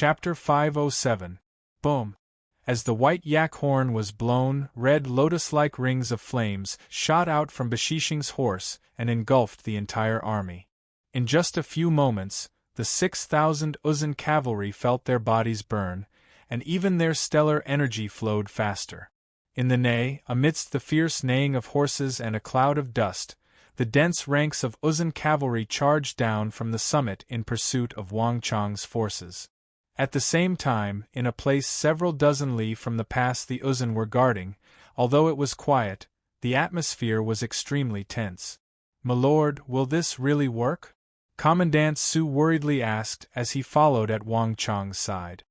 Chapter 507. Boom. As the white yak horn was blown, red lotus-like rings of flames shot out from Bashishing's horse and engulfed the entire army. In just a few moments, the 6,000 Uzun cavalry felt their bodies burn, and even their stellar energy flowed faster. In the neigh, amidst the fierce neighing of horses and a cloud of dust, the dense ranks of Uzun cavalry charged down from the summit in pursuit of Wang Chong's forces. At the same time, in a place several dozen li from the pass the Uzun were guarding, although it was quiet, the atmosphere was extremely tense. "My lord, will this really work?" Commandant Su worriedly asked as he followed at Wang Chong's side.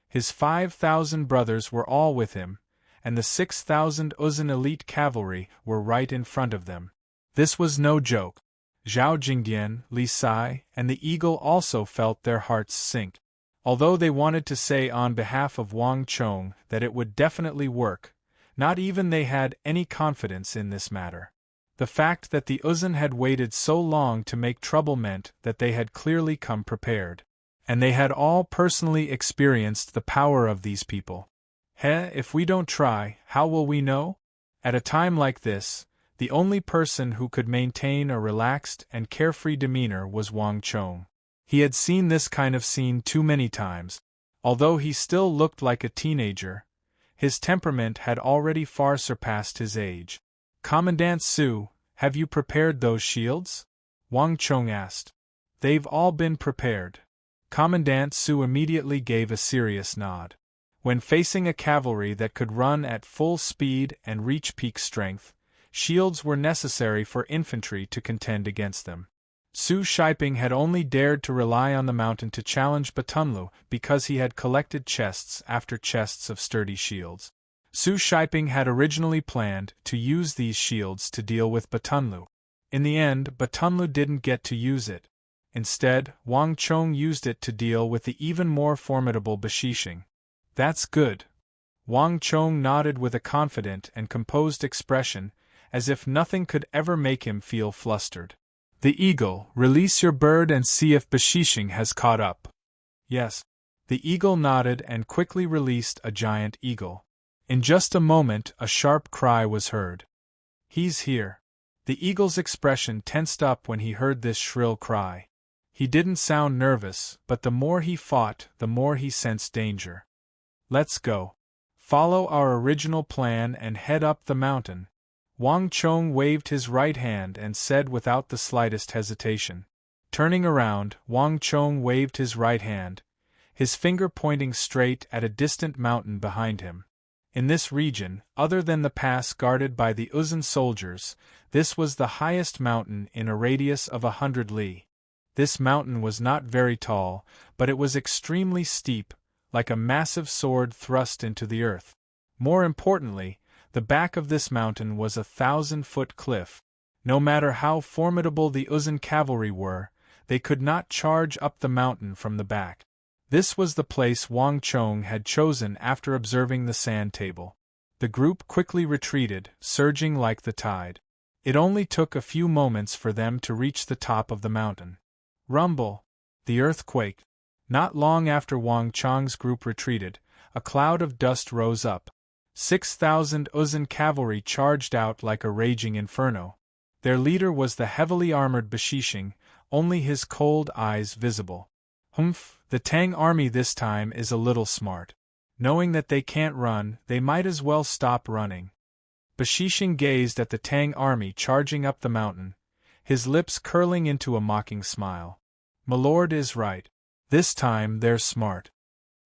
His 5,000 brothers were all with him, and the 6,000 Uzun elite cavalry were right in front of them. This was no joke. Zhao Jingdian, Li Sai, and the Eagle also felt their hearts sink. Although they wanted to say on behalf of Wang Chong that it would definitely work, not even they had any confidence in this matter. The fact that the Uzun had waited so long to make trouble meant that they had clearly come prepared. And they had all personally experienced the power of these people. If we don't try, how will we know? At a time like this, the only person who could maintain a relaxed and carefree demeanor was Wang Chong. He had seen this kind of scene too many times. Although he still looked like a teenager, his temperament had already far surpassed his age. "Commandant Su, have you prepared those shields?" Wang Chong asked. "They've all been prepared." Commandant Su immediately gave a serious nod. When facing a cavalry that could run at full speed and reach peak strength, shields were necessary for infantry to contend against them. Su Shiping had only dared to rely on the mountain to challenge Batunlu because he had collected chests after chests of sturdy shields. Su Shiping had originally planned to use these shields to deal with Batunlu. In the end, Batunlu didn't get to use it. Instead, Wang Chong used it to deal with the even more formidable Bashishing. "That's good." Wang Chong nodded with a confident and composed expression, as if nothing could ever make him feel flustered. "The Eagle, release your bird and see if Bashishing has caught up." "Yes." The eagle nodded and quickly released a giant eagle. In just a moment, a sharp cry was heard. "He's here." The eagle's expression tensed up when he heard this shrill cry. He didn't sound nervous, but the more he fought, the more he sensed danger. "Let's go. Follow our original plan and head up the mountain." Wang Chong waved his right hand and said without the slightest hesitation. Turning around, Wang Chong waved his right hand, his finger pointing straight at a distant mountain behind him. In this region, other than the pass guarded by the Uzun soldiers, this was the highest mountain in a radius of 100 li. This mountain was not very tall, but it was extremely steep, like a massive sword thrust into the earth. More importantly, the back of this mountain was a 1,000-foot cliff. No matter how formidable the Uzun cavalry were, they could not charge up the mountain from the back. This was the place Wang Chong had chosen after observing the sand table. The group quickly retreated, surging like the tide. It only took a few moments for them to reach the top of the mountain. Rumble! The earth quaked. Not long after Wang Chong's group retreated, a cloud of dust rose up. 6,000 Uzun cavalry charged out like a raging inferno. Their leader was the heavily armored Bashishing, only his cold eyes visible. The Tang army this time is a little smart. Knowing that they can't run, they might as well stop running. Bashishing gazed at the Tang army charging up the mountain, his lips curling into a mocking smile. "My lord is right. This time they're smart."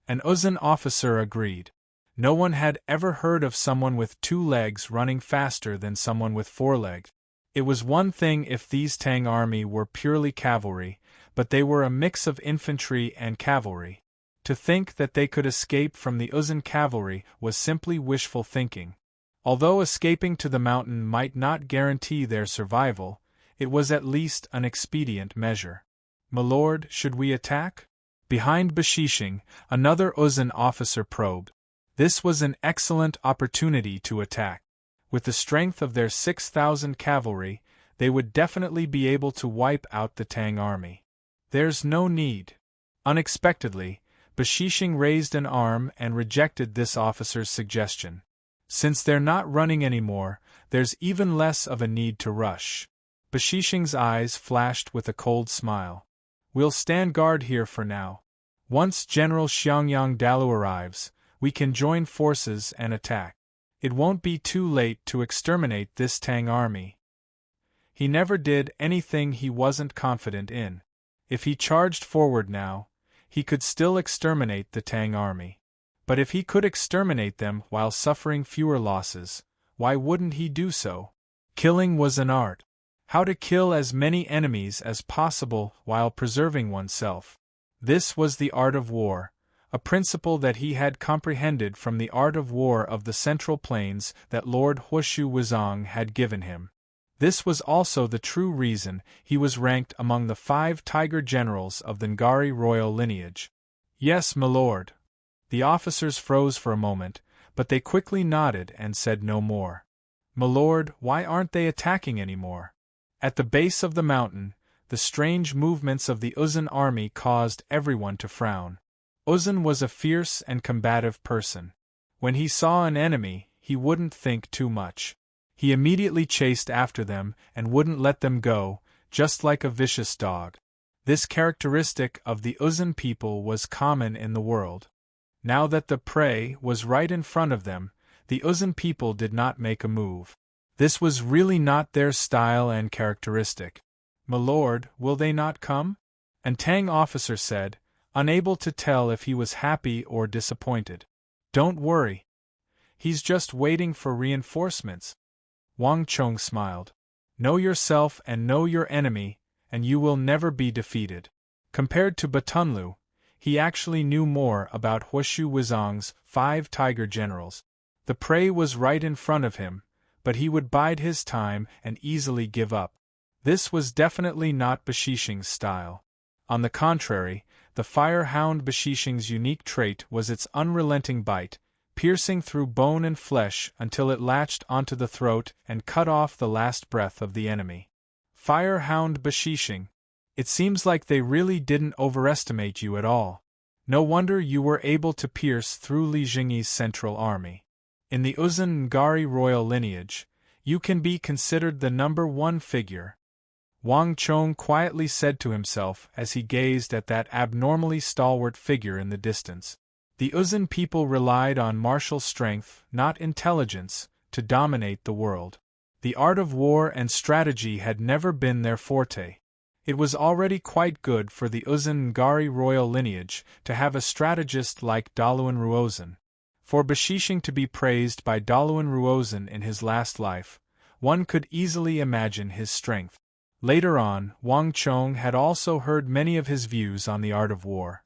An Uzun officer agreed. No one had ever heard of someone with 2 legs running faster than someone with 4 legs. It was one thing if these Tang army were purely cavalry, but they were a mix of infantry and cavalry. To think that they could escape from the Uzun cavalry was simply wishful thinking. Although escaping to the mountain might not guarantee their survival, it was at least an expedient measure. "My lord, should we attack?" Behind Bashishing, another Uzun officer probed. This was an excellent opportunity to attack. With the strength of their 6,000 cavalry, they would definitely be able to wipe out the Tang army. "There's no need." Unexpectedly, Bashishing raised an arm and rejected this officer's suggestion. Since they're not running anymore, there's even less of a need to rush. Bashishing's eyes flashed with a cold smile. We'll stand guard here for now. Once General Xiangyang Dalu arrives, we can join forces and attack. It won't be too late to exterminate this Tang army. He never did anything he wasn't confident in. If he charged forward now, he could still exterminate the Tang army. But if he could exterminate them while suffering fewer losses, why wouldn't he do so? Killing was an art. How to kill as many enemies as possible while preserving oneself. This was the art of war, a principle that he had comprehended from the art of war of the Central Plains that Lord Huoshu Wuzong had given him. This was also the true reason he was ranked among the 5 tiger generals of the Ngari royal lineage. Yes, my lord. The officers froze for a moment, but they quickly nodded and said no more. My lord, why aren't they attacking anymore? At the base of the mountain, the strange movements of the Uzun army caused everyone to frown. Uzun was a fierce and combative person. When he saw an enemy, he wouldn't think too much. He immediately chased after them and wouldn't let them go, just like a vicious dog. This characteristic of the Uzun people was common in the world. Now that the prey was right in front of them, the Uzun people did not make a move. This was really not their style and characteristic. My lord, will they not come? An Tang officer said, unable to tell if he was happy or disappointed. Don't worry. He's just waiting for reinforcements. Wang Chong smiled. Know yourself and know your enemy, and you will never be defeated. Compared to Batunlu, he actually knew more about Huoshu Wuzong's 5 tiger generals. The prey was right in front of him, but he would bide his time and easily give up. This was definitely not Bashishing's style. On the contrary, the fire-hound Bashishing's unique trait was its unrelenting bite, piercing through bone and flesh until it latched onto the throat and cut off the last breath of the enemy. Fire-hound Bashishing. It seems like they really didn't overestimate you at all. No wonder you were able to pierce through Li Jingyi's central army. In the Uzun Ngari royal lineage, you can be considered the number 1 figure. Wang Chong quietly said to himself as he gazed at that abnormally stalwart figure in the distance. The Uzun people relied on martial strength, not intelligence, to dominate the world. The art of war and strategy had never been their forte. It was already quite good for the Uzun Ngari royal lineage to have a strategist like Daluan Ruozan. For Bashishing to be praised by Daluan Ruozan in his last life, one could easily imagine his strength. Later on, Wang Chong had also heard many of his views on the art of war.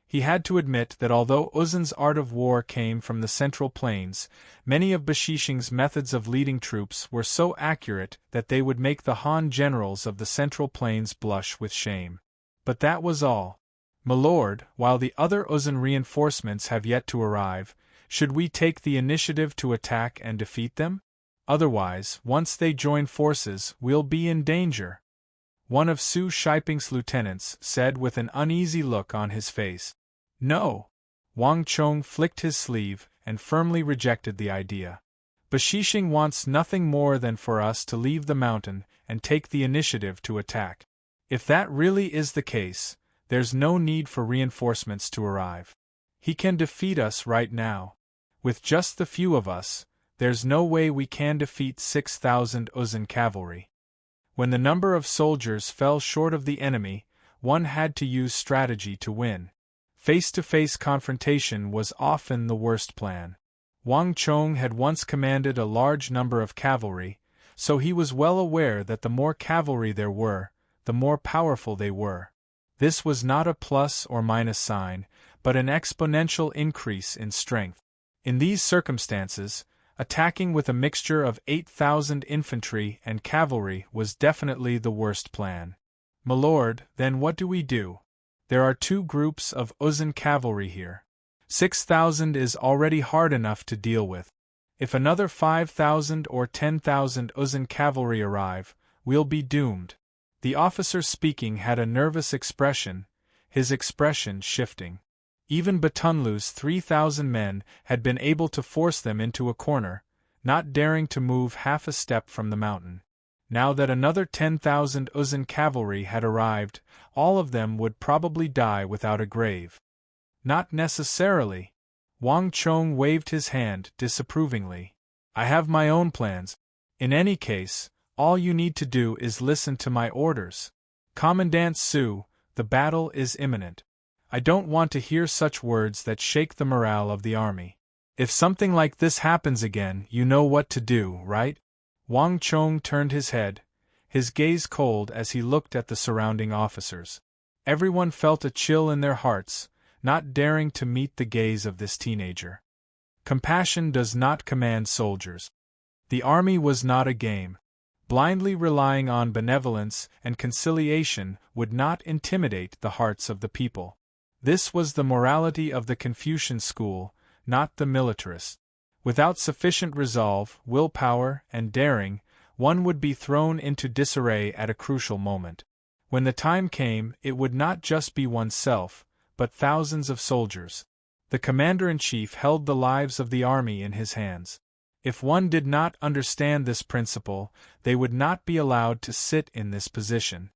He had to admit that although Uzun's art of war came from the Central Plains, many of Bashishing's methods of leading troops were so accurate that they would make the Han generals of the Central Plains blush with shame. But that was all. My lord, while the other Uzun reinforcements have yet to arrive, should we take the initiative to attack and defeat them? Otherwise, once they join forces, we'll be in danger. One of Su Shiping's lieutenants said with an uneasy look on his face. No. Wang Chong flicked his sleeve and firmly rejected the idea. Bashishing wants nothing more than for us to leave the mountain and take the initiative to attack. If that really is the case, there's no need for reinforcements to arrive. He can defeat us right now. With just the few of us, there's no way we can defeat 6,000 Uzun cavalry. When the number of soldiers fell short of the enemy, one had to use strategy to win. Face-to-face confrontation was often the worst plan. Wang Chong had once commanded a large number of cavalry, so he was well aware that the more cavalry there were, the more powerful they were. This was not a plus or minus sign, but an exponential increase in strength. In these circumstances, attacking with a mixture of 8,000 infantry and cavalry was definitely the worst plan. My lord, then what do we do? There are 2 groups of Uzun cavalry here. 6,000 is already hard enough to deal with. If another 5,000 or 10,000 Uzun cavalry arrive, we'll be doomed. The officer speaking had a nervous expression, his expression shifting. Even Batunlu's 3,000 men had been able to force them into a corner, not daring to move half a step from the mountain. Now that another 10,000 Uzun cavalry had arrived, all of them would probably die without a grave. Not necessarily. Wang Chong waved his hand disapprovingly. I have my own plans. In any case, all you need to do is listen to my orders. Commandant Su, the battle is imminent. I don't want to hear such words that shake the morale of the army. If something like this happens again, you know what to do, right? Wang Chong turned his head, his gaze cold as he looked at the surrounding officers. Everyone felt a chill in their hearts, not daring to meet the gaze of this teenager. Compassion does not command soldiers. The army was not a game. Blindly relying on benevolence and conciliation would not intimidate the hearts of the people. This was the morality of the Confucian school, not the militarist. Without sufficient resolve, willpower, and daring, one would be thrown into disarray at a crucial moment. When the time came, it would not just be oneself, but thousands of soldiers. The commander-in-chief held the lives of the army in his hands. If one did not understand this principle, they would not be allowed to sit in this position.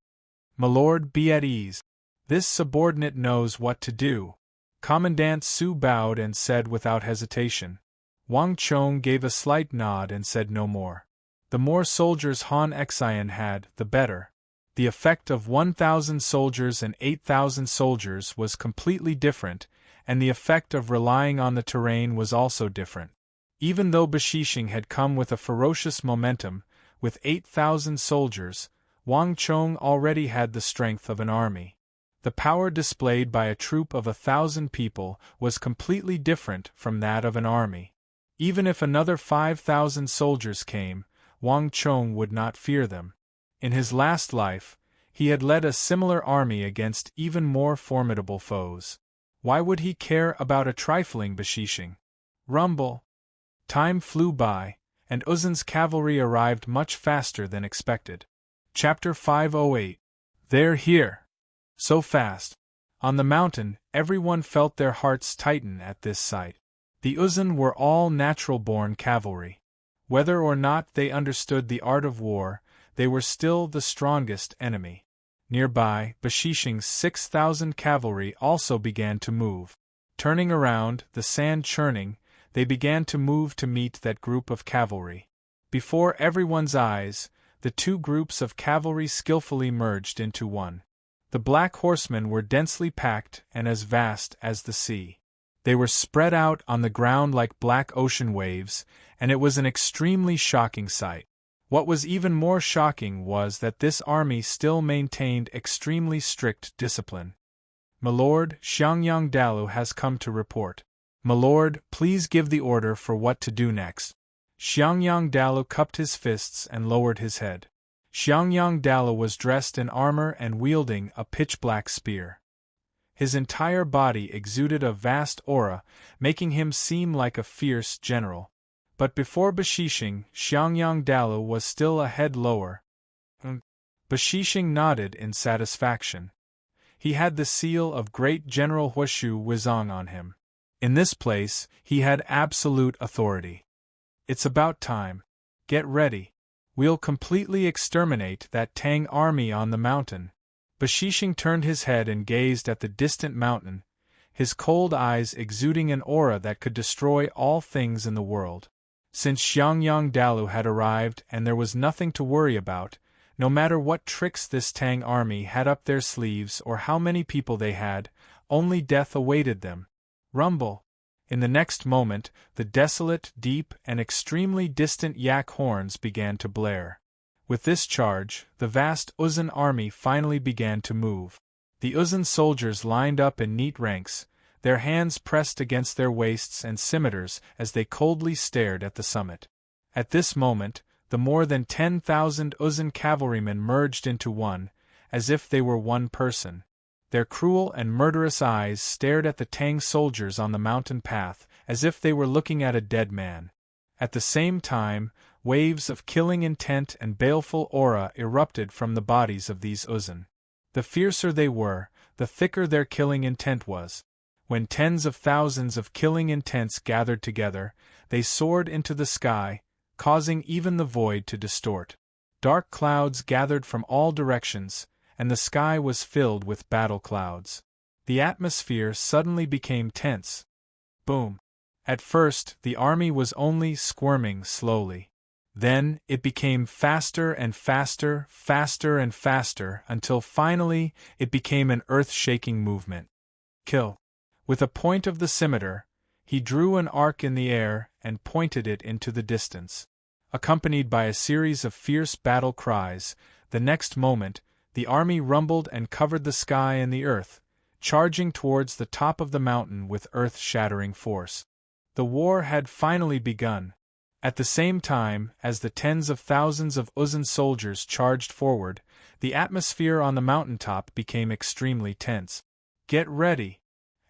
My lord, be at ease. This subordinate knows what to do. Commandant Su bowed and said without hesitation. Wang Chong gave a slight nod and said no more. The more soldiers Han Xian had, the better. The effect of 1,000 soldiers and 8,000 soldiers was completely different, and the effect of relying on the terrain was also different. Even though Bashishing had come with a ferocious momentum, with 8,000 soldiers, Wang Chong already had the strength of an army. The power displayed by a troop of 1,000 people was completely different from that of an army. Even if another 5,000 soldiers came, Wang Chong would not fear them. In his last life, he had led a similar army against even more formidable foes. Why would he care about a trifling Bashishing? Rumble. Time flew by, and Uzun's cavalry arrived much faster than expected. Chapter 508. They're here. So fast. On the mountain, everyone felt their hearts tighten at this sight. The Uzun were all natural-born cavalry. Whether or not they understood the art of war, they were still the strongest enemy. Nearby, Bashishing's 6,000 cavalry also began to move. Turning around, the sand churning, they began to move to meet that group of cavalry. Before everyone's eyes, the two groups of cavalry skillfully merged into one. The black horsemen were densely packed and as vast as the sea. They were spread out on the ground like black ocean waves, and it was an extremely shocking sight. What was even more shocking was that this army still maintained extremely strict discipline. My lord, Xiangyang Dalu has come to report. My lord, please give the order for what to do next. Xiangyang Dalu cupped his fists and lowered his head. Xiangyang Dalu was dressed in armor and wielding a pitch-black spear. His entire body exuded a vast aura, making him seem like a fierce general. But before Bashishing, Xiangyang Dalu was still a head lower. Bashishing nodded in satisfaction. He had the seal of Great General Huashu Wizong on him. In this place, he had absolute authority. It's about time. Get ready. We'll completely exterminate that Tang army on the mountain. Bashishing turned his head and gazed at the distant mountain, his cold eyes exuding an aura that could destroy all things in the world. Since Xiangyang Dalu had arrived and there was nothing to worry about, no matter what tricks this Tang army had up their sleeves or how many people they had, only death awaited them. Rumble. In the next moment, the desolate, deep, and extremely distant yak horns began to blare. With this charge, the vast Uzun army finally began to move. The Uzun soldiers lined up in neat ranks, their hands pressed against their waists and scimitars as they coldly stared at the summit. At this moment, the more than 10,000 Uzun cavalrymen merged into one, as if they were one person. Their cruel and murderous eyes stared at the Tang soldiers on the mountain path, as if they were looking at a dead man. At the same time, waves of killing intent and baleful aura erupted from the bodies of these Uzun. The fiercer they were, the thicker their killing intent was. When tens of thousands of killing intents gathered together, they soared into the sky, causing even the void to distort. Dark clouds gathered from all directions, and the sky was filled with battle clouds. The atmosphere suddenly became tense. Boom! At first, the army was only squirming slowly. Then, it became faster and faster, faster and faster, until finally, it became an earth-shaking movement. Kill! With a point of the scimitar, he drew an arc in the air and pointed it into the distance. Accompanied by a series of fierce battle cries, the next moment, the army rumbled and covered the sky and the earth, charging towards the top of the mountain with earth-shattering force. The war had finally begun. At the same time as the tens of thousands of Uzun soldiers charged forward, the atmosphere on the mountaintop became extremely tense. Get ready!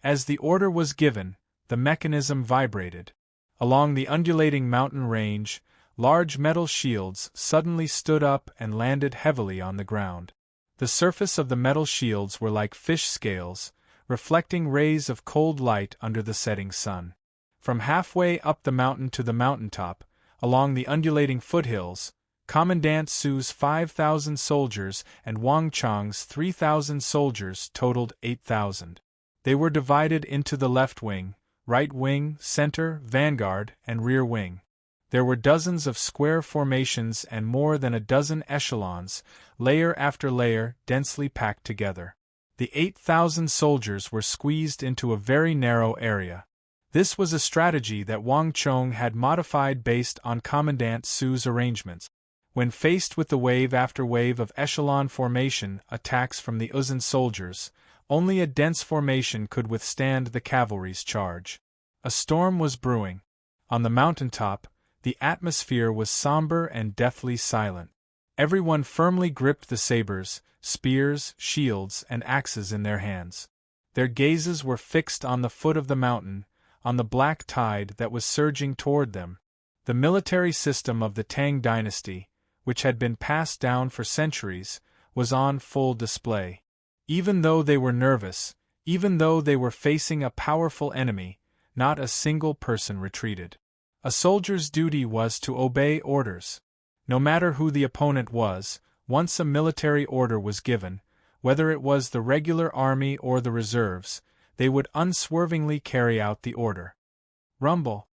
As the order was given, the mechanism vibrated. Along the undulating mountain range, large metal shields suddenly stood up and landed heavily on the ground. The surface of the metal shields were like fish scales, reflecting rays of cold light under the setting sun. From halfway up the mountain to the mountaintop, along the undulating foothills, Commandant Su's 5,000 soldiers and Wang Chang's 3,000 soldiers totaled 8,000. They were divided into the left wing, right wing, center, vanguard, and rear wing. There were dozens of square formations and more than a dozen echelons, layer after layer, densely packed together. The 8,000 soldiers were squeezed into a very narrow area. This was a strategy that Wang Chong had modified based on Commandant Su's arrangements. When faced with the wave after wave of echelon formation attacks from the Uzun soldiers, only a dense formation could withstand the cavalry's charge. A storm was brewing. On the mountaintop, the atmosphere was somber and deathly silent. Everyone firmly gripped the sabers, spears, shields, and axes in their hands. Their gazes were fixed on the foot of the mountain, on the black tide that was surging toward them. The military system of the Tang dynasty, which had been passed down for centuries, was on full display. Even though they were nervous, even though they were facing a powerful enemy, not a single person retreated. A soldier's duty was to obey orders. No matter who the opponent was, once a military order was given, whether it was the regular army or the reserves, they would unswervingly carry out the order. Rumble!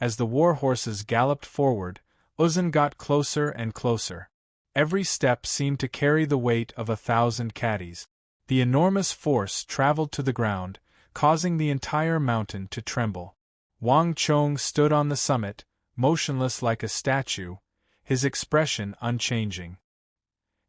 As the war horses galloped forward, Uzun got closer and closer. Every step seemed to carry the weight of 1,000 caddies. The enormous force traveled to the ground, causing the entire mountain to tremble. Wang Chong stood on the summit, motionless like a statue, his expression unchanging.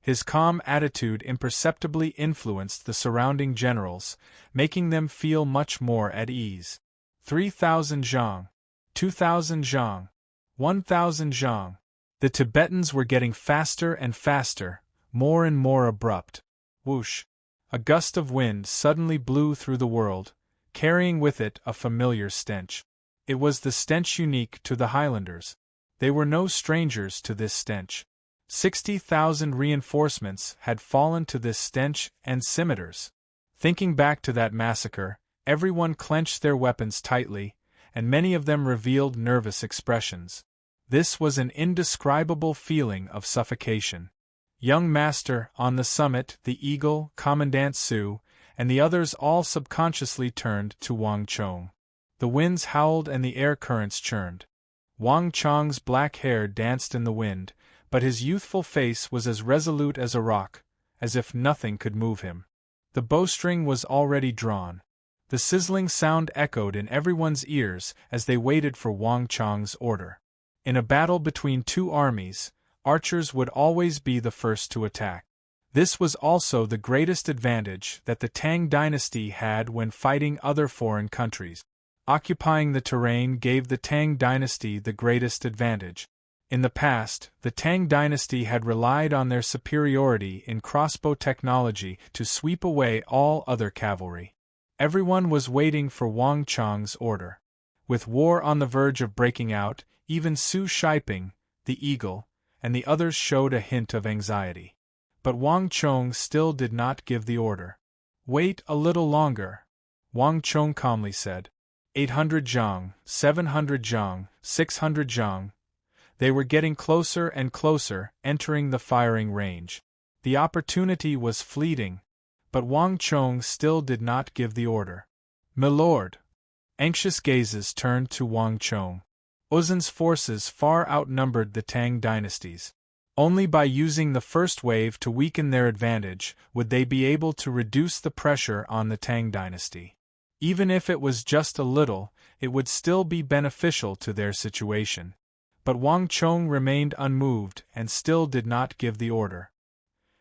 His calm attitude imperceptibly influenced the surrounding generals, making them feel much more at ease. 3,000 zhang, 2,000 zhang, 1,000 zhang. The Tibetans were getting faster and faster, more and more abrupt. Whoosh! A gust of wind suddenly blew through the world, carrying with it a familiar stench. It was the stench unique to the Highlanders. They were no strangers to this stench. 60,000 reinforcements had fallen to this stench and scimitars. Thinking back to that massacre, everyone clenched their weapons tightly, and many of them revealed nervous expressions. This was an indescribable feeling of suffocation. Young Master, on the summit, the Eagle, Commandant Su, and the others all subconsciously turned to Wang Chong. The winds howled and the air currents churned. Wang Chong's black hair danced in the wind, but his youthful face was as resolute as a rock, as if nothing could move him. The bowstring was already drawn. The sizzling sound echoed in everyone's ears as they waited for Wang Chong's order. In a battle between two armies, archers would always be the first to attack. This was also the greatest advantage that the Tang dynasty had when fighting other foreign countries. Occupying the terrain gave the Tang dynasty the greatest advantage. In the past, the Tang dynasty had relied on their superiority in crossbow technology to sweep away all other cavalry. Everyone was waiting for Wang Chong's order. With war on the verge of breaking out, even Su Shiping, the Eagle, and the others showed a hint of anxiety. But Wang Chong still did not give the order. Wait a little longer. Wang Chong calmly said. 800 zhang, 700 zhang, 600 zhang. They were getting closer and closer, entering the firing range. The opportunity was fleeting, but Wang Chong still did not give the order. "Milord!" Anxious gazes turned to Wang Chong. Uzun's forces far outnumbered the Tang dynasties. Only by using the first wave to weaken their advantage would they be able to reduce the pressure on the Tang dynasty. Even if it was just a little, it would still be beneficial to their situation. But Wang Chong remained unmoved and still did not give the order.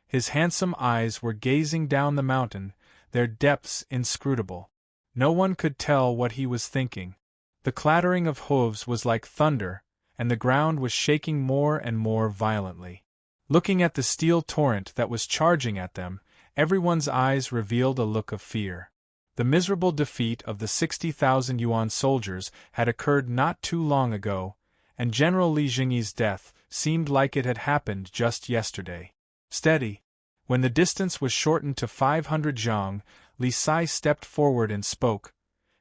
His handsome eyes were gazing down the mountain, their depths inscrutable. No one could tell what he was thinking. The clattering of hooves was like thunder, and the ground was shaking more and more violently. Looking at the steel torrent that was charging at them, everyone's eyes revealed a look of fear. The miserable defeat of the 60,000 Yuan soldiers had occurred not too long ago, and General Li Jingyi's death seemed like it had happened just yesterday. Steady. When the distance was shortened to 500 zhang, Li Sai stepped forward and spoke,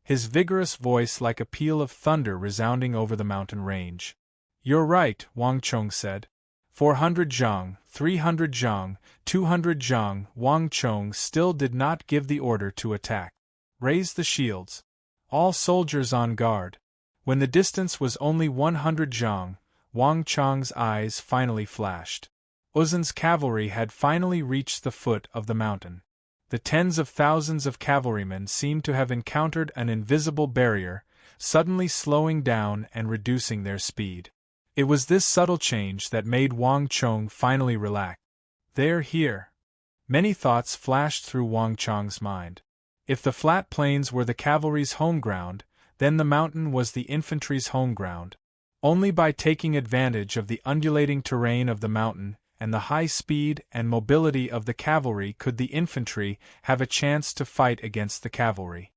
his vigorous voice like a peal of thunder resounding over the mountain range. "You're right," Wang Chong said. 400 zhang, 300 zhang, 200 zhang. Wang Chong still did not give the order to attack. "Raise the shields. All soldiers on guard." When the distance was only 100 zhang, Wang Chong's eyes finally flashed. Uzun's cavalry had finally reached the foot of the mountain. The tens of thousands of cavalrymen seemed to have encountered an invisible barrier, suddenly slowing down and reducing their speed. It was this subtle change that made Wang Chong finally relax. "They're here." Many thoughts flashed through Wang Chong's mind. If the flat plains were the cavalry's home ground, then the mountain was the infantry's home ground. Only by taking advantage of the undulating terrain of the mountain and the high speed and mobility of the cavalry could the infantry have a chance to fight against the cavalry.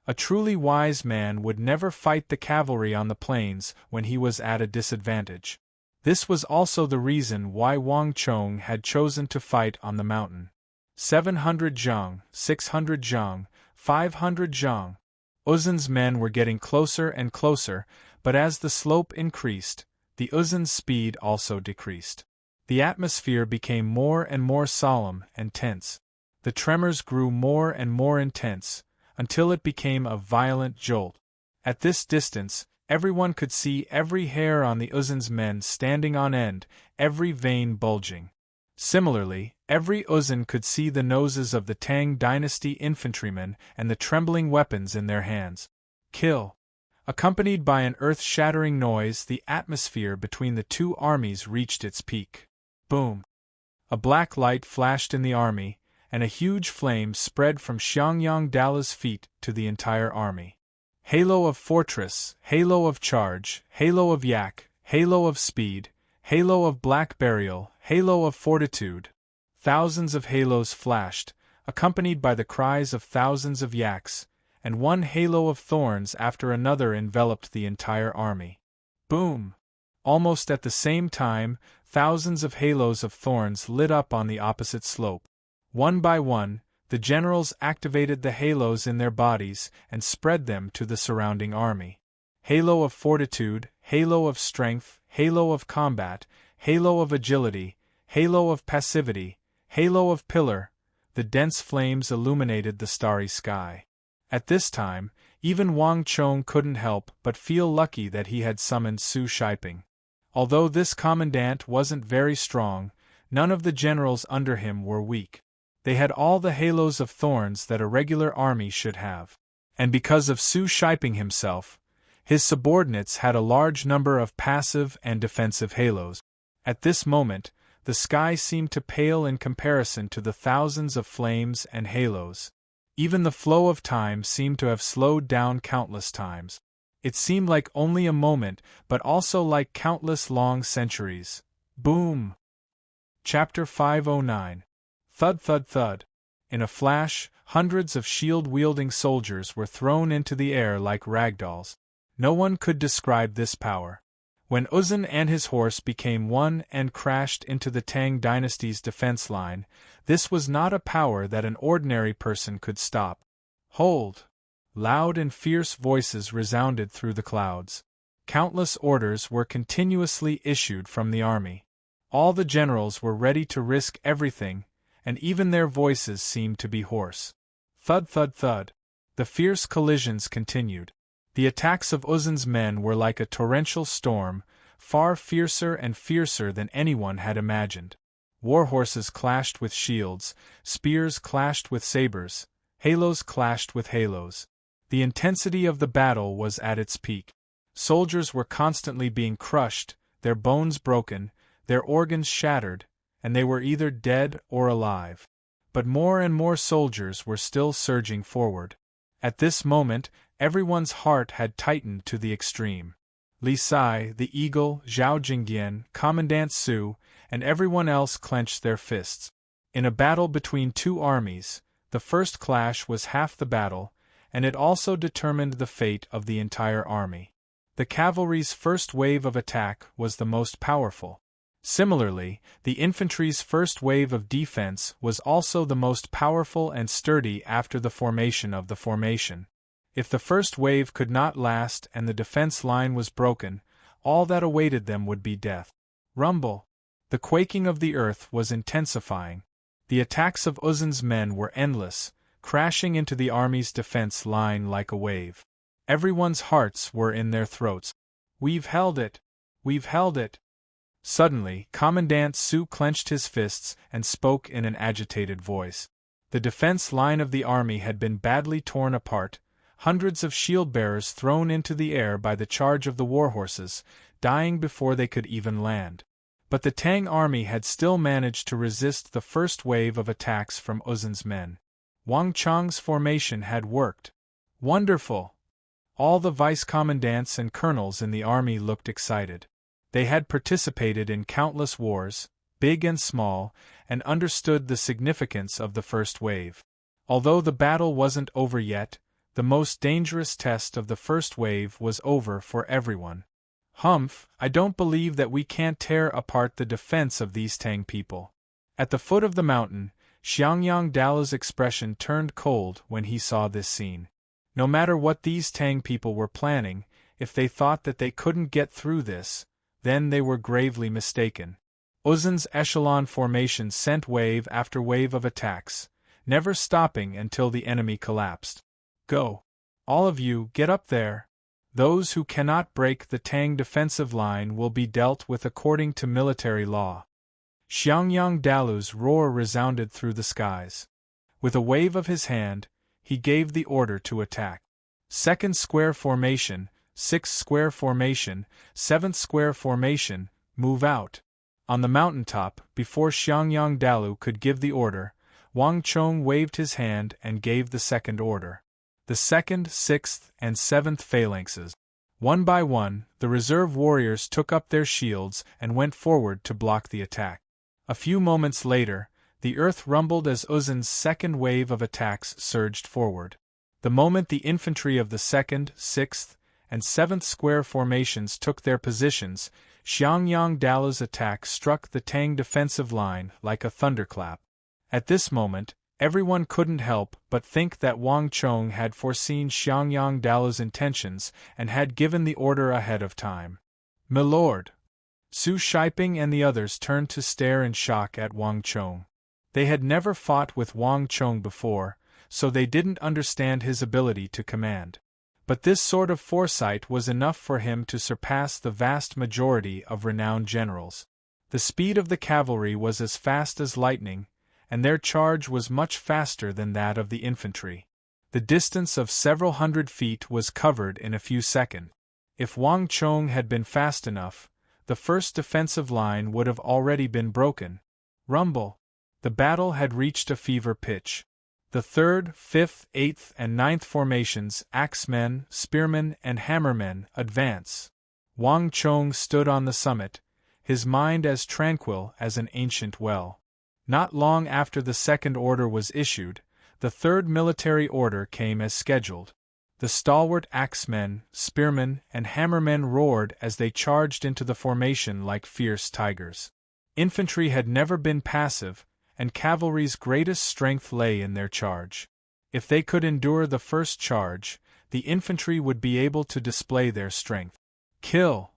A truly wise man would never fight the cavalry on the plains when he was at a disadvantage. This was also the reason why Wang Chong had chosen to fight on the mountain. 700 zhang, 600 zhang, 500 zhang. Uzun's men were getting closer and closer, but as the slope increased, the Uzun's speed also decreased. The atmosphere became more and more solemn and tense. The tremors grew more and more intense, until it became a violent jolt. At this distance, everyone could see every hair on the Uzun's men standing on end, every vein bulging. Similarly, every Uzun could see the noses of the Tang dynasty infantrymen and the trembling weapons in their hands. Kill! Accompanied by an earth-shattering noise, the atmosphere between the two armies reached its peak. Boom! A black light flashed in the army, and a huge flame spread from Xiangyang Dala's feet to the entire army. Halo of fortress, halo of charge, halo of yak, halo of speed, halo of black burial, halo of fortitude. Thousands of halos flashed, accompanied by the cries of thousands of yaks, and one halo of thorns after another enveloped the entire army. Boom! Almost at the same time, thousands of halos of thorns lit up on the opposite slope. One by one, the generals activated the halos in their bodies and spread them to the surrounding army. Halo of fortitude, halo of strength, halo of combat, halo of agility, halo of passivity, halo of pillar. The dense flames illuminated the starry sky. At this time, even Wang Chong couldn't help but feel lucky that he had summoned Su Shiping. Although this commandant wasn't very strong, none of the generals under him were weak. They had all the halos of thorns that a regular army should have. And because of Su Shiping himself, his subordinates had a large number of passive and defensive halos. At this moment, the sky seemed to pale in comparison to the thousands of flames and halos. Even the flow of time seemed to have slowed down countless times. It seemed like only a moment, but also like countless long centuries. Boom! Chapter 509. Thud thud thud. In a flash, hundreds of shield-wielding soldiers were thrown into the air like ragdolls. No one could describe this power. When Uzun and his horse became one and crashed into the Tang dynasty's defense line, this was not a power that an ordinary person could stop. Hold! Loud and fierce voices resounded through the clouds. Countless orders were continuously issued from the army. All the generals were ready to risk everything, and even their voices seemed to be hoarse. Thud, thud, thud. The fierce collisions continued. The attacks of Uzin's men were like a torrential storm, far fiercer and fiercer than anyone had imagined. War horses clashed with shields, spears clashed with sabers, halos clashed with halos. The intensity of the battle was at its peak. Soldiers were constantly being crushed, their bones broken, their organs shattered, and they were either dead or alive. But more and more soldiers were still surging forward. At this moment, everyone's heart had tightened to the extreme. Li Sai, the Eagle, Zhao Jingyan, Commandant Su, and everyone else clenched their fists. In a battle between two armies, the first clash was half the battle, and it also determined the fate of the entire army. The cavalry's first wave of attack was the most powerful. Similarly, the infantry's first wave of defense was also the most powerful and sturdy after the formation of the formation. If the first wave could not last and the defense line was broken, all that awaited them would be death. Rumble. The quaking of the earth was intensifying. The attacks of Uzin's men were endless, crashing into the army's defense line like a wave. Everyone's hearts were in their throats. We've held it! We've held it! Suddenly, Commandant Su clenched his fists and spoke in an agitated voice. The defense line of the army had been badly torn apart, hundreds of shield-bearers thrown into the air by the charge of the warhorses, dying before they could even land. But the Tang army had still managed to resist the first wave of attacks from Uzin's men. Wang Chang's formation had worked. Wonderful! All the vice-commandants and colonels in the army looked excited. They had participated in countless wars, big and small, and understood the significance of the first wave. Although the battle wasn't over yet, the most dangerous test of the first wave was over for everyone. Humph, I don't believe that we can't tear apart the defense of these Tang people. At the foot of the mountain, Xiangyang Dalu's expression turned cold when he saw this scene. No matter what these Tang people were planning, if they thought that they couldn't get through this, then they were gravely mistaken. Uzin's echelon formation sent wave after wave of attacks, never stopping until the enemy collapsed. Go! All of you, get up there! Those who cannot break the Tang defensive line will be dealt with according to military law. Xiangyang Dalu's roar resounded through the skies. With a wave of his hand, he gave the order to attack. Second square formation, sixth square formation, seventh square formation, move out. On the mountaintop, before Xiangyang Dalu could give the order, Wang Chong waved his hand and gave the second order. The second, sixth, and seventh phalanxes. One by one, the reserve warriors took up their shields and went forward to block the attack. A few moments later, the earth rumbled as Uzin's second wave of attacks surged forward. The moment the infantry of the second, sixth, and seventh square formations took their positions, Xiangyang Dalu's attack struck the Tang defensive line like a thunderclap. At this moment, everyone couldn't help but think that Wang Chong had foreseen Xiangyang Dalu's intentions and had given the order ahead of time. "Milord!" Su Shiping and the others turned to stare in shock at Wang Chong. They had never fought with Wang Chong before, so they didn't understand his ability to command. But this sort of foresight was enough for him to surpass the vast majority of renowned generals. The speed of the cavalry was as fast as lightning, and their charge was much faster than that of the infantry. The distance of several hundred feet was covered in a few seconds. If Wang Chong had been fast enough, the first defensive line would have already been broken. Rumble! The battle had reached a fever pitch. The third, fifth, eighth, and ninth formations, axemen, spearmen, and hammermen, advance. Wang Chong stood on the summit, his mind as tranquil as an ancient well. Not long after the second order was issued, the third military order came as scheduled. The stalwart axemen, spearmen, and hammermen roared as they charged into the formation like fierce tigers. Infantry had never been passive, and cavalry's greatest strength lay in their charge. If they could endure the first charge, the infantry would be able to display their strength. Kill!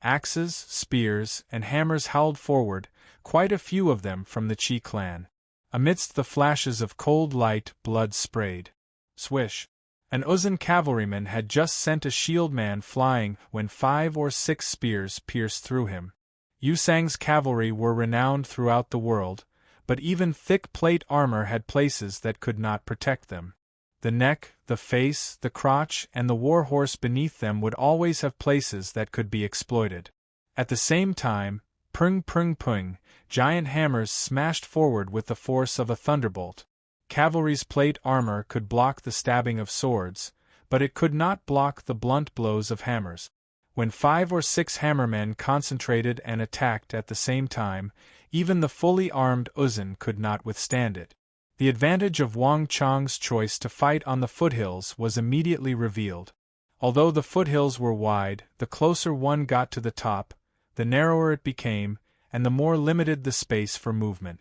Axes, spears, and hammers howled forward, quite a few of them from the Chi clan. Amidst the flashes of cold light, blood sprayed. Swish! An Uzun cavalryman had just sent a shield man flying when 5 or 6 spears pierced through him. Yusang's cavalry were renowned throughout the world, but even thick plate armor had places that could not protect them. The neck, the face, the crotch, and the warhorse beneath them would always have places that could be exploited. At the same time, pung pung pung, giant hammers smashed forward with the force of a thunderbolt. Cavalry's plate armor could block the stabbing of swords, but it could not block the blunt blows of hammers. When 5 or 6 hammermen concentrated and attacked at the same time, even the fully armed Uzun could not withstand it. The advantage of Wang Chang's choice to fight on the foothills was immediately revealed. Although the foothills were wide, the closer one got to the top, the narrower it became, and the more limited the space for movement.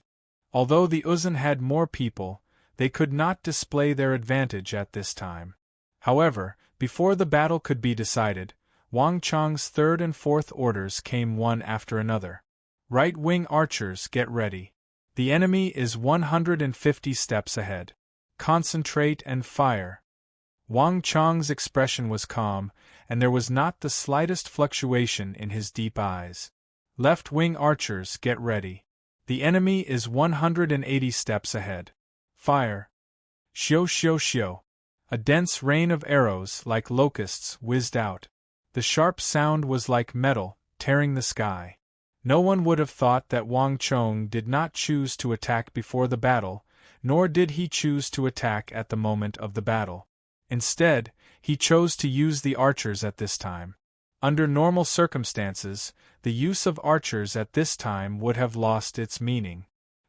Although the Uzun had more people, they could not display their advantage at this time. However, before the battle could be decided, Wang Chang's third and fourth orders came one after another. Right-wing archers, get ready. The enemy is 150 steps ahead. Concentrate and fire. Wang Chang's expression was calm, and there was not the slightest fluctuation in his deep eyes. Left-wing archers, get ready. The enemy is 180 steps ahead. Fire. Xiu xiu xiu. A dense rain of arrows like locusts whizzed out. The sharp sound was like metal, tearing the sky. No one would have thought that Wang Chang did not choose to attack before the battle, nor did he choose to attack at the moment of the battle. Instead, he chose to use the archers at this time. Under normal circumstances, the use of archers at this time would have lost its meaning.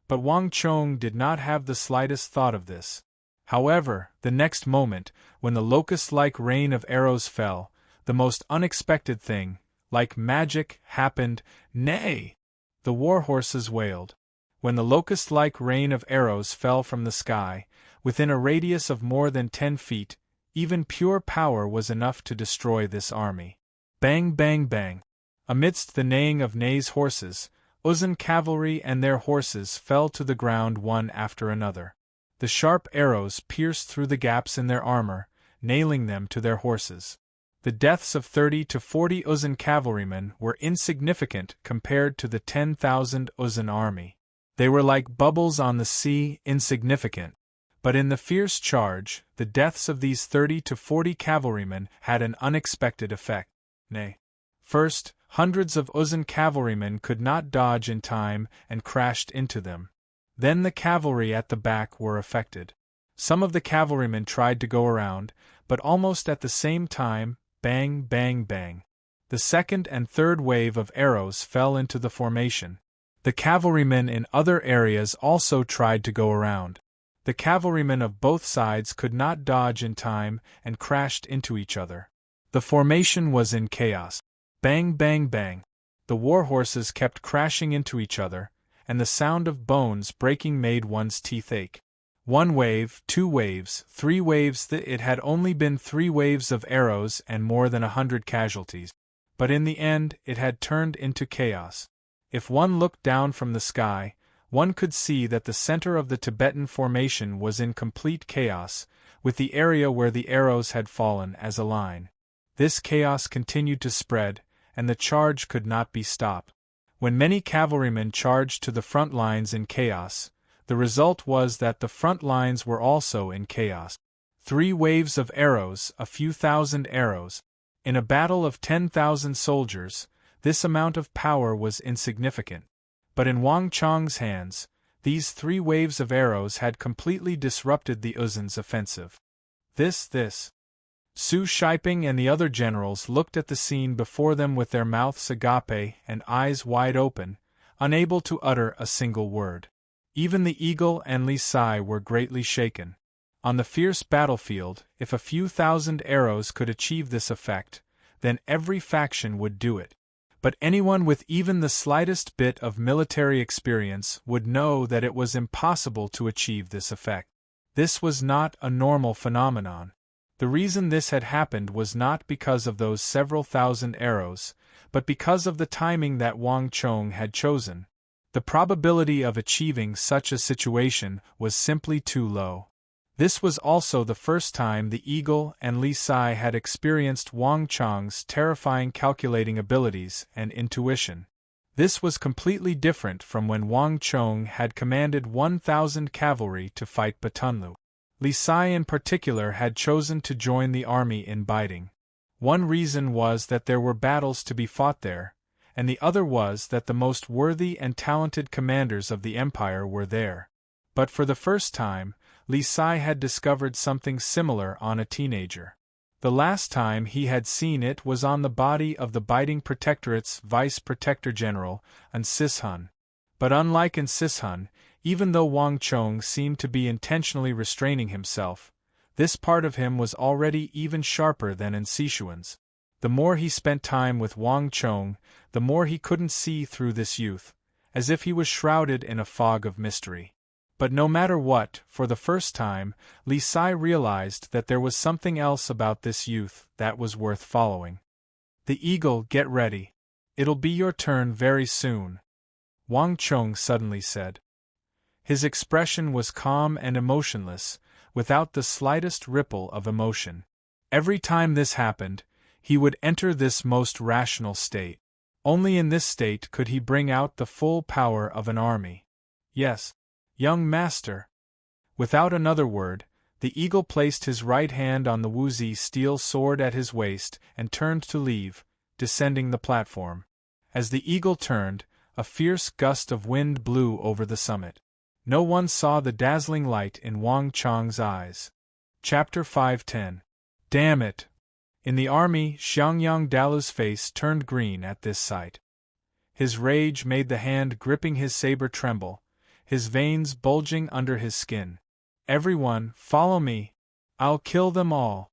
But Wang Chang did not have the slightest thought of this. However, the next moment, when the locust-like rain of arrows fell, the most unexpected thing, like magic, happened. Nay! The warhorses wailed. When the locust-like rain of arrows fell from the sky, within a radius of more than 10 feet, even pure power was enough to destroy this army. Bang bang bang! Amidst the neighing of Ney's horses, Uzun cavalry and their horses fell to the ground one after another. The sharp arrows pierced through the gaps in their armor, nailing them to their horses. The deaths of 30 to 40 Uzun cavalrymen were insignificant compared to the 10,000 Uzun army. They were like bubbles on the sea, insignificant. But in the fierce charge, the deaths of these 30 to 40 cavalrymen had an unexpected effect. Nay. First, hundreds of Uzun cavalrymen could not dodge in time and crashed into them. Then the cavalry at the back were affected. Some of the cavalrymen tried to go around, but almost at the same time, bang bang bang. The second and third wave of arrows fell into the formation. The cavalrymen in other areas also tried to go around. The cavalrymen of both sides could not dodge in time and crashed into each other. The formation was in chaos. Bang bang bang. The warhorses kept crashing into each other, and the sound of bones breaking made one's teeth ache. 1 wave, 2 waves, 3 waves. It had only been 3 waves of arrows and more than 100 casualties. But in the end, it had turned into chaos. If one looked down from the sky, one could see that the center of the Tibetan formation was in complete chaos, with the area where the arrows had fallen as a line. This chaos continued to spread, and the charge could not be stopped. When many cavalrymen charged to the front lines in chaos, the result was that the front lines were also in chaos. 3 waves of arrows, a few thousand arrows. In a battle of 10,000 soldiers, this amount of power was insignificant. But in Wang Chang's hands, these 3 waves of arrows had completely disrupted the Uzun's offensive. Su Shiping and the other generals looked at the scene before them with their mouths agape and eyes wide open, unable to utter a single word. Even the eagle and Li Sai were greatly shaken. On the fierce battlefield, if a few thousand arrows could achieve this effect, then every faction would do it. But anyone with even the slightest bit of military experience would know that it was impossible to achieve this effect. This was not a normal phenomenon. The reason this had happened was not because of those several thousand arrows, but because of the timing that Wang Chong had chosen. The probability of achieving such a situation was simply too low. This was also the first time the eagle and Li Sai had experienced Wang Chong's terrifying calculating abilities and intuition. This was completely different from when Wang Chong had commanded 1,000 cavalry to fight Batunlu. Li Sai in particular had chosen to join the army in Biding. One reason was that there were battles to be fought there, and the other was that the most worthy and talented commanders of the empire were there. But for the first time, Li Sai had discovered something similar on a teenager. The last time he had seen it was on the body of the Biding Protectorate's Vice Protector General, An Sishun. But unlike An Sishun, even though Wang Chong seemed to be intentionally restraining himself, this part of him was already even sharper than An Sishuan's. The more he spent time with Wang Chong, the more he couldn't see through this youth, as if he was shrouded in a fog of mystery. But no matter what, for the first time, Li Sai realized that there was something else about this youth that was worth following. "The eagle, get ready. It'll be your turn very soon," Wang Chong suddenly said. His expression was calm and emotionless, without the slightest ripple of emotion. Every time this happened, he would enter this most rational state. Only in this state could he bring out the full power of an army. "Yes, young master." Without another word, the eagle placed his right hand on the Wuzi steel sword at his waist and turned to leave, descending the platform. As the eagle turned, a fierce gust of wind blew over the summit. No one saw the dazzling light in Wang Chong's eyes. Chapter 510. Damn it! In the army, Xiangyang Dalu's face turned green at this sight. His rage made the hand gripping his saber tremble, his veins bulging under his skin. "Everyone, follow me! I'll kill them all!"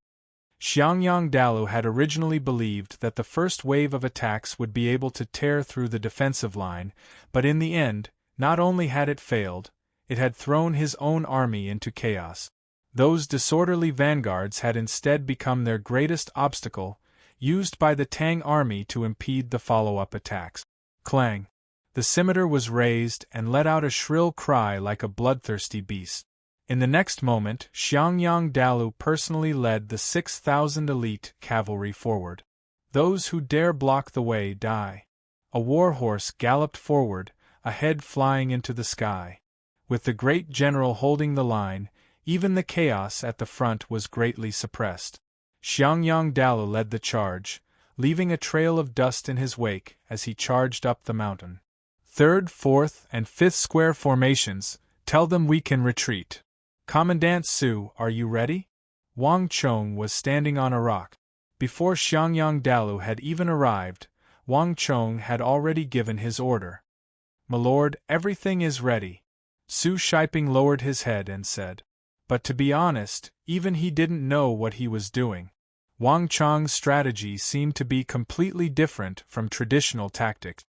Xiangyang Dalu had originally believed that the first wave of attacks would be able to tear through the defensive line, but in the end, not only had it failed, it had thrown his own army into chaos. Those disorderly vanguards had instead become their greatest obstacle, used by the Tang army to impede the follow-up attacks. Clang! The scimitar was raised and let out a shrill cry like a bloodthirsty beast. In the next moment, Xiangyang Dalu personally led the 6,000 elite cavalry forward. "Those who dare block the way die." A warhorse galloped forward, a head flying into the sky. With the great general holding the line, even the chaos at the front was greatly suppressed. Xiangyang Dalu led the charge, leaving a trail of dust in his wake as he charged up the mountain. "Third, fourth, and fifth square formations, tell them we can retreat. Commandant Su, are you ready?" Wang Chong was standing on a rock. Before Xiangyang Dalu had even arrived, Wang Chong had already given his order. "My lord, everything is ready." Su Shiping lowered his head and said. But to be honest, even he didn't know what he was doing. Wang Chong's strategy seemed to be completely different from traditional tactics.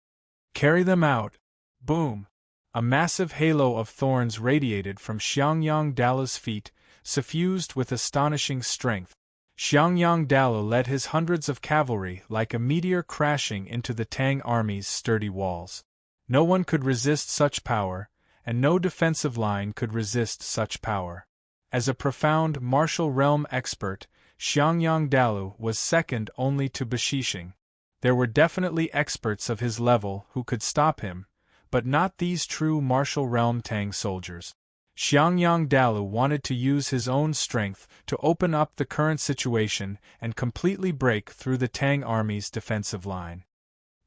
"Carry them out." Boom! A massive halo of thorns radiated from Xiangyang Dalu's feet, suffused with astonishing strength. Xiangyang Dalu led his hundreds of cavalry like a meteor crashing into the Tang army's sturdy walls. No one could resist such power, and no defensive line could resist such power. As a profound martial realm expert, Xiangyang Dalu was second only to Bashishing. There were definitely experts of his level who could stop him, but not these true martial realm Tang soldiers. Xiangyang Dalu wanted to use his own strength to open up the current situation and completely break through the Tang army's defensive line.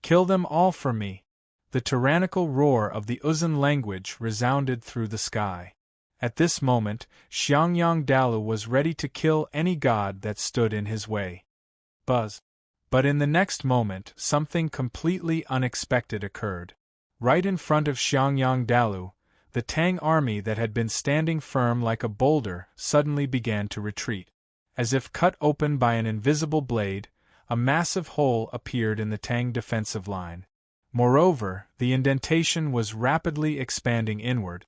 "Kill them all for me!" The tyrannical roar of the Uzun language resounded through the sky. At this moment, Xiangyang Dalu was ready to kill any god that stood in his way. Buzz! But in the next moment, something completely unexpected occurred. Right in front of Xiangyang Dalu, the Tang army that had been standing firm like a boulder suddenly began to retreat. As if cut open by an invisible blade, a massive hole appeared in the Tang defensive line. Moreover, the indentation was rapidly expanding inward.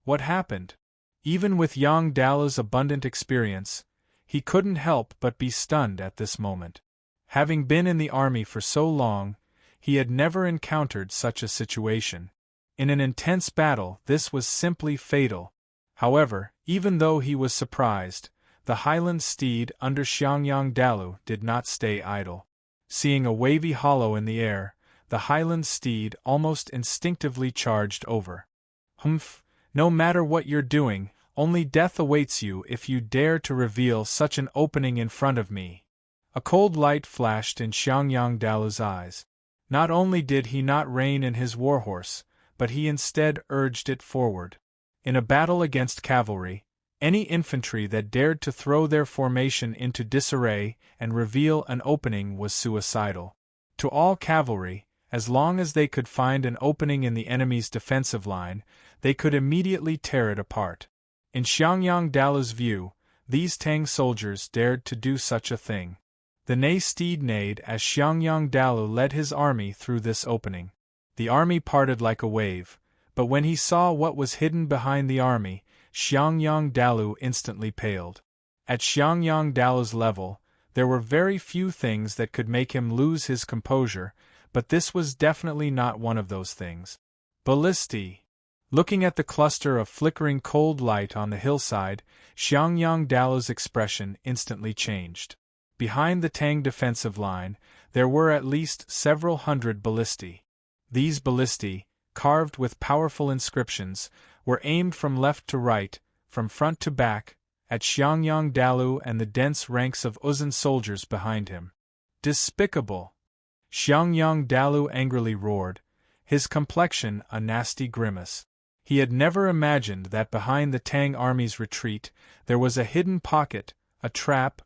What happened? Even with Yang Dalu's abundant experience, He couldn't help but be stunned at this moment. Having been in the army for so long, he had never encountered such a situation. In an intense battle, this was simply fatal. However, even though he was surprised, the Highland steed under Xiangyang Dalu did not stay idle. Seeing a wavy hollow in the air, the Highland steed almost instinctively charged over. "Humph, no matter what you're doing, only death awaits you if you dare to reveal such an opening in front of me." A cold light flashed in Xiangyang Dalu's eyes. Not only did he not rein in his warhorse, but he instead urged it forward. In a battle against cavalry, any infantry that dared to throw their formation into disarray and reveal an opening was suicidal. To all cavalry, as long as they could find an opening in the enemy's defensive line, they could immediately tear it apart. In Xiangyang Dalu's view, these Tang soldiers dared to do such a thing. The Nei steed neighed as Xiangyang Dalu led his army through this opening. The army parted like a wave, but when he saw what was hidden behind the army, Xiangyang Dalu instantly paled. At Xiangyang Dalu's level, there were very few things that could make him lose his composure, but this was definitely not one of those things. Ballisti. Looking at the cluster of flickering cold light on the hillside, Xiangyang Dalu's expression instantly changed. Behind the Tang defensive line, there were at least several hundred ballisti. These ballisti, carved with powerful inscriptions, were aimed from left to right, from front to back, at Xiangyang Dalu and the dense ranks of Uzun soldiers behind him. Despicable! Xiangyang Dalu angrily roared, his complexion a nasty grimace. He had never imagined that behind the Tang army's retreat there was a hidden pocket, a trap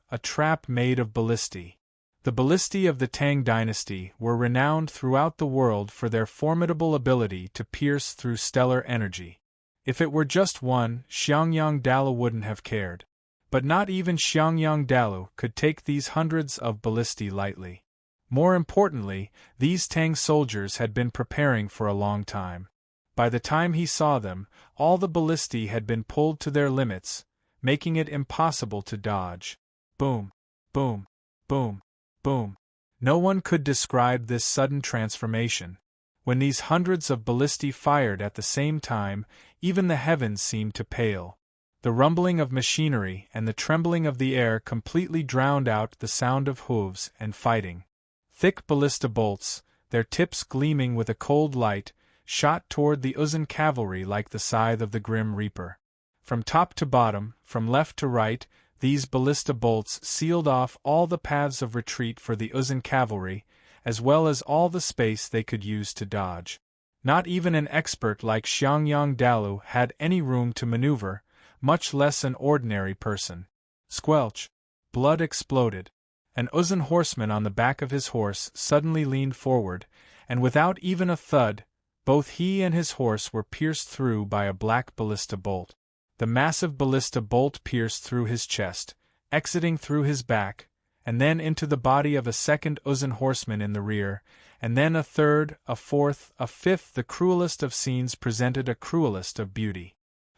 made of ballisti. The ballisti of the Tang dynasty were renowned throughout the world for their formidable ability to pierce through stellar energy. If it were just one, Xiangyang Dalu wouldn't have cared. But not even Xiangyang Dalu could take these hundreds of ballisti lightly. More importantly, these Tang soldiers had been preparing for a long time. By the time he saw them, all the ballisti had been pulled to their limits, making it impossible to dodge. Boom, boom, boom, boom. No one could describe this sudden transformation. When these hundreds of ballisti fired at the same time, even the heavens seemed to pale. The rumbling of machinery and the trembling of the air completely drowned out the sound of hooves and fighting. Thick ballista bolts, their tips gleaming with a cold light, shot toward the Uzun cavalry like the scythe of the Grim Reaper. From top to bottom, from left to right, these ballista bolts sealed off all the paths of retreat for the Uzun cavalry, as well as all the space they could use to dodge. Not even an expert like Xiangyang Dalu had any room to maneuver, much less an ordinary person. Squelch! Blood exploded. An Uzun horseman on the back of his horse suddenly leaned forward, and without even a thud, both he and his horse were pierced through by a black ballista bolt. The massive ballista bolt pierced through his chest, exiting through his back, and then into the body of a second Uzun horseman in the rear, and then a third, a fourth, a fifth. The cruelest of scenes presented a cruelest of beauty.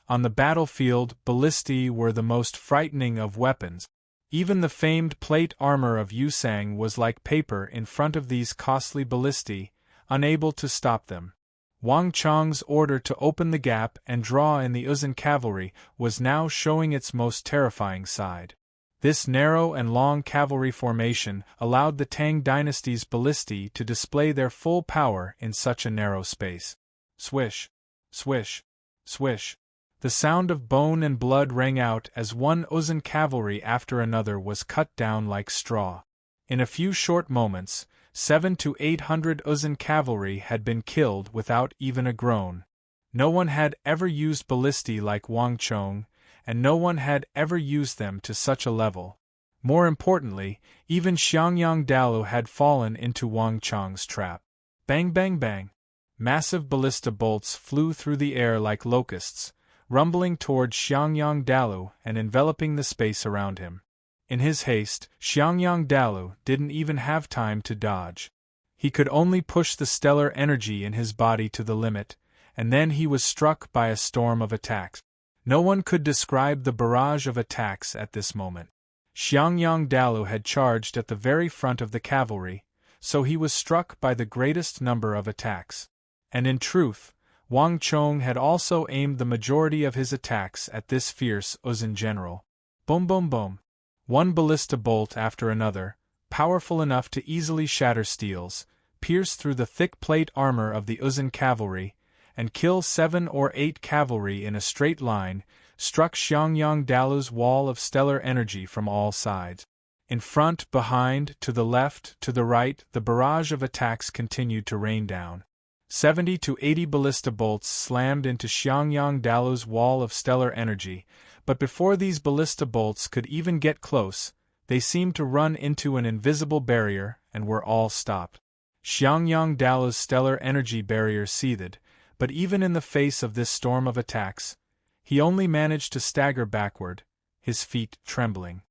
On the battlefield, ballisti were the most frightening of weapons. Even the famed plate armor of Yusang was like paper in front of these costly ballisti, unable to stop them. Wang Chang's order to open the gap and draw in the Uzun cavalry was now showing its most terrifying side. This narrow and long cavalry formation allowed the Tang dynasty's ballisti to display their full power in such a narrow space. Swish, swish, swish. The sound of bone and blood rang out as one Uzun cavalry after another was cut down like straw. In a few short moments, 700 to 800 Uzun cavalry had been killed without even a groan. No one had ever used ballisti like Wang Chong, and no one had ever used them to such a level. More importantly, even Xiangyang Dalu had fallen into Wang Chong's trap. Bang bang bang! Massive ballista bolts flew through the air like locusts, rumbling toward Xiangyang Dalu and enveloping the space around him. In his haste, Xiangyang Dalu didn't even have time to dodge. He could only push the stellar energy in his body to the limit, and then he was struck by a storm of attacks. No one could describe the barrage of attacks at this moment. Xiangyang Dalu had charged at the very front of the cavalry, so he was struck by the greatest number of attacks. And in truth, Wang Chong had also aimed the majority of his attacks at this fierce Uzun general. Boom boom boom. One ballista bolt after another, powerful enough to easily shatter steels, pierced through the thick plate armor of the Uzun cavalry, and kill 7 or 8 cavalry in a straight line, struck Xiangyang Dalu's wall of stellar energy from all sides. In front, behind, to the left, to the right, the barrage of attacks continued to rain down. 70 to 80 ballista bolts slammed into Xiangyang Dalu's wall of stellar energy, but before these ballista bolts could even get close, they seemed to run into an invisible barrier and were all stopped. Xiangyang Dalu's stellar energy barrier seethed, but even in the face of this storm of attacks, he only managed to stagger backward, his feet trembling.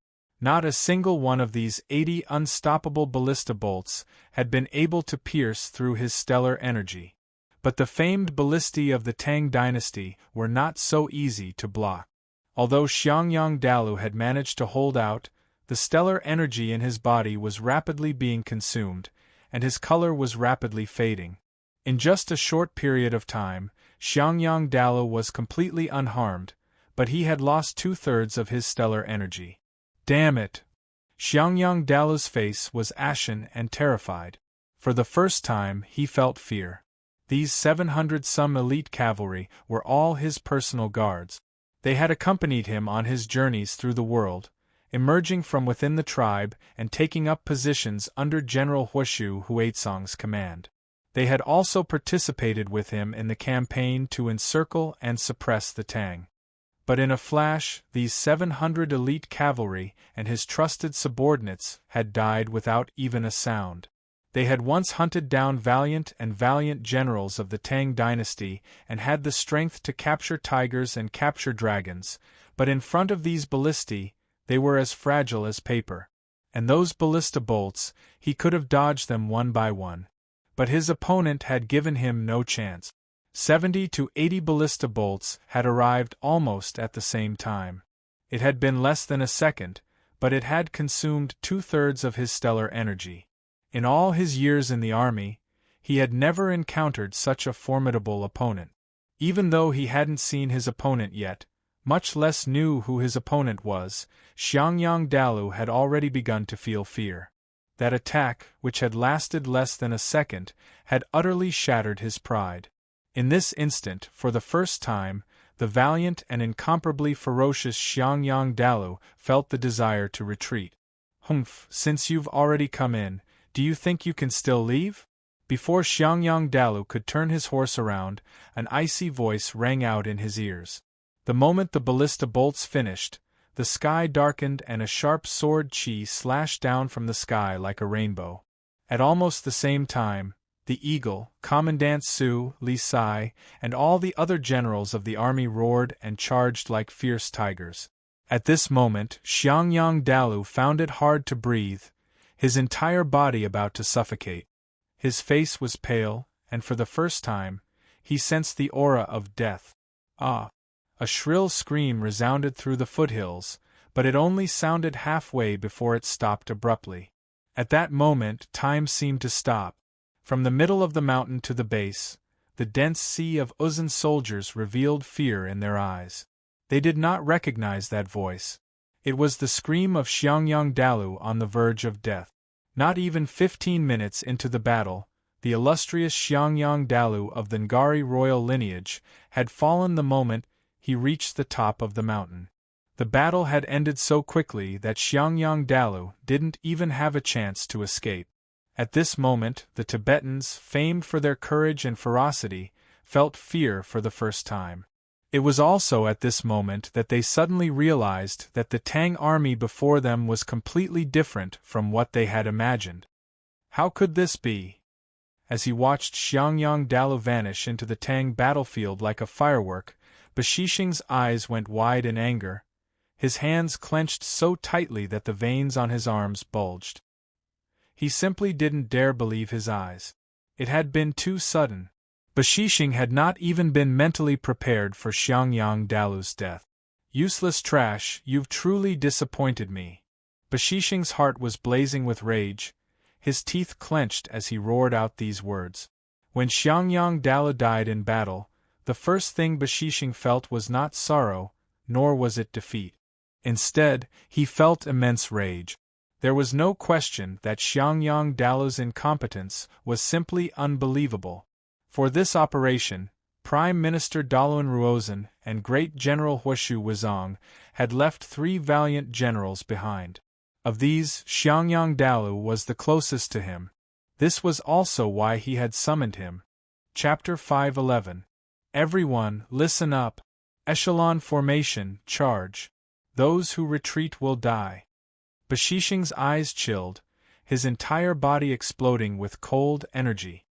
Not a single one of these 80 unstoppable ballista bolts had been able to pierce through his stellar energy. But the famed ballistae of the Tang dynasty were not so easy to block. Although Xiangyang Dalu had managed to hold out, the stellar energy in his body was rapidly being consumed, and his color was rapidly fading. In just a short period of time, Xiangyang Dalu was completely unharmed, but he had lost 2/3 of his stellar energy. Damn it! Xiangyang Dalu's face was ashen and terrified. For the first time he felt fear. These 700-some elite cavalry were all his personal guards. They had accompanied him on his journeys through the world, emerging from within the tribe and taking up positions under General Huishu Huaizong's command. They had also participated with him in the campaign to encircle and suppress the Tang. But in a flash, these 700 elite cavalry and his trusted subordinates had died without even a sound. They had once hunted down valiant generals of the Tang dynasty and had the strength to capture tigers and capture dragons, but in front of these ballistae, they were as fragile as paper. And those ballista bolts, he could have dodged them one by one. But his opponent had given him no chance. 70 to 80 ballista bolts had arrived almost at the same time. It had been less than a second, but it had consumed 2/3 of his stellar energy. In all his years in the army, he had never encountered such a formidable opponent. Even though he hadn't seen his opponent yet, much less knew who his opponent was, Xiangyang Dalu had already begun to feel fear. That attack, which had lasted less than a second, had utterly shattered his pride. In this instant, for the first time, the valiant and incomparably ferocious Xiangyang Dalu felt the desire to retreat. Humph, since you've already come in, do you think you can still leave? Before Xiangyang Dalu could turn his horse around, an icy voice rang out in his ears. The moment the ballista bolts finished, the sky darkened and a sharp sword chi slashed down from the sky like a rainbow. At almost the same time, the Eagle, Commandant Su, Li Sai, and all the other generals of the army roared and charged like fierce tigers. At this moment, Xiangyang Dalu found it hard to breathe, his entire body about to suffocate. His face was pale, and for the first time, he sensed the aura of death. Ah! A shrill scream resounded through the foothills, but it only sounded halfway before it stopped abruptly. At that moment, time seemed to stop. From the middle of the mountain to the base, the dense sea of Uzun soldiers revealed fear in their eyes. They did not recognize that voice. It was the scream of Xiangyang Dalu on the verge of death. Not even 15 minutes into the battle, the illustrious Xiangyang Dalu of the Ngari royal lineage had fallen the moment he reached the top of the mountain. The battle had ended so quickly that Xiangyang Dalu didn't even have a chance to escape. At this moment, the Tibetans, famed for their courage and ferocity, felt fear for the first time. It was also at this moment that they suddenly realized that the Tang army before them was completely different from what they had imagined. How could this be? As he watched Xiangyang Dalu vanish into the Tang battlefield like a firework, Bashishing's eyes went wide in anger. His hands clenched so tightly that the veins on his arms bulged. He simply didn't dare believe his eyes. It had been too sudden. Bashishing had not even been mentally prepared for Xiangyang Dalu's death. Useless trash, you've truly disappointed me. Bashishing's heart was blazing with rage, his teeth clenched as he roared out these words. When Xiangyang Dala died in battle, the first thing Bashishing felt was not sorrow, nor was it defeat. Instead, he felt immense rage. There was no question that Xiangyang Dala's incompetence was simply unbelievable. For this operation, Prime Minister Daluan Ruozhen and Great General Huashu Wuzong had left 3 valiant generals behind. Of these, Xiangyang Dalu was the closest to him. This was also why he had summoned him. Chapter 5:11. Everyone, listen up. Echelon formation, charge. Those who retreat will die. Bashishing's eyes chilled, his entire body exploding with cold energy.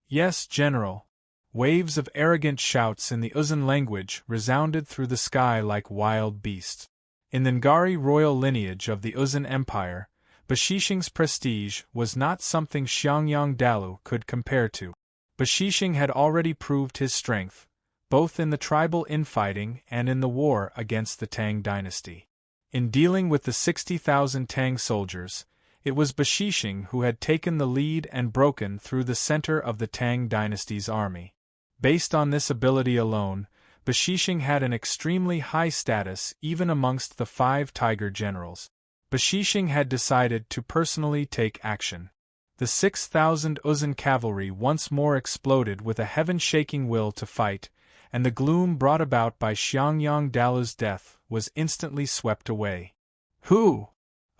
Yes, General. Waves of arrogant shouts in the Uzun language resounded through the sky like wild beasts. In the Ngari royal lineage of the Uzun Empire, Bashishing's prestige was not something Xiangyang Dalu could compare to. Bashishing had already proved his strength, both in the tribal infighting and in the war against the Tang dynasty. In dealing with the 60,000 Tang soldiers, it was Bashishing who had taken the lead and broken through the center of the Tang dynasty's army. Based on this ability alone, Bashishing had an extremely high status even amongst the 5 Tiger generals. Bashishing had decided to personally take action. The 6,000 Uzun cavalry once more exploded with a heaven-shaking will to fight, and the gloom brought about by Xiangyang Dalu's death was instantly swept away. Who?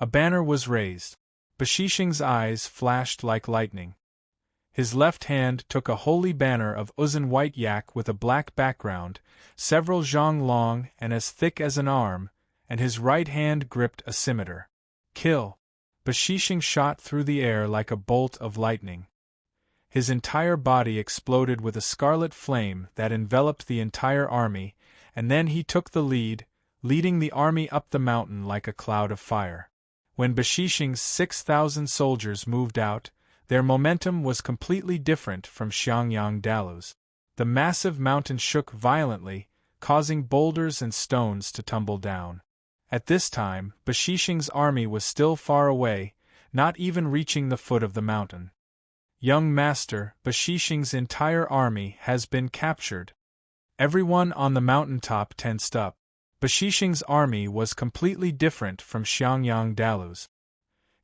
A banner was raised. Bashishing's eyes flashed like lightning. His left hand took a holy banner of Uzun white yak with a black background, several zhang long and as thick as an arm, and his right hand gripped a scimitar. Kill! Bashishing shot through the air like a bolt of lightning. His entire body exploded with a scarlet flame that enveloped the entire army, and then he took the lead, leading the army up the mountain like a cloud of fire. When Bashishing's 6,000 soldiers moved out, their momentum was completely different from Xiangyang Dalu's. The massive mountain shook violently, causing boulders and stones to tumble down. At this time, Bashishing's army was still far away, not even reaching the foot of the mountain. Young master, Bashishing's entire army has been captured. Everyone on the mountaintop tensed up. Bashishing's army was completely different from Xiangyang Dalu's.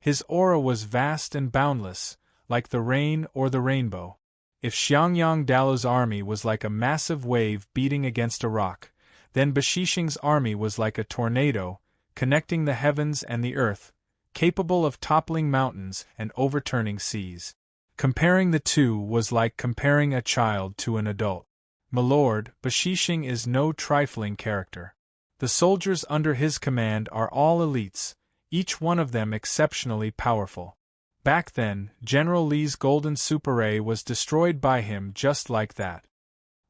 His aura was vast and boundless, like the rain or the rainbow. If Xiangyang Dalu's army was like a massive wave beating against a rock, then Bashishing's army was like a tornado, connecting the heavens and the earth, capable of toppling mountains and overturning seas. Comparing the two was like comparing a child to an adult. Milord, Bashishing is no trifling character. The soldiers under his command are all elites, each one of them exceptionally powerful. Back then, General Li's golden super ray was destroyed by him just like that.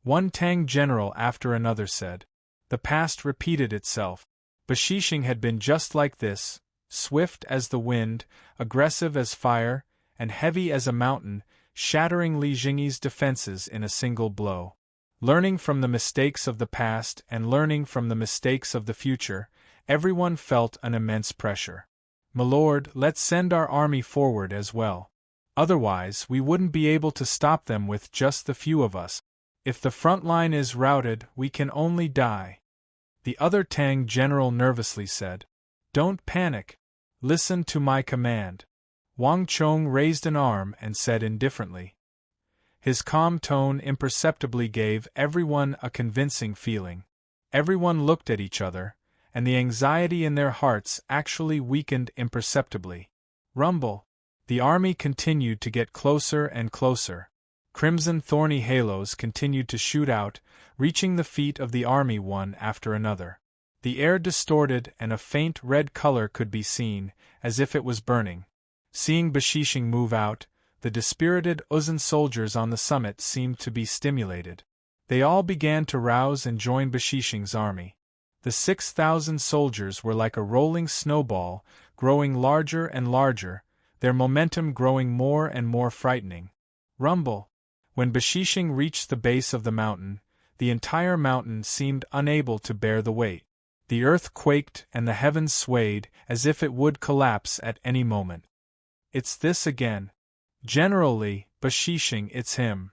One Tang general after another said. The past repeated itself. Bashishing had been just like this, swift as the wind, aggressive as fire, and heavy as a mountain, shattering Li Jingyi's defenses in a single blow. Learning from the mistakes of the past and learning from the mistakes of the future, everyone felt an immense pressure. Milord, let's send our army forward as well. Otherwise, we wouldn't be able to stop them with just the few of us. If the front line is routed, we can only die. The other Tang general nervously said. Don't panic. Listen to my command. Wang Chong raised an arm and said indifferently. His calm tone imperceptibly gave everyone a convincing feeling. Everyone looked at each other, and the anxiety in their hearts actually weakened imperceptibly. Rumble. The army continued to get closer and closer. Crimson thorny halos continued to shoot out, reaching the feet of the army one after another. The air distorted and a faint red color could be seen, as if it was burning. Seeing Bashishing move out, the dispirited Uzun soldiers on the summit seemed to be stimulated. They all began to rouse and join Bashishing's army. The 6,000 soldiers were like a rolling snowball, growing larger and larger, their momentum growing more and more frightening. Rumble. When Bashishing reached the base of the mountain, the entire mountain seemed unable to bear the weight. The earth quaked and the heavens swayed, as if it would collapse at any moment. "It's this again. Generally, Bashishing, it's him."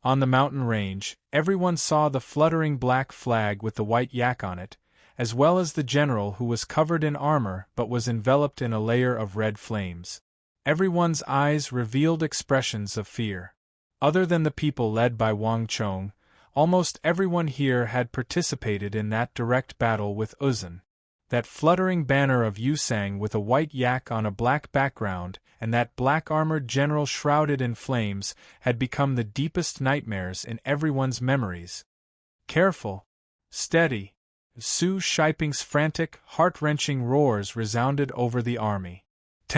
On the mountain range, everyone saw the fluttering black flag with the white yak on it, as well as the general who was covered in armor but was enveloped in a layer of red flames. Everyone's eyes revealed expressions of fear. Other than the people led by Wang Chong, almost everyone here had participated in that direct battle with Uzun. That fluttering banner of Yusang with a white yak on a black background and that black-armored general shrouded in flames had become the deepest nightmares in everyone's memories. "Careful! Steady!" Su Shiping's frantic, heart-wrenching roars resounded over the army.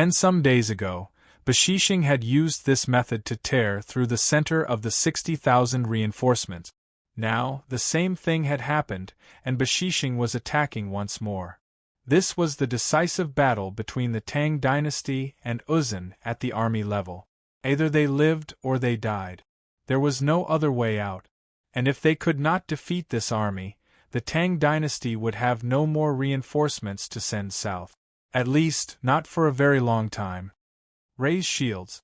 Some days ago, Bashishing had used this method to tear through the center of the 60,000 reinforcements. Now, the same thing had happened, and Bashishing was attacking once more. This was the decisive battle between the Tang dynasty and Uzun at the army level. Either they lived or they died. There was no other way out. And if they could not defeat this army, the Tang dynasty would have no more reinforcements to send south. At least, not for a very long time. "Raise shields.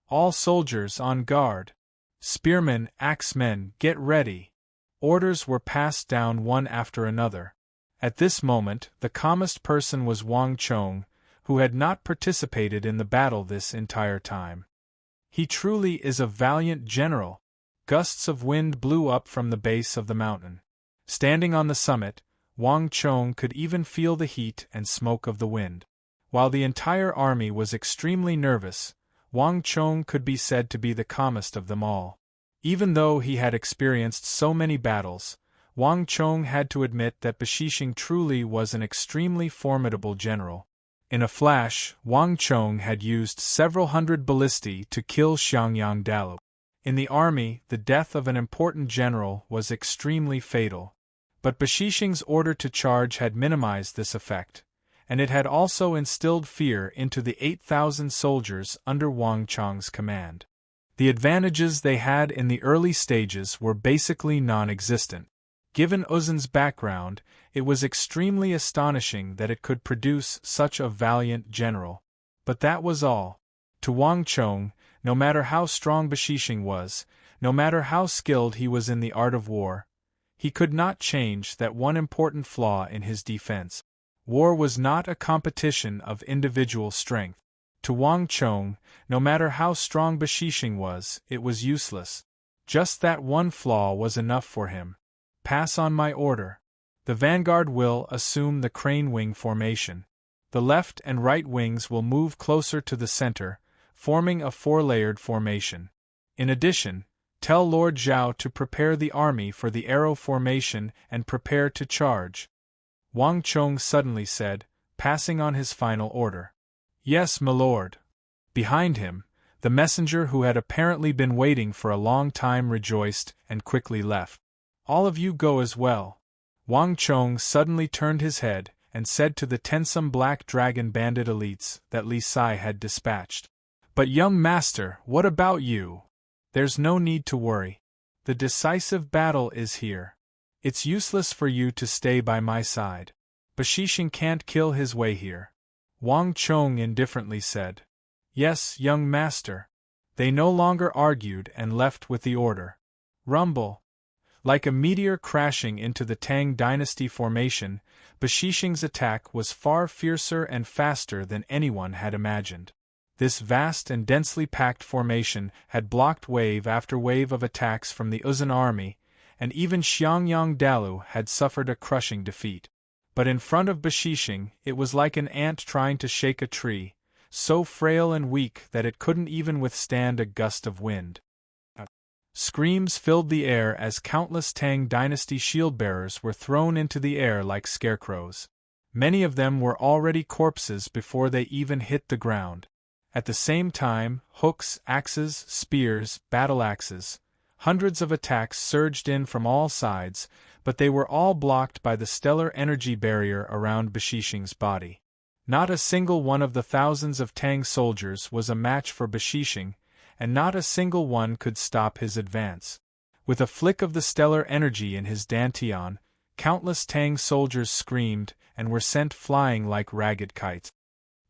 All soldiers on guard. Spearmen, axemen, get ready." Orders were passed down one after another. At this moment, the calmest person was Wang Chong, who had not participated in the battle this entire time. "He truly is a valiant general." Gusts of wind blew up from the base of the mountain. Standing on the summit, Wang Chong could even feel the heat and smoke of the wind. While the entire army was extremely nervous, Wang Chong could be said to be the calmest of them all. Even though he had experienced so many battles, Wang Chong had to admit that Bashishing truly was an extremely formidable general. In a flash, Wang Chong had used several hundred ballistae to kill Xiangyang Dalu. In the army, the death of an important general was extremely fatal. But Bashishing's order to charge had minimized this effect, and it had also instilled fear into the 8,000 soldiers under Wang Chong's command. The advantages they had in the early stages were basically non-existent. Given Uzun's background, it was extremely astonishing that it could produce such a valiant general. But that was all. To Wang Chong, no matter how strong Bashishing was, no matter how skilled he was in the art of war, he could not change that one important flaw in his defense. War was not a competition of individual strength. To Wang Chong, no matter how strong Bashishing was, it was useless. Just that one flaw was enough for him. "Pass on my order. The vanguard will assume the crane wing formation. The left and right wings will move closer to the center, forming a four-layered formation. In addition, tell Lord Zhao to prepare the army for the arrow formation and prepare to charge," Wang Chong suddenly said, passing on his final order. "Yes, my lord." Behind him, the messenger who had apparently been waiting for a long time rejoiced and quickly left. "All of you go as well." Wang Chong suddenly turned his head and said to the tensome black dragon bandit elites that Li Sai had dispatched. "But young master, what about you? There's no need to worry. The decisive battle is here. It's useless for you to stay by my side. Bashishing can't kill his way here." Wang Chong indifferently said. "Yes, young master." They no longer argued and left with the order. Rumble. Like a meteor crashing into the Tang dynasty formation, Bashishing's attack was far fiercer and faster than anyone had imagined. This vast and densely packed formation had blocked wave after wave of attacks from the Uzun army, and even Xiangyang Dalu had suffered a crushing defeat. But in front of Bashishing, it was like an ant trying to shake a tree, so frail and weak that it couldn't even withstand a gust of wind. Screams filled the air as countless Tang dynasty shield-bearers were thrown into the air like scarecrows. Many of them were already corpses before they even hit the ground. At the same time, hooks, axes, spears, battle-axes, hundreds of attacks surged in from all sides, but they were all blocked by the stellar energy barrier around Bashishing's body. Not a single one of the thousands of Tang soldiers was a match for Bashishing, and not a single one could stop his advance. With a flick of the stellar energy in his dantian, Countless Tang soldiers screamed and were sent flying like ragged kites.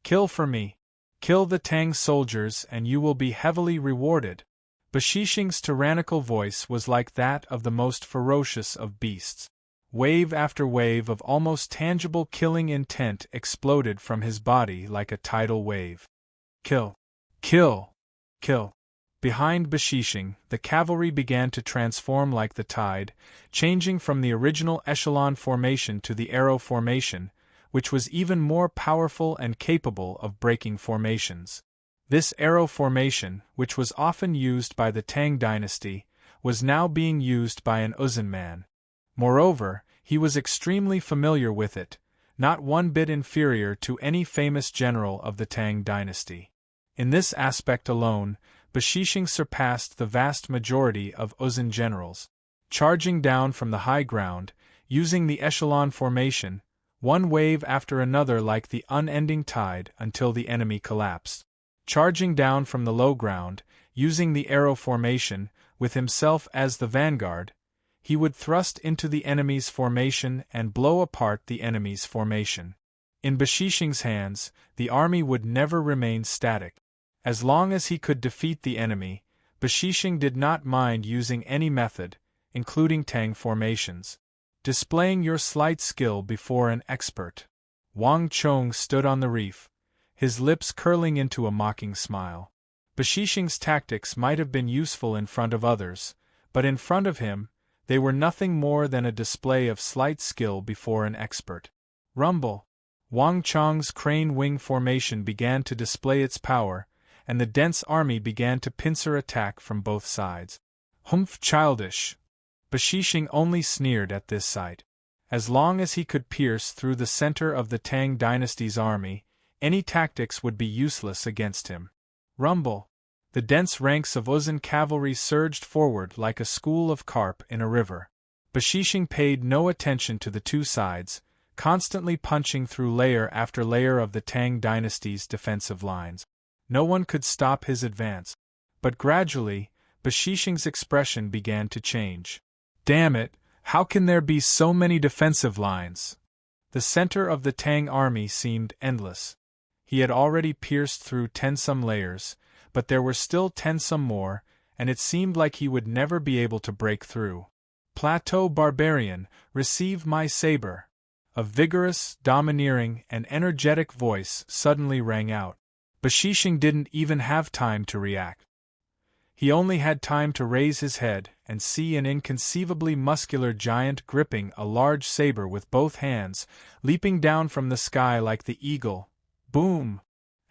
"Kill for me! Kill the Tang soldiers and you will be heavily rewarded." Bashishing's tyrannical voice was like that of the most ferocious of beasts. Wave after wave of almost tangible killing intent exploded from his body like a tidal wave. Kill! Kill! Kill! Behind Bashishing, the cavalry began to transform like the tide, changing from the original echelon formation to the arrow formation, which was even more powerful and capable of breaking formations. This arrow formation, which was often used by the Tang dynasty, was now being used by an Uzun man. Moreover, he was extremely familiar with it, not one bit inferior to any famous general of the Tang dynasty. In this aspect alone, Bashishing surpassed the vast majority of Uzun generals. Charging down from the high ground, using the echelon formation, one wave after another like the unending tide until the enemy collapsed. Charging down from the low ground, using the arrow formation, with himself as the vanguard, he would thrust into the enemy's formation and blow apart the enemy's formation. In Bashishing's hands, the army would never remain static. As long as he could defeat the enemy, Bashishing did not mind using any method, including Tang formations. Displaying your slight skill before an expert. Wang Chong stood on the reef, his lips curling into a mocking smile. Bashishing's tactics might have been useful in front of others, but in front of him, they were nothing more than a display of slight skill before an expert. Rumble! Wang Chong's crane wing formation began to display its power, and the dense army began to pincer attack from both sides. Humph, childish! Bashishing only sneered at this sight. As long as he could pierce through the center of the Tang dynasty's army, any tactics would be useless against him. Rumble! The dense ranks of Uzun cavalry surged forward like a school of carp in a river. Bashishing paid no attention to the two sides, constantly punching through layer after layer of the Tang dynasty's defensive lines. No one could stop his advance. But gradually, Bashishing's expression began to change. Damn it, how can there be so many defensive lines? The center of the Tang army seemed endless. He had already pierced through 10-some layers, but there were still 10-some more, and it seemed like he would never be able to break through. Plateau barbarian, receive my saber! A vigorous, domineering, and energetic voice suddenly rang out. Bashishing didn't even have time to react. He only had time to raise his head and see an inconceivably muscular giant gripping a large saber with both hands, leaping down from the sky like the eagle. Boom!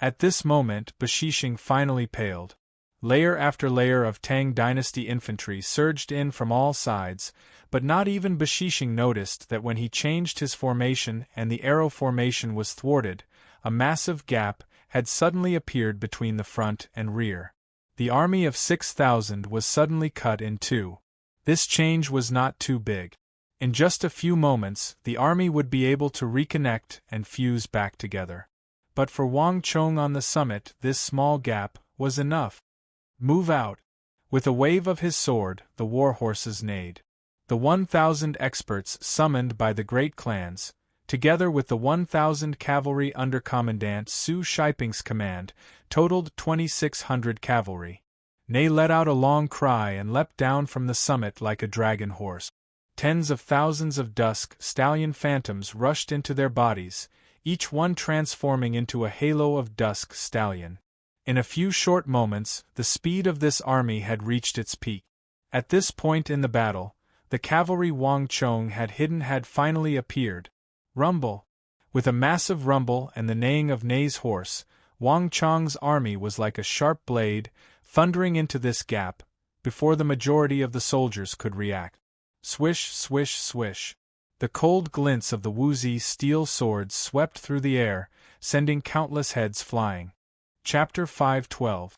At this moment, Bashishing finally paled. Layer after layer of Tang dynasty infantry surged in from all sides, but not even Bashishing noticed that when he changed his formation and the arrow formation was thwarted, a massive gap had suddenly appeared between the front and rear. The army of 6,000 was suddenly cut in two. This change was not too big. In just a few moments, the army would be able to reconnect and fuse back together. But for Wang Chong on the summit, this small gap was enough. Move out! With a wave of his sword, the war horses neighed. The 1,000 experts summoned by the great clans, together with the 1,000 cavalry under Commandant Su Shiping's command, totaled 2,600 cavalry. Ney let out a long cry and leapt down from the summit like a dragon horse. Tens of thousands of dusk stallion phantoms rushed into their bodies, each one transforming into a halo of dusk stallion. In a few short moments, the speed of this army had reached its peak. At this point in the battle, the cavalry Wang Chong had hidden had finally appeared. Rumble! With a massive rumble and the neighing of Ney's horse, Wang Chong's army was like a sharp blade, thundering into this gap, before the majority of the soldiers could react. Swish, swish, swish. The cold glints of the Wuzi steel swords swept through the air, sending countless heads flying. Chapter 5:12.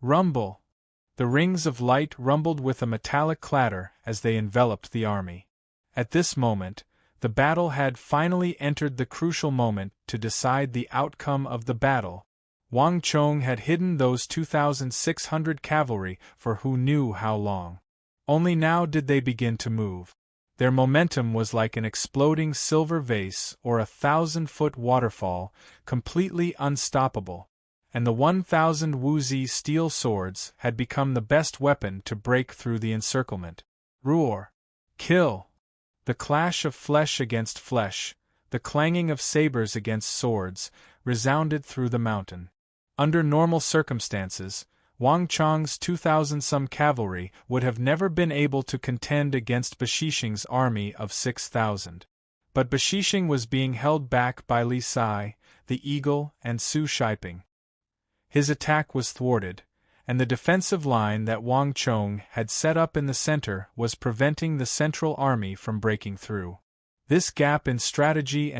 Rumble! The rings of light rumbled with a metallic clatter as they enveloped the army. At this moment, the battle had finally entered the crucial moment to decide the outcome of the battle. Wang Chong had hidden those 2,600 cavalry for who knew how long. Only now did they begin to move. Their momentum was like an exploding silver vase or a 1,000-foot waterfall, completely unstoppable. And the 1,000 woozy steel swords had become the best weapon to break through the encirclement. Roar! Kill! The clash of flesh against flesh, the clanging of sabers against swords, resounded through the mountain. Under normal circumstances, Wang Chong's 2,000-some cavalry would have never been able to contend against Bashishing's army of 6,000. But Bashishing was being held back by Li Sai, the Eagle, and Su Shiping. His attack was thwarted, and the defensive line that Wang Chong had set up in the center was preventing the central army from breaking through. This gap in strategy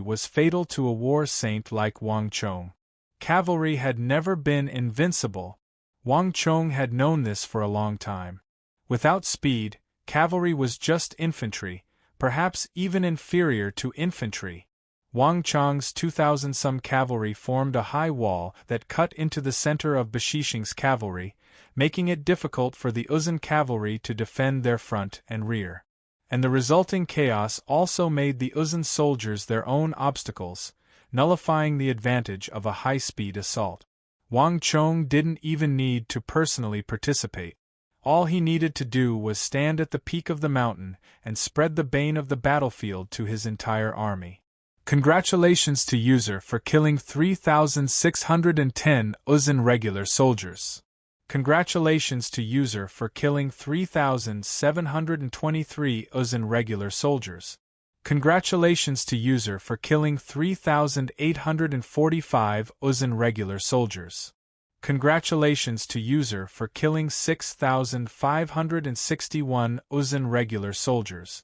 was fatal to a war saint like Wang Chong. Cavalry had never been invincible. Wang Chong had known this for a long time. Without speed, cavalry was just infantry, perhaps even inferior to infantry. Wang Chong's 2,000-some cavalry formed a high wall that cut into the center of Bashishing's cavalry, making it difficult for the Uzun cavalry to defend their front and rear. And the resulting chaos also made the Uzun soldiers their own obstacles, nullifying the advantage of a high-speed assault. Wang Chong didn't even need to personally participate. All he needed to do was stand at the peak of the mountain and spread the bane of the battlefield to his entire army. Congratulations to user for killing 3,610 Uzun regular soldiers. Congratulations to user for killing 3,723 Uzun regular soldiers. Congratulations to user for killing 3,845 Uzun regular soldiers. Congratulations to user for killing 6,561 Uzun regular soldiers.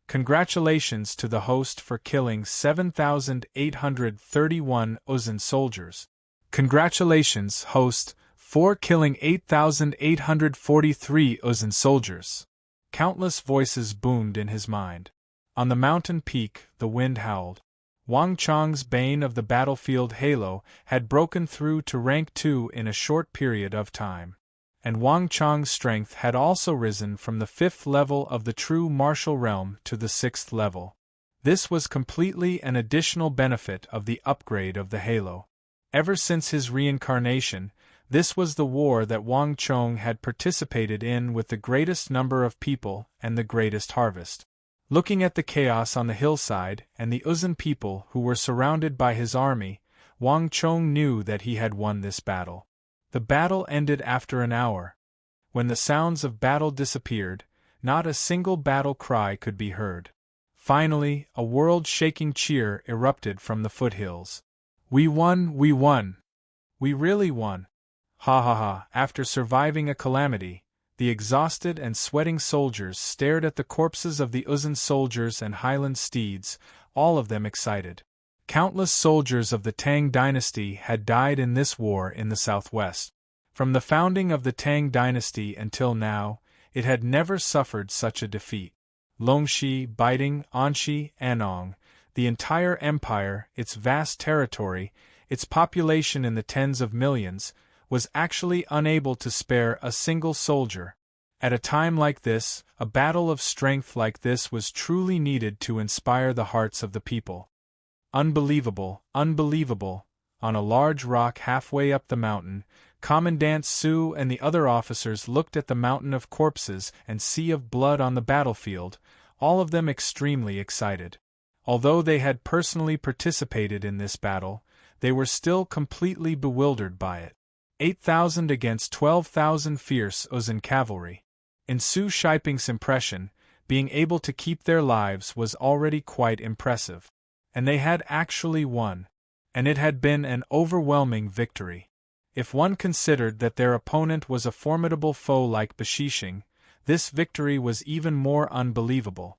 Congratulations to the host for killing 7,831 Uzun soldiers. Congratulations, host, for killing 8,843 Uzun soldiers. Countless voices boomed in his mind. On the mountain peak, the wind howled. Wang Chong's bane of the battlefield halo had broken through to rank 2 in a short period of time. And Wang Chong's strength had also risen from the 5th level of the true martial realm to the 6th level. This was completely an additional benefit of the upgrade of the halo. Ever since his reincarnation, this was the war that Wang Chong had participated in with the greatest number of people and the greatest harvest. Looking at the chaos on the hillside and the Uzun people who were surrounded by his army, Wang Chong knew that he had won this battle. The battle ended after an hour. When the sounds of battle disappeared, not a single battle cry could be heard. Finally, a world-shaking cheer erupted from the foothills. We won, we won! We really won! Ha ha ha! After surviving a calamity, the exhausted and sweating soldiers stared at the corpses of the Uzun soldiers and Highland steeds, all of them excited. Countless soldiers of the Tang dynasty had died in this war in the southwest. From the founding of the Tang dynasty until now, it had never suffered such a defeat. Longxi, Baiting, Anxi, Anong, the entire empire, its vast territory, its population in the tens of millions, was actually unable to spare a single soldier. At a time like this, a battle of strength like this was truly needed to inspire the hearts of the people. Unbelievable, unbelievable! On a large rock halfway up the mountain, Commandant Su and the other officers looked at the mountain of corpses and sea of blood on the battlefield, all of them extremely excited. Although they had personally participated in this battle, they were still completely bewildered by it. 8,000 against 12,000 fierce Uzun cavalry. In Su Shiping's impression, being able to keep their lives was already quite impressive. And they had actually won. And it had been an overwhelming victory. If one considered that their opponent was a formidable foe like Bashishing, this victory was even more unbelievable.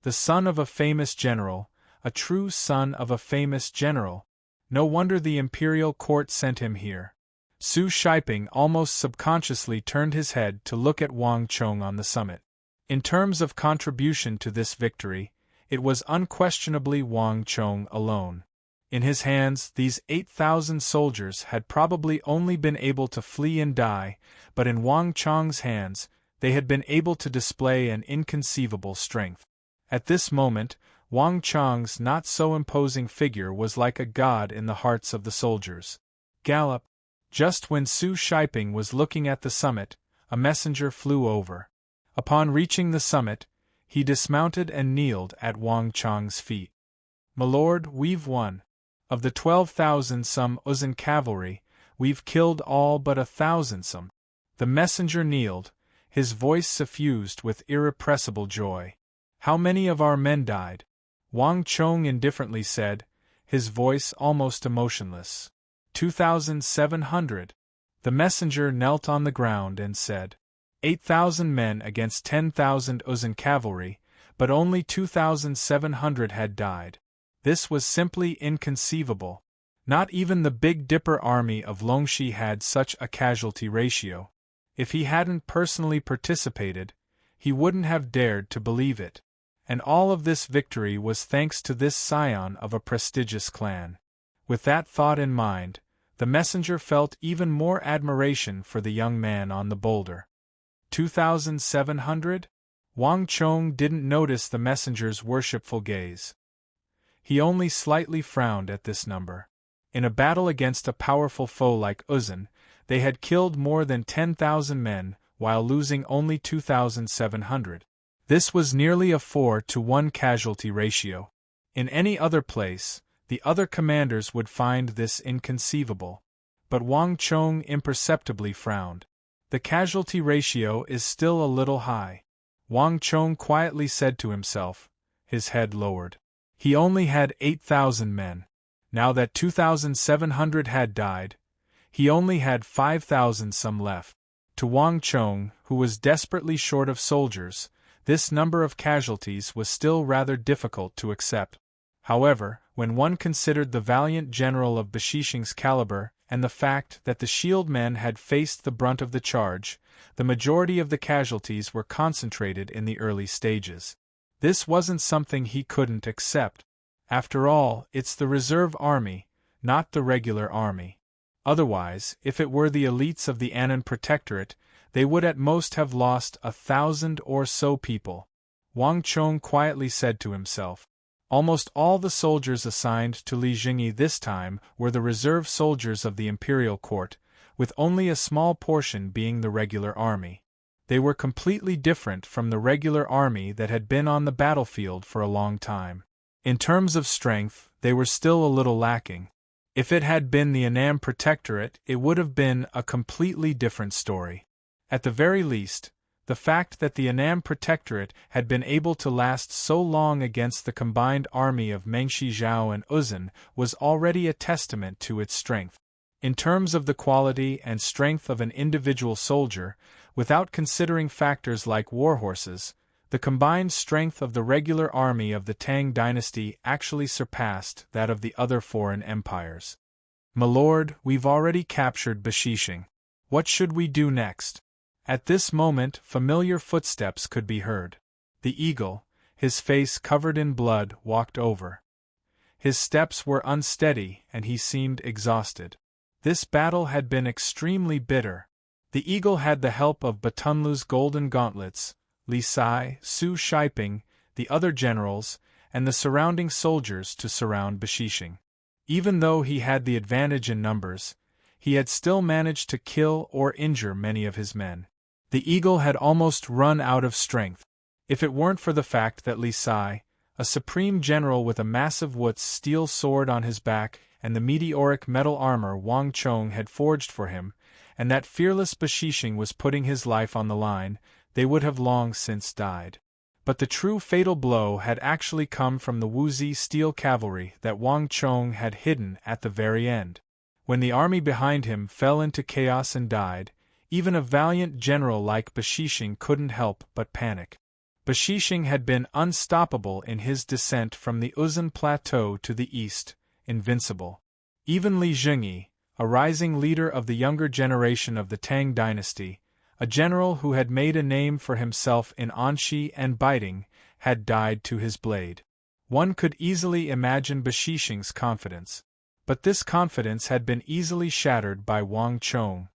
The son of a famous general, a true son of a famous general. No wonder the imperial court sent him here. Su Shiping almost subconsciously turned his head to look at Wang Chong on the summit. In terms of contribution to this victory, it was unquestionably Wang Chong alone. In his hands, these 8,000 soldiers had probably only been able to flee and die, but in Wang Chong's hands, they had been able to display an inconceivable strength. At this moment, Wang Chang's not-so-imposing figure was like a god in the hearts of the soldiers. Gallop! Just when Su Shiping was looking at the summit, a messenger flew over. Upon reaching the summit, he dismounted and kneeled at Wang Chang's feet. "My lord, we've won. Of the 12,000-some Uzun cavalry, we've killed all but 1,000-some." The messenger kneeled, his voice suffused with irrepressible joy. "How many of our men died?" Wang Chong indifferently said, his voice almost emotionless. 2,700. The messenger knelt on the ground and said, 8,000 men against 10,000 Uzun cavalry, but only 2,700 had died. This was simply inconceivable. Not even the Big Dipper army of Longxi had such a casualty ratio. If he hadn't personally participated, he wouldn't have dared to believe it. And all of this victory was thanks to this scion of a prestigious clan. With that thought in mind, the messenger felt even more admiration for the young man on the boulder. 2,700? Wang Chong didn't notice the messenger's worshipful gaze. He only slightly frowned at this number. In a battle against a powerful foe like Uzun, they had killed more than 10,000 men, while losing only 2,700. This was nearly a 4-to-1 casualty ratio. In any other place, the other commanders would find this inconceivable. But Wang Chong imperceptibly frowned. The casualty ratio is still a little high. Wang Chong quietly said to himself, his head lowered. He only had 8,000 men. Now that 2,700 had died, he only had 5,000-some left. To Wang Chong, who was desperately short of soldiers, this number of casualties was still rather difficult to accept. However, when one considered the valiant general of Bashishing's caliber and the fact that the shield men had faced the brunt of the charge, the majority of the casualties were concentrated in the early stages. This wasn't something he couldn't accept. After all, it's the reserve army, not the regular army. Otherwise, if it were the elites of the Annan Protectorate, they would at most have lost 1,000 or so people. Wang Chong quietly said to himself. Almost all the soldiers assigned to Li Jingyi this time were the reserve soldiers of the imperial court, with only a small portion being the regular army. They were completely different from the regular army that had been on the battlefield for a long time. In terms of strength, they were still a little lacking. If it had been the Annan Protectorate, it would have been a completely different story. At the very least, the fact that the Annan Protectorate had been able to last so long against the combined army of Mengshi Zhao and Uzun was already a testament to its strength. In terms of the quality and strength of an individual soldier, without considering factors like warhorses, the combined strength of the regular army of the Tang dynasty actually surpassed that of the other foreign empires. "My lord, we've already captured Bashishing. What should we do next?" At this moment, familiar footsteps could be heard. The eagle, his face covered in blood, walked over. His steps were unsteady and he seemed exhausted. This battle had been extremely bitter. The eagle had the help of Batunlu's golden gauntlets, Li Sai, Su Shiping, the other generals, and the surrounding soldiers to surround Bashishing. Even though he had the advantage in numbers, he had still managed to kill or injure many of his men. The eagle had almost run out of strength. If it weren't for the fact that Li Sai, a supreme general with a massive Wutz steel sword on his back and the meteoric metal armor Wang Chong had forged for him, and that fearless Bashishing was putting his life on the line, they would have long since died. But the true fatal blow had actually come from the Wuzi steel cavalry that Wang Chong had hidden at the very end. When the army behind him fell into chaos and died, even a valiant general like Bashishing couldn't help but panic. Bashishing had been unstoppable in his descent from the Uzun Plateau to the east, invincible. Even Li Jingyi, a rising leader of the younger generation of the Tang dynasty, a general who had made a name for himself in Anxi and Baiting, had died to his blade. One could easily imagine Bashishing's confidence. But this confidence had been easily shattered by Wang Chong.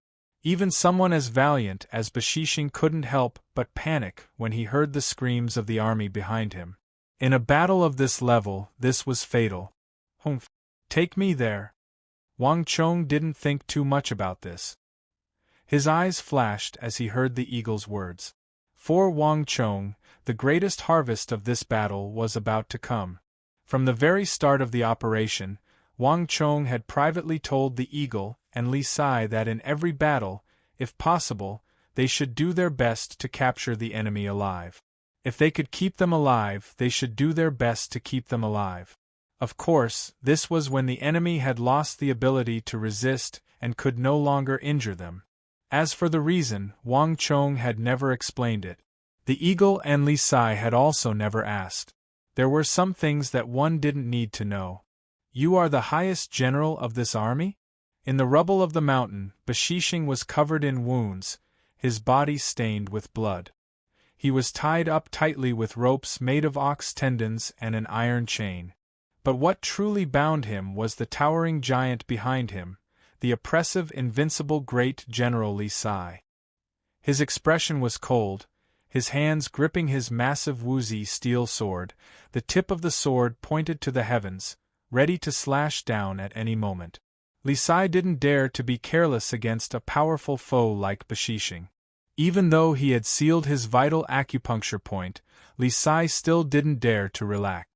Even someone as valiant as Bashishing couldn't help but panic when he heard the screams of the army behind him. In a battle of this level, this was fatal. Humph! Take me there. Wang Chong didn't think too much about this. His eyes flashed as he heard the eagle's words. For Wang Chong, the greatest harvest of this battle was about to come. From the very start of the operation, Wang Chong had privately told the eagle and Li Sai that in every battle, if possible, they should do their best to capture the enemy alive. If they could keep them alive, they should do their best to keep them alive. Of course, this was when the enemy had lost the ability to resist and could no longer injure them. As for the reason, Wang Chong had never explained it. The eagle and Li Sai had also never asked. There were some things that one didn't need to know. You are the highest general of this army? In the rubble of the mountain, Bashishing was covered in wounds, his body stained with blood. He was tied up tightly with ropes made of ox tendons and an iron chain. But what truly bound him was the towering giant behind him, the oppressive, invincible great General Li Sai. His expression was cold, his hands gripping his massive wuzi steel sword, the tip of the sword pointed to the heavens, ready to slash down at any moment. Li Sai didn't dare to be careless against a powerful foe like Bashishing. Even though he had sealed his vital acupuncture point, Li Sai still didn't dare to relax.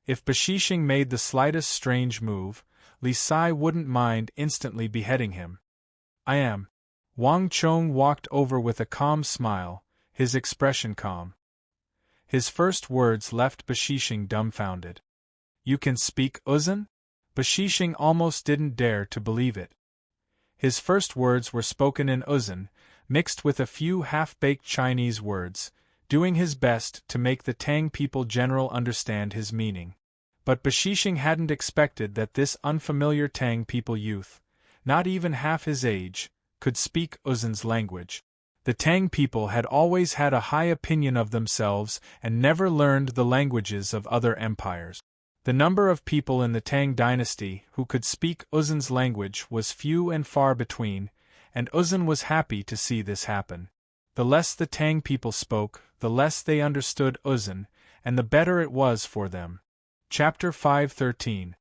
If Bashishing made the slightest strange move, Li Sai wouldn't mind instantly beheading him. I am. Wang Chong walked over with a calm smile, his expression calm. His first words left Bashishing dumbfounded. You can speak Uzun? Bashishing almost didn't dare to believe it. His first words were spoken in Uzun, mixed with a few half-baked Chinese words, doing his best to make the Tang people general understand his meaning. But Bashishing hadn't expected that this unfamiliar Tang people youth, not even half his age, could speak Uzun's language. The Tang people had always had a high opinion of themselves and never learned the languages of other empires. The number of people in the Tang dynasty who could speak Uzun's language was few and far between, and Uzun was happy to see this happen. The less the Tang people spoke, the less they understood Uzun, and the better it was for them. Chapter 513.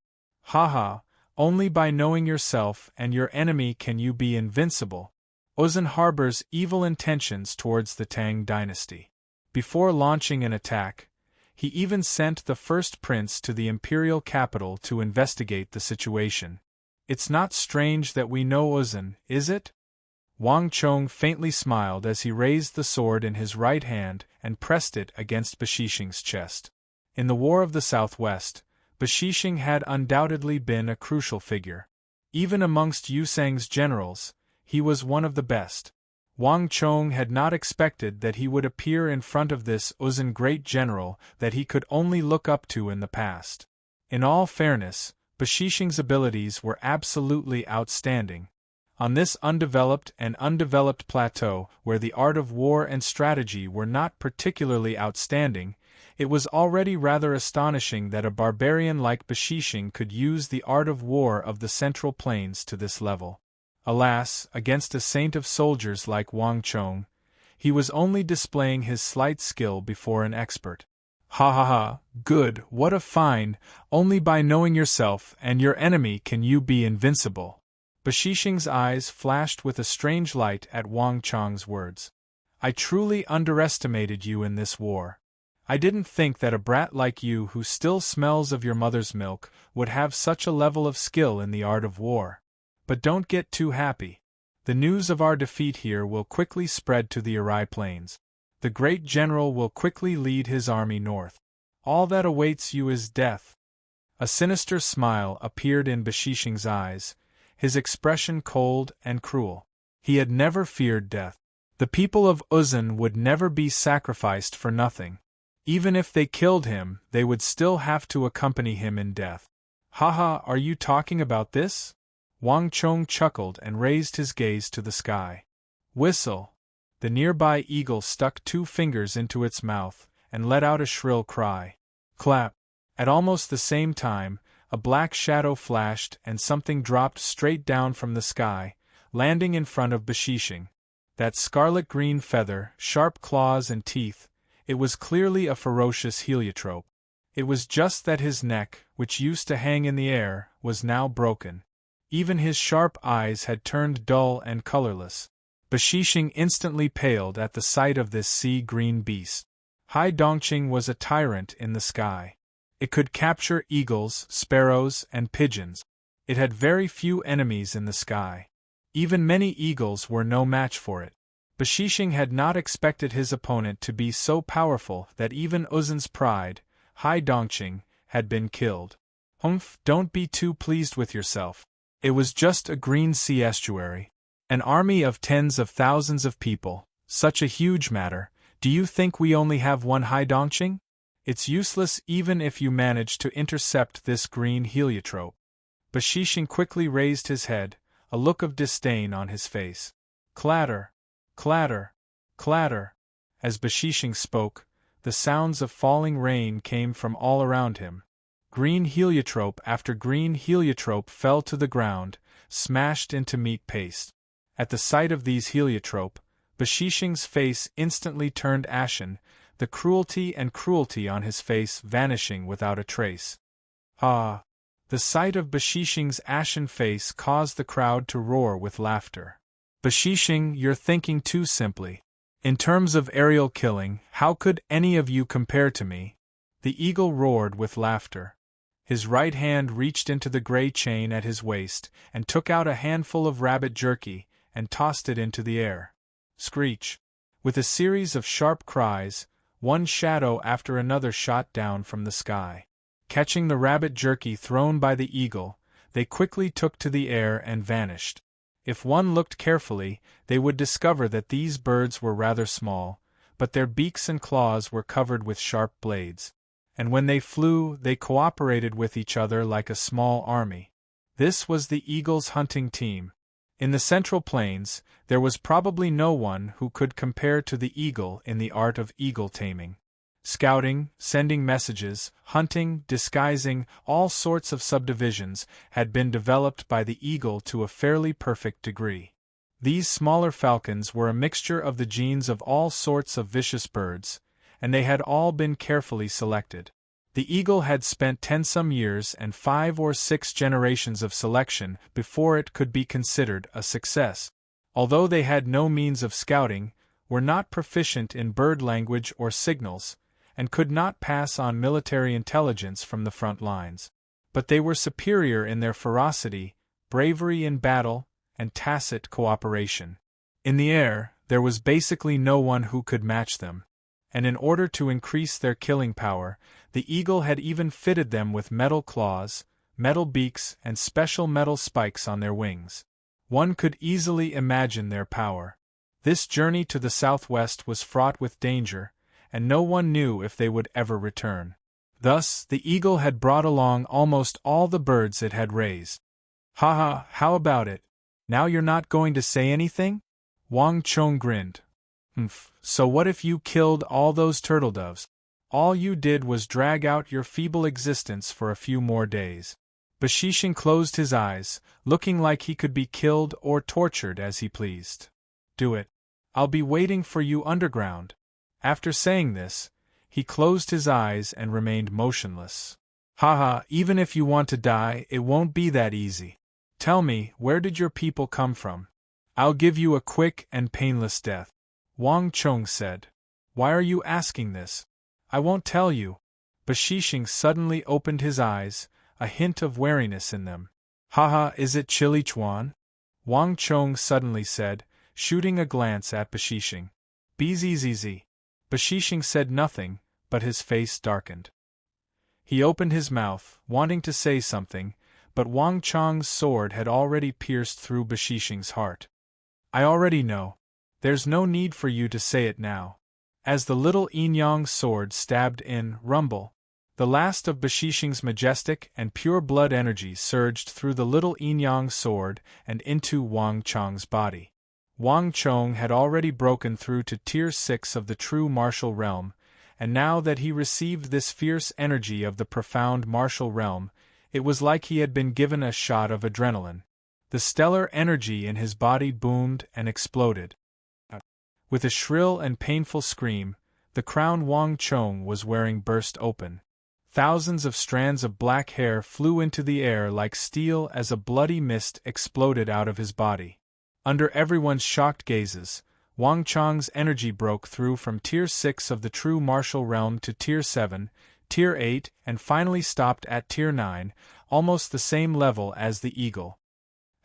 Haha, only by knowing yourself and your enemy can you be invincible. Uzun harbors evil intentions towards the Tang dynasty. Before launching an attack, he even sent the first prince to the imperial capital to investigate the situation. It's not strange that we know Uzun, is it? Wang Chong faintly smiled as he raised the sword in his right hand and pressed it against Bashishing's chest. In the War of the Southwest, Bashishing had undoubtedly been a crucial figure. Even amongst Yusang's generals, he was one of the best. Wang Chong had not expected that he would appear in front of this Uzun great general that he could only look up to in the past. In all fairness, Bashishing's abilities were absolutely outstanding. On this undeveloped plateau where the art of war and strategy were not particularly outstanding, it was already rather astonishing that a barbarian like Bashishing could use the art of war of the Central Plains to this level. Alas, against a saint of soldiers like Wang Chong, he was only displaying his slight skill before an expert. Ha ha ha, good, what a fine, only by knowing yourself and your enemy can you be invincible. Bashishing's eyes flashed with a strange light at Wang Chong's words. I truly underestimated you in this war. I didn't think that a brat like you who still smells of your mother's milk would have such a level of skill in the art of war. But don't get too happy. The news of our defeat here will quickly spread to the Arai Plains. The great general will quickly lead his army north. All that awaits you is death. A sinister smile appeared in Bashishing's eyes, his expression cold and cruel. He had never feared death. The people of Uzun would never be sacrificed for nothing. Even if they killed him, they would still have to accompany him in death. Haha, are you talking about this? Wang Chong chuckled and raised his gaze to the sky. Whistle! The nearby eagle stuck 2 fingers into its mouth and let out a shrill cry. Clap! At almost the same time, a black shadow flashed and something dropped straight down from the sky, landing in front of Bashishing. That scarlet-green feather, sharp claws and teeth, it was clearly a ferocious heliotrope. It was just that his neck, which used to hang in the air, was now broken. Even his sharp eyes had turned dull and colorless. Bashishing instantly paled at the sight of this sea-green beast. Hai Dongqing was a tyrant in the sky. It could capture eagles, sparrows, and pigeons. It had very few enemies in the sky. Even many eagles were no match for it. Bashishing had not expected his opponent to be so powerful that even Uzin's pride, Hai Dongqing, had been killed. Humph, don't be too pleased with yourself. It was just a green sea estuary. An army of tens of thousands of people, such a huge matter. Do you think we only have one Hai Dongqing? It's useless even if you manage to intercept this green heliotrope. Bashishing quickly raised his head, a look of disdain on his face. Clatter, clatter, clatter. As Bashishing spoke, the sounds of falling rain came from all around him. Green heliotrope after green heliotrope fell to the ground, smashed into meat paste. At the sight of these heliotrope, Bashishing's face instantly turned ashen, the cruelty on his face vanishing without a trace. Ah! The sight of Bashishing's ashen face caused the crowd to roar with laughter. Bashishing, you're thinking too simply. In terms of aerial killing, how could any of you compare to me? The eagle roared with laughter. His right hand reached into the gray chain at his waist and took out a handful of rabbit jerky and tossed it into the air. Screech! With a series of sharp cries, one shadow after another shot down from the sky. Catching the rabbit jerky thrown by the eagle, they quickly took to the air and vanished. If one looked carefully, they would discover that these birds were rather small, but their beaks and claws were covered with sharp blades. And when they flew, they cooperated with each other like a small army. This was the eagle's hunting team. In the Central Plains, there was probably no one who could compare to the eagle in the art of eagle taming. Scouting, sending messages, hunting, disguising, all sorts of subdivisions had been developed by the eagle to a fairly perfect degree. These smaller falcons were a mixture of the genes of all sorts of vicious birds, and they had all been carefully selected. The eagle had spent 10-some years and 5 or 6 generations of selection before it could be considered a success. Although they had no means of scouting, were not proficient in bird language or signals, and could not pass on military intelligence from the front lines. But they were superior in their ferocity, bravery in battle, and tacit cooperation. In the air, there was basically no one who could match them. And in order to increase their killing power, the eagle had even fitted them with metal claws, metal beaks, and special metal spikes on their wings. One could easily imagine their power. This journey to the southwest was fraught with danger, and no one knew if they would ever return. Thus, the eagle had brought along almost all the birds it had raised. Ha ha, how about it? Now you're not going to say anything? Wang Chong grinned. So what if you killed all those turtle doves? All you did was drag out your feeble existence for a few more days. Bashishing closed his eyes, looking like he could be killed or tortured as he pleased. Do it. I'll be waiting for you underground. After saying this, he closed his eyes and remained motionless. Ha, even if you want to die, it won't be that easy. Tell me, where did your people come from? I'll give you a quick and painless death. Wang Chong said. Why are you asking this? I won't tell you. Bashishing suddenly opened his eyes, a hint of wariness in them. Is it Chili Chuan? Wang Chong suddenly said, shooting a glance at Bashishing. Bzzz. Bashishing said nothing, but his face darkened. He opened his mouth, wanting to say something, but Wang Chong's sword had already pierced through Bashishing's heart. I already know. There's no need for you to say it now. As the little Yin-Yang sword stabbed in, rumble, the last of Bashishing's majestic and pure blood energy surged through the little Yin-Yang sword and into Wang Chong's body. Wang Chong had already broken through to Tier 6 of the true martial realm, and now that he received this fierce energy of the profound martial realm, it was like he had been given a shot of adrenaline. The stellar energy in his body boomed and exploded. With a shrill and painful scream, the crown Wang Chong was wearing burst open. Thousands of strands of black hair flew into the air like steel as a bloody mist exploded out of his body. Under everyone's shocked gazes, Wang Chong's energy broke through from Tier 6 of the true martial realm to Tier 7, Tier 8, and finally stopped at Tier 9, almost the same level as the eagle.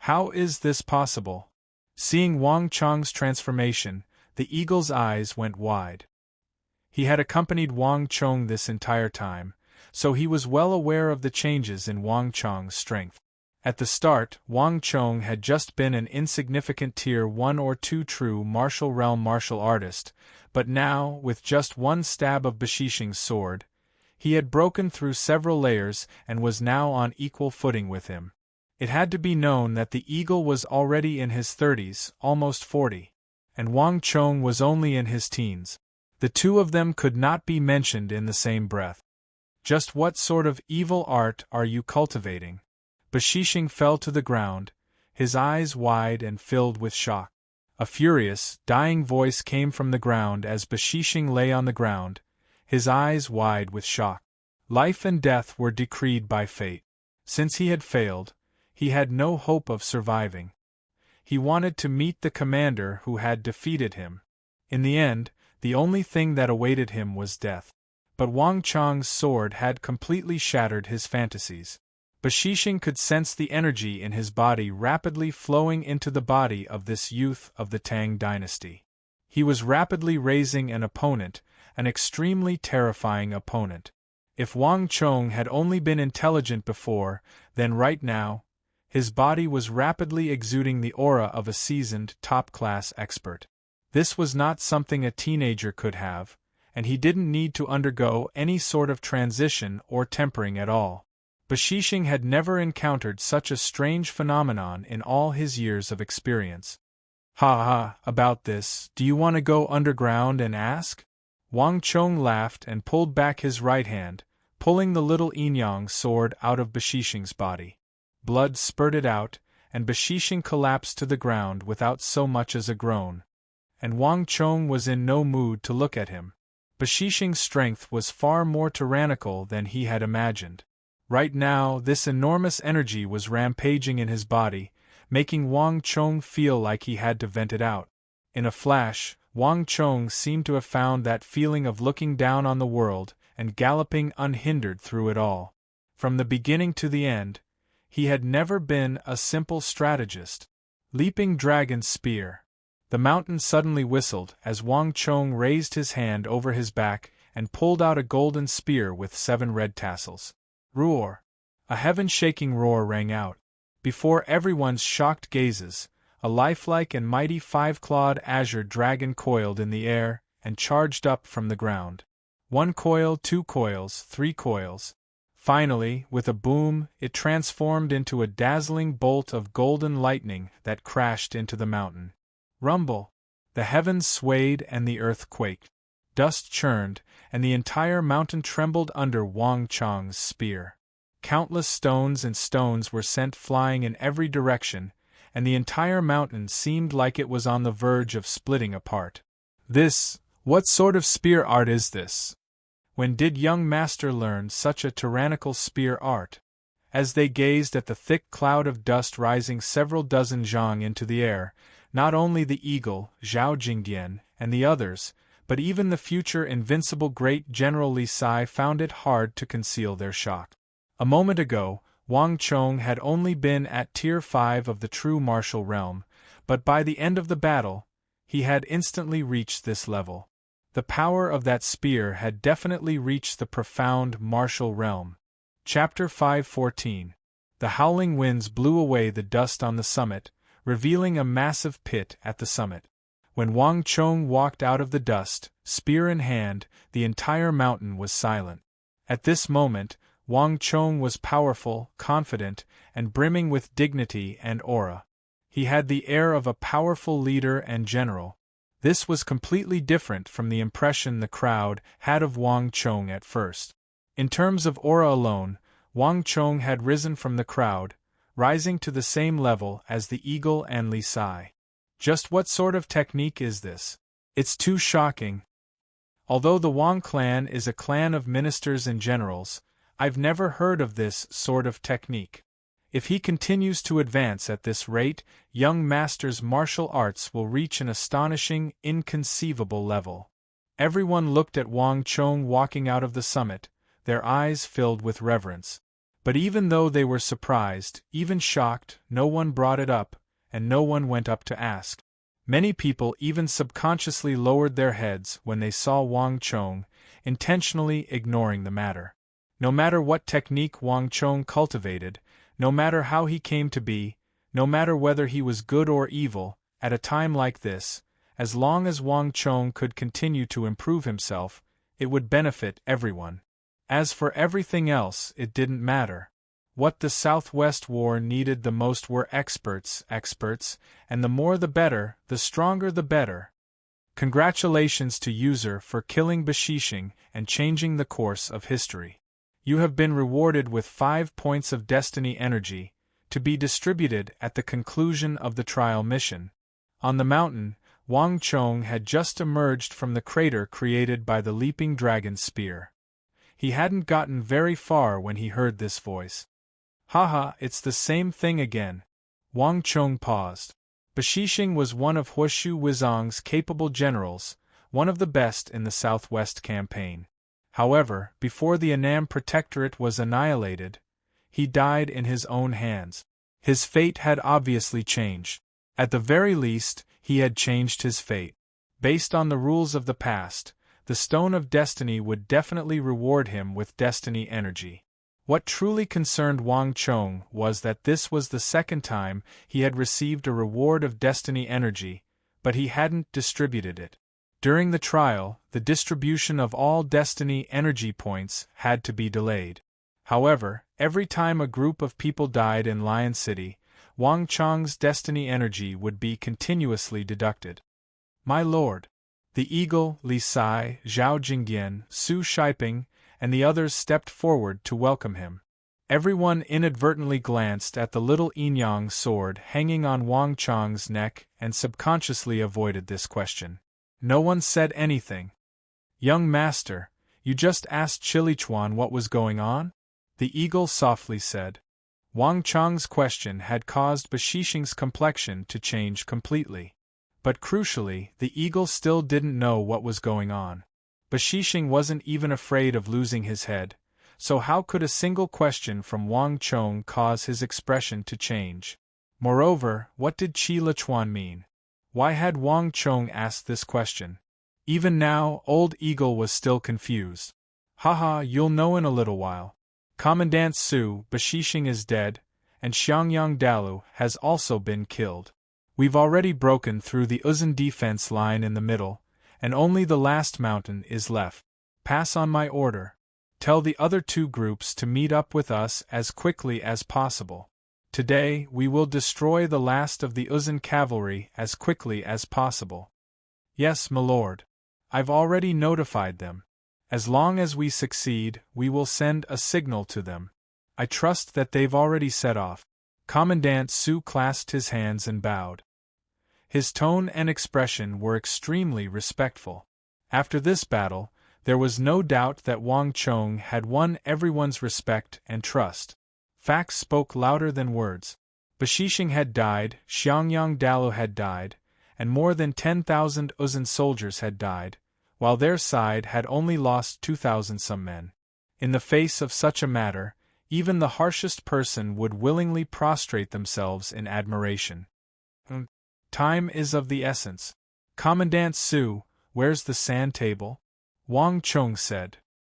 How is this possible? Seeing Wang Chong's transformation, the eagle's eyes went wide. He had accompanied Wang Chong this entire time, so he was well aware of the changes in Wang Chong's strength. At the start, Wang Chong had just been an insignificant Tier 1 or 2 true martial realm martial artist, but now, with just one stab of Bashishing's sword, he had broken through several layers and was now on equal footing with him. It had to be known that the eagle was already in his 30s, almost 40, and Wang Chong was only in his teens. The two of them could not be mentioned in the same breath. Just what sort of evil art are you cultivating? Bashishing fell to the ground, his eyes wide and filled with shock. A furious, dying voice came from the ground as Bashishing lay on the ground, his eyes wide with shock. Life and death were decreed by fate. Since he had failed, he had no hope of surviving. He wanted to meet the commander who had defeated him. In the end, the only thing that awaited him was death. But Wang Chong's sword had completely shattered his fantasies. Bashishing could sense the energy in his body rapidly flowing into the body of this youth of the Tang dynasty. He was rapidly raising an opponent, an extremely terrifying opponent. If Wang Chong had only been intelligent before, then right now, his body was rapidly exuding the aura of a seasoned, top-class expert. This was not something a teenager could have, and he didn't need to undergo any sort of transition or tempering at all. Bashishing had never encountered such a strange phenomenon in all his years of experience. Ha ha, about this, do you want to go underground and ask? Wang Chong laughed and pulled back his right hand, pulling the little Inyang sword out of Bashishing's body. Blood spurted out, and Bashishing collapsed to the ground without so much as a groan. And Wang Chong was in no mood to look at him. Bashishing's strength was far more tyrannical than he had imagined. Right now, this enormous energy was rampaging in his body, making Wang Chong feel like he had to vent it out. In a flash, Wang Chong seemed to have found that feeling of looking down on the world and galloping unhindered through it all. From the beginning to the end, he had never been a simple strategist. Leaping Dragon Spear. The mountain suddenly whistled as Wang Chong raised his hand over his back and pulled out a golden spear with 7 red tassels. Roar! A heaven-shaking roar rang out. Before everyone's shocked gazes, a lifelike and mighty 5-clawed azure dragon coiled in the air and charged up from the ground. 1 coil, 2 coils, 3 coils. Finally, with a boom, it transformed into a dazzling bolt of golden lightning that crashed into the mountain. Rumble! The heavens swayed and the earth quaked. Dust churned, and the entire mountain trembled under Wang Chong's spear. Countless stones and stones were sent flying in every direction, and the entire mountain seemed like it was on the verge of splitting apart. What sort of spear art is this? When did young master learn such a tyrannical spear art? As they gazed at the thick cloud of dust rising several dozen zhang into the air, not only the eagle, Zhao Jingdian, and the others, but even the future invincible great General Li Sai found it hard to conceal their shock. A moment ago, Wang Chong had only been at Tier 5 of the true martial realm, but by the end of the battle, he had instantly reached this level. The power of that spear had definitely reached the profound martial realm. Chapter 5:14. The howling winds blew away the dust on the summit, revealing a massive pit at the summit. When Wang Chong walked out of the dust, spear in hand, the entire mountain was silent. At this moment, Wang Chong was powerful, confident, and brimming with dignity and aura. He had the air of a powerful leader and general. This was completely different from the impression the crowd had of Wang Chong at first. In terms of aura alone, Wang Chong had risen from the crowd, rising to the same level as the eagle and Li Sai. Just what sort of technique is this? It's too shocking. Although the Wang clan is a clan of ministers and generals, I've never heard of this sort of technique. If he continues to advance at this rate, young master's martial arts will reach an astonishing, inconceivable level. Everyone looked at Wang Chong walking out of the summit, their eyes filled with reverence. But even though they were surprised, even shocked, no one brought it up, and no one went up to ask. Many people even subconsciously lowered their heads when they saw Wang Chong, intentionally ignoring the matter. No matter what technique Wang Chong cultivated, no matter how he came to be, no matter whether he was good or evil, at a time like this, as long as Wang Chong could continue to improve himself, it would benefit everyone. As for everything else, it didn't matter. What the Southwest War needed the most were experts, and the more the better, the stronger the better. Congratulations to user for killing Bashishing and changing the course of history. You have been rewarded with 5 points of destiny energy, to be distributed at the conclusion of the trial mission. On the mountain, Wang Chong had just emerged from the crater created by the leaping dragon's spear. He hadn't gotten very far when he heard this voice. Haha, it's the same thing again. Wang Chong paused. Bashishing was one of Huashu Wizong's capable generals, one of the best in the Southwest campaign. However, before the Annam Protectorate was annihilated, he died in his own hands. His fate had obviously changed. At the very least, he had changed his fate. Based on the rules of the past, the Stone of Destiny would definitely reward him with destiny energy. What truly concerned Wang Chong was that this was the second time he had received a reward of destiny energy, but he hadn't distributed it. During the trial, the distribution of all destiny energy points had to be delayed. However, every time a group of people died in Lion City, Wang Chong's destiny energy would be continuously deducted. My lord! The eagle, Li Sai, Zhao Jingyan, Su Shiping, and the others stepped forward to welcome him. Everyone inadvertently glanced at the little Yinyang sword hanging on Wang Chong's neck and subconsciously avoided this question. No one said anything. Young master, you just asked Chilichuan what was going on? The eagle softly said. Wang Chong's question had caused Bashishing's complexion to change completely. But crucially, the eagle still didn't know what was going on. Bashishing wasn't even afraid of losing his head, so how could a single question from Wang Chong cause his expression to change? Moreover, what did Chilichuan mean? Why had Wang Chong asked this question? Even now, Old Eagle was still confused. Haha, you'll know in a little while. Commandant Su, Bashishing is dead, and Xiangyang Dalu has also been killed. We've already broken through the Uzun defense line in the middle, and only the last mountain is left. Pass on my order. Tell the other 2 groups to meet up with us as quickly as possible. Today, we will destroy the last of the Uzun cavalry as quickly as possible. Yes, my lord. I've already notified them. As long as we succeed, we will send a signal to them. I trust that they've already set off. Commandant Su clasped his hands and bowed. His tone and expression were extremely respectful. After this battle, there was no doubt that Wang Chong had won everyone's respect and trust. Facts spoke louder than words. Bashishing had died, Xiangyang Dalu had died, and more than 10,000 Uzun soldiers had died, while their side had only lost 2,000 some men. In the face of such a matter, even the harshest person would willingly prostrate themselves in admiration. Time is of the essence. Commandant Su, where's the sand table? Wang Chong said.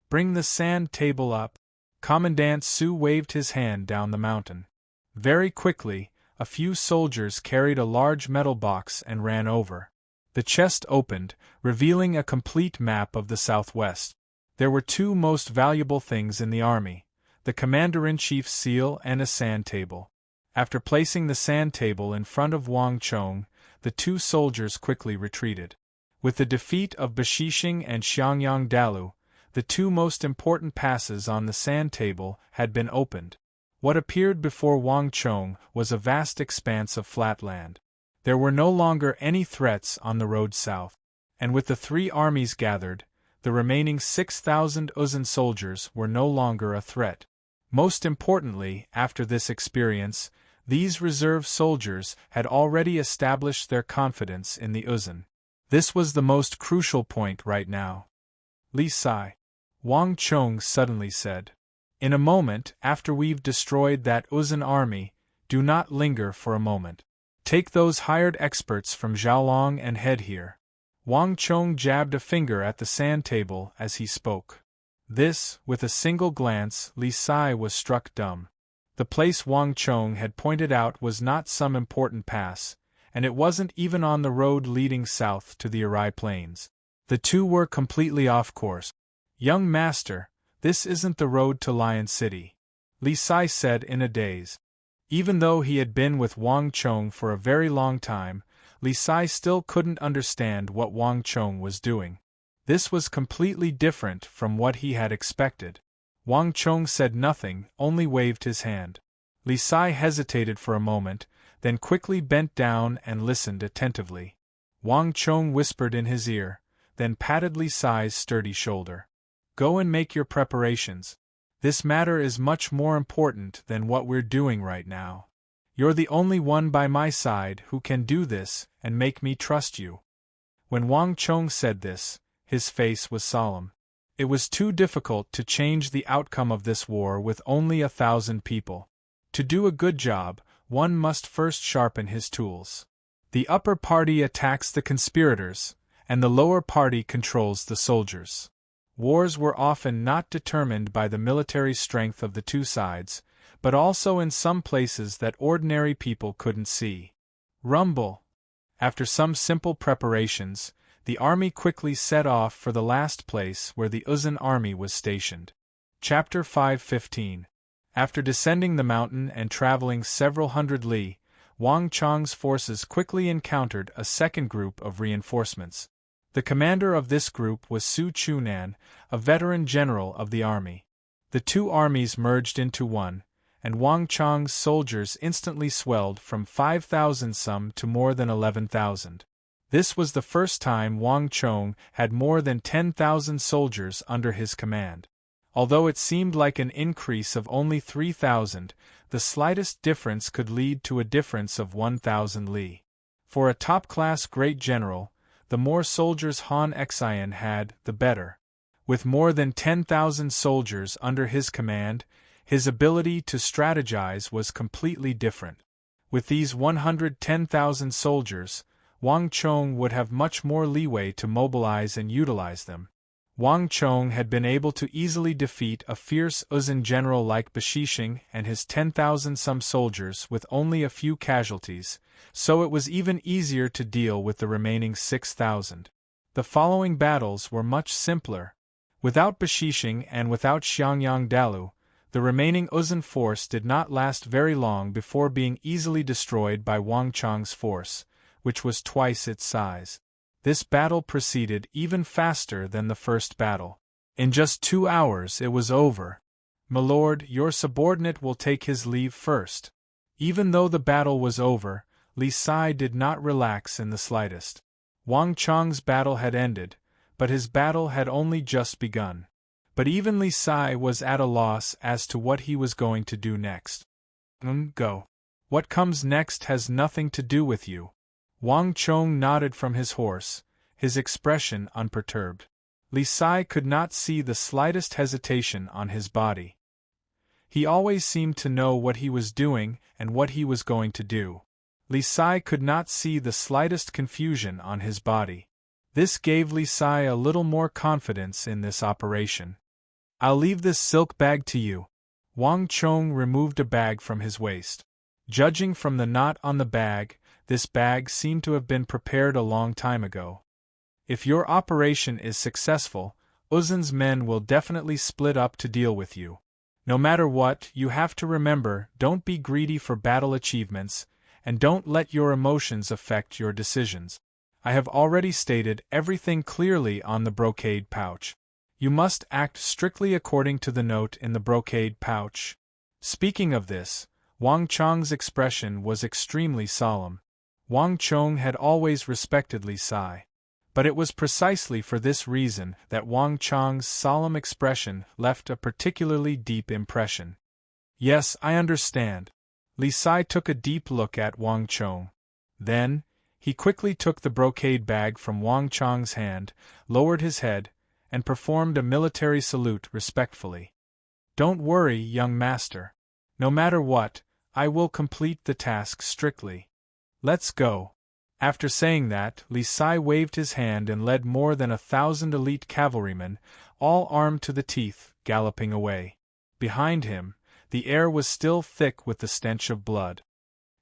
Bring the sand table up. Commandant Su waved his hand down the mountain. Very quickly, a few soldiers carried a large metal box and ran over. The chest opened, revealing a complete map of the Southwest. There were 2 most valuable things in the army, the Commander-in-Chief's seal and a sand table. After placing the sand table in front of Wang Chong, the 2 soldiers quickly retreated. With the defeat of Bashishing and Xiangyang Dalu, the 2 most important passes on the sand table had been opened. What appeared before Wang Chong was a vast expanse of flat land. There were no longer any threats on the road south. And with the 3 armies gathered, the remaining 6,000 Uzun soldiers were no longer a threat. Most importantly, after this experience, these reserve soldiers had already established their confidence in the Uzun. This was the most crucial point right now. Li Sai, Wang Chong suddenly said. In a moment, after we've destroyed that Uzun army, do not linger for a moment. Take those hired experts from Xiaolong and head here. Wang Chong jabbed a finger at the sand table as he spoke. This, with a single glance, Li Sai was struck dumb. The place Wang Chong had pointed out was not some important pass, and it wasn't even on the road leading south to the Arai Plains. The two were completely off course. Young master, this isn't the road to Lion City, Li Sai said in a daze. Even though he had been with Wang Chong for a very long time, Li Sai still couldn't understand what Wang Chong was doing. This was completely different from what he had expected. Wang Chong said nothing, only waved his hand. Li Sai hesitated for a moment, then quickly bent down and listened attentively. Wang Chong whispered in his ear, then patted Li Sai's sturdy shoulder. Go and make your preparations. This matter is much more important than what we're doing right now. You're the only one by my side who can do this and make me trust you. When Wang Chong said this, his face was solemn. It was too difficult to change the outcome of this war with only 1,000 people. To do a good job, one must first sharpen his tools. The upper party attacks the conspirators, and the lower party controls the soldiers. Wars were often not determined by the military strength of the two sides, but also in some places that ordinary people couldn't see. Rumble. After some simple preparations, the army quickly set off for the last place where the Uzun army was stationed. Chapter 5:15. After descending the mountain and traveling several hundred li, Wang Chong's forces quickly encountered a second group of reinforcements. The commander of this group was Su Chunan, a veteran general of the army. The two armies merged into one, and Wang Chong's soldiers instantly swelled from 5,000 some to more than 11,000. This was the first time Wang Chong had more than 10,000 soldiers under his command. Although it seemed like an increase of only 3,000, the slightest difference could lead to a difference of 1,000 li. For a top-class great general, the more soldiers Han Xian had, the better. With more than 10,000 soldiers under his command, his ability to strategize was completely different. With these 110,000 soldiers, Wang Chong would have much more leeway to mobilize and utilize them. Wang Chong had been able to easily defeat a fierce Uzun general like Bashishing and his 10,000 some soldiers with only a few casualties, so it was even easier to deal with the remaining 6,000. The following battles were much simpler. Without Bashishing and without Xiangyang Dalu, the remaining Uzun force did not last very long before being easily destroyed by Wang Chong's force, which was twice its size. This battle proceeded even faster than the first battle. In just 2 hours it was over. My lord, your subordinate will take his leave first. Even though the battle was over, Li Sai did not relax in the slightest. Wang Chong's battle had ended, but his battle had only just begun. But even Li Sai was at a loss as to what he was going to do next. Go. What comes next has nothing to do with you. Wang Chong nodded from his horse, his expression unperturbed. Li Sai could not see the slightest hesitation on his body. He always seemed to know what he was doing and what he was going to do. Li Sai could not see the slightest confusion on his body. This gave Li Sai a little more confidence in this operation. I'll leave this silk bag to you. Wang Chong removed a bag from his waist. Judging from the knot on the bag, this bag seemed to have been prepared a long time ago. If your operation is successful, Uzun's men will definitely split up to deal with you. No matter what, you have to remember, don't be greedy for battle achievements, and don't let your emotions affect your decisions. I have already stated everything clearly on the brocade pouch. You must act strictly according to the note in the brocade pouch. Speaking of this, Wang Chong's expression was extremely solemn. Wang Chong had always respected Li Sai. But it was precisely for this reason that Wang Chong's solemn expression left a particularly deep impression. Yes, I understand. Li Sai took a deep look at Wang Chong. Then, he quickly took the brocade bag from Wang Chong's hand, lowered his head, and performed a military salute respectfully. Don't worry, young master. No matter what, I will complete the task strictly. Let's go. After saying that, Li Sai waved his hand and led more than 1,000 elite cavalrymen, all armed to the teeth, galloping away. Behind him, the air was still thick with the stench of blood.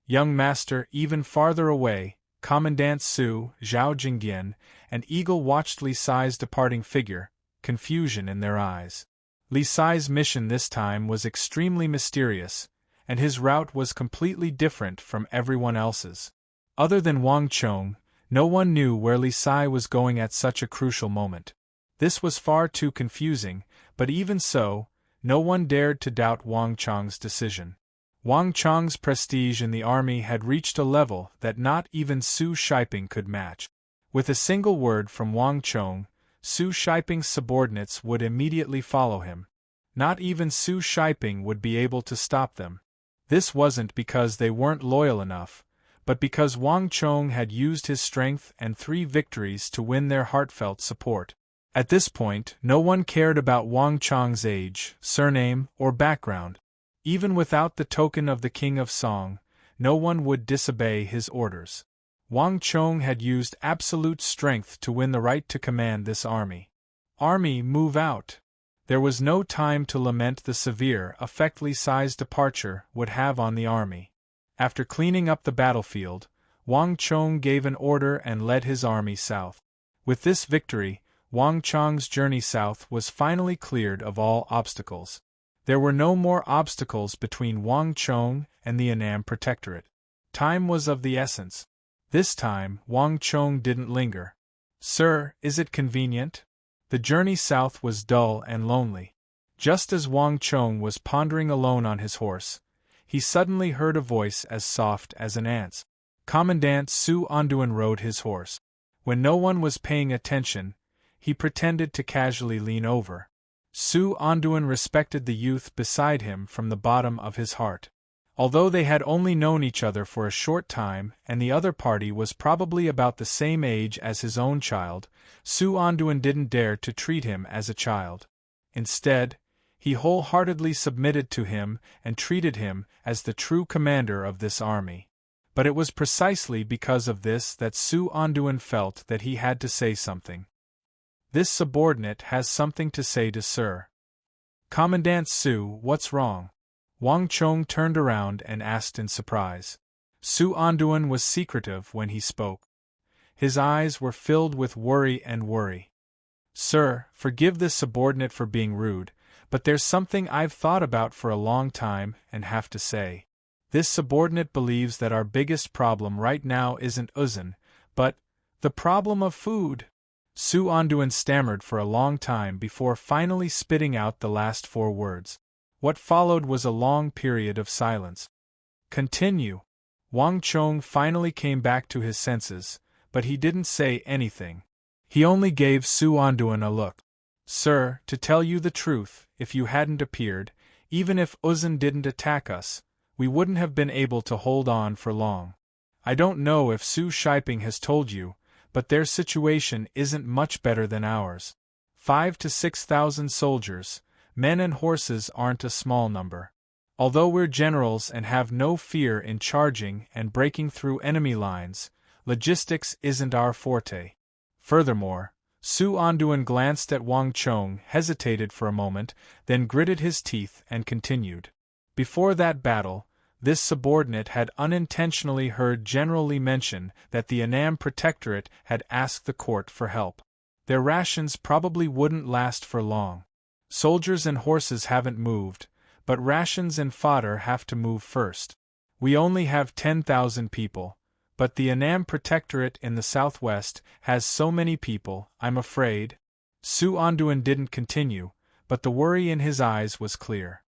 Young master, even farther away, Commandant Su, Zhao Jingyan, and Eagle watched Li Sai's departing figure, confusion in their eyes. Li Sai's mission this time was extremely mysterious, and his route was completely different from everyone else's. Other than Wang Chong, no one knew where Li Sai was going at such a crucial moment. This was far too confusing, but even so, no one dared to doubt Wang Chong's decision. Wang Chong's prestige in the army had reached a level that not even Su Shiping could match. With a single word from Wang Chong, Su Shiping's subordinates would immediately follow him. Not even Su Shiping would be able to stop them. This wasn't because they weren't loyal enough, but because Wang Chong had used his strength and 3 victories to win their heartfelt support. At this point, no one cared about Wang Chong's age, surname, or background. Even without the token of the King of Song, no one would disobey his orders. Wang Chong had used absolute strength to win the right to command this army. Army, move out! There was no time to lament the severe effect Li Sai's departure would have on the army. After cleaning up the battlefield, Wang Chong gave an order and led his army south. With this victory, Wang Chong's journey south was finally cleared of all obstacles. There were no more obstacles between Wang Chong and the Annam Protectorate. Time was of the essence. This time, Wang Chong didn't linger. Sir, is it convenient? The journey south was dull and lonely. Just as Wang Chong was pondering alone on his horse, he suddenly heard a voice as soft as an ant's. Commandant Su Anduin rode his horse. When no one was paying attention, he pretended to casually lean over. Su Anduin respected the youth beside him from the bottom of his heart. Although they had only known each other for a short time and the other party was probably about the same age as his own child, Su Anduin didn't dare to treat him as a child. Instead, he wholeheartedly submitted to him and treated him as the true commander of this army. But it was precisely because of this that Su Anduin felt that he had to say something. This subordinate has something to say to Sir. Commandant Su, what's wrong? Wang Chong turned around and asked in surprise. Su Anduin was secretive when he spoke. His eyes were filled with worry. Sir, forgive this subordinate for being rude, but there's something I've thought about for a long time and have to say. This subordinate believes that our biggest problem right now isn't Uzun, but the problem of food. Su Anduin stammered for a long time before finally spitting out the last 4 words. What followed was a long period of silence. Continue. Wang Chong finally came back to his senses, but he didn't say anything. He only gave Su Anduin a look. Sir, to tell you the truth, if you hadn't appeared, even if Uzun didn't attack us, we wouldn't have been able to hold on for long. I don't know if Su Shiping has told you, but their situation isn't much better than ours. 5,000 to 6,000 soldiers, men and horses aren't a small number. Although we're generals and have no fear in charging and breaking through enemy lines, logistics isn't our forte. Furthermore, Su Anduin glanced at Wang Chong, hesitated for a moment, then gritted his teeth and continued. Before that battle, this subordinate had unintentionally heard General Li mention that the Annam Protectorate had asked the court for help. Their rations probably wouldn't last for long. Soldiers and horses haven't moved, but rations and fodder have to move first. We only have 10,000 people, but the Annam Protectorate in the southwest has so many people, I'm afraid. Su Anduin didn't continue, but the worry in his eyes was clear.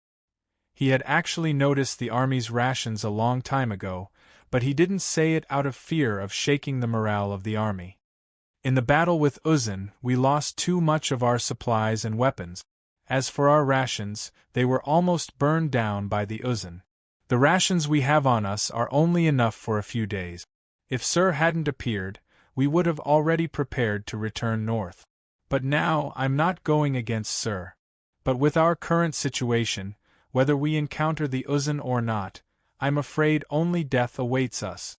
He had actually noticed the army's rations a long time ago, but he didn't say it out of fear of shaking the morale of the army. In the battle with Uzun, we lost too much of our supplies and weapons. As for our rations, they were almost burned down by the Uzun. The rations we have on us are only enough for a few days. If Sir hadn't appeared, we would have already prepared to return north. But now I'm not going against Sir. But with our current situation, whether we encounter the Uzun or not, I'm afraid only death awaits us.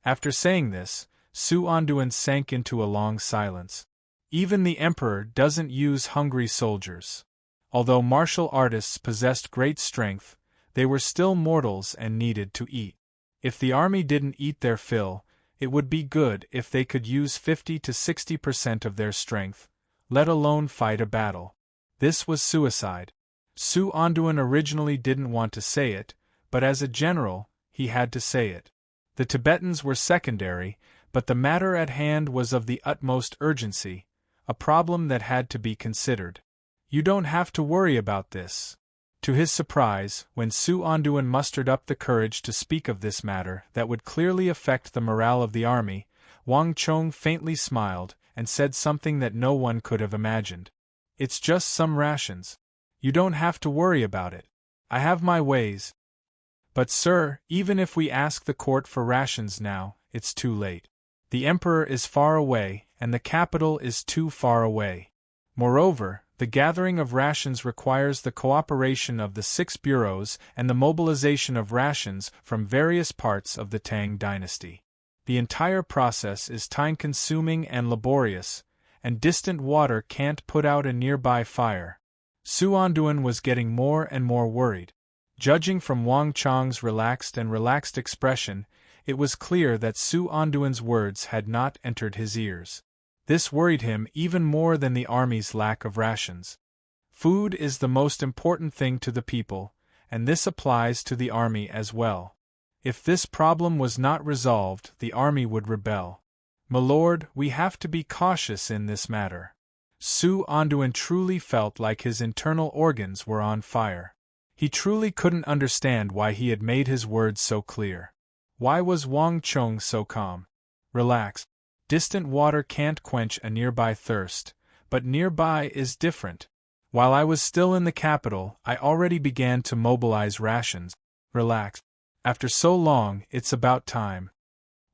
After saying this, Su Onduan sank into a long silence. Even the Emperor doesn't use hungry soldiers. Although martial artists possessed great strength, they were still mortals and needed to eat. If the army didn't eat their fill, it would be good if they could use 50 to 60% of their strength, let alone fight a battle. This was suicide. Su Onduan originally didn't want to say it, but as a general, he had to say it. The Tibetans were secondary, but the matter at hand was of the utmost urgency, a problem that had to be considered. You don't have to worry about this. To his surprise, when Su Onduan mustered up the courage to speak of this matter that would clearly affect the morale of the army, Wang Chong faintly smiled and said something that no one could have imagined. It's just some rations. You don't have to worry about it. I have my ways. But sir, even if we ask the court for rations now, it's too late. The emperor is far away, and the capital is too far away. Moreover, the gathering of rations requires the cooperation of the 6 bureaus and the mobilization of rations from various parts of the Tang dynasty. The entire process is time-consuming and laborious, and distant water can't put out a nearby fire. Su Onduan was getting more and more worried. Judging from Wang Chong's relaxed expression, it was clear that Su Onduan's words had not entered his ears. This worried him even more than the army's lack of rations. Food is the most important thing to the people, and this applies to the army as well. If this problem was not resolved, the army would rebel. My lord, we have to be cautious in this matter. Su Onduan truly felt like his internal organs were on fire. He truly couldn't understand why he had made his words so clear. Why was Wang Chong so calm? Relax. Distant water can't quench a nearby thirst, but nearby is different. While I was still in the capital, I already began to mobilize rations. Relax. After so long, it's about time.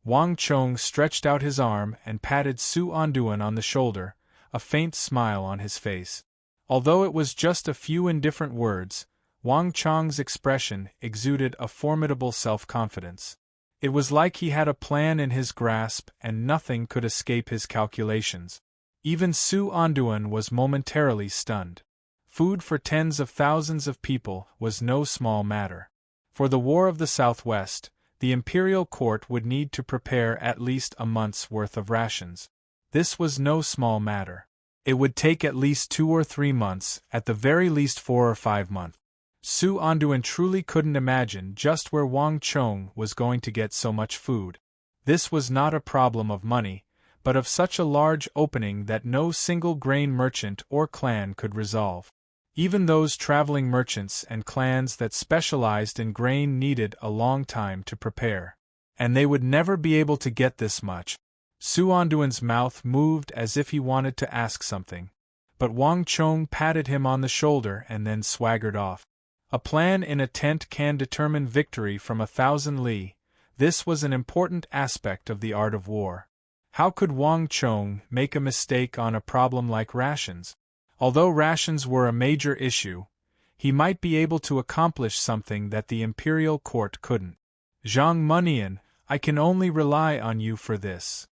Wang Chong stretched out his arm and patted Su Onduan on the shoulder, a faint smile on his face. Although it was just a few indifferent words, Wang Chong's expression exuded a formidable self-confidence. It was like he had a plan in his grasp and nothing could escape his calculations. Even Su Onduan was momentarily stunned. Food for tens of thousands of people was no small matter. For the War of the Southwest, the imperial court would need to prepare at least a month's worth of rations. This was no small matter. It would take at least 2 or 3 months, at the very least 4 or 5 months. Su Onduan truly couldn't imagine just where Wang Chong was going to get so much food. This was not a problem of money, but of such a large opening that no single grain merchant or clan could resolve. Even those traveling merchants and clans that specialized in grain needed a long time to prepare. And they would never be able to get this much. Su Onduan's mouth moved as if he wanted to ask something. But Wang Chong patted him on the shoulder and then swaggered off. A plan in a tent can determine victory from 1,000 li. This was an important aspect of the art of war. How could Wang Chong make a mistake on a problem like rations? Although rations were a major issue, he might be able to accomplish something that the imperial court couldn't. Zhang Munian, I can only rely on you for this.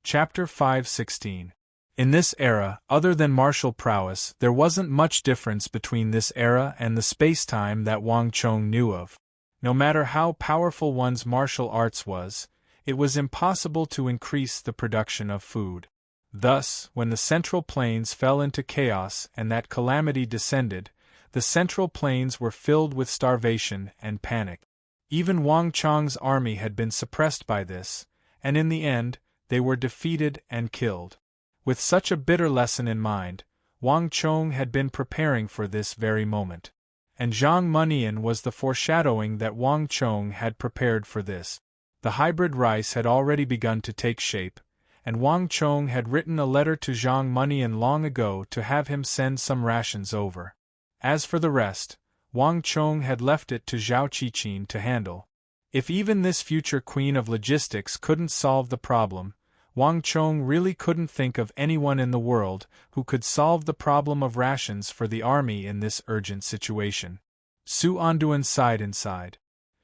Chapter 5:16. In this era, other than martial prowess, there wasn't much difference between this era and the space-time that Wang Chong knew of. No matter how powerful one's martial arts was, it was impossible to increase the production of food. Thus, when the Central Plains fell into chaos and that calamity descended, the Central Plains were filled with starvation and panic. Even Wang Chong's army had been suppressed by this, and in the end, they were defeated and killed. With such a bitter lesson in mind, Wang Chong had been preparing for this very moment. And Zhang Munian was the foreshadowing that Wang Chong had prepared for this. The hybrid rice had already begun to take shape, and Wang Chong had written a letter to Zhang Munian long ago to have him send some rations over. As for the rest, Wang Chong had left it to Zhao Qiqin to handle. If even this future queen of logistics couldn't solve the problem, Wang Chong really couldn't think of anyone in the world who could solve the problem of rations for the army in this urgent situation. Su Anduan sighed inside.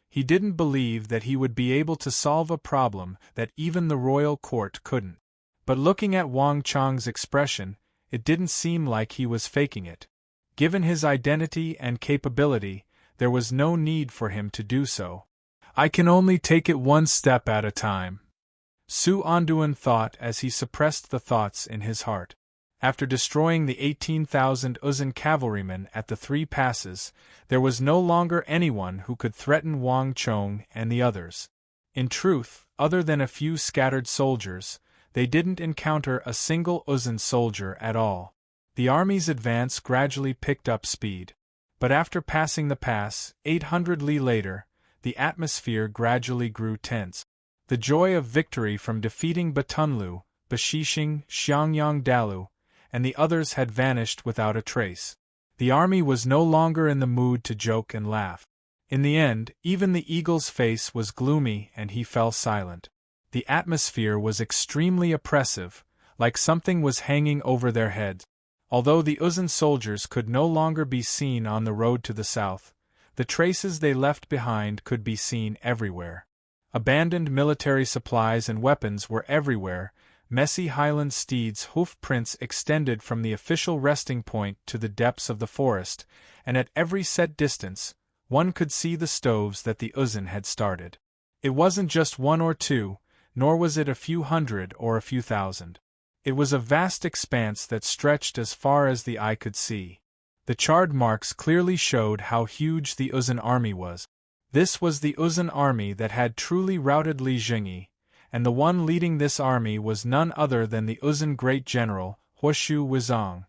He didn't believe that he would be able to solve a problem that even the royal court couldn't. But looking at Wang Chong's expression, it didn't seem like he was faking it. Given his identity and capability, there was no need for him to do so. I can only take it one step at a time, Su Anduan thought as he suppressed the thoughts in his heart. After destroying the 18,000 Uzun cavalrymen at the three passes, there was no longer anyone who could threaten Wang Chong and the others. In truth, other than a few scattered soldiers, they didn't encounter a single Uzun soldier at all. The army's advance gradually picked up speed. But after passing the pass, 800 li later, the atmosphere gradually grew tense. The joy of victory from defeating Batunlu, Bashishing, Xiangyang Dalu, and the others had vanished without a trace. The army was no longer in the mood to joke and laugh. In the end, even the eagle's face was gloomy and he fell silent. The atmosphere was extremely oppressive, like something was hanging over their heads. Although the Uzun soldiers could no longer be seen on the road to the south, the traces they left behind could be seen everywhere. Abandoned military supplies and weapons were everywhere. Messy Highland steeds' hoof prints extended from the official resting point to the depths of the forest, and at every set distance, one could see the stoves that the Uzun had started. It wasn't just one or two, nor was it a few hundred or a few thousand. It was a vast expanse that stretched as far as the eye could see. The charred marks clearly showed how huge the Uzun army was. This was the Uzun army that had truly routed Li Jingyi, and the one leading this army was none other than the Uzun great general, Huoshu Wizong.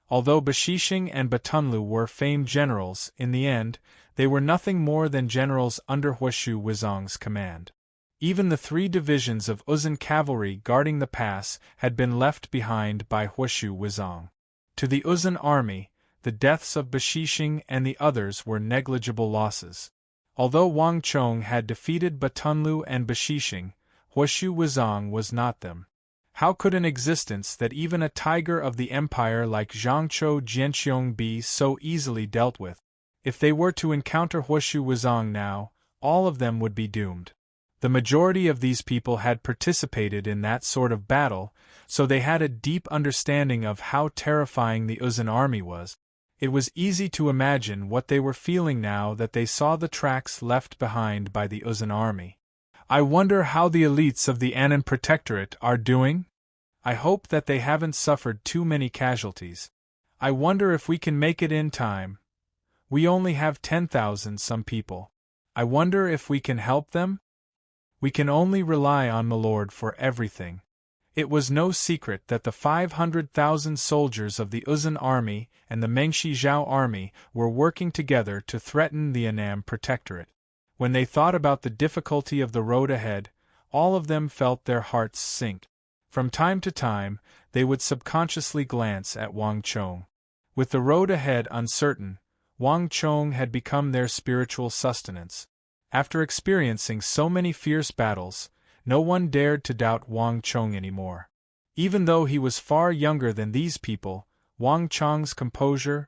Although Bashishing and Batunlu were famed generals, in the end, they were nothing more than generals under Huoshu Wizong's command. Even the 3 divisions of Uzun cavalry guarding the pass had been left behind by Huoshu Wizong. To the Uzun army, the deaths of Bashishing and the others were negligible losses. Although Wang Chong had defeated Batunlu and Bashishing, Huoshu Wizong was not them. How could an existence that even a tiger of the empire like Zhangzhou Jianqiong be so easily dealt with? If they were to encounter Huoshu Wizong now, all of them would be doomed. The majority of these people had participated in that sort of battle, so they had a deep understanding of how terrifying the Uzun army was. It was easy to imagine what they were feeling now that they saw the tracks left behind by the Uzun army. I wonder how the elites of the Annan Protectorate are doing? I hope that they haven't suffered too many casualties. I wonder if we can make it in time. We only have 10,000 some people. I wonder if we can help them? We can only rely on Milord for everything. It was no secret that the 500,000 soldiers of the Uzun army and the Mengshi Zhao army were working together to threaten the Annam Protectorate. When they thought about the difficulty of the road ahead, all of them felt their hearts sink. From time to time, they would subconsciously glance at Wang Chong. With the road ahead uncertain, Wang Chong had become their spiritual sustenance. After experiencing so many fierce battles, no one dared to doubt Wang Chong anymore. Even though he was far younger than these people, Wang Chong's composure,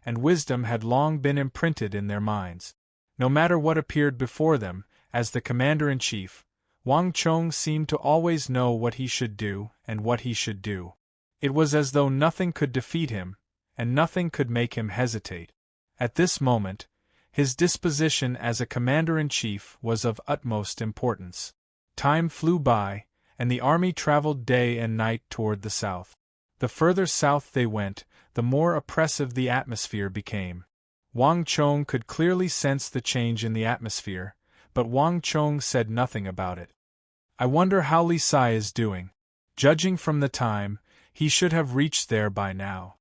and wisdom had long been imprinted in their minds. No matter what appeared before them, as the commander-in-chief, Wang Chong seemed to always know what he should do and what he should do. It was as though nothing could defeat him, and nothing could make him hesitate. At this moment, his disposition as a commander-in-chief was of utmost importance. Time flew by, and the army traveled day and night toward the south. The further south they went, the more oppressive the atmosphere became. Wang Chong could clearly sense the change in the atmosphere, but Wang Chong said nothing about it. I wonder how Li Sai is doing. Judging from the time, he should have reached there by now.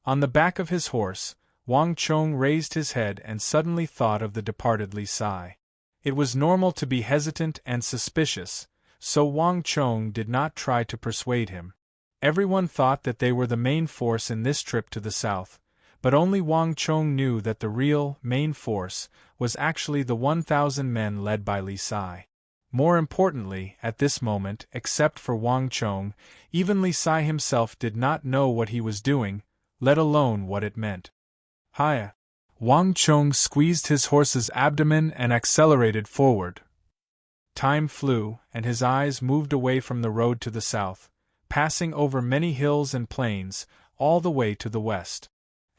On the back of his horse, Wang Chong raised his head and suddenly thought of the departed Li Sai. It was normal to be hesitant and suspicious, so Wang Chong did not try to persuade him. Everyone thought that they were the main force in this trip to the south, but only Wang Chong knew that the real, main force was actually the 1,000 men led by Li Sai. More importantly, at this moment, except for Wang Chong, even Li Sai himself did not know what he was doing, let alone what it meant. Hiya! Wang Chong squeezed his horse's abdomen and accelerated forward. Time flew, and his eyes moved away from the road to the south, passing over many hills and plains, all the way to the west.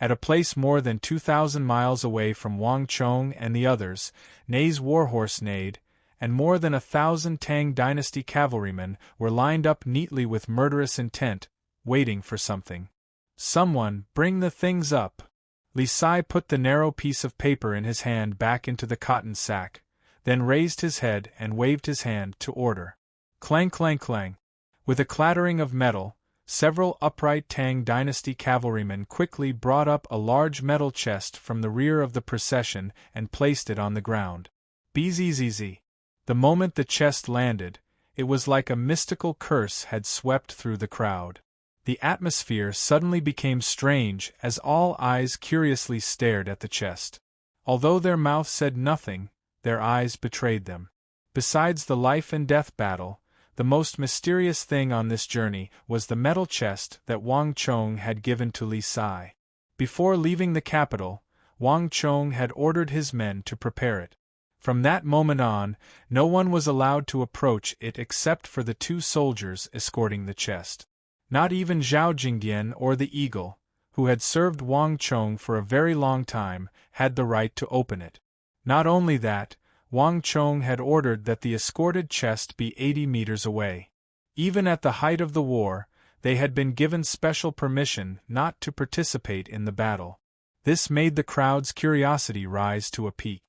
At a place more than 2,000 miles away from Wang Chong and the others, Nei's warhorse neighed, and more than 1,000 Tang dynasty cavalrymen were lined up neatly with murderous intent, waiting for something. Someone, bring the things up! Li Sai put the narrow piece of paper in his hand back into the cotton sack, then raised his head and waved his hand to order. Clang clang clang! With a clattering of metal, several upright Tang dynasty cavalrymen quickly brought up a large metal chest from the rear of the procession and placed it on the ground. Bzzz. The moment the chest landed, it was like a mystical curse had swept through the crowd. The atmosphere suddenly became strange as all eyes curiously stared at the chest. Although their mouths said nothing, their eyes betrayed them. Besides the life and death battle, the most mysterious thing on this journey was the metal chest that Wang Chong had given to Li Sai. Before leaving the capital, Wang Chong had ordered his men to prepare it. From that moment on, no one was allowed to approach it except for the 2 soldiers escorting the chest. Not even Zhao Jingdian or the Eagle, who had served Wang Chong for a very long time, had the right to open it. Not only that, Wang Chong had ordered that the escorted chest be 80 meters away. Even at the height of the war, they had been given special permission not to participate in the battle. This made the crowd's curiosity rise to a peak.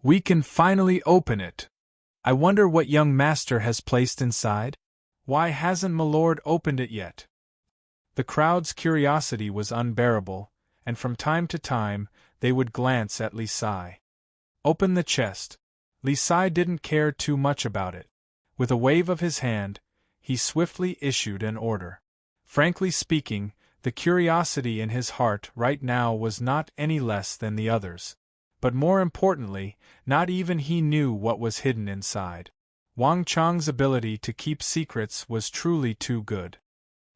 We can finally open it! I wonder what young master has placed inside? Why hasn't Milord opened it yet? The crowd's curiosity was unbearable, and from time to time, they would glance at Li Sai. Open the chest. Li Sai didn't care too much about it. With a wave of his hand, he swiftly issued an order. Frankly speaking, the curiosity in his heart right now was not any less than the others. But more importantly, not even he knew what was hidden inside. Wang Chong's ability to keep secrets was truly too good.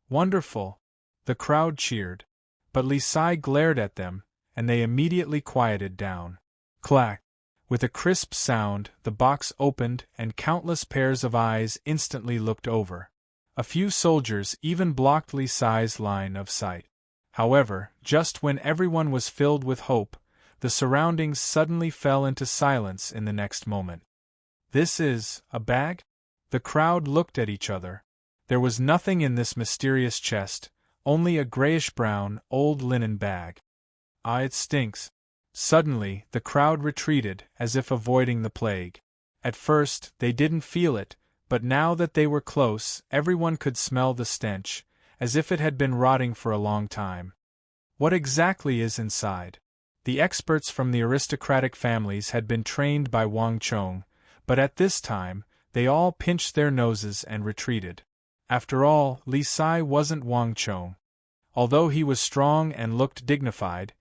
Wonderful! The crowd cheered. But Li Sai glared at them, and they immediately quieted down. Clack! With a crisp sound, the box opened and countless pairs of eyes instantly looked over. A few soldiers even blocked Li Sai's line of sight. However, just when everyone was filled with hope, the surroundings suddenly fell into silence in the next moment. This is a bag? The crowd looked at each other. There was nothing in this mysterious chest, only a grayish-brown, old linen bag. Ah, it stinks. Suddenly, the crowd retreated, as if avoiding the plague. At first, they didn't feel it, but now that they were close, everyone could smell the stench, as if it had been rotting for a long time. What exactly is inside? The experts from the aristocratic families had been trained by Wang Chong, but at this time, they all pinched their noses and retreated. After all, Li Sai wasn't Wang Chong. Although he was strong and looked dignified,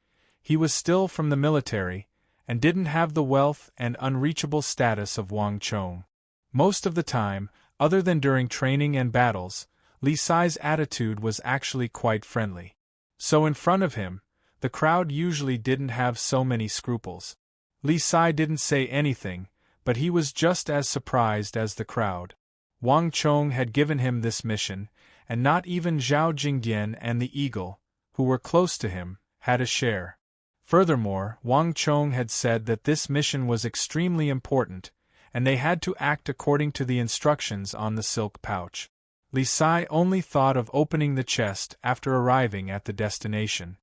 he was still from the military, and didn't have the wealth and unreachable status of Wang Chong. Most of the time, other than during training and battles, Li Sai's attitude was actually quite friendly. So in front of him, the crowd usually didn't have so many scruples. Li Sai didn't say anything, but he was just as surprised as the crowd. Wang Chong had given him this mission, and not even Zhao Jingdian and the Eagle, who were close to him, had a share. Furthermore, Wang Chong had said that this mission was extremely important, and they had to act according to the instructions on the silk pouch. Li Sai only thought of opening the chest after arriving at the destination.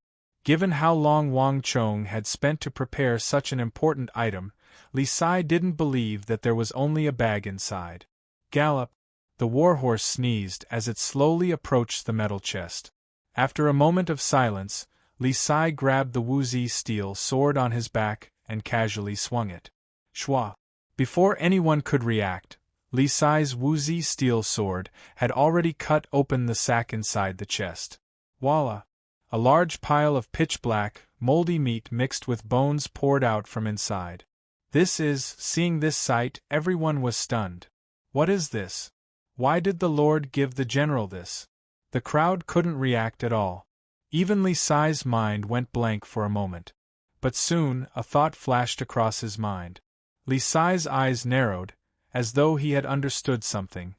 Given how long Wang Chong had spent to prepare such an important item, Li Sai didn't believe that there was only a bag inside. Gallop! The warhorse sneezed as it slowly approached the metal chest. After a moment of silence, Li Sai grabbed the Wuzi steel sword on his back and casually swung it. Shwa! Before anyone could react, Li Sai's Wuzi steel sword had already cut open the sack inside the chest. Voila! A large pile of pitch-black, moldy meat mixed with bones poured out from inside. Seeing this sight, everyone was stunned. What is this? Why did the Lord give the general this? The crowd couldn't react at all. Even Li Sai's mind went blank for a moment. But soon, a thought flashed across his mind. Li Sai's eyes narrowed, as though he had understood something.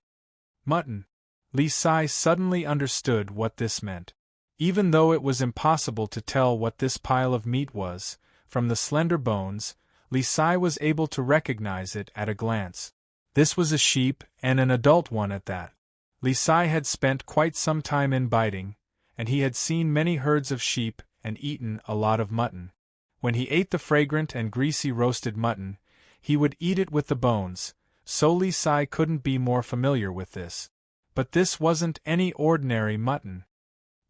Mutton. Li Sai suddenly understood what this meant. Even though it was impossible to tell what this pile of meat was, from the slender bones, Li Sai was able to recognize it at a glance. This was a sheep, and an adult one at that. Li Sai had spent quite some time in biding, and he had seen many herds of sheep and eaten a lot of mutton. When he ate the fragrant and greasy roasted mutton, he would eat it with the bones, so Li Sai couldn't be more familiar with this. But this wasn't any ordinary mutton.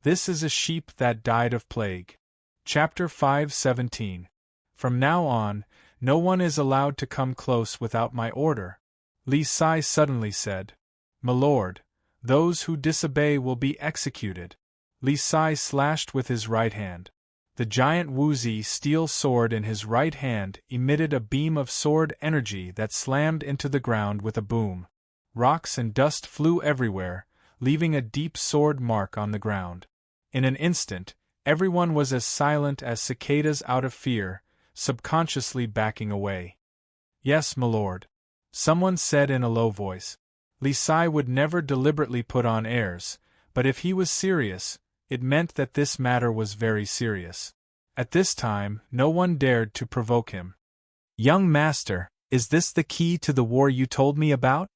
This is a sheep that died of plague. Chapter 5:17. From now on, no one is allowed to come close without my order, Li Sai suddenly said. My lord, those who disobey will be executed. Li Sai slashed with his right hand. The giant Wuzi steel sword in his right hand emitted a beam of sword energy that slammed into the ground with a boom. Rocks and dust flew everywhere, leaving a deep sword mark on the ground. In an instant, everyone was as silent as cicadas out of fear, subconsciously backing away. Yes, my lord. Someone said in a low voice. Li Sai would never deliberately put on airs, but if he was serious, it meant that this matter was very serious. At this time, no one dared to provoke him. Young master, is this the key to the war you told me about?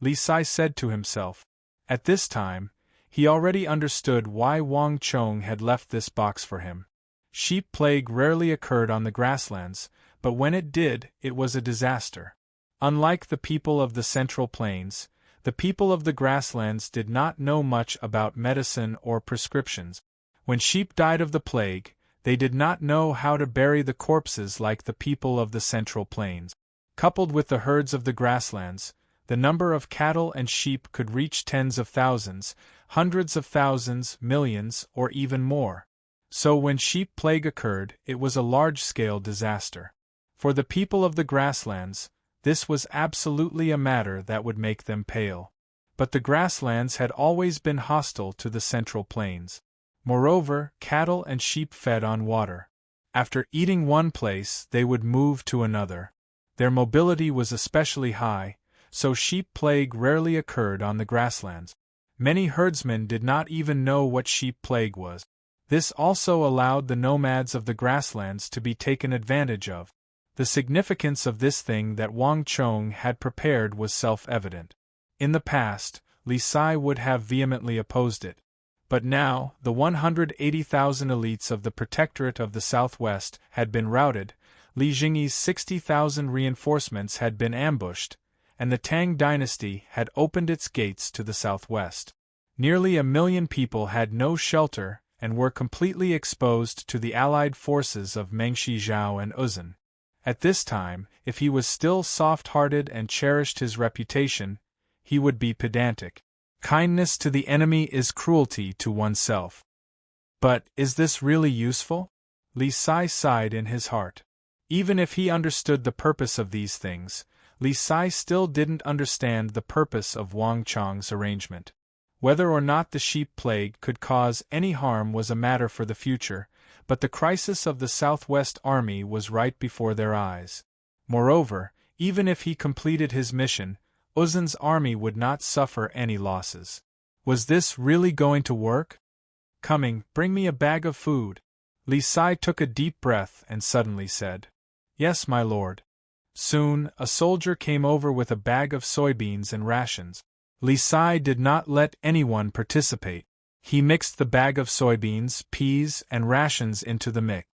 Li Sai said to himself. At this time, he already understood why Wang Chong had left this box for him. Sheep plague rarely occurred on the grasslands, but when it did, it was a disaster. Unlike the people of the Central Plains, the people of the grasslands did not know much about medicine or prescriptions. When sheep died of the plague, they did not know how to bury the corpses like the people of the Central Plains. Coupled with the herds of the grasslands, the number of cattle and sheep could reach tens of thousands, hundreds of thousands, millions, or even more. So when sheep plague occurred, it was a large-scale disaster. For the people of the grasslands, this was absolutely a matter that would make them pale. But the grasslands had always been hostile to the Central Plains. Moreover, cattle and sheep fed on water. After eating one place, they would move to another. Their mobility was especially high, so sheep plague rarely occurred on the grasslands. Many herdsmen did not even know what sheep plague was. This also allowed the nomads of the grasslands to be taken advantage of. The significance of this thing that Wang Chong had prepared was self-evident. In the past, Li Sai would have vehemently opposed it. But now, the 180,000 elites of the Protectorate of the Southwest had been routed, Li Jingyi's 60,000 reinforcements had been ambushed, and the Tang dynasty had opened its gates to the southwest. Nearly 1 million people had no shelter and were completely exposed to the allied forces of Meng Shizhao and Uzun. At this time, if he was still soft-hearted and cherished his reputation, he would be pedantic. Kindness to the enemy is cruelty to oneself. But, is this really useful? Li Sai sighed in his heart. Even if he understood the purpose of these things, Li Sai still didn't understand the purpose of Wang Chong's arrangement. Whether or not the sheep plague could cause any harm was a matter for the future, but the crisis of the Southwest Army was right before their eyes. Moreover, even if he completed his mission, Uzun's army would not suffer any losses. Was this really going to work? Coming, bring me a bag of food. Li Sai took a deep breath and suddenly said, Yes, my lord. Soon, a soldier came over with a bag of soybeans and rations. Li Sai did not let anyone participate. He mixed the bag of soybeans, peas, and rations into the mix.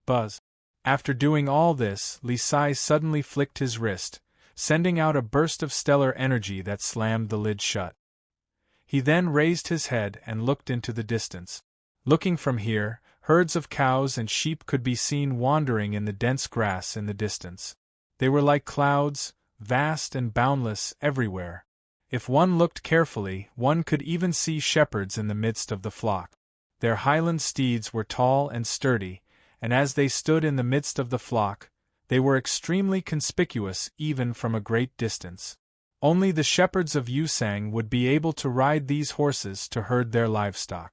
Buzz. After doing all this, Li Sai suddenly flicked his wrist, sending out a burst of stellar energy that slammed the lid shut. He then raised his head and looked into the distance. Looking from here, Herds of cows and sheep could be seen wandering in the dense grass in the distance. They were like clouds, vast and boundless everywhere. If one looked carefully, one could even see shepherds in the midst of the flock. Their highland steeds were tall and sturdy, and as they stood in the midst of the flock, they were extremely conspicuous even from a great distance. Only the shepherds of Yusang would be able to ride these horses to herd their livestock.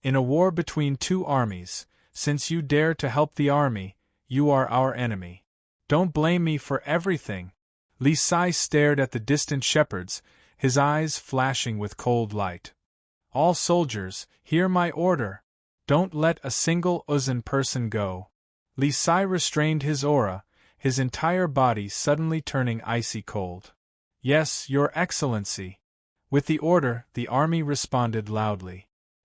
In a war between two armies, since you dare to help the army, you are our enemy. Don't blame me for everything. Li Sai stared at the distant shepherds, his eyes flashing with cold light. All soldiers, hear my order. Don't let a single Uzun person go. Li Sai restrained his aura, his entire body suddenly turning icy cold. Yes, Your Excellency. With the order, the army responded loudly.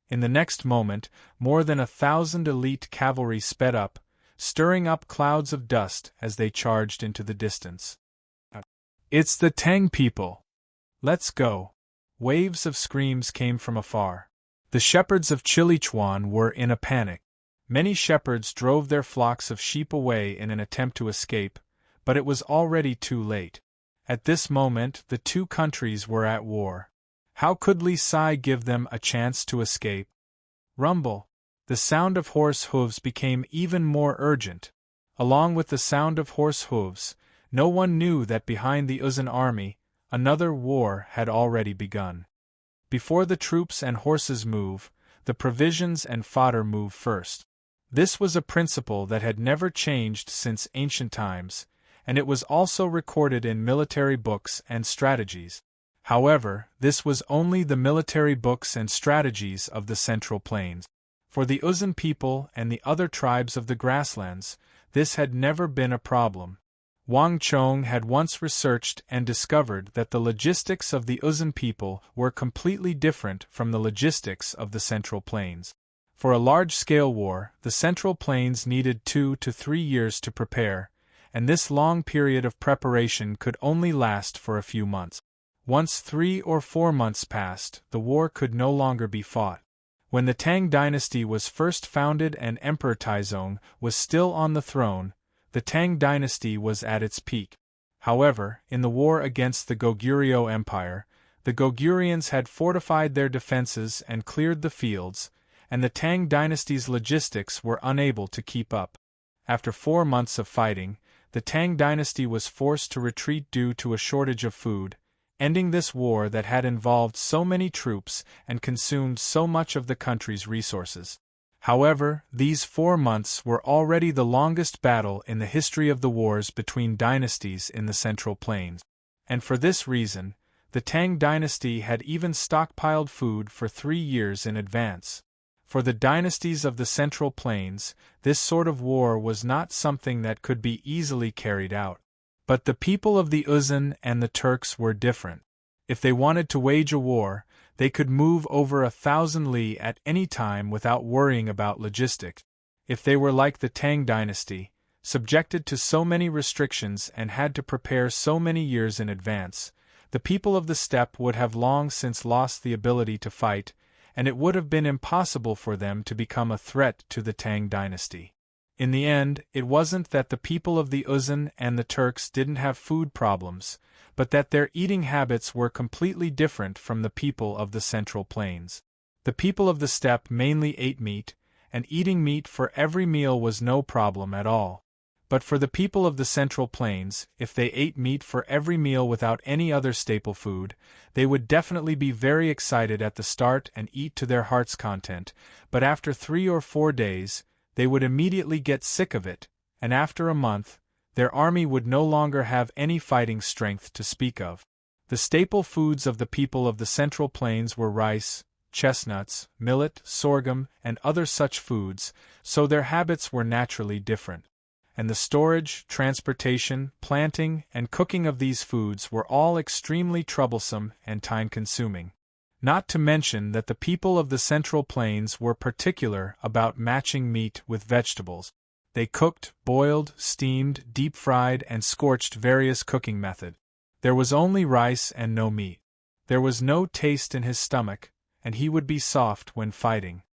In the next moment, more than 1,000 elite cavalry sped up, stirring up clouds of dust as they charged into the distance. It's the Tang people! Let's go! Waves of screams came from afar. The shepherds of Chilichuan were in a panic. Many shepherds drove their flocks of sheep away in an attempt to escape, but it was already too late. At this moment, the two countries were at war. How could Li Sai give them a chance to escape? Rumble! The sound of horse hooves became even more urgent. Along with the sound of horse hooves, no one knew that behind the Uzun army, another war had already begun. Before the troops and horses move, the provisions and fodder move first. This was a principle that had never changed since ancient times, and it was also recorded in military books and strategies. However, this was only the military books and strategies of the Central Plains. For the Uzun people and the other tribes of the grasslands, this had never been a problem. Wang Chong had once researched and discovered that the logistics of the Uzun people were completely different from the logistics of the Central Plains. For a large-scale war, the Central Plains needed 2 to 3 years to prepare, and this long period of preparation could only last for a few months. Once 3 or 4 months passed, the war could no longer be fought. When the Tang dynasty was first founded and Emperor Taizong was still on the throne, the Tang dynasty was at its peak. However, in the war against the Goguryeo Empire, the Goguryans had fortified their defenses and cleared the fields, and the Tang dynasty's logistics were unable to keep up. After 4 months of fighting, the Tang dynasty was forced to retreat due to a shortage of food, ending this war that had involved so many troops and consumed so much of the country's resources. However, these 4 months were already the longest battle in the history of the wars between dynasties in the Central Plains. And for this reason, the Tang dynasty had even stockpiled food for 3 years in advance. For the dynasties of the Central Plains, this sort of war was not something that could be easily carried out. But the people of the Uzun and the Turks were different. If they wanted to wage a war, they could move over 1,000 li at any time without worrying about logistics. If they were like the Tang dynasty, subjected to so many restrictions and had to prepare so many years in advance, the people of the steppe would have long since lost the ability to fight, and it would have been impossible for them to become a threat to the Tang dynasty. In the end, it wasn't that the people of the Uzun and the Turks didn't have food problems, but that their eating habits were completely different from the people of the Central Plains. The people of the steppe mainly ate meat, and eating meat for every meal was no problem at all. But for the people of the Central Plains, if they ate meat for every meal without any other staple food, they would definitely be very excited at the start and eat to their heart's content, but after 3 or 4 days, they would immediately get sick of it, and after a month, their army would no longer have any fighting strength to speak of. The staple foods of the people of the Central Plains were rice, chestnuts, millet, sorghum, and other such foods, so their habits were naturally different. And the storage, transportation, planting, and cooking of these foods were all extremely troublesome and time-consuming. Not to mention that the people of the Central Plains were particular about matching meat with vegetables. They cooked, boiled, steamed, deep-fried, and scorched various cooking methods. There was only rice and no meat. There was no taste in his stomach, and he would be soft when fighting.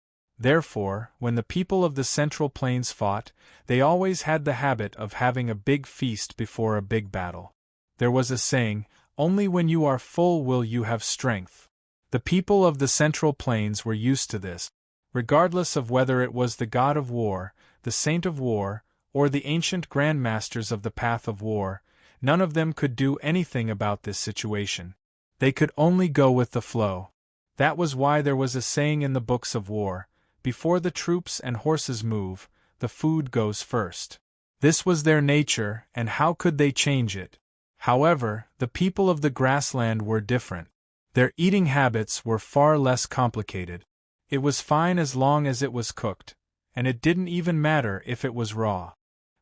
Therefore, when the people of the Central Plains fought, they always had the habit of having a big feast before a big battle. There was a saying, "Only when you are full will you have strength." The people of the Central Plains were used to this. Regardless of whether it was the god of war, the saint of war, or the ancient grandmasters of the path of war, none of them could do anything about this situation. They could only go with the flow. That was why there was a saying in the books of war, "Before the troops and horses move, the food goes first." This was their nature, and how could they change it? However, the people of the grassland were different. Their eating habits were far less complicated. It was fine as long as it was cooked, and it didn't even matter if it was raw.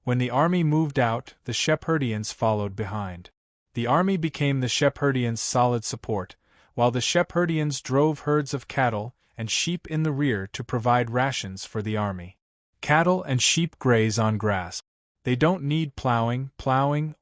When the army moved out, the Shepherdians followed behind. The army became the Shepherdians' solid support, while the Shepherdians drove herds of cattle and sheep in the rear to provide rations for the army. Cattle and sheep graze on grass. They don't need plowing,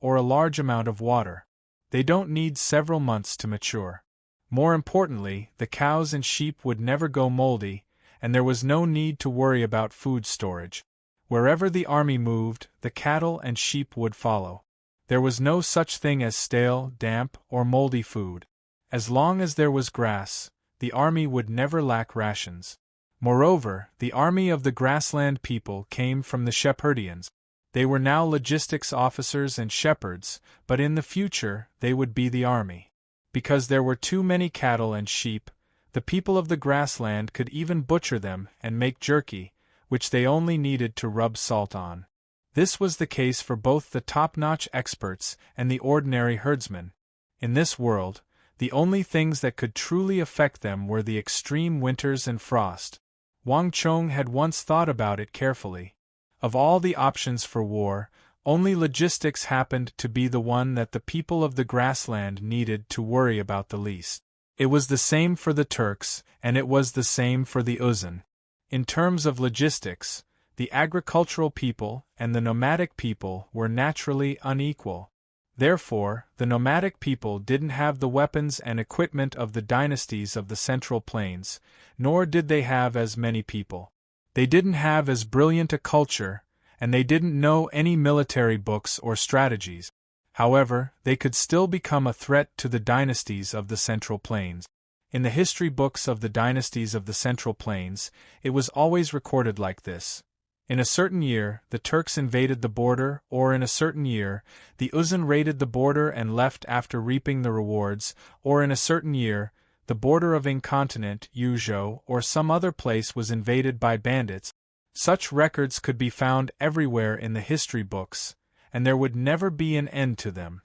or a large amount of water. They don't need several months to mature. More importantly, the cows and sheep would never go moldy, and there was no need to worry about food storage. Wherever the army moved, the cattle and sheep would follow. There was no such thing as stale, damp, or moldy food. As long as there was grass, the army would never lack rations. Moreover, the army of the grassland people came from the Shepherdians. They were now logistics officers and shepherds, but in the future they would be the army. Because there were too many cattle and sheep, the people of the grassland could even butcher them and make jerky, which they only needed to rub salt on. This was the case for both the top-notch experts and the ordinary herdsmen. In this world, the only things that could truly affect them were the extreme winters and frost. Wang Chong had once thought about it carefully. Of all the options for war, only logistics happened to be the one that the people of the grassland needed to worry about the least. It was the same for the Turks, and it was the same for the Uzan. In terms of logistics, the agricultural people and the nomadic people were naturally unequal. Therefore, the nomadic people didn't have the weapons and equipment of the dynasties of the Central Plains, nor did they have as many people. They didn't have as brilliant a culture, and they didn't know any military books or strategies. However, they could still become a threat to the dynasties of the Central Plains. In the history books of the dynasties of the Central Plains, it was always recorded like this. In a certain year, the Turks invaded the border, or in a certain year, the Uzan raided the border and left after reaping the rewards, or in a certain year, the border of incontinent, Yuzhou, or some other place was invaded by bandits. Such records could be found everywhere in the history books, and there would never be an end to them.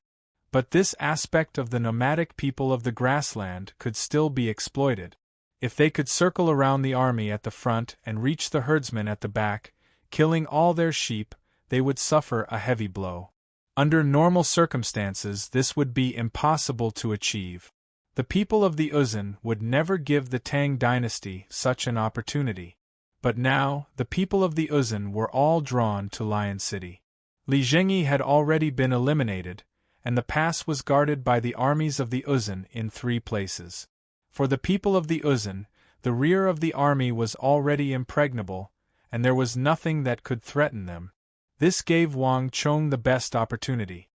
But this aspect of the nomadic people of the grassland could still be exploited. If they could circle around the army at the front and reach the herdsmen at the back, killing all their sheep, they would suffer a heavy blow. Under normal circumstances, this would be impossible to achieve. The people of the Uzan would never give the Tang dynasty such an opportunity. But now, the people of the Uzan were all drawn to Lion City. Li Zhengyi had already been eliminated, and the pass was guarded by the armies of the Uzan in 3 places. For the people of the Uzan, the rear of the army was already impregnable, and there was nothing that could threaten them. This gave Wang Chong the best opportunity.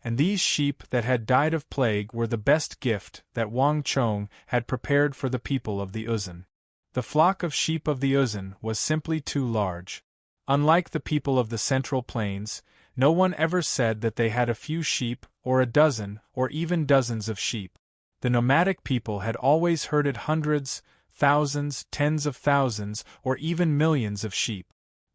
And these sheep that had died of plague were the best gift that Wang Chong had prepared for the people of the Uzan. The flock of sheep of the Uzan was simply too large. Unlike the people of the Central Plains, no one ever said that they had a few sheep, or a dozen, or even dozens of sheep. The nomadic people had always herded hundreds, thousands, tens of thousands, or even millions of sheep.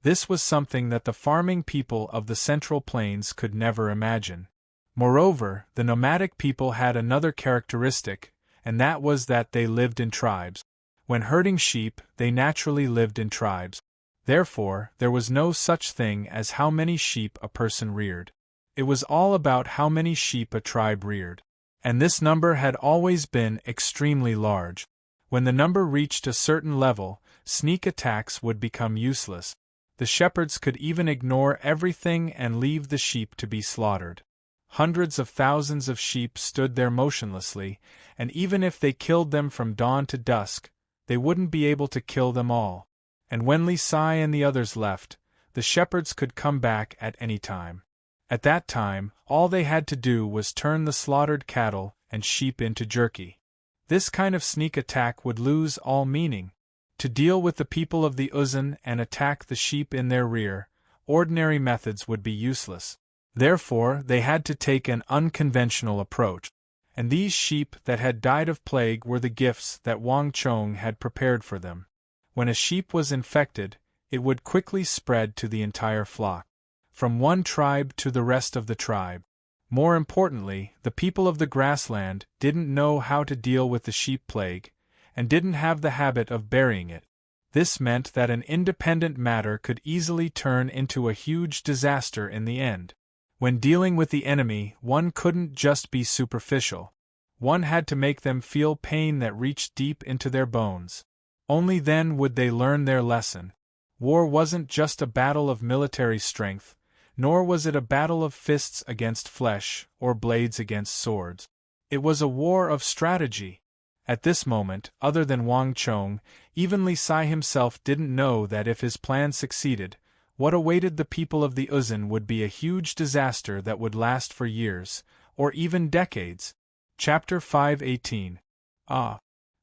This was something that the farming people of the Central Plains could never imagine. Moreover, the nomadic people had another characteristic, and that was that they lived in tribes. When herding sheep, they naturally lived in tribes. Therefore, there was no such thing as how many sheep a person reared. It was all about how many sheep a tribe reared. And this number had always been extremely large. When the number reached a certain level, sneak attacks would become useless. The shepherds could even ignore everything and leave the sheep to be slaughtered. Hundreds of thousands of sheep stood there motionlessly, and even if they killed them from dawn to dusk, they wouldn't be able to kill them all. and when Li Sai and the others left, the shepherds could come back at any time. At that time, all they had to do was turn the slaughtered cattle and sheep into jerky. This kind of sneak attack would lose all meaning. To deal with the people of the Uzun and attack the sheep in their rear, ordinary methods would be useless. Therefore, they had to take an unconventional approach. And these sheep that had died of plague were the gifts that Wang Chong had prepared for them. When a sheep was infected, it would quickly spread to the entire flock, from one tribe to the rest of the tribe. More importantly, the people of the grassland didn't know how to deal with the sheep plague, and didn't have the habit of burying it. This meant that an independent matter could easily turn into a huge disaster in the end. When dealing with the enemy, one couldn't just be superficial. One had to make them feel pain that reached deep into their bones. Only then would they learn their lesson. War wasn't just a battle of military strength, nor was it a battle of fists against flesh or blades against swords. It was a war of strategy. At this moment, other than Wang Chong, even Li Sai himself didn't know that if his plan succeeded, what awaited the people of the Uzun would be a huge disaster that would last for years, or even decades. Chapter 5:18.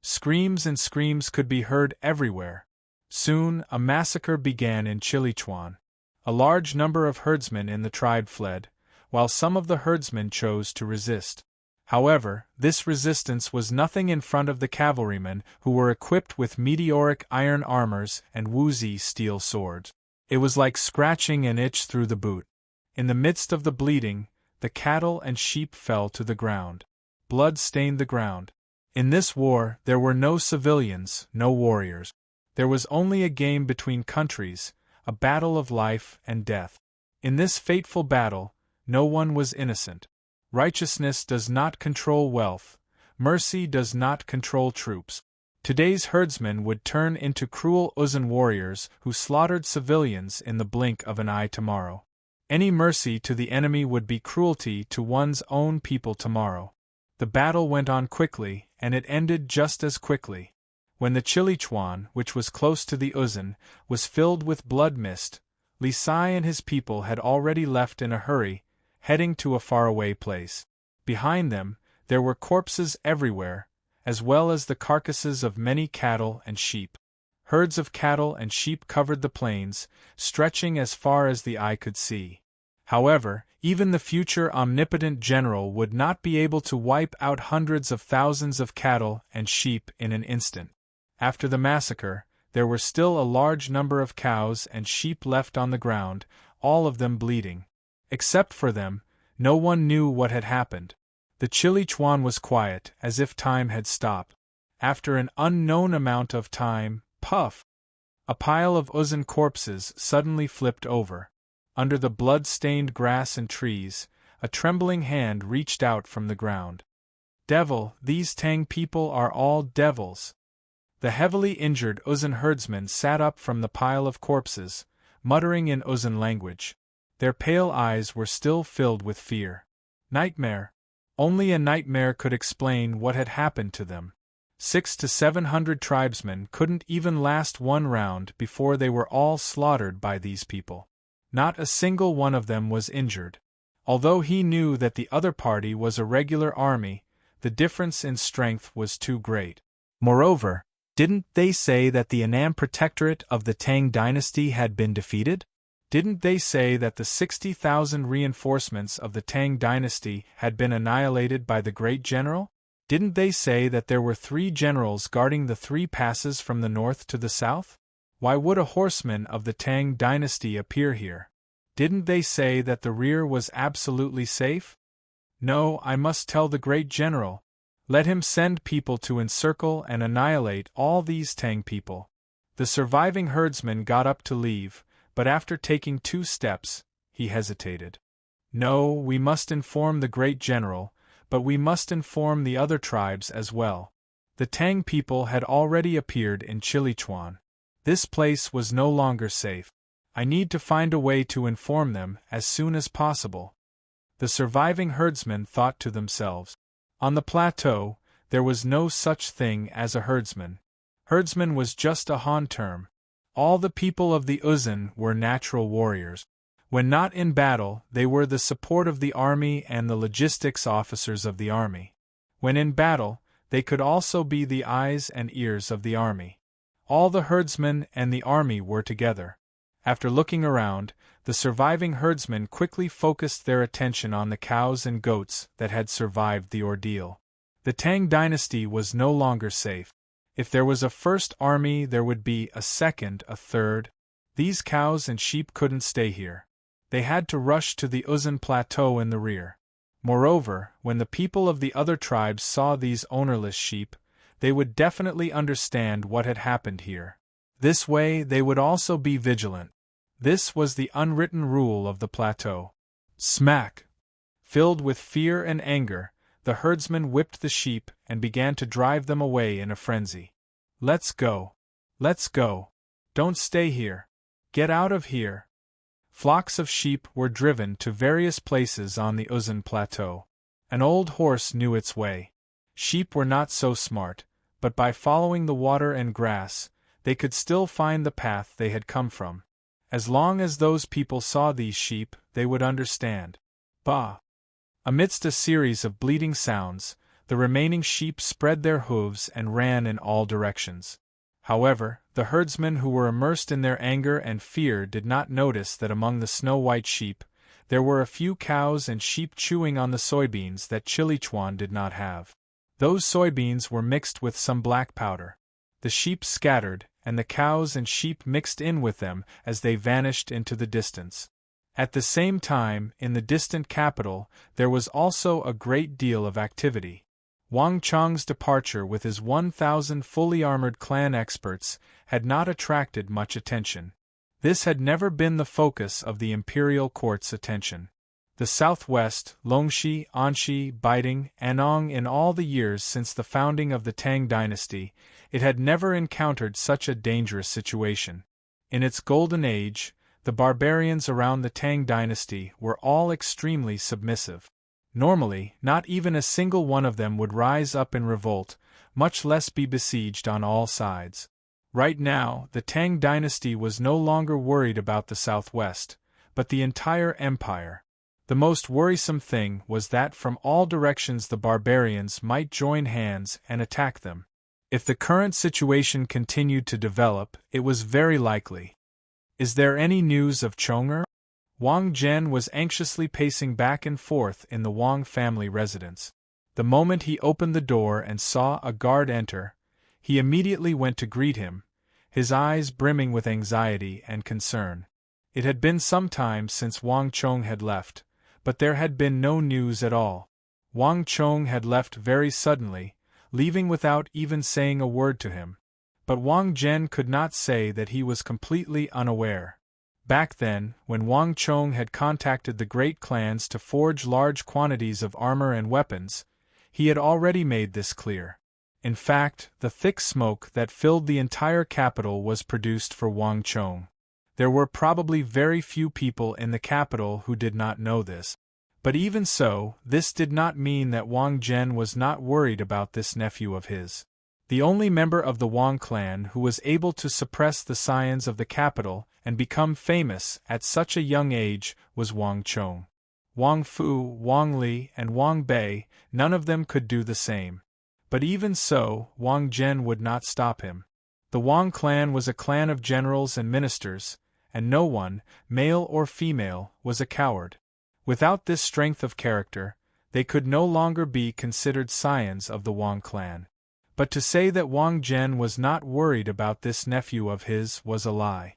Screams and screams could be heard everywhere. Soon, a massacre began in Chilichuan. A large number of herdsmen in the tribe fled, while some of the herdsmen chose to resist. However, this resistance was nothing in front of the cavalrymen who were equipped with meteoric iron armors and woozy steel swords. It was like scratching an itch through the boot. In the midst of the bleeding, the cattle and sheep fell to the ground. Blood stained the ground. In this war, there were no civilians, no warriors. There was only a game between countries, a battle of life and death. In this fateful battle, no one was innocent. Righteousness does not control wealth. Mercy does not control troops. Today's herdsmen would turn into cruel Uzun warriors who slaughtered civilians in the blink of an eye tomorrow. Any mercy to the enemy would be cruelty to one's own people tomorrow. The battle went on quickly, and it ended just as quickly. When the Chilichuan, which was close to the Uzun, was filled with blood mist, Li Sai and his people had already left in a hurry, heading to a faraway place. Behind them, there were corpses everywhere, as well as the carcasses of many cattle and sheep. Herds of cattle and sheep covered the plains, stretching as far as the eye could see. However, even the future omnipotent general would not be able to wipe out hundreds of thousands of cattle and sheep in an instant. After the massacre, there were still a large number of cows and sheep left on the ground, all of them bleeding. Except for them, no one knew what had happened. The Chilichuan was quiet, as if time had stopped. After an unknown amount of time, puff! A pile of Uzun corpses suddenly flipped over. Under the blood-stained grass and trees, a trembling hand reached out from the ground. Devil, these Tang people are all devils. The heavily injured Uzun herdsman sat up from the pile of corpses, muttering in Uzun language. Their pale eyes were still filled with fear. Nightmare. Only a nightmare could explain what had happened to them. 600 to 700 tribesmen couldn't even last one round before they were all slaughtered by these people. Not a single one of them was injured. Although he knew that the other party was a regular army, the difference in strength was too great. Moreover, didn't they say that the Annam Protectorate of the Tang dynasty had been defeated? Didn't they say that the 60,000 reinforcements of the Tang dynasty had been annihilated by the great general? Didn't they say that there were 3 generals guarding the 3 passes from the north to the south? Why would a horseman of the Tang dynasty appear here? Didn't they say that the rear was absolutely safe? No, I must tell the great general. Let him send people to encircle and annihilate all these Tang people. The surviving herdsman got up to leave, but after taking 2 steps, he hesitated. No, we must inform the great general, but we must inform the other tribes as well. The Tang people had already appeared in Chilichuan. This place was no longer safe. I need to find a way to inform them as soon as possible. The surviving herdsmen thought to themselves. On the plateau, there was no such thing as a herdsman. Herdsman was just a Han term. All the people of the Uzan were natural warriors. When not in battle, they were the support of the army and the logistics officers of the army. When in battle, they could also be the eyes and ears of the army. All the herdsmen and the army were together. After looking around, the surviving herdsmen quickly focused their attention on the cows and goats that had survived the ordeal. The Tang dynasty was no longer safe. If there was a first army, there would be a second, a third. These cows and sheep couldn't stay here. They had to rush to the Uzan plateau in the rear. Moreover, when the people of the other tribes saw these ownerless sheep, they would definitely understand what had happened here. This way, they would also be vigilant. This was the unwritten rule of the plateau. Smack! Filled with fear and anger, the herdsman whipped the sheep and began to drive them away in a frenzy. Let's go! Let's go! Don't stay here! Get out of here! Flocks of sheep were driven to various places on the Uzan plateau. An old horse knew its way. Sheep were not so smart, but by following the water and grass, they could still find the path they had come from. As long as those people saw these sheep, they would understand. Bah! Amidst a series of bleating sounds, the remaining sheep spread their hooves and ran in all directions. However, the herdsmen who were immersed in their anger and fear did not notice that among the snow-white sheep, there were a few cows and sheep chewing on the soybeans that Chilichuan did not have. Those soybeans were mixed with some black powder. The sheep scattered, and the cows and sheep mixed in with them as they vanished into the distance. At the same time, in the distant capital, there was also a great deal of activity. Wang Chang's departure with his 1,000 fully armored clan experts had not attracted much attention. This had never been the focus of the imperial court's attention. The southwest, Longxi, Anxi, Baiting, Anong, in all the years since the founding of the Tang dynasty, it had never encountered such a dangerous situation. In its golden age, the barbarians around the Tang dynasty were all extremely submissive. Normally, not even a single one of them would rise up in revolt, much less be besieged on all sides. Right now, the Tang dynasty was no longer worried about the southwest, but the entire empire. The most worrisome thing was that from all directions the barbarians might join hands and attack them. If the current situation continued to develop, it was very likely. Is there any news of Chong'er? Wang Zhen was anxiously pacing back and forth in the Wang family residence. The moment he opened the door and saw a guard enter, he immediately went to greet him, his eyes brimming with anxiety and concern. It had been some time since Wang Chong had left, but there had been no news at all. Wang Chong had left very suddenly, leaving without even saying a word to him. But Wang Zhen could not say that he was completely unaware. Back then, when Wang Chong had contacted the great clans to forge large quantities of armor and weapons, he had already made this clear. In fact, the thick smoke that filled the entire capital was produced for Wang Chong. There were probably very few people in the capital who did not know this. But even so, this did not mean that Wang Zhen was not worried about this nephew of his. The only member of the Wang clan who was able to suppress the scions of the capital and become famous at such a young age was Wang Chong. Wang Fu, Wang Li, and Wang Bei, none of them could do the same. But even so, Wang Zhen would not stop him. The Wang clan was a clan of generals and ministers, and no one, male or female, was a coward. Without this strength of character, they could no longer be considered scions of the Wang clan. But to say that Wang Zhen was not worried about this nephew of his was a lie.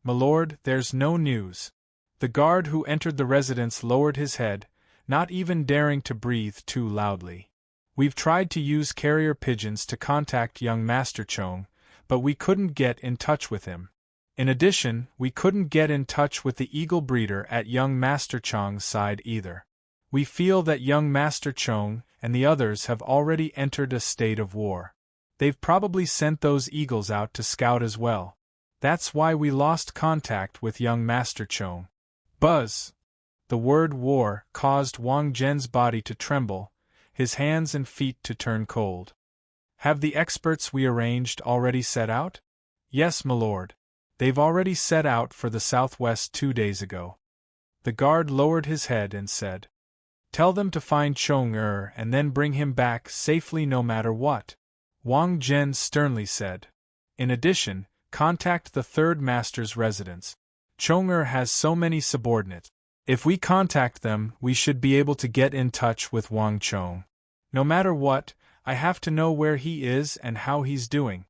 "My lord, there's no news." The guard who entered the residence lowered his head, not even daring to breathe too loudly. "We've tried to use carrier pigeons to contact young Master Chong, but we couldn't get in touch with him. In addition, we couldn't get in touch with the eagle breeder at young Master Chong's side either. We feel that young Master Chong and the others have already entered a state of war. They've probably sent those eagles out to scout as well. That's why we lost contact with young Master Chong." Buzz! The word war caused Wang Zhen's body to tremble, his hands and feet to turn cold. "Have the experts we arranged already set out?" "Yes, my lord. They've already set out for the southwest 2 days ago. The guard lowered his head and said, "Tell them to find Chong-er and then bring him back safely no matter what," Wang Zhen sternly said. "In addition, contact the third master's residence. Chong-er has so many subordinates. If we contact them, we should be able to get in touch with Wang Chong. No matter what, I have to know where he is and how he's doing.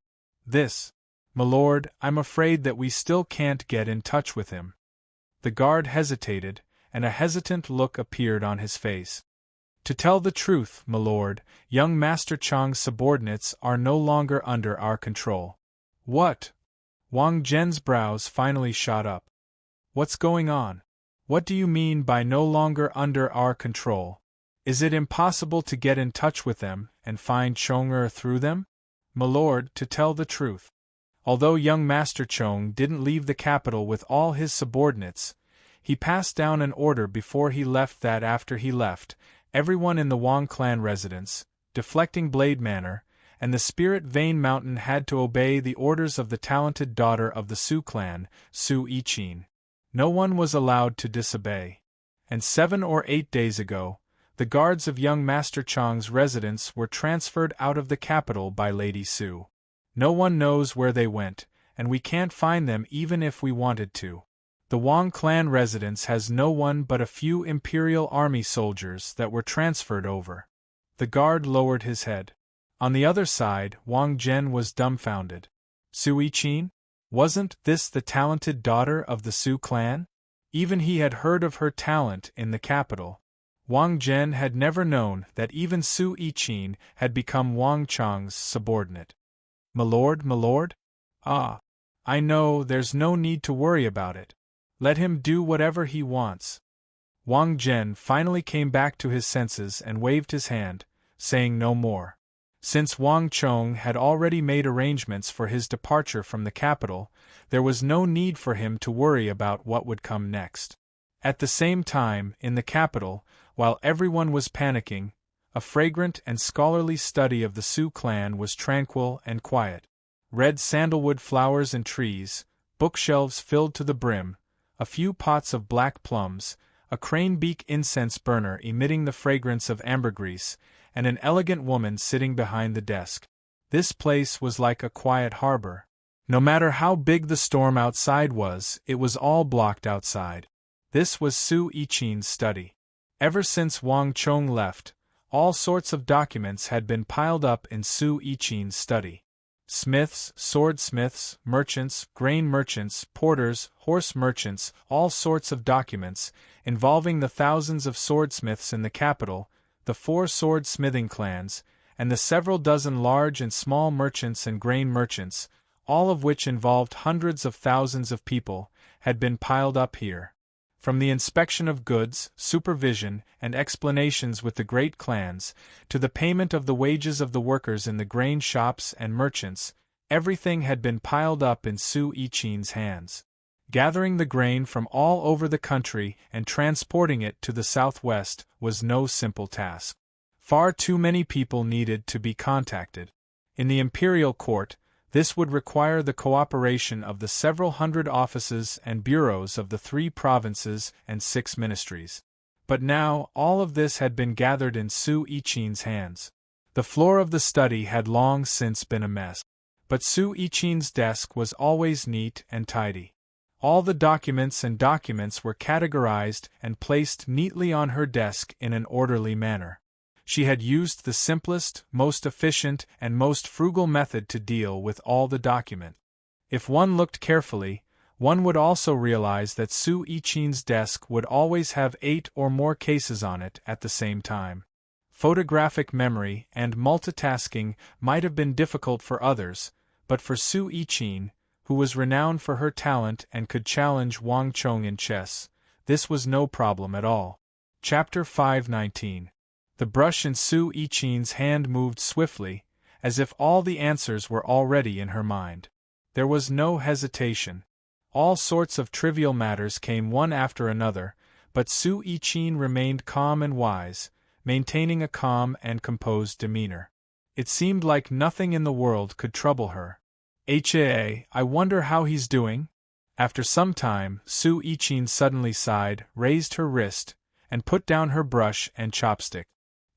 Milord, I'm afraid that we still can't get in touch with him." The guard hesitated, and a hesitant look appeared on his face. "To tell the truth, milord, young Master Chang's subordinates are no longer under our control." "What?" Wang Zhen's brows finally shot up. "What's going on? What do you mean by no longer under our control? Is it impossible to get in touch with them and find Chong-er through them?" "Milord, to tell the truth, although young Master Chong didn't leave the capital with all his subordinates, he passed down an order before he left that after he left, everyone in the Wang clan residence, Deflecting Blade Manor, and the Spirit Vein Mountain had to obey the orders of the talented daughter of the Su clan, Su Yiqin. No one was allowed to disobey. And 7 or 8 days ago, the guards of young Master Chang's residence were transferred out of the capital by Lady Su. No one knows where they went, and we can't find them even if we wanted to. The Wang clan residence has no one but a few Imperial Army soldiers that were transferred over. The guard lowered his head. On the other side, Wang Zhen was dumbfounded. Su Yiqin? Wasn't this the talented daughter of the Su clan? Even he had heard of her talent in the capital. Wang Zhen had never known that even Su Yiqin had become Wang Chang's subordinate. Milord? Ah, I know, there's no need to worry about it. Let him do whatever he wants." Wang Zhen finally came back to his senses and waved his hand, saying no more. Since Wang Chong had already made arrangements for his departure from the capital, there was no need for him to worry about what would come next. At the same time, in the capital, while everyone was panicking, a fragrant and scholarly study of the Su clan was tranquil and quiet. Red sandalwood flowers and trees, bookshelves filled to the brim, a few pots of black plums, a cranebeak incense burner emitting the fragrance of ambergris, and an elegant woman sitting behind the desk. This place was like a quiet harbor. No matter how big the storm outside was, it was all blocked outside. This was Su Yiqin's study. Ever since Wang Chong left, all sorts of documents had been piled up in Su Yiqin's study. Smiths, swordsmiths, merchants, grain merchants, porters, horse merchants, all sorts of documents, involving the thousands of swordsmiths in the capital, the 4 sword-smithing clans, and the several dozen large and small merchants and grain merchants, all of which involved hundreds of thousands of people, had been piled up here. From the inspection of goods, supervision, and explanations with the great clans, to the payment of the wages of the workers in the grain shops and merchants, everything had been piled up in Su Yiqin's hands. Gathering the grain from all over the country and transporting it to the southwest was no simple task. Far too many people needed to be contacted. In the imperial court, this would require the cooperation of the several hundred offices and bureaus of the 3 provinces and 6 ministries. But now, all of this had been gathered in Su Yiqin's hands. The floor of the study had long since been a mess. But Su Yiqin's desk was always neat and tidy. All the documents were categorized and placed neatly on her desk in an orderly manner. She had used the simplest, most efficient, and most frugal method to deal with all the documents. If one looked carefully, one would also realize that Su Yiqin's desk would always have 8 or more cases on it at the same time. Photographic memory and multitasking might have been difficult for others, but for Su Yiqin, who was renowned for her talent and could challenge Wang Chong in chess, this was no problem at all. Chapter 519. The brush in Su Yiqin's hand moved swiftly, as if all the answers were already in her mind. There was no hesitation. All sorts of trivial matters came one after another, but Su Yiqin remained calm and wise, maintaining a calm and composed demeanor. It seemed like nothing in the world could trouble her. I wonder how he's doing? After some time, Su Ichin suddenly sighed, raised her wrist, and put down her brush and chopstick.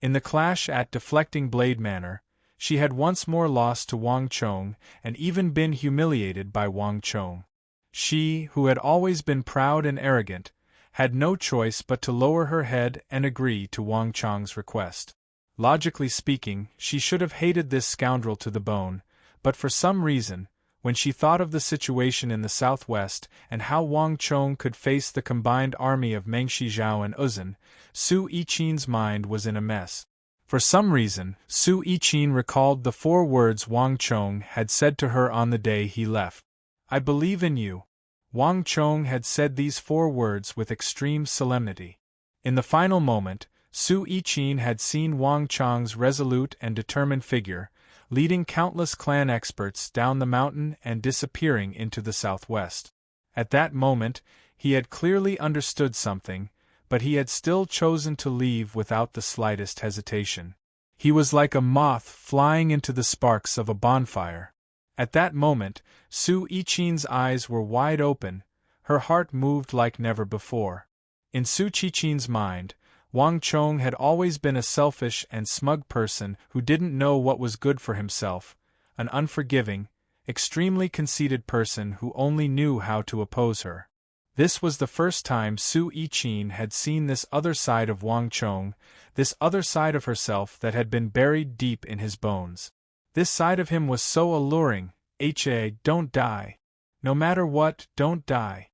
In the clash at Deflecting Blade Manor, she had once more lost to Wang Chong and even been humiliated by Wang Chong. She, who had always been proud and arrogant, had no choice but to lower her head and agree to Wang Chong's request. Logically speaking, she should have hated this scoundrel to the bone, but for some reason, when she thought of the situation in the southwest and how Wang Chong could face the combined army of Meng Shizhao and Uzun, Su Ichin's mind was in a mess. For some reason, Su Ichin recalled the 4 words Wang Chong had said to her on the day he left. "I believe in you." Wang Chong had said these 4 words with extreme solemnity. In the final moment, Su Ichin had seen Wang Chong's resolute and determined figure, leading countless clan experts down the mountain and disappearing into the southwest. At that moment, he had clearly understood something, but he had still chosen to leave without the slightest hesitation. He was like a moth flying into the sparks of a bonfire. At that moment, Su Ichin's eyes were wide open, her heart moved like never before. In Su Ichin's mind, Wang Chong had always been a selfish and smug person who didn't know what was good for himself, an unforgiving, extremely conceited person who only knew how to oppose her. This was the first time Su Ichin had seen this other side of Wang Chong, this other side of herself that had been buried deep in his bones. This side of him was so alluring. Don't die. No matter what, don't die.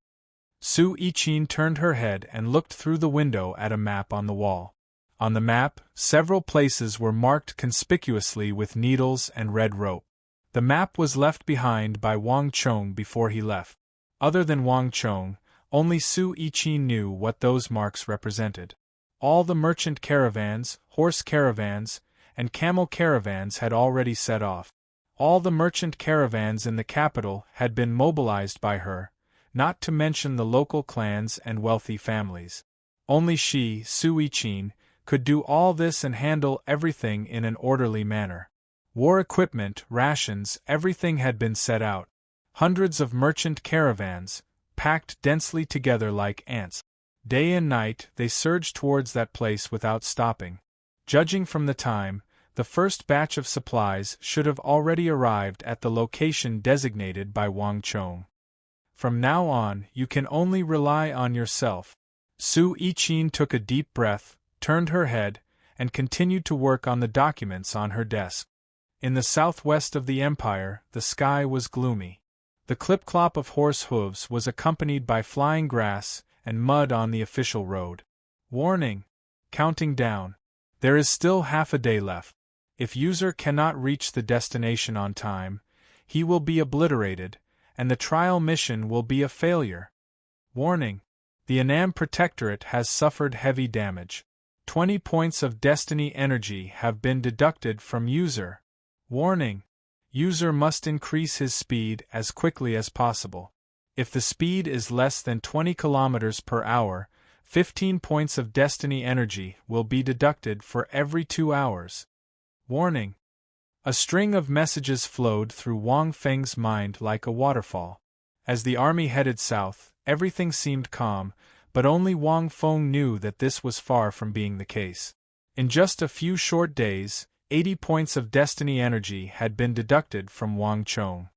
Su Ichin turned her head and looked through the window at a map on the wall. On the map, several places were marked conspicuously with needles and red rope. The map was left behind by Wang Chong before he left. Other than Wang Chong, only Su Ichin knew what those marks represented. All the merchant caravans, horse caravans, and camel caravans had already set off. All the merchant caravans in the capital had been mobilized by her, not to mention the local clans and wealthy families. Only she, Su Ichin, could do all this and handle everything in an orderly manner. War equipment, rations, everything had been set out. Hundreds of merchant caravans, packed densely together like ants. Day and night, they surged towards that place without stopping. Judging from the time, the first batch of supplies should have already arrived at the location designated by Wang Chong. From now on, you can only rely on yourself. Su Ichin took a deep breath, turned her head, and continued to work on the documents on her desk. In the southwest of the empire, the sky was gloomy. The clip-clop of horse hooves was accompanied by flying grass and mud on the official road. Warning! Counting down. There is still half a day left. If user cannot reach the destination on time, he will be obliterated, and the trial mission will be a failure. Warning! The Annam Protectorate has suffered heavy damage. 20 points of destiny energy have been deducted from user. Warning! User must increase his speed as quickly as possible. If the speed is less than 20 km per hour, 15 points of destiny energy will be deducted for every 2 hours. Warning! A string of messages flowed through Wang Feng's mind like a waterfall. As the army headed south, everything seemed calm, but only Wang Feng knew that this was far from being the case. In just a few short days, 80 points of destiny energy had been deducted from Wang Chong.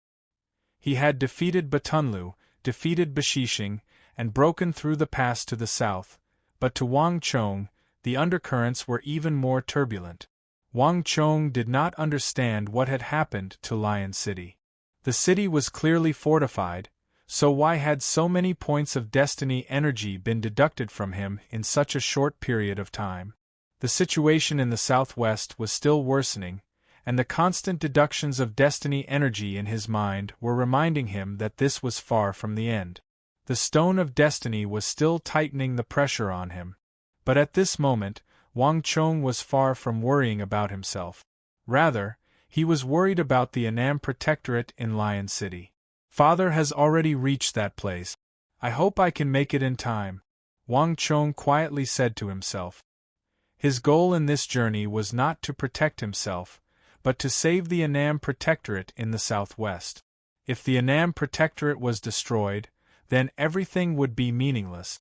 He had defeated Batunlu, defeated Bashishing, and broken through the pass to the south, but to Wang Chong, the undercurrents were even more turbulent. Wang Chong did not understand what had happened to Lion City. The city was clearly fortified, so why had so many points of destiny energy been deducted from him in such a short period of time? The situation in the southwest was still worsening, and the constant deductions of destiny energy in his mind were reminding him that this was far from the end. The stone of destiny was still tightening the pressure on him. But at this moment, Wang Chong was far from worrying about himself. Rather, he was worried about the Annam Protectorate in Lion City. Father has already reached that place. I hope I can make it in time, Wang Chong quietly said to himself. His goal in this journey was not to protect himself, but to save the Annam Protectorate in the southwest. If the Annam Protectorate was destroyed, then everything would be meaningless.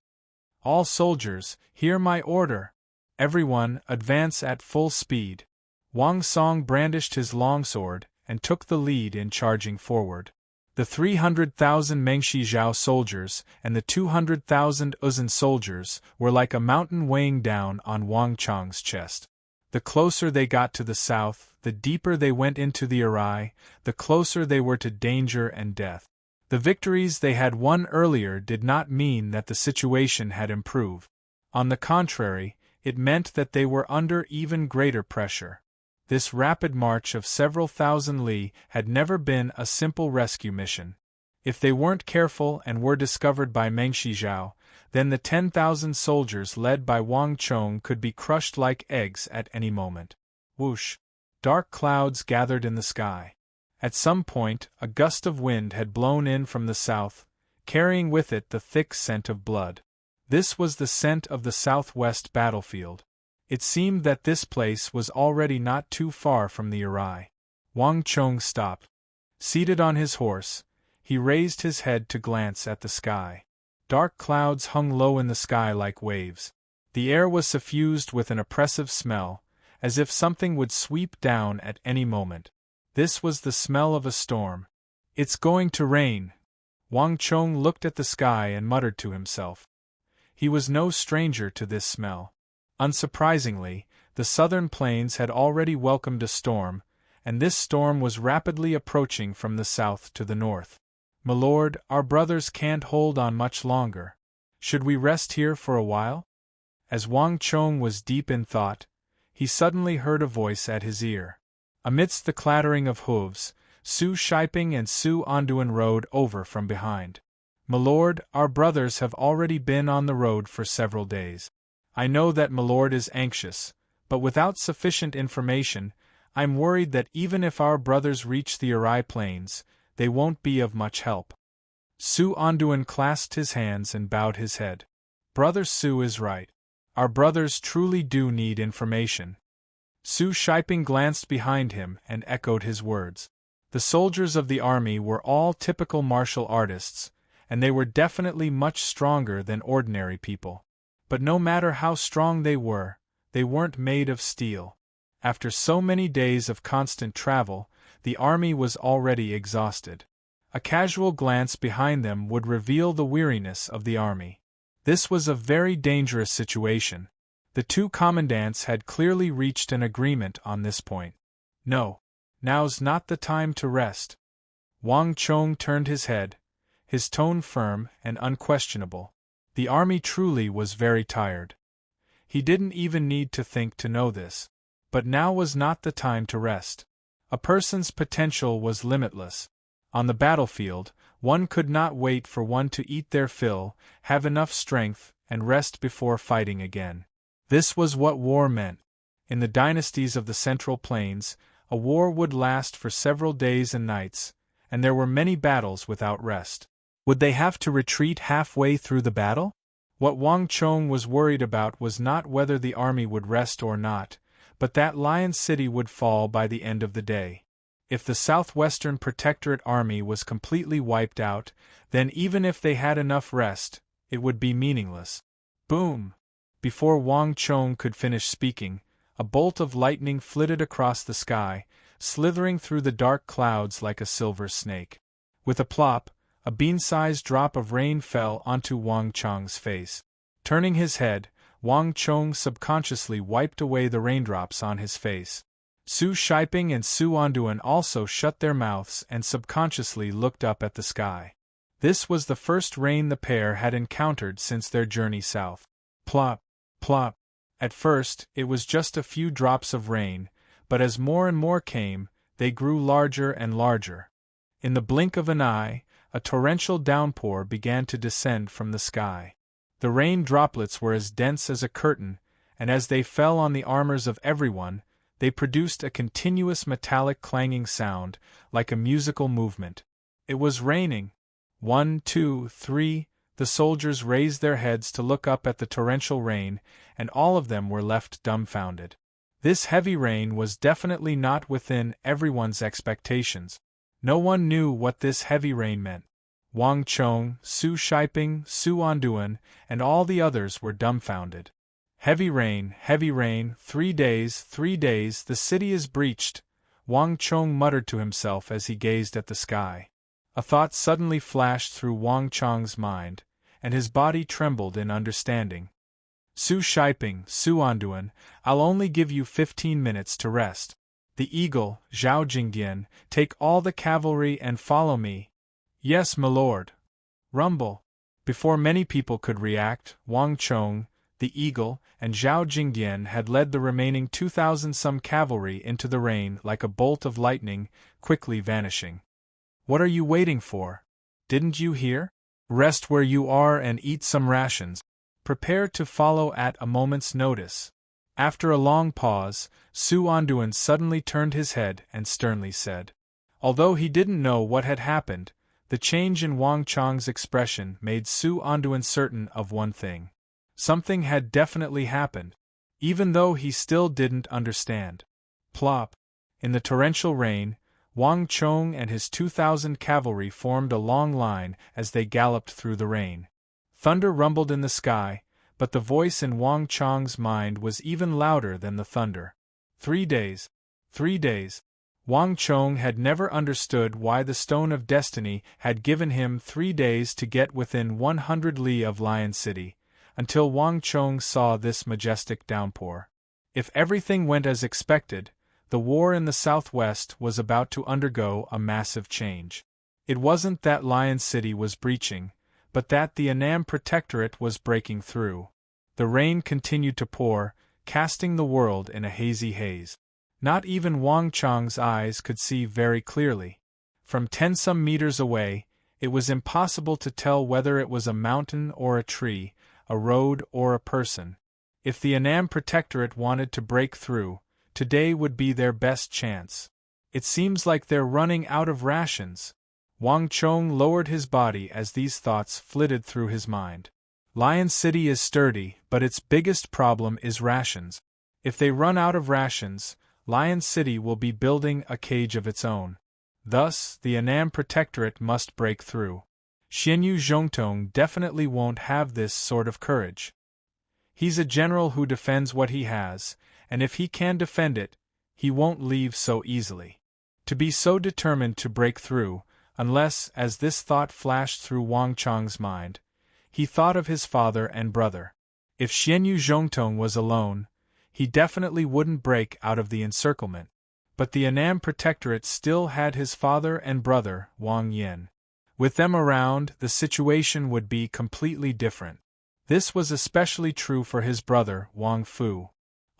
All soldiers, hear my order! Everyone, advance at full speed! Wang Song brandished his longsword and took the lead in charging forward. The 300,000 Mengshi Zhao soldiers and the 200,000 Uzun soldiers were like a mountain weighing down on Wang Chong's chest. The closer they got to the south, the deeper they went into the Arai, the closer they were to danger and death. The victories they had won earlier did not mean that the situation had improved. On the contrary, it meant that they were under even greater pressure. This rapid march of several thousand li had never been a simple rescue mission. If they weren't careful and were discovered by Mengshi Zhao, then the 10,000 soldiers led by Wang Chong could be crushed like eggs at any moment. Whoosh! Dark clouds gathered in the sky. At some point, a gust of wind had blown in from the south, carrying with it the thick scent of blood. This was the scent of the southwest battlefield. It seemed that this place was already not too far from the Arai. Wang Chong stopped. Seated on his horse, he raised his head to glance at the sky. Dark clouds hung low in the sky like waves. The air was suffused with an oppressive smell, as if something would sweep down at any moment. This was the smell of a storm. It's going to rain. Wang Chong looked at the sky and muttered to himself. He was no stranger to this smell. Unsurprisingly, the southern plains had already welcomed a storm, and this storm was rapidly approaching from the south to the north. "My lord, our brothers can't hold on much longer. Should we rest here for a while?" As Wang Chong was deep in thought, he suddenly heard a voice at his ear. Amidst the clattering of hooves, Su Shiping and Su Anduin rode over from behind. "My lord, our brothers have already been on the road for several days. I know that my lord is anxious, but without sufficient information, I'm worried that even if our brothers reach the Arai Plains, they won't be of much help." Su Anduin clasped his hands and bowed his head. "Brother Su is right. Our brothers truly do need information." Su Shiping glanced behind him and echoed his words. The soldiers of the army were all typical martial artists, and they were definitely much stronger than ordinary people. But no matter how strong they weren't made of steel. After so many days of constant travel, the army was already exhausted. A casual glance behind them would reveal the weariness of the army. This was a very dangerous situation. The two commandants had clearly reached an agreement on this point. No, now's not the time to rest. Wang Chong turned his head, his tone firm and unquestionable. The army truly was very tired. He didn't even need to think to know this. But now was not the time to rest. A person's potential was limitless. On the battlefield, one could not wait for one to eat their fill, have enough strength, and rest before fighting again. This was what war meant. In the dynasties of the Central Plains, a war would last for several days and nights, and there were many battles without rest. Would they have to retreat halfway through the battle? What Wang Chong was worried about was not whether the army would rest or not, but that Lion City would fall by the end of the day. If the Southwestern Protectorate Army was completely wiped out, then even if they had enough rest, it would be meaningless. Boom! Before Wang Chong could finish speaking, a bolt of lightning flitted across the sky, slithering through the dark clouds like a silver snake. With a plop, a bean-sized drop of rain fell onto Wang Chong's face. Turning his head, Wang Chong subconsciously wiped away the raindrops on his face. Su Shiping and Su Anduin also shut their mouths and subconsciously looked up at the sky. This was the first rain the pair had encountered since their journey south. Plop, plop. At first, it was just a few drops of rain, but as more and more came, they grew larger and larger. In the blink of an eye, a torrential downpour began to descend from the sky. The rain droplets were as dense as a curtain, and as they fell on the armors of everyone, they produced a continuous metallic clanging sound, like a musical movement. It was raining. 1, 2, 3, the soldiers raised their heads to look up at the torrential rain, and all of them were left dumbfounded. This heavy rain was definitely not within everyone's expectations. No one knew what this heavy rain meant. Wang Chong, Su Shiping, Su Anduan, and all the others were dumbfounded. Heavy rain, 3 days, the city is breached, Wang Chong muttered to himself as he gazed at the sky. A thought suddenly flashed through Wang Chong's mind, and his body trembled in understanding. Su Shiping, Su Anduan, I'll only give you 15 minutes to rest. The eagle, Zhao Jingdian, take all the cavalry and follow me. Yes, my lord. Rumble. Before many people could react, Wang Chong, the eagle, and Zhao Jingdian had led the remaining 2,000-some cavalry into the rain like a bolt of lightning, quickly vanishing. What are you waiting for? Didn't you hear? Rest where you are and eat some rations. Prepare to follow at a moment's notice. After a long pause, Su Anduan suddenly turned his head and sternly said. Although he didn't know what had happened, the change in Wang Chong's expression made Su Anduan certain of one thing. Something had definitely happened, even though he still didn't understand. Plop! In the torrential rain, Wang Chong and his 2,000 cavalry formed a long line as they galloped through the rain. Thunder rumbled in the sky, but the voice in Wang Chong's mind was even louder than the thunder. 3 days. 3 days. Wang Chong had never understood why the Stone of Destiny had given him 3 days to get within 100 li of Lion City, until Wang Chong saw this majestic downpour. If everything went as expected, the war in the southwest was about to undergo a massive change. It wasn't that Lion City was breaching, but that the Annam Protectorate was breaking through. The rain continued to pour, casting the world in a hazy haze. Not even Wang Chong's eyes could see very clearly. From 10-some meters away, it was impossible to tell whether it was a mountain or a tree, a road or a person. If the Annam Protectorate wanted to break through, today would be their best chance. It seems like they're running out of rations. Wang Chong lowered his body as these thoughts flitted through his mind. Lion City is sturdy, but its biggest problem is rations. If they run out of rations, Lion City will be building a cage of its own. Thus, the Annam Protectorate must break through. Xianyu Zhongtong definitely won't have this sort of courage. He's a general who defends what he has, and if he can defend it, he won't leave so easily. To be so determined to break through, unless, as this thought flashed through Wang Chong's mind, he thought of his father and brother. If Xianyu Zhongtong was alone, he definitely wouldn't break out of the encirclement. But the Annam Protectorate still had his father and brother, Wang Yin. With them around, the situation would be completely different. This was especially true for his brother, Wang Fu.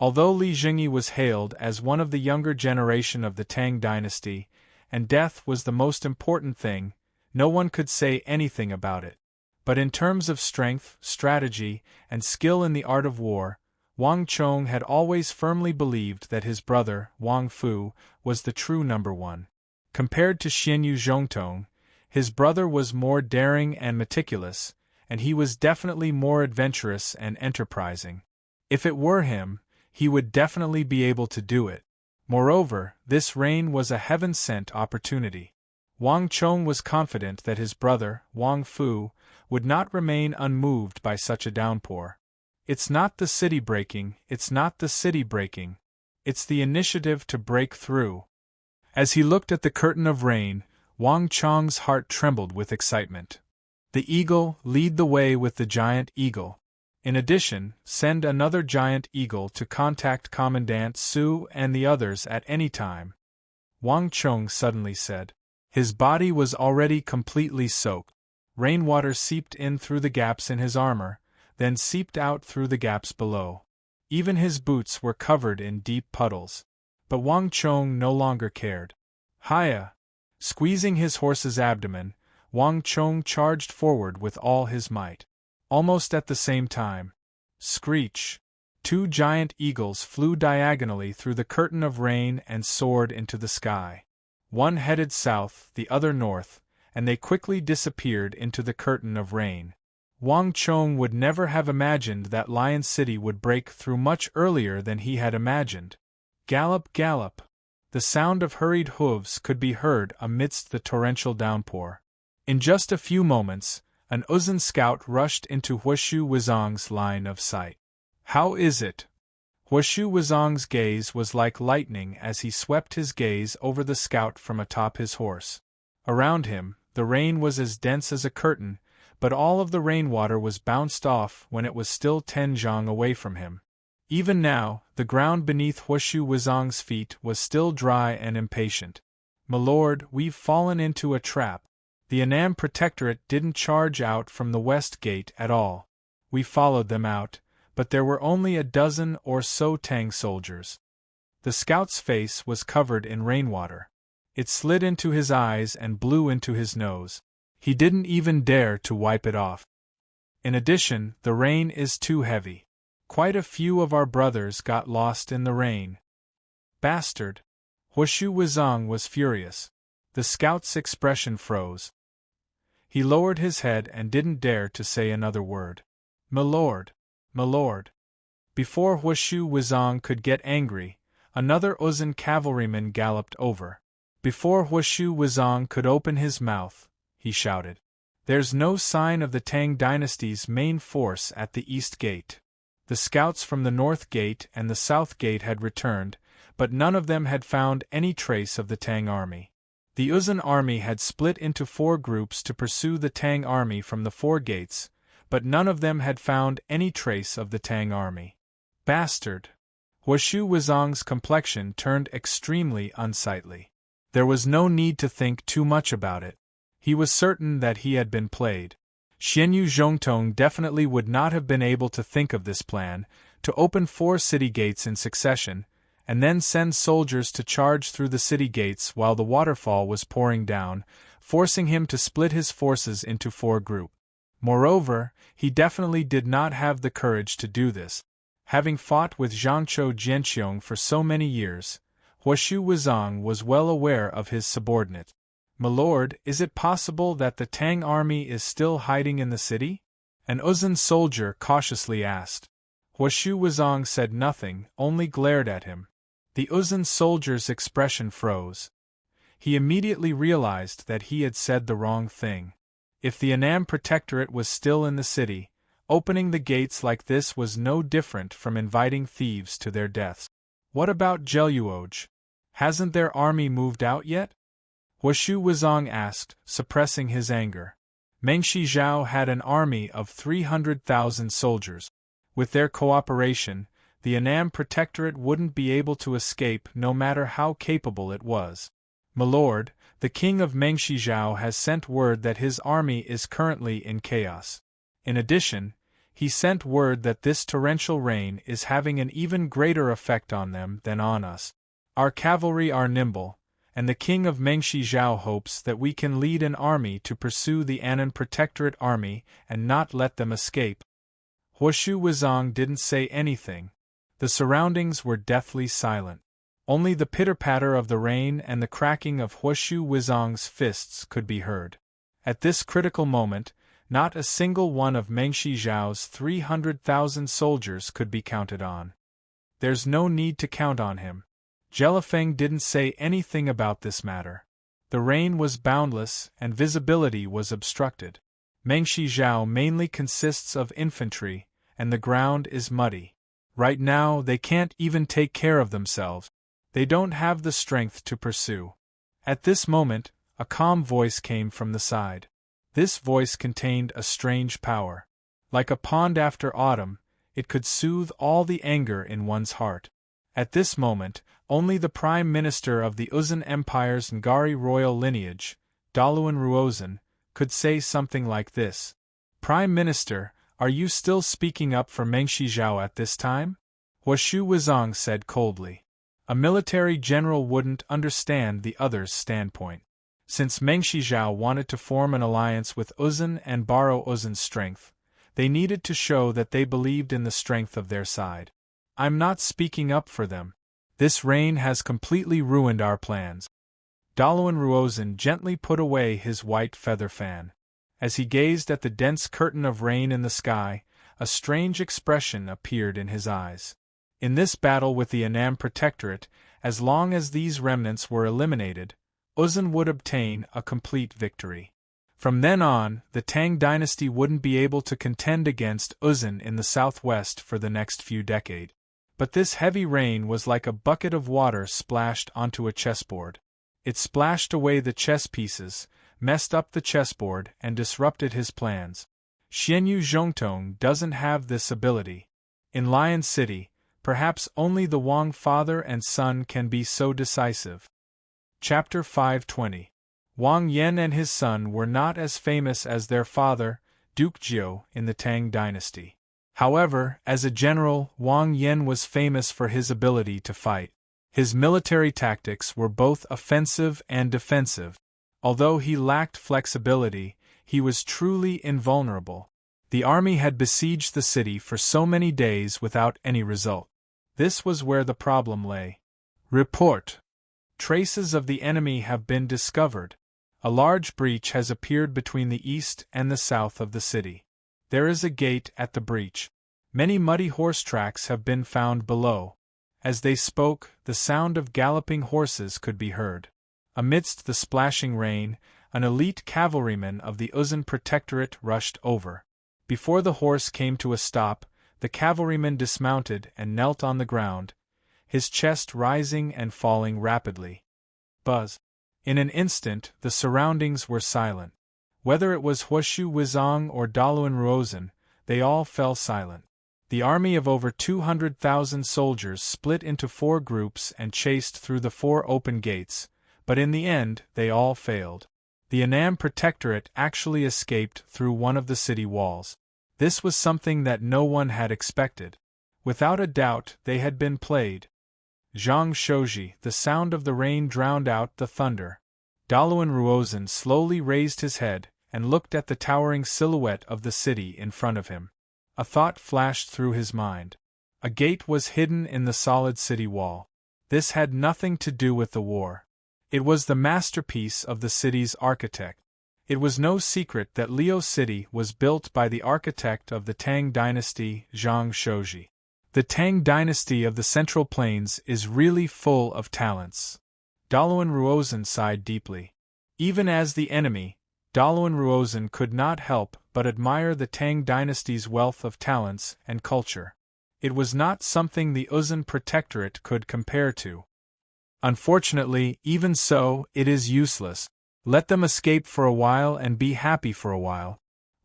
Although Li Jingyi was hailed as one of the younger generation of the Tang dynasty, and death was the most important thing, no one could say anything about it. But in terms of strength, strategy, and skill in the art of war, Wang Chong had always firmly believed that his brother, Wang Fu, was the true number one. Compared to Xianyu Zhongtong, his brother was more daring and meticulous, and he was definitely more adventurous and enterprising. If it were him, he would definitely be able to do it. Moreover, this rain was a heaven-sent opportunity. Wang Chong was confident that his brother, Wang Fu, would not remain unmoved by such a downpour. It's not the city breaking, it's not the city breaking. It's the initiative to break through. As he looked at the curtain of rain, Wang Chong's heart trembled with excitement. The eagle, lead the way with the giant eagle. In addition, send another giant eagle to contact Commandant Su and the others at any time. Wang Chong suddenly said. His body was already completely soaked. Rainwater seeped in through the gaps in his armor, then seeped out through the gaps below. Even his boots were covered in deep puddles. But Wang Chong no longer cared. Hiya! Squeezing his horse's abdomen, Wang Chong charged forward with all his might. Almost at the same time, screech! 2 giant eagles flew diagonally through the curtain of rain and soared into the sky. One headed south, the other north, and they quickly disappeared into the curtain of rain. Wang Chong would never have imagined that Lion City would break through much earlier than he had imagined. Gallop, gallop! The sound of hurried hooves could be heard amidst the torrential downpour. In just a few moments, an Uzun scout rushed into Huashu Wuzong's line of sight. How is it? Huashu Wuzong's gaze was like lightning as he swept his gaze over the scout from atop his horse. Around him, the rain was as dense as a curtain, but all of the rainwater was bounced off when it was still 10 zhang away from him. Even now, the ground beneath Huashu Wuzong's feet was still dry and impatient. "My lord, we've fallen into a trap. The Annam Protectorate didn't charge out from the west gate at all. We followed them out, but there were only a dozen or so Tang soldiers." The scout's face was covered in rainwater. It slid into his eyes and blew into his nose. He didn't even dare to wipe it off. In addition, the rain is too heavy. Quite a few of our brothers got lost in the rain. Bastard! Huashu Wuzong was furious. The scout's expression froze. He lowered his head and didn't dare to say another word. "My lord! My lord!" Before Huashu Wuzong could get angry, another Uzun cavalryman galloped over. Before Huashu Wuzong could open his mouth, he shouted, "There's no sign of the Tang dynasty's main force at the east gate." The scouts from the north gate and the south gate had returned, but none of them had found any trace of the Tang army. The Uzun army had split into 4 groups to pursue the Tang army from the 4 gates, but none of them had found any trace of the Tang army. Bastard! Huashu Wuzong's complexion turned extremely unsightly. There was no need to think too much about it. He was certain that he had been played. Xianyu Zhongtong definitely would not have been able to think of this plan, to open 4 city gates in succession, and then send soldiers to charge through the city gates while the waterfall was pouring down, forcing him to split his forces into 4 groups. Moreover, he definitely did not have the courage to do this. Having fought with Zhangzhou Jianqiong for so many years, Huashu Wuzong was well aware of his subordinate. "My lord, is it possible that the Tang army is still hiding in the city?" an Uzun soldier cautiously asked. Huashu Wuzong said nothing, only glared at him. The Uzun soldier's expression froze. He immediately realized that he had said the wrong thing. If the Annam Protectorate was still in the city, opening the gates like this was no different from inviting thieves to their deaths. What about Jeluoj? Hasn't their army moved out yet? Huashu Wuzong asked, suppressing his anger. Mengshi Zhao had an army of 300,000 soldiers. With their cooperation, the Annam Protectorate wouldn't be able to escape no matter how capable it was. "My lord, the king of Mengshi Zhao has sent word that his army is currently in chaos. In addition, he sent word that this torrential rain is having an even greater effect on them than on us. Our cavalry are nimble, and the king of Mengshi Zhao hopes that we can lead an army to pursue the Annam Protectorate army and not let them escape." Huashu Wuzong didn't say anything. The surroundings were deathly silent. Only the pitter-patter of the rain and the cracking of Huashu Wuzong's fists could be heard. At this critical moment, not a single one of Mengshi Zhao's 300,000 soldiers could be counted on. There's no need to count on him. Jelifeng didn't say anything about this matter. The rain was boundless and visibility was obstructed. Mengshi Zhao mainly consists of infantry, and the ground is muddy. Right now they can't even take care of themselves. They don't have the strength to pursue. At this moment, a calm voice came from the side. This voice contained a strange power. Like a pond after autumn, it could soothe all the anger in one's heart. At this moment, only the Prime Minister of the Uzun Empire's Ngari royal lineage, Daluan Ruozan, could say something like this. "Prime Minister, are you still speaking up for Mengshi Zhao at this time?" Huashu Wuzong said coldly. A military general wouldn't understand the other's standpoint. Since Mengshi Zhao wanted to form an alliance with Uzun and borrow Uzun's strength, they needed to show that they believed in the strength of their side. "I'm not speaking up for them. This rain has completely ruined our plans." Daluan Ruozan gently put away his white feather fan. As he gazed at the dense curtain of rain in the sky, a strange expression appeared in his eyes. In this battle with the Annam Protectorate, as long as these remnants were eliminated, Uzun would obtain a complete victory. From then on, the Tang dynasty wouldn't be able to contend against Uzun in the southwest for the next few decades. But this heavy rain was like a bucket of water splashed onto a chessboard. It splashed away the chess pieces, messed up the chessboard, and disrupted his plans. Xianyu Zhongtong doesn't have this ability. In Lion City, perhaps only the Wang father and son can be so decisive. Chapter 520. Wang Yan and his son were not as famous as their father, Duke Jiao, in the Tang dynasty. However, as a general, Wang Yan was famous for his ability to fight. His military tactics were both offensive and defensive. Although he lacked flexibility, he was truly invulnerable. The army had besieged the city for so many days without any result. This was where the problem lay. Report. Traces of the enemy have been discovered. A large breach has appeared between the east and the south of the city. There is a gate at the breach. Many muddy horse tracks have been found below. As they spoke, the sound of galloping horses could be heard. Amidst the splashing rain, an elite cavalryman of the Uzun Protectorate rushed over. Before the horse came to a stop, the cavalryman dismounted and knelt on the ground, his chest rising and falling rapidly. Buzz. In an instant, the surroundings were silent. Whether it was Huoshu Wizong or Daluan Ruozhen, they all fell silent. The army of over 200,000 soldiers split into 4 groups and chased through the 4 open gates, but in the end, they all failed. The Annam Protectorate actually escaped through one of the city walls. This was something that no one had expected. Without a doubt, they had been played. Zhang Shouji, the sound of the rain drowned out the thunder. Daluan Ruozhen slowly raised his head and looked at the towering silhouette of the city in front of him. A thought flashed through his mind. A gate was hidden in the solid city wall. This had nothing to do with the war. It was the masterpiece of the city's architect. It was no secret that Liu City was built by the architect of the Tang dynasty, Zhang Shouji. The Tang dynasty of the Central Plains is really full of talents. Daluan Ruozhen sighed deeply. Even as the enemy, Daluan Ruozhen could not help but admire the Tang dynasty's wealth of talents and culture. It was not something the Uzun Protectorate could compare to. Unfortunately, even so, it is useless. Let them escape for a while and be happy for a while.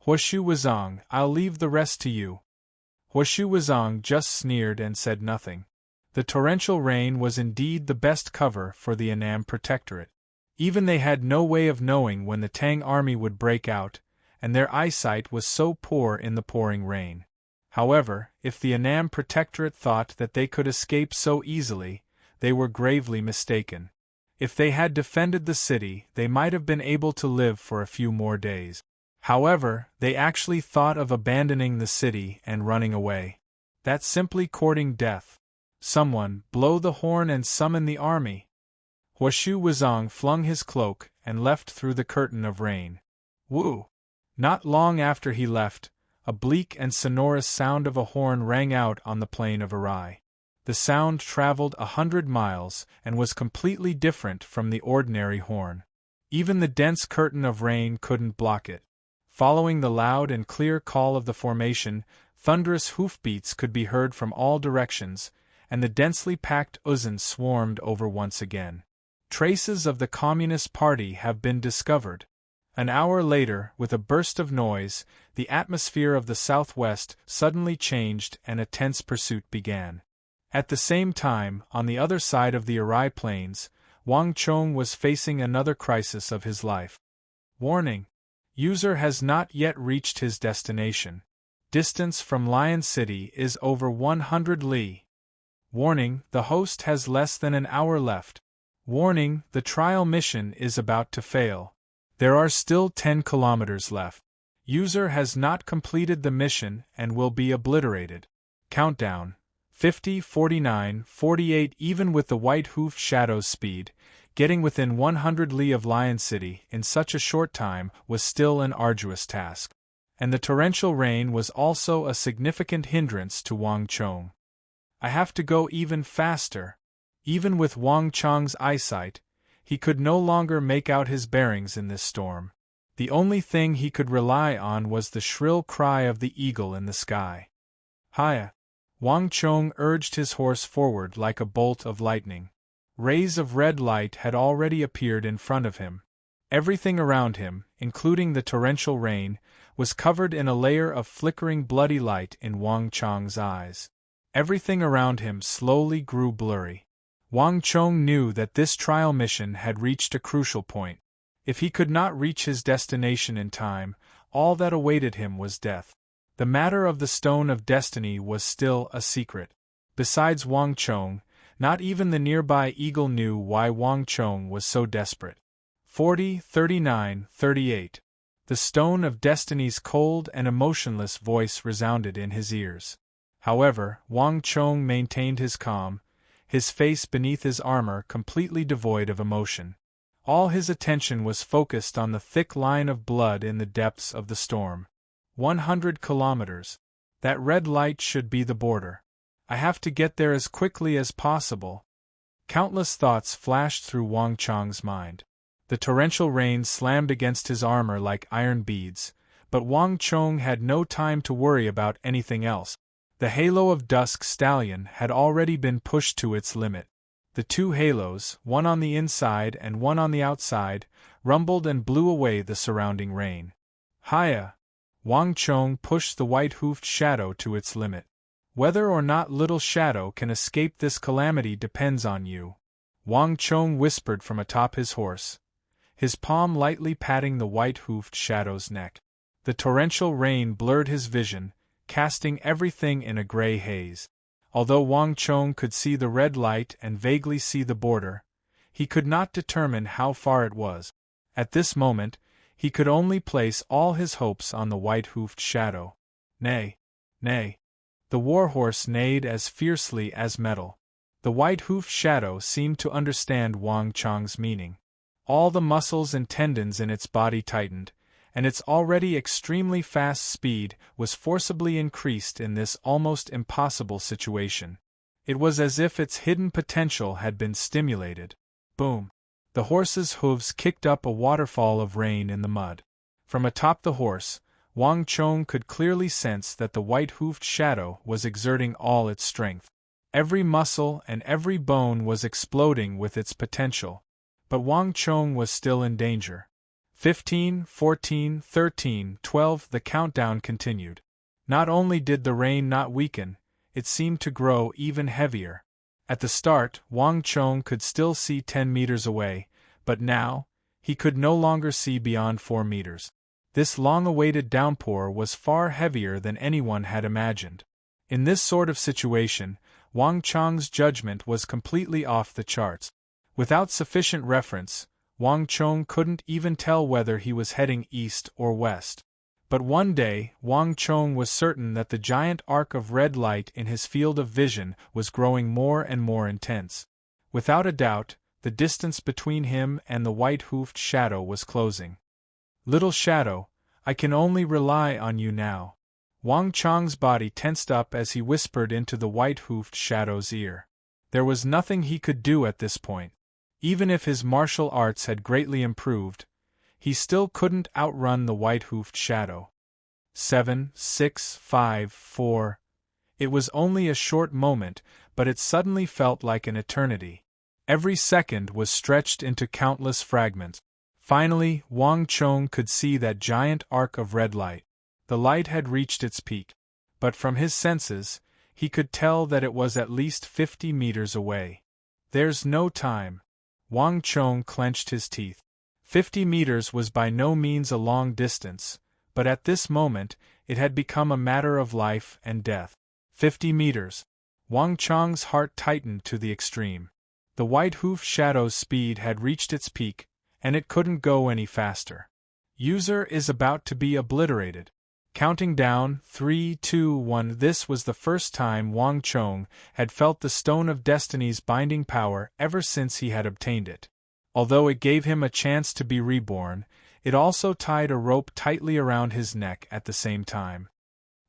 Huoshu Wizong, I'll leave the rest to you. Huoshu Wizong just sneered and said nothing. The torrential rain was indeed the best cover for the Annam Protectorate. Even they had no way of knowing when the Tang army would break out, and their eyesight was so poor in the pouring rain. However, if the Annam Protectorate thought that they could escape so easily, they were gravely mistaken. If they had defended the city, they might have been able to live for a few more days. However, they actually thought of abandoning the city and running away. That's simply courting death. Someone, blow the horn and summon the army. Huoshu Wizong flung his cloak and left through the curtain of rain. Woo! Not long after he left, a bleak and sonorous sound of a horn rang out on the plain of Arai. The sound traveled 100 miles and was completely different from the ordinary horn. Even the dense curtain of rain couldn't block it. Following the loud and clear call of the formation, thunderous hoofbeats could be heard from all directions, and the densely packed Uzun swarmed over once again. Traces of the Communist Party have been discovered. An hour later, with a burst of noise, the atmosphere of the southwest suddenly changed and a tense pursuit began. At the same time, on the other side of the Arai Plains, Wang Chong was facing another crisis of his life. Warning! User has not yet reached his destination. Distance from Lion City is over 100 li. Warning, the host has less than an hour left. Warning, the trial mission is about to fail. There are still 10 kilometers left. User has not completed the mission and will be obliterated. Countdown. 50, 49, 48. Even with the white hoof shadow's speed, getting within 100 li of Lion City in such a short time was still an arduous task. And the torrential rain was also a significant hindrance to Wang Chong. I have to go even faster. Even with Wang Chong's eyesight, he could no longer make out his bearings in this storm. The only thing he could rely on was the shrill cry of the eagle in the sky. Hiya! Wang Chong urged his horse forward like a bolt of lightning. Rays of red light had already appeared in front of him. Everything around him, including the torrential rain, was covered in a layer of flickering bloody light in Wang Chong's eyes. Everything around him slowly grew blurry. Wang Chong knew that this trial mission had reached a crucial point. If he could not reach his destination in time, all that awaited him was death. The matter of the Stone of Destiny was still a secret. Besides Wang Chong, not even the nearby eagle knew why Wang Chong was so desperate. 40, 39, 38. The Stone of Destiny's cold and emotionless voice resounded in his ears. However, Wang Chong maintained his calm, his face beneath his armor completely devoid of emotion. All his attention was focused on the thick line of blood in the depths of the storm. 100 kilometers. That red light should be the border. I have to get there as quickly as possible. Countless thoughts flashed through Wang Chong's mind. The torrential rain slammed against his armor like iron beads, but Wang Chong had no time to worry about anything else. The halo of Dusk Stallion had already been pushed to its limit. The two halos, one on the inside and one on the outside, rumbled and blew away the surrounding rain. Hiya! Wang Chong pushed the white-hoofed shadow to its limit. Whether or not Little Shadow can escape this calamity depends on you, Wang Chong whispered from atop his horse, his palm lightly patting the white-hoofed shadow's neck. The torrential rain blurred his vision, casting everything in a gray haze. Although Wang Chong could see the red light and vaguely see the border, he could not determine how far it was. At this moment, he could only place all his hopes on the white-hoofed shadow. Nay, nay. The warhorse neighed as fiercely as metal. The white-hoofed shadow seemed to understand Wang Chong's meaning. All the muscles and tendons in its body tightened, and its already extremely fast speed was forcibly increased in this almost impossible situation. It was as if its hidden potential had been stimulated. Boom! The horse's hooves kicked up a waterfall of rain in the mud. From atop the horse, Wang Chong could clearly sense that the white-hoofed shadow was exerting all its strength. Every muscle and every bone was exploding with its potential. But Wang Chong was still in danger. 15, 14, 13, 12, the countdown continued. Not only did the rain not weaken, it seemed to grow even heavier. At the start, Wang Chong could still see 10 meters away, but now, he could no longer see beyond 4 meters. This long-awaited downpour was far heavier than anyone had imagined. In this sort of situation, Wang Chong's judgment was completely off the charts. Without sufficient reference, Wang Chong couldn't even tell whether he was heading east or west. But one day, Wang Chong was certain that the giant arc of red light in his field of vision was growing more and more intense. Without a doubt, the distance between him and the white-hoofed shadow was closing. Little Shadow, I can only rely on you now. Wang Chong's body tensed up as he whispered into the white-hoofed shadow's ear. There was nothing he could do at this point. Even if his martial arts had greatly improved, he still couldn't outrun the white-hoofed shadow. 7, 6, 5, 4. It was only a short moment, but it suddenly felt like an eternity. Every second was stretched into countless fragments. Finally, Wang Chong could see that giant arc of red light. The light had reached its peak, but from his senses, he could tell that it was at least 50 meters away. There's no time. Wang Chong clenched his teeth. 50 meters was by no means a long distance, but at this moment, it had become a matter of life and death. 50 meters. Wang Chong's heart tightened to the extreme. The white-hoofed shadow's speed had reached its peak, and it couldn't go any faster. User is about to be obliterated. Counting down, 3, 2, 1. This was the first time Wang Chong had felt the Stone of Destiny's binding power ever since he had obtained it. Although it gave him a chance to be reborn, it also tied a rope tightly around his neck at the same time.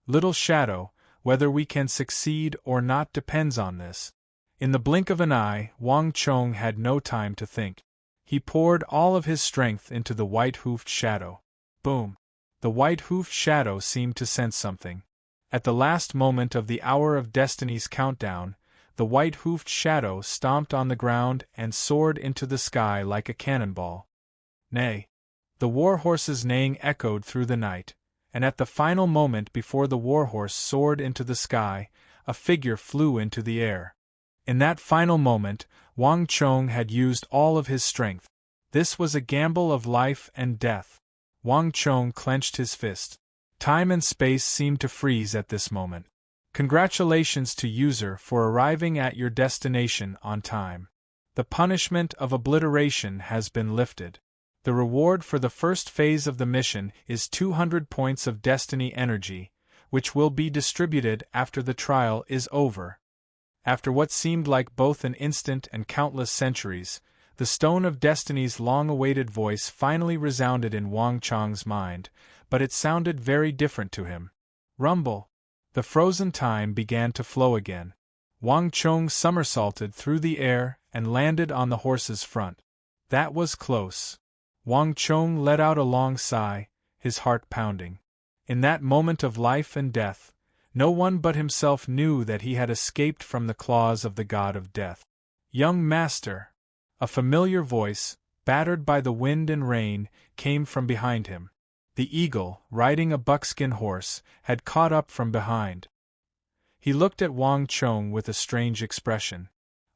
Little Shadow, whether we can succeed or not depends on this. In the blink of an eye, Wang Chong had no time to think. He poured all of his strength into the white-hoofed shadow. Boom! The white-hoofed shadow seemed to sense something. At the last moment of the hour of destiny's countdown, the white-hoofed shadow stomped on the ground and soared into the sky like a cannonball. Nay! The war-horse's neighing echoed through the night, and at the final moment before the war-horse soared into the sky, a figure flew into the air. In that final moment, Wang Chong had used all of his strength. This was a gamble of life and death. Wang Chong clenched his fist. Time and space seemed to freeze at this moment. Congratulations to user for arriving at your destination on time. The punishment of obliteration has been lifted. The reward for the first phase of the mission is 200 points of destiny energy, which will be distributed after the trial is over. After what seemed like both an instant and countless centuries, the Stone of Destiny's long-awaited voice finally resounded in Wang Chong's mind, but it sounded very different to him. Rumble! The frozen time began to flow again. Wang Chong somersaulted through the air and landed on the horse's front. That was close. Wang Chong let out a long sigh, his heart pounding. In that moment of life and death, no one but himself knew that he had escaped from the claws of the god of death. Young master! A familiar voice, battered by the wind and rain, came from behind him. The eagle, riding a buckskin horse, had caught up from behind. He looked at Wang Chong with a strange expression.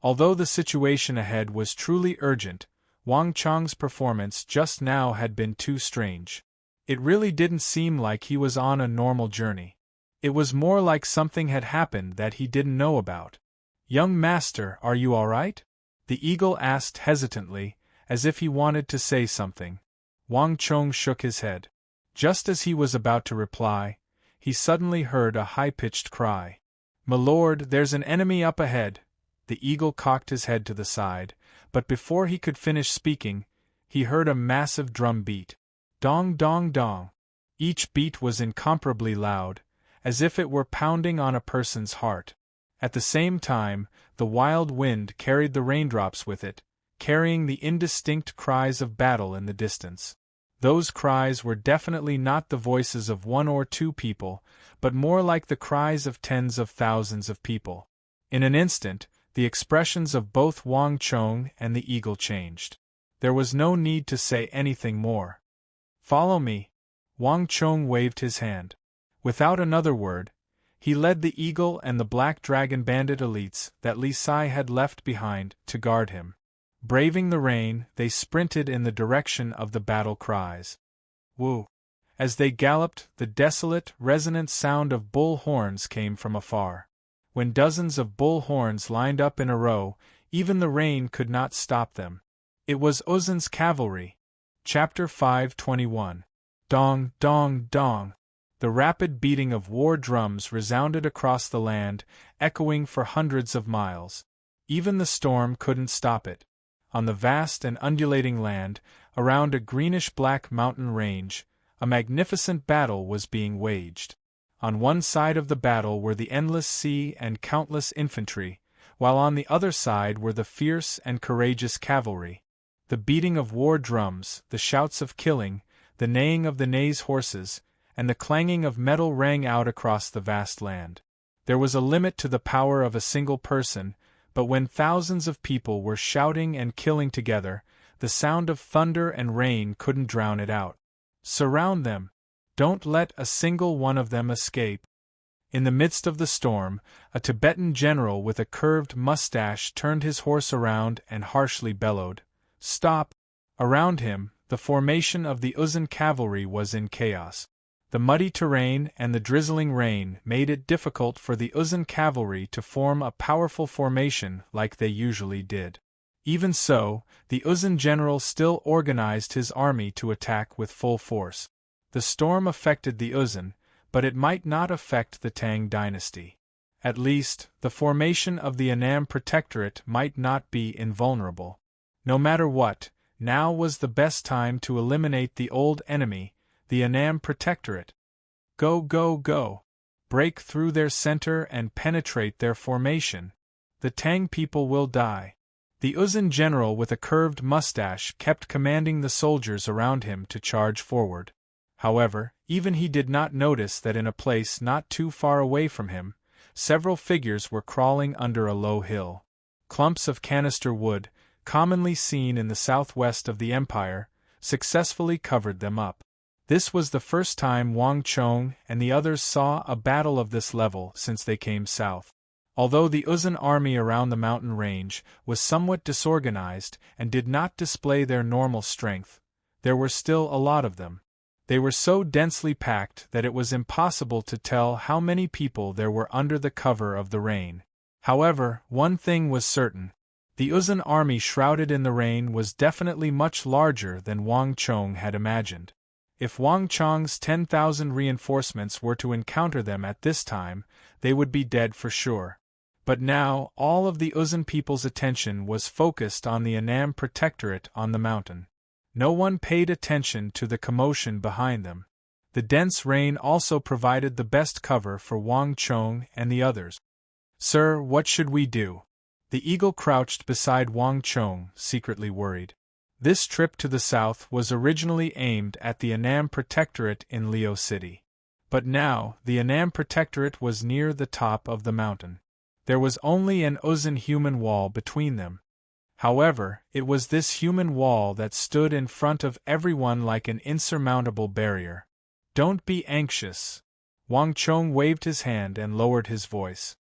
Although the situation ahead was truly urgent, Wang Chong's performance just now had been too strange. It really didn't seem like he was on a normal journey. It was more like something had happened that he didn't know about. Young master, are you all right? The eagle asked hesitantly, as if he wanted to say something. Wang Chong shook his head. Just as he was about to reply, he suddenly heard a high-pitched cry. "My lord, there's an enemy up ahead." The eagle cocked his head to the side, but before he could finish speaking, he heard a massive drum beat. Dong dong dong. Each beat was incomparably loud, as if it were pounding on a person's heart. At the same time, the wild wind carried the raindrops with it, carrying the indistinct cries of battle in the distance. Those cries were definitely not the voices of one or two people, but more like the cries of tens of thousands of people. In an instant, the expressions of both Wang Chong and the eagle changed. There was no need to say anything more. "Follow me." Wang Chong waved his hand. Without another word, he led the eagle and the black dragon bandit elites that Li Sai had left behind to guard him. Braving the rain, they sprinted in the direction of the battle cries. Woo! As they galloped, the desolate, resonant sound of bull horns came from afar. When dozens of bull horns lined up in a row, even the rain could not stop them. It was Uzun's cavalry. Chapter 521. Dong, dong, dong. The rapid beating of war drums resounded across the land, echoing for hundreds of miles. Even the storm couldn't stop it. On the vast and undulating land, around a greenish-black mountain range, a magnificent battle was being waged. On one side of the battle were the endless sea and countless infantry, while on the other side were the fierce and courageous cavalry. The beating of war drums, the shouts of killing, the neighing of the neigh's horses, and the clanging of metal rang out across the vast land. There was a limit to the power of a single person, but when thousands of people were shouting and killing together, the sound of thunder and rain couldn't drown it out. Surround them. Don't let a single one of them escape. In the midst of the storm, a Tibetan general with a curved mustache turned his horse around and harshly bellowed, "Stop!" Around him, the formation of the Uzun cavalry was in chaos. The muddy terrain and the drizzling rain made it difficult for the Uzun cavalry to form a powerful formation like they usually did. Even so, the Uzun general still organized his army to attack with full force. The storm affected the Uzun, but it might not affect the Tang dynasty. At least, the formation of the Annam Protectorate might not be invulnerable. No matter what, now was the best time to eliminate the old enemy, the Annam Protectorate. Go, go, go! Break through their center and penetrate their formation. The Tang people will die. The Uzun general with a curved mustache kept commanding the soldiers around him to charge forward. However, even he did not notice that in a place not too far away from him, several figures were crawling under a low hill. Clumps of canister wood, commonly seen in the southwest of the empire, successfully covered them up. This was the first time Wang Chong and the others saw a battle of this level since they came south. Although the Uzun army around the mountain range was somewhat disorganized and did not display their normal strength, there were still a lot of them. They were so densely packed that it was impossible to tell how many people there were under the cover of the rain. However, one thing was certain. The Uzun army shrouded in the rain was definitely much larger than Wang Chong had imagined. If Wang Chong's 10,000 reinforcements were to encounter them at this time, they would be dead for sure. But now, all of the Uzun people's attention was focused on the Annam Protectorate on the mountain. No one paid attention to the commotion behind them. The dense rain also provided the best cover for Wang Chong and the others. "Sir, what should we do?" The eagle crouched beside Wang Chong, secretly worried. This trip to the south was originally aimed at the Annam Protectorate in Leo City. But now, the Annam Protectorate was near the top of the mountain. There was only an Uzun human wall between them. However, it was this human wall that stood in front of everyone like an insurmountable barrier. "Don't be anxious." Wang Chong waved his hand and lowered his voice.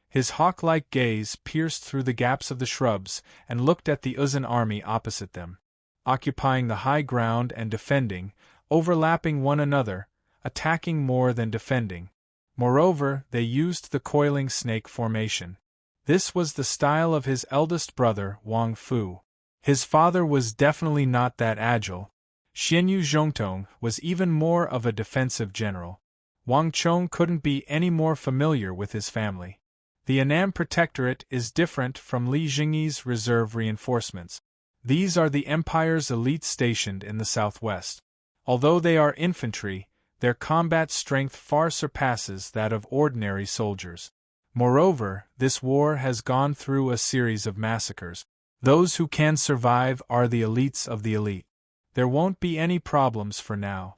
His hawk-like gaze pierced through the gaps of the shrubs and looked at the Uzun army opposite them, occupying the high ground and defending, overlapping one another, attacking more than defending. Moreover, they used the coiling snake formation. This was the style of his eldest brother, Wang Fu. His father was definitely not that agile. Xianyu Zhongtong was even more of a defensive general. Wang Chong couldn't be any more familiar with his family. The Annam Protectorate is different from Li Jingyi's reserve reinforcements. These are the Empire's elite stationed in the southwest. Although they are infantry, their combat strength far surpasses that of ordinary soldiers. Moreover, this war has gone through a series of massacres. Those who can survive are the elites of the elite. There won't be any problems for now.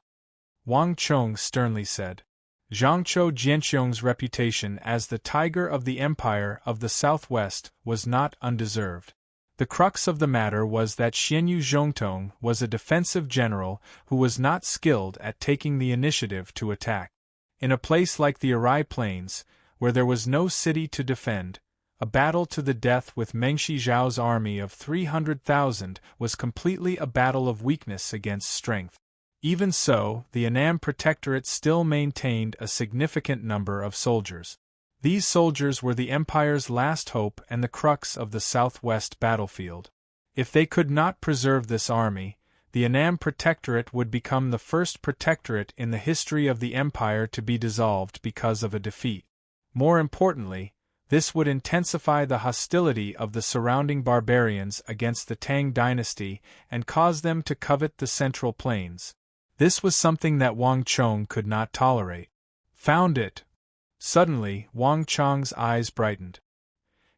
Wang Chong sternly said. Zhangzhou Jianxiong's reputation as the tiger of the Empire of the Southwest was not undeserved. The crux of the matter was that Xianyu Zhongtong was a defensive general who was not skilled at taking the initiative to attack. In a place like the Arai Plains, where there was no city to defend, a battle to the death with Mengshi Zhao's army of 300,000 was completely a battle of weakness against strength. Even so, the Annam Protectorate still maintained a significant number of soldiers. These soldiers were the Empire's last hope and the crux of the southwest battlefield. If they could not preserve this army, the Annam Protectorate would become the first protectorate in the history of the Empire to be dissolved because of a defeat. More importantly, this would intensify the hostility of the surrounding barbarians against the Tang dynasty and cause them to covet the Central Plains. This was something that Wang Chong could not tolerate. Found it. Suddenly, Wang Chong's eyes brightened.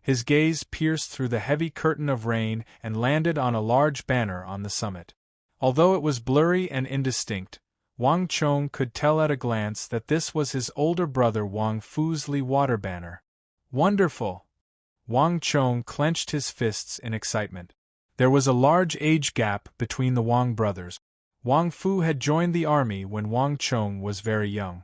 His gaze pierced through the heavy curtain of rain and landed on a large banner on the summit. Although it was blurry and indistinct, Wang Chong could tell at a glance that this was his older brother Wang Fu's Li water banner. Wonderful! Wang Chong clenched his fists in excitement. There was a large age gap between the Wang brothers. Wang Fu had joined the army when Wang Chong was very young.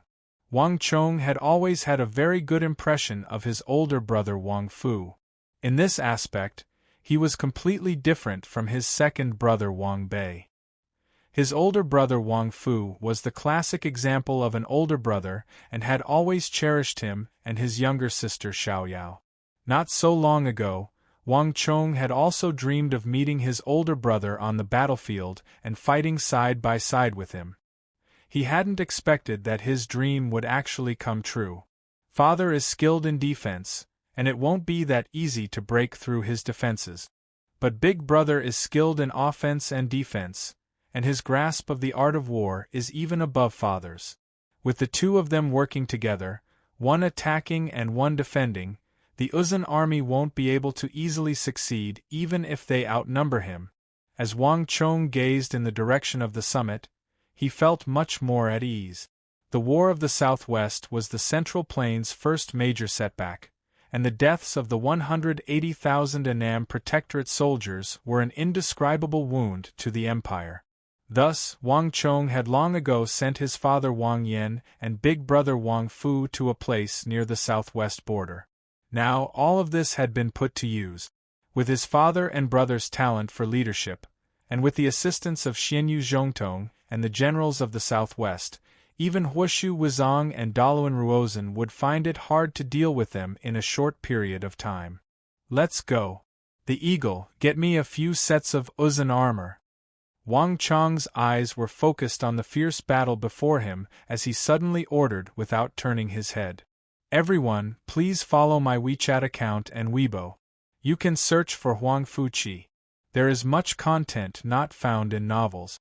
Wang Chong had always had a very good impression of his older brother Wang Fu. In this aspect, he was completely different from his second brother Wang Bei. His older brother Wang Fu was the classic example of an older brother and had always cherished him and his younger sister Xiaoyao. Not so long ago, Wang Chong had also dreamed of meeting his older brother on the battlefield and fighting side by side with him. He hadn't expected that his dream would actually come true. Father is skilled in defense, and it won't be that easy to break through his defenses. But big brother is skilled in offense and defense, and his grasp of the art of war is even above father's. With the two of them working together, one attacking and one defending, the Uzun army won't be able to easily succeed even if they outnumber him. As Wang Chong gazed in the direction of the summit, he felt much more at ease. The War of the Southwest was the Central Plains' first major setback, and the deaths of the 180,000 Annam Protectorate soldiers were an indescribable wound to the empire. Thus, Wang Chong had long ago sent his father Wang Yen and big brother Wang Fu to a place near the southwest border. Now, all of this had been put to use. With his father and brother's talent for leadership, and with the assistance of Xianyu Zhongtong and the generals of the southwest, even Huoshu Wuzong and Daluan Ruozhen would find it hard to deal with them in a short period of time. Let's go. The Eagle, get me a few sets of Uzun armor. Wang Chong's eyes were focused on the fierce battle before him as he suddenly ordered without turning his head. Everyone, please follow my WeChat account and Weibo. You can search for Huang Fuqi. There is much content not found in novels.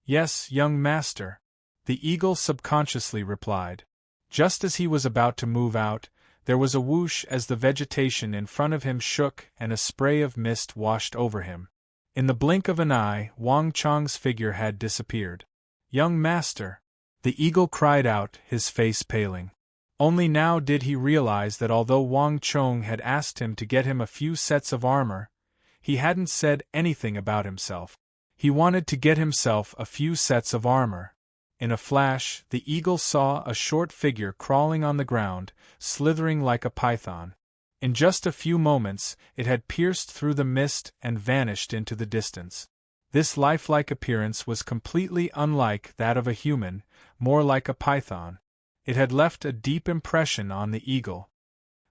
Yes, young master. The Eagle subconsciously replied. Just as he was about to move out, there was a whoosh as the vegetation in front of him shook and a spray of mist washed over him. In the blink of an eye, Wang Chong's figure had disappeared. Young master! The Eagle cried out, his face paling. Only now did he realize that although Wang Chong had asked him to get him a few sets of armor, he hadn't said anything about himself. He wanted to get himself a few sets of armor. In a flash, the Eagle saw a short figure crawling on the ground, slithering like a python. In just a few moments, it had pierced through the mist and vanished into the distance. This lifelike appearance was completely unlike that of a human, more like a python. It had left a deep impression on the Eagle.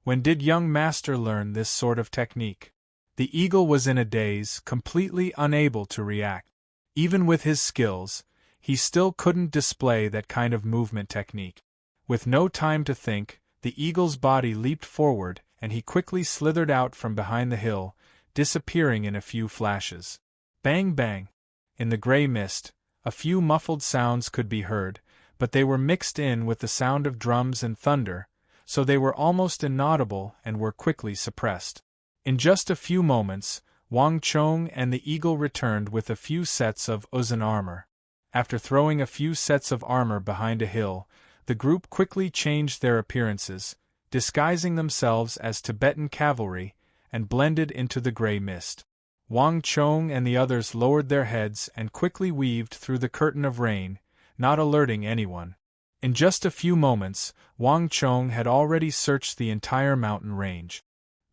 When did young master learn this sort of technique? The Eagle was in a daze, completely unable to react. Even with his skills, he still couldn't display that kind of movement technique. With no time to think, the Eagle's body leaped forward, and he quickly slithered out from behind the hill, disappearing in a few flashes. Bang bang! In the gray mist, a few muffled sounds could be heard, but they were mixed in with the sound of drums and thunder, so they were almost inaudible and were quickly suppressed. In just a few moments, Wang Chong and the Eagle returned with a few sets of Uzun armor. After throwing a few sets of armor behind a hill, the group quickly changed their appearances, disguising themselves as Tibetan cavalry, and blended into the gray mist. Wang Chong and the others lowered their heads and quickly weaved through the curtain of rain, not alerting anyone. In just a few moments, Wang Chong had already searched the entire mountain range.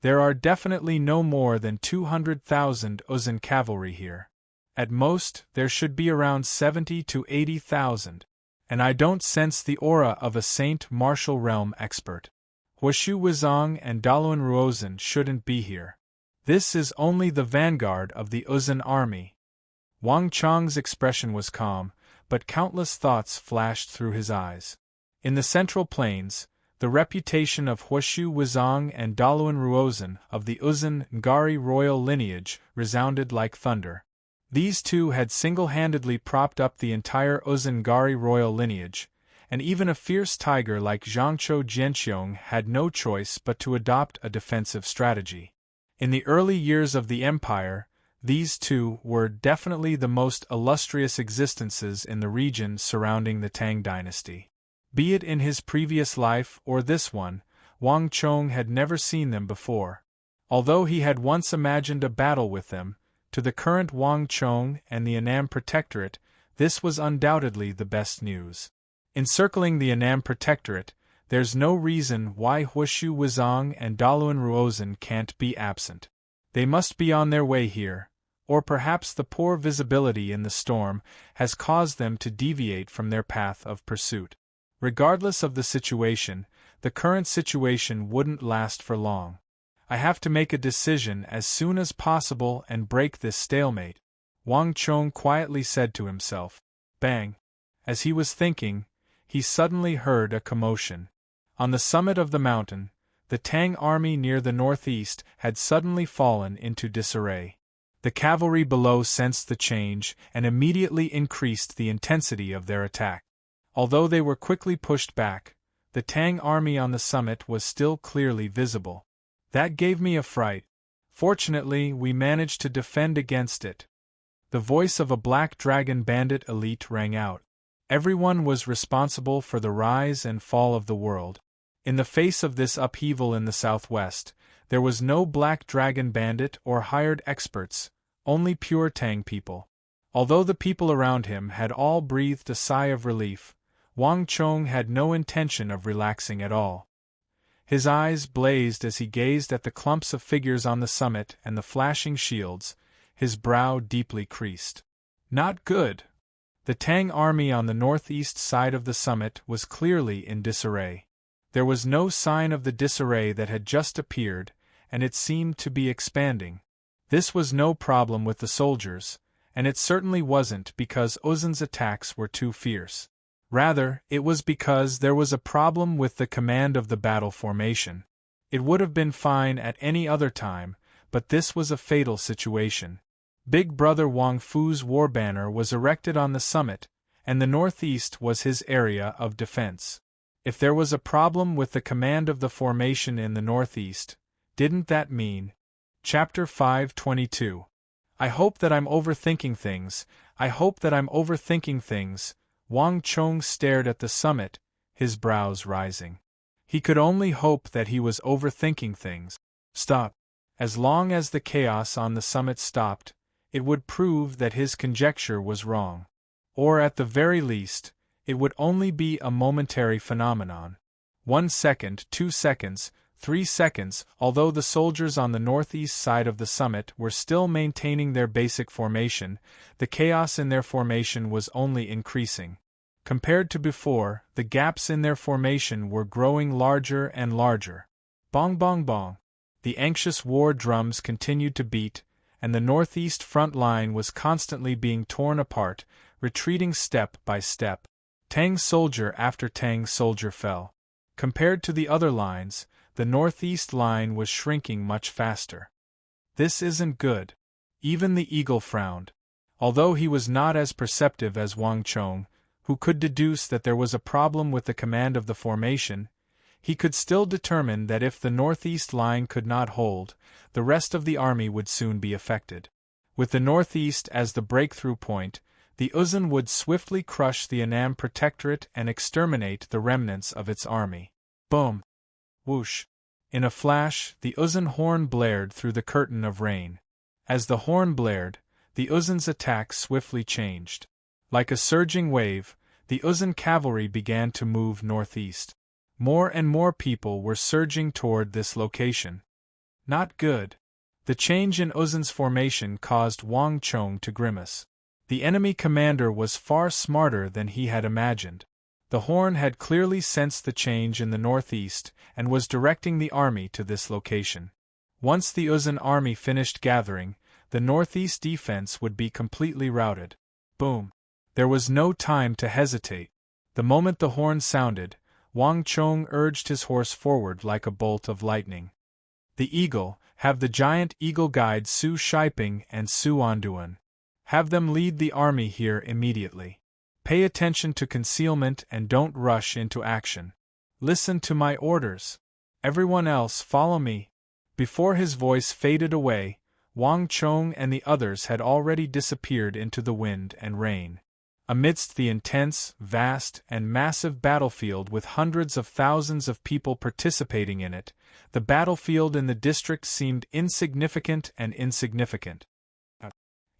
There are definitely no more than 200,000 Uzun cavalry here. At most, there should be around 70 to 80,000. And I don't sense the aura of a Saint Martial Realm expert. Huoshu Wuzong and Daluan Ruozhen shouldn't be here. This is only the vanguard of the Uzun army. Wang Chong's expression was calm, but countless thoughts flashed through his eyes. In the Central Plains, the reputation of Huoshu Wuzong and Daluan Ruozhen of the Uzun Ngari royal lineage resounded like thunder. These two had single-handedly propped up the entire Uzun Ngari royal lineage, and even a fierce tiger like Zhangzhou Jianxiong had no choice but to adopt a defensive strategy. In the early years of the empire, these two were definitely the most illustrious existences in the region surrounding the Tang dynasty. Be it in his previous life or this one, Wang Chong had never seen them before. Although he had once imagined a battle with them, to the current Wang Chong and the Annam Protectorate, this was undoubtedly the best news. Encircling the Annam Protectorate, there's no reason why Huoshu Wuzong and Daluan Ruozhen can't be absent. They must be on their way here, or perhaps the poor visibility in the storm has caused them to deviate from their path of pursuit. Regardless of the situation, the current situation wouldn't last for long. I have to make a decision as soon as possible and break this stalemate, Wang Chong quietly said to himself. Bang! As he was thinking, he suddenly heard a commotion. On the summit of the mountain, the Tang army near the northeast had suddenly fallen into disarray. The cavalry below sensed the change and immediately increased the intensity of their attack. Although they were quickly pushed back, the Tang army on the summit was still clearly visible. That gave me a fright. Fortunately, we managed to defend against it. The voice of a Black Dragon bandit elite rang out. Everyone was responsible for the rise and fall of the world. In the face of this upheaval in the southwest, there was no black dragon bandit or hired experts, only pure Tang people. Although the people around him had all breathed a sigh of relief, Wang Chong had no intention of relaxing at all. His eyes blazed as he gazed at the clumps of figures on the summit and the flashing shields, his brow deeply creased. Not good. The Tang army on the northeast side of the summit was clearly in disarray. There was no sign of the disarray that had just appeared, and it seemed to be expanding. This was no problem with the soldiers, and it certainly wasn't because Uzun's attacks were too fierce. Rather, it was because there was a problem with the command of the battle formation. It would have been fine at any other time, but this was a fatal situation. Big Brother Wang Fu's war banner was erected on the summit, and the northeast was his area of defense. If there was a problem with the command of the formation in the northeast, didn't that mean? Chapter 522. I hope that I'm overthinking things, I hope that I'm overthinking things. Wang Chong stared at the summit, his brows rising. He could only hope that he was overthinking things. Stop. As long as the chaos on the summit stopped, it would prove that his conjecture was wrong. Or at the very least, it would only be a momentary phenomenon. 1 second, 2 seconds, 3 seconds, although the soldiers on the northeast side of the summit were still maintaining their basic formation, the chaos in their formation was only increasing. Compared to before, the gaps in their formation were growing larger and larger. Bong bong bong. The anxious war drums continued to beat, and the northeast front line was constantly being torn apart, retreating step by step. Tang soldier after Tang soldier fell. Compared to the other lines, the northeast line was shrinking much faster. This isn't good. Even the eagle frowned. Although he was not as perceptive as Wang Chong, who could deduce that there was a problem with the command of the formation, he could still determine that if the northeast line could not hold, the rest of the army would soon be affected. With the northeast as the breakthrough point, the Uzun would swiftly crush the Annam Protectorate and exterminate the remnants of its army. Boom! Whoosh! In a flash, the Uzun horn blared through the curtain of rain. As the horn blared, the Uzun's attack swiftly changed. Like a surging wave, the Uzun cavalry began to move northeast. More and more people were surging toward this location. Not good. The change in Uzun's formation caused Wang Chong to grimace. The enemy commander was far smarter than he had imagined. The horn had clearly sensed the change in the northeast and was directing the army to this location. Once the Uzun army finished gathering, the northeast defense would be completely routed. Boom! There was no time to hesitate. The moment the horn sounded, Wang Chong urged his horse forward like a bolt of lightning. The eagle, have the giant eagle guide Su Shiping and Su Anduan. Have them lead the army here immediately. Pay attention to concealment and don't rush into action. Listen to my orders. Everyone else follow me. Before his voice faded away, Wang Chong and the others had already disappeared into the wind and rain. Amidst the intense, vast, and massive battlefield with hundreds of thousands of people participating in it, the battlefield in the district seemed insignificant and insignificant.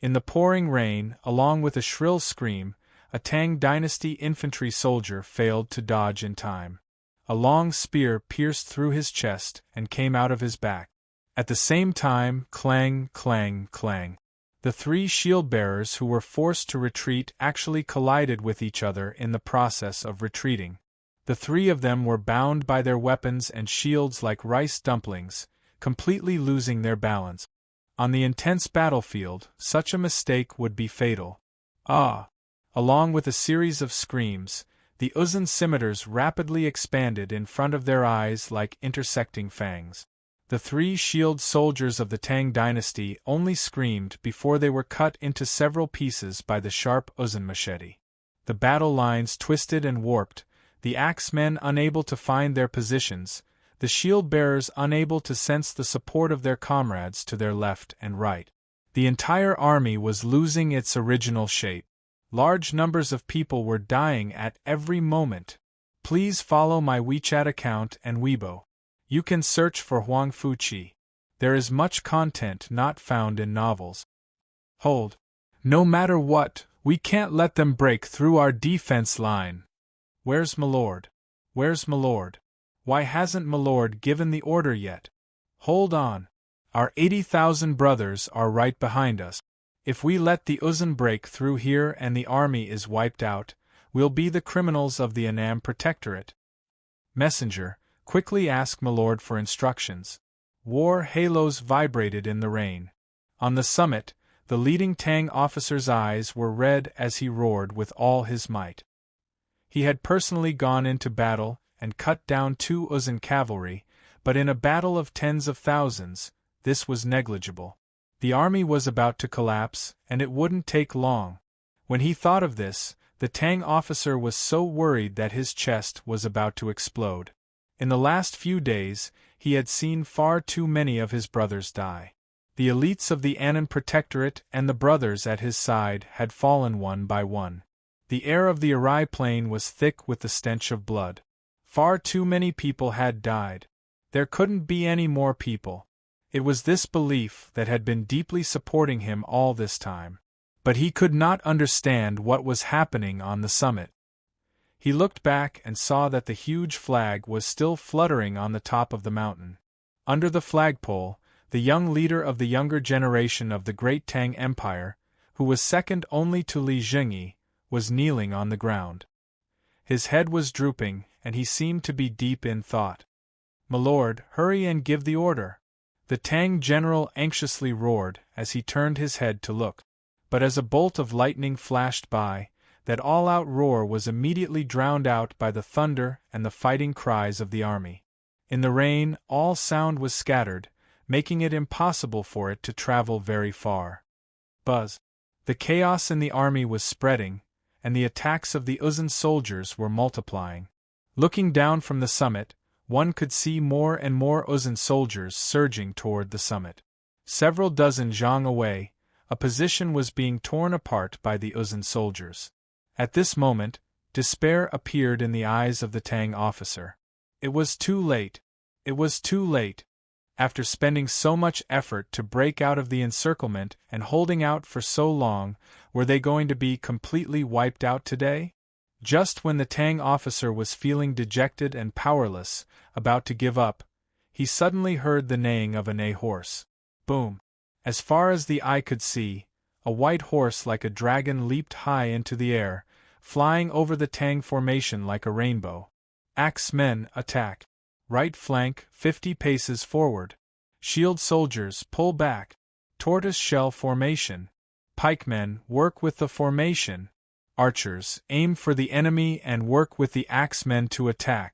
In the pouring rain, along with a shrill scream, a Tang dynasty infantry soldier failed to dodge in time. A long spear pierced through his chest and came out of his back. At the same time, clang, clang, clang. The three shield-bearers who were forced to retreat actually collided with each other in the process of retreating. The three of them were bound by their weapons and shields like rice dumplings, completely losing their balance. On the intense battlefield, such a mistake would be fatal. Ah! Along with a series of screams, the Uzun scimitars rapidly expanded in front of their eyes like intersecting fangs. The three shield soldiers of the Tang dynasty only screamed before they were cut into several pieces by the sharp Uzun machete. The battle lines twisted and warped, the axemen unable to find their positions, the shield-bearers unable to sense the support of their comrades to their left and right. The entire army was losing its original shape. Large numbers of people were dying at every moment. Please follow my WeChat account and Weibo. You can search for Huang Fuqi. There is much content not found in novels. Hold. No matter what, we can't let them break through our defense line. Where's Milord? Where's Milord? Why hasn't Milord given the order yet? Hold on. Our 80,000 brothers are right behind us. If we let the Uzun break through here and the army is wiped out, we'll be the criminals of the Annam Protectorate. Messenger, quickly ask Milord for instructions. War halos vibrated in the rain. On the summit, the leading Tang officer's eyes were red as he roared with all his might. He had personally gone into battle and cut down 2 Uzun cavalry, but in a battle of tens of thousands, this was negligible. The army was about to collapse, and it wouldn't take long. When he thought of this, the Tang officer was so worried that his chest was about to explode. In the last few days, he had seen far too many of his brothers die. The elites of the Annam Protectorate and the brothers at his side had fallen one by one. The air of the Arai plain was thick with the stench of blood. Far too many people had died. There couldn't be any more people. It was this belief that had been deeply supporting him all this time. But he could not understand what was happening on the summit. He looked back and saw that the huge flag was still fluttering on the top of the mountain. Under the flagpole, the young leader of the younger generation of the great Tang Empire, who was second only to Li Jingyi, was kneeling on the ground. His head was drooping, and he seemed to be deep in thought. "Milord, hurry and give the order," the Tang general anxiously roared as he turned his head to look. But as a bolt of lightning flashed by, that all-out roar was immediately drowned out by the thunder and the fighting cries of the army. In the rain, all sound was scattered, making it impossible for it to travel very far. Buzz. The chaos in the army was spreading, and the attacks of the Uzun soldiers were multiplying. Looking down from the summit, one could see more and more Uzun soldiers surging toward the summit. Several dozen zhang away, a position was being torn apart by the Uzun soldiers. At this moment, despair appeared in the eyes of the Tang officer. It was too late. It was too late. After spending so much effort to break out of the encirclement and holding out for so long, were they going to be completely wiped out today? Just when the Tang officer was feeling dejected and powerless, about to give up, he suddenly heard the neighing of a neigh horse. Boom! As far as the eye could see, a white horse like a dragon leaped high into the air, flying over the Tang formation like a rainbow. Axemen, attack! Right flank, 50 paces forward. Shield soldiers, pull back. Tortoise shell formation. Pikemen, work with the formation. Archers, aim for the enemy and work with the axemen to attack.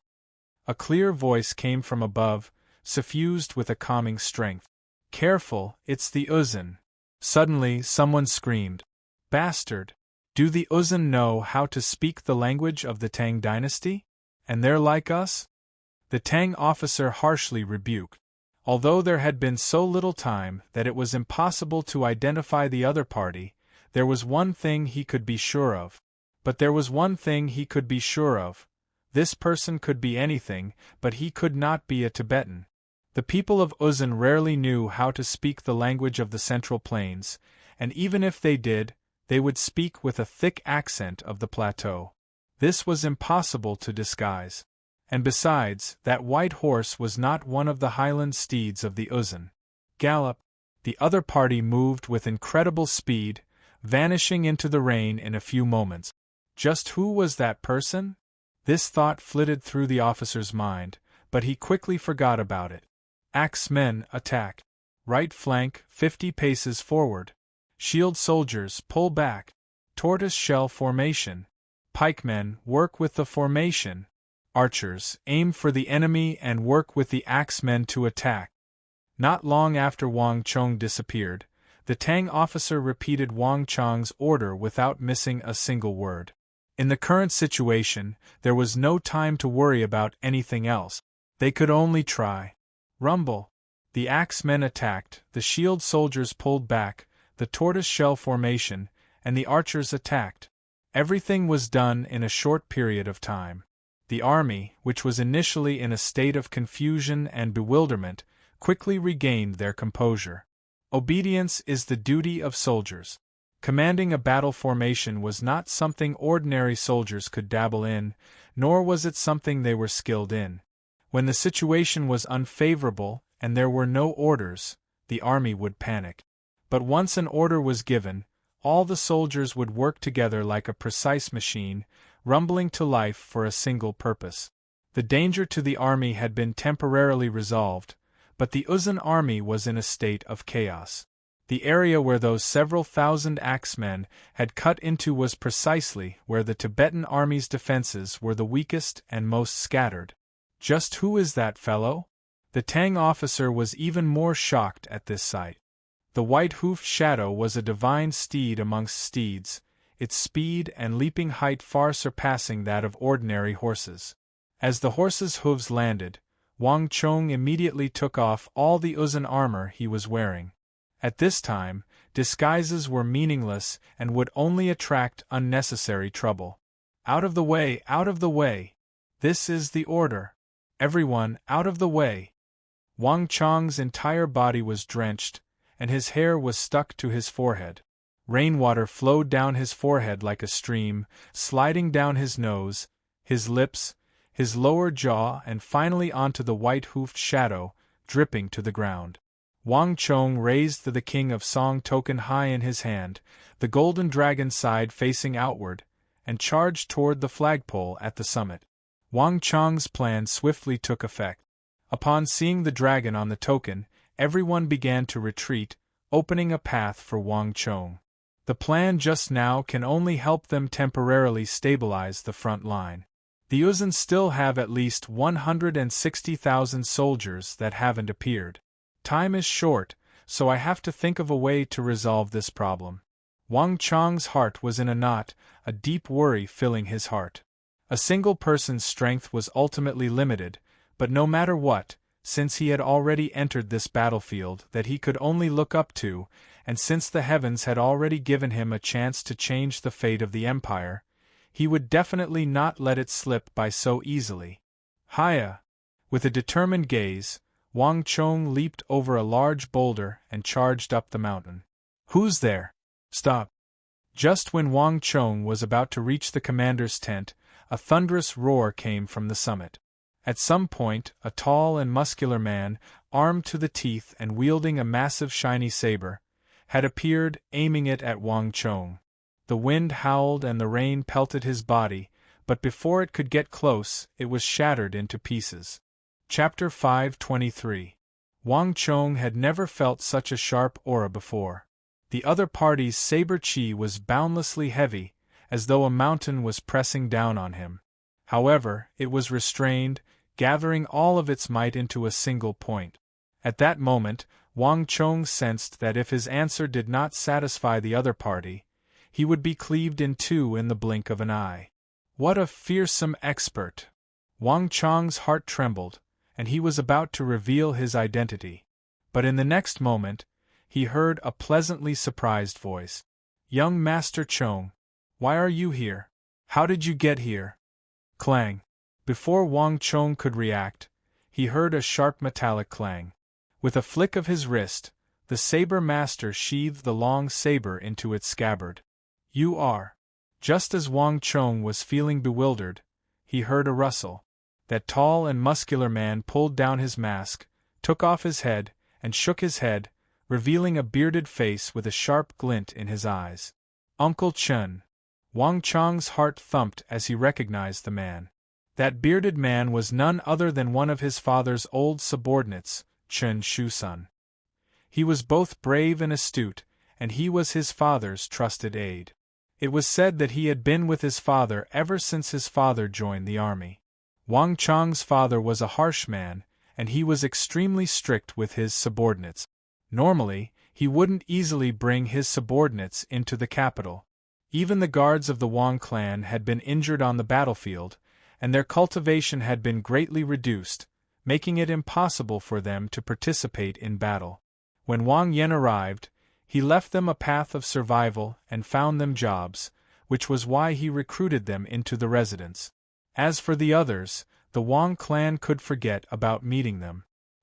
A clear voice came from above, suffused with a calming strength. Careful, it's the Uzun. Suddenly, someone screamed. Bastard! Do the Uzun know how to speak the language of the Tang dynasty? And they're like us? The Tang officer harshly rebuked. Although there had been so little time that it was impossible to identify the other party, there was one thing he could be sure of. But there was one thing he could be sure of. This person could be anything, but he could not be a Tibetan. The people of Uzun rarely knew how to speak the language of the Central Plains, and even if they did, they would speak with a thick accent of the plateau. This was impossible to disguise. And besides, that white horse was not one of the highland steeds of the Uzun. Gallop! The other party moved with incredible speed, vanishing into the rain in a few moments. Just who was that person? This thought flitted through the officer's mind, but he quickly forgot about it. Axemen, attack! Right flank, 50 paces forward. Shield soldiers, pull back. Tortoise shell formation. Pikemen, work with the formation. Archers, aim for the enemy and work with the axemen to attack. Not long after Wang Chong disappeared, the Tang officer repeated Wang Chong's order without missing a single word. In the current situation, there was no time to worry about anything else. They could only try. Rumble! The axemen attacked, the shield soldiers pulled back, the tortoise shell formation, and the archers attacked. Everything was done in a short period of time. The army, which was initially in a state of confusion and bewilderment, quickly regained their composure. Obedience is the duty of soldiers. Commanding a battle formation was not something ordinary soldiers could dabble in, nor was it something they were skilled in. When the situation was unfavorable and there were no orders, the army would panic. But once an order was given, all the soldiers would work together like a precise machine, rumbling to life for a single purpose. The danger to the army had been temporarily resolved, but the Uzun army was in a state of chaos. The area where those several thousand axemen had cut into was precisely where the Tibetan army's defenses were the weakest and most scattered. "Just who is that fellow?" The Tang officer was even more shocked at this sight. The white-hoofed shadow was a divine steed amongst steeds, its speed and leaping height far surpassing that of ordinary horses. As the horse's hooves landed, Wang Chong immediately took off all the Uzun armor he was wearing. At this time, disguises were meaningless and would only attract unnecessary trouble. "Out of the way, out of the way! This is the order. Everyone, out of the way!" Wang Chong's entire body was drenched, and his hair was stuck to his forehead. Rainwater flowed down his forehead like a stream, sliding down his nose, his lips, his lower jaw and finally onto the white-hoofed shadow, dripping to the ground. Wang Chong raised the King of Song token high in his hand, the golden dragon side facing outward, and charged toward the flagpole at the summit. Wang Chong's plan swiftly took effect. Upon seeing the dragon on the token, everyone began to retreat, opening a path for Wang Chong. The plan just now can only help them temporarily stabilize the front line. The Uzun still have at least 160,000 soldiers that haven't appeared. Time is short, so I have to think of a way to resolve this problem. Wang Chong's heart was in a knot, a deep worry filling his heart. A single person's strength was ultimately limited, but no matter what, since he had already entered this battlefield that he could only look up to, and since the heavens had already given him a chance to change the fate of the empire, he would definitely not let it slip by so easily. Hiya! With a determined gaze, Wang Chong leaped over a large boulder and charged up the mountain. "Who's there? Stop!" Just when Wang Chong was about to reach the commander's tent, a thunderous roar came from the summit. At some point, a tall and muscular man, armed to the teeth and wielding a massive shiny saber, had appeared, aiming it at Wang Chong. The wind howled and the rain pelted his body, but before it could get close, it was shattered into pieces. Chapter 523. Wang Chong had never felt such a sharp aura before. The other party's saber chi was boundlessly heavy, as though a mountain was pressing down on him. However, it was restrained, gathering all of its might into a single point. At that moment, Wang Chong sensed that if his answer did not satisfy the other party, he would be cleaved in two in the blink of an eye. What a fearsome expert! Wang Chong's heart trembled, and he was about to reveal his identity. But in the next moment, he heard a pleasantly surprised voice. "Young Master Chong, why are you here? How did you get here?" Clang! Before Wang Chong could react, he heard a sharp metallic clang. With a flick of his wrist, the saber master sheathed the long saber into its scabbard. "You are..." Just as Wang Chong was feeling bewildered, he heard a rustle. That tall and muscular man pulled down his mask, took off his head, and shook his head, revealing a bearded face with a sharp glint in his eyes. "Uncle Chen." Wang Chong's heart thumped as he recognized the man. That bearded man was none other than one of his father's old subordinates, Chen Shusun. He was both brave and astute, and he was his father's trusted aide. It was said that he had been with his father ever since his father joined the army. Wang Chong's father was a harsh man, and he was extremely strict with his subordinates. Normally, he wouldn't easily bring his subordinates into the capital. Even the guards of the Wang clan had been injured on the battlefield, and their cultivation had been greatly reduced, making it impossible for them to participate in battle. When Wang Yen arrived, he left them a path of survival and found them jobs, which was why he recruited them into the residence. As for the others, the Wang clan could forget about meeting them.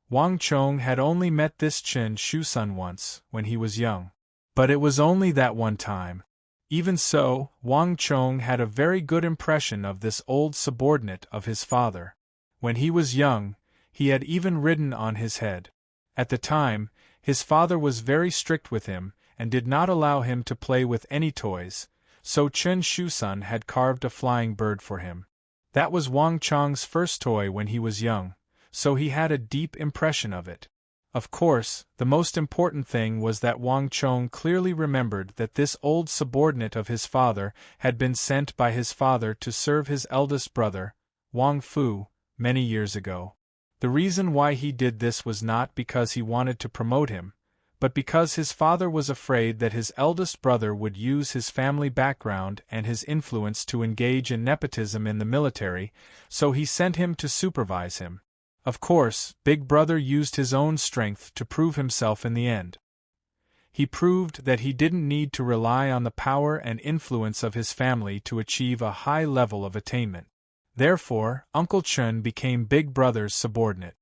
Wang Chong had only met this Chen Shusun once, when he was young. But it was only that one time. Even so, Wang Chong had a very good impression of this old subordinate of his father. When he was young, he had even ridden on his head. At the time, his father was very strict with him, and did not allow him to play with any toys, so Chen Shusun had carved a flying bird for him. That was Wang Chong's first toy when he was young, so he had a deep impression of it. Of course, the most important thing was that Wang Chong clearly remembered that this old subordinate of his father had been sent by his father to serve his eldest brother, Wang Fu, many years ago. The reason why he did this was not because he wanted to promote him, but because his father was afraid that his eldest brother would use his family background and his influence to engage in nepotism in the military, so he sent him to supervise him. Of course, Big Brother used his own strength to prove himself in the end. He proved that he didn't need to rely on the power and influence of his family to achieve a high level of attainment. Therefore, Uncle Chen became Big Brother's subordinate.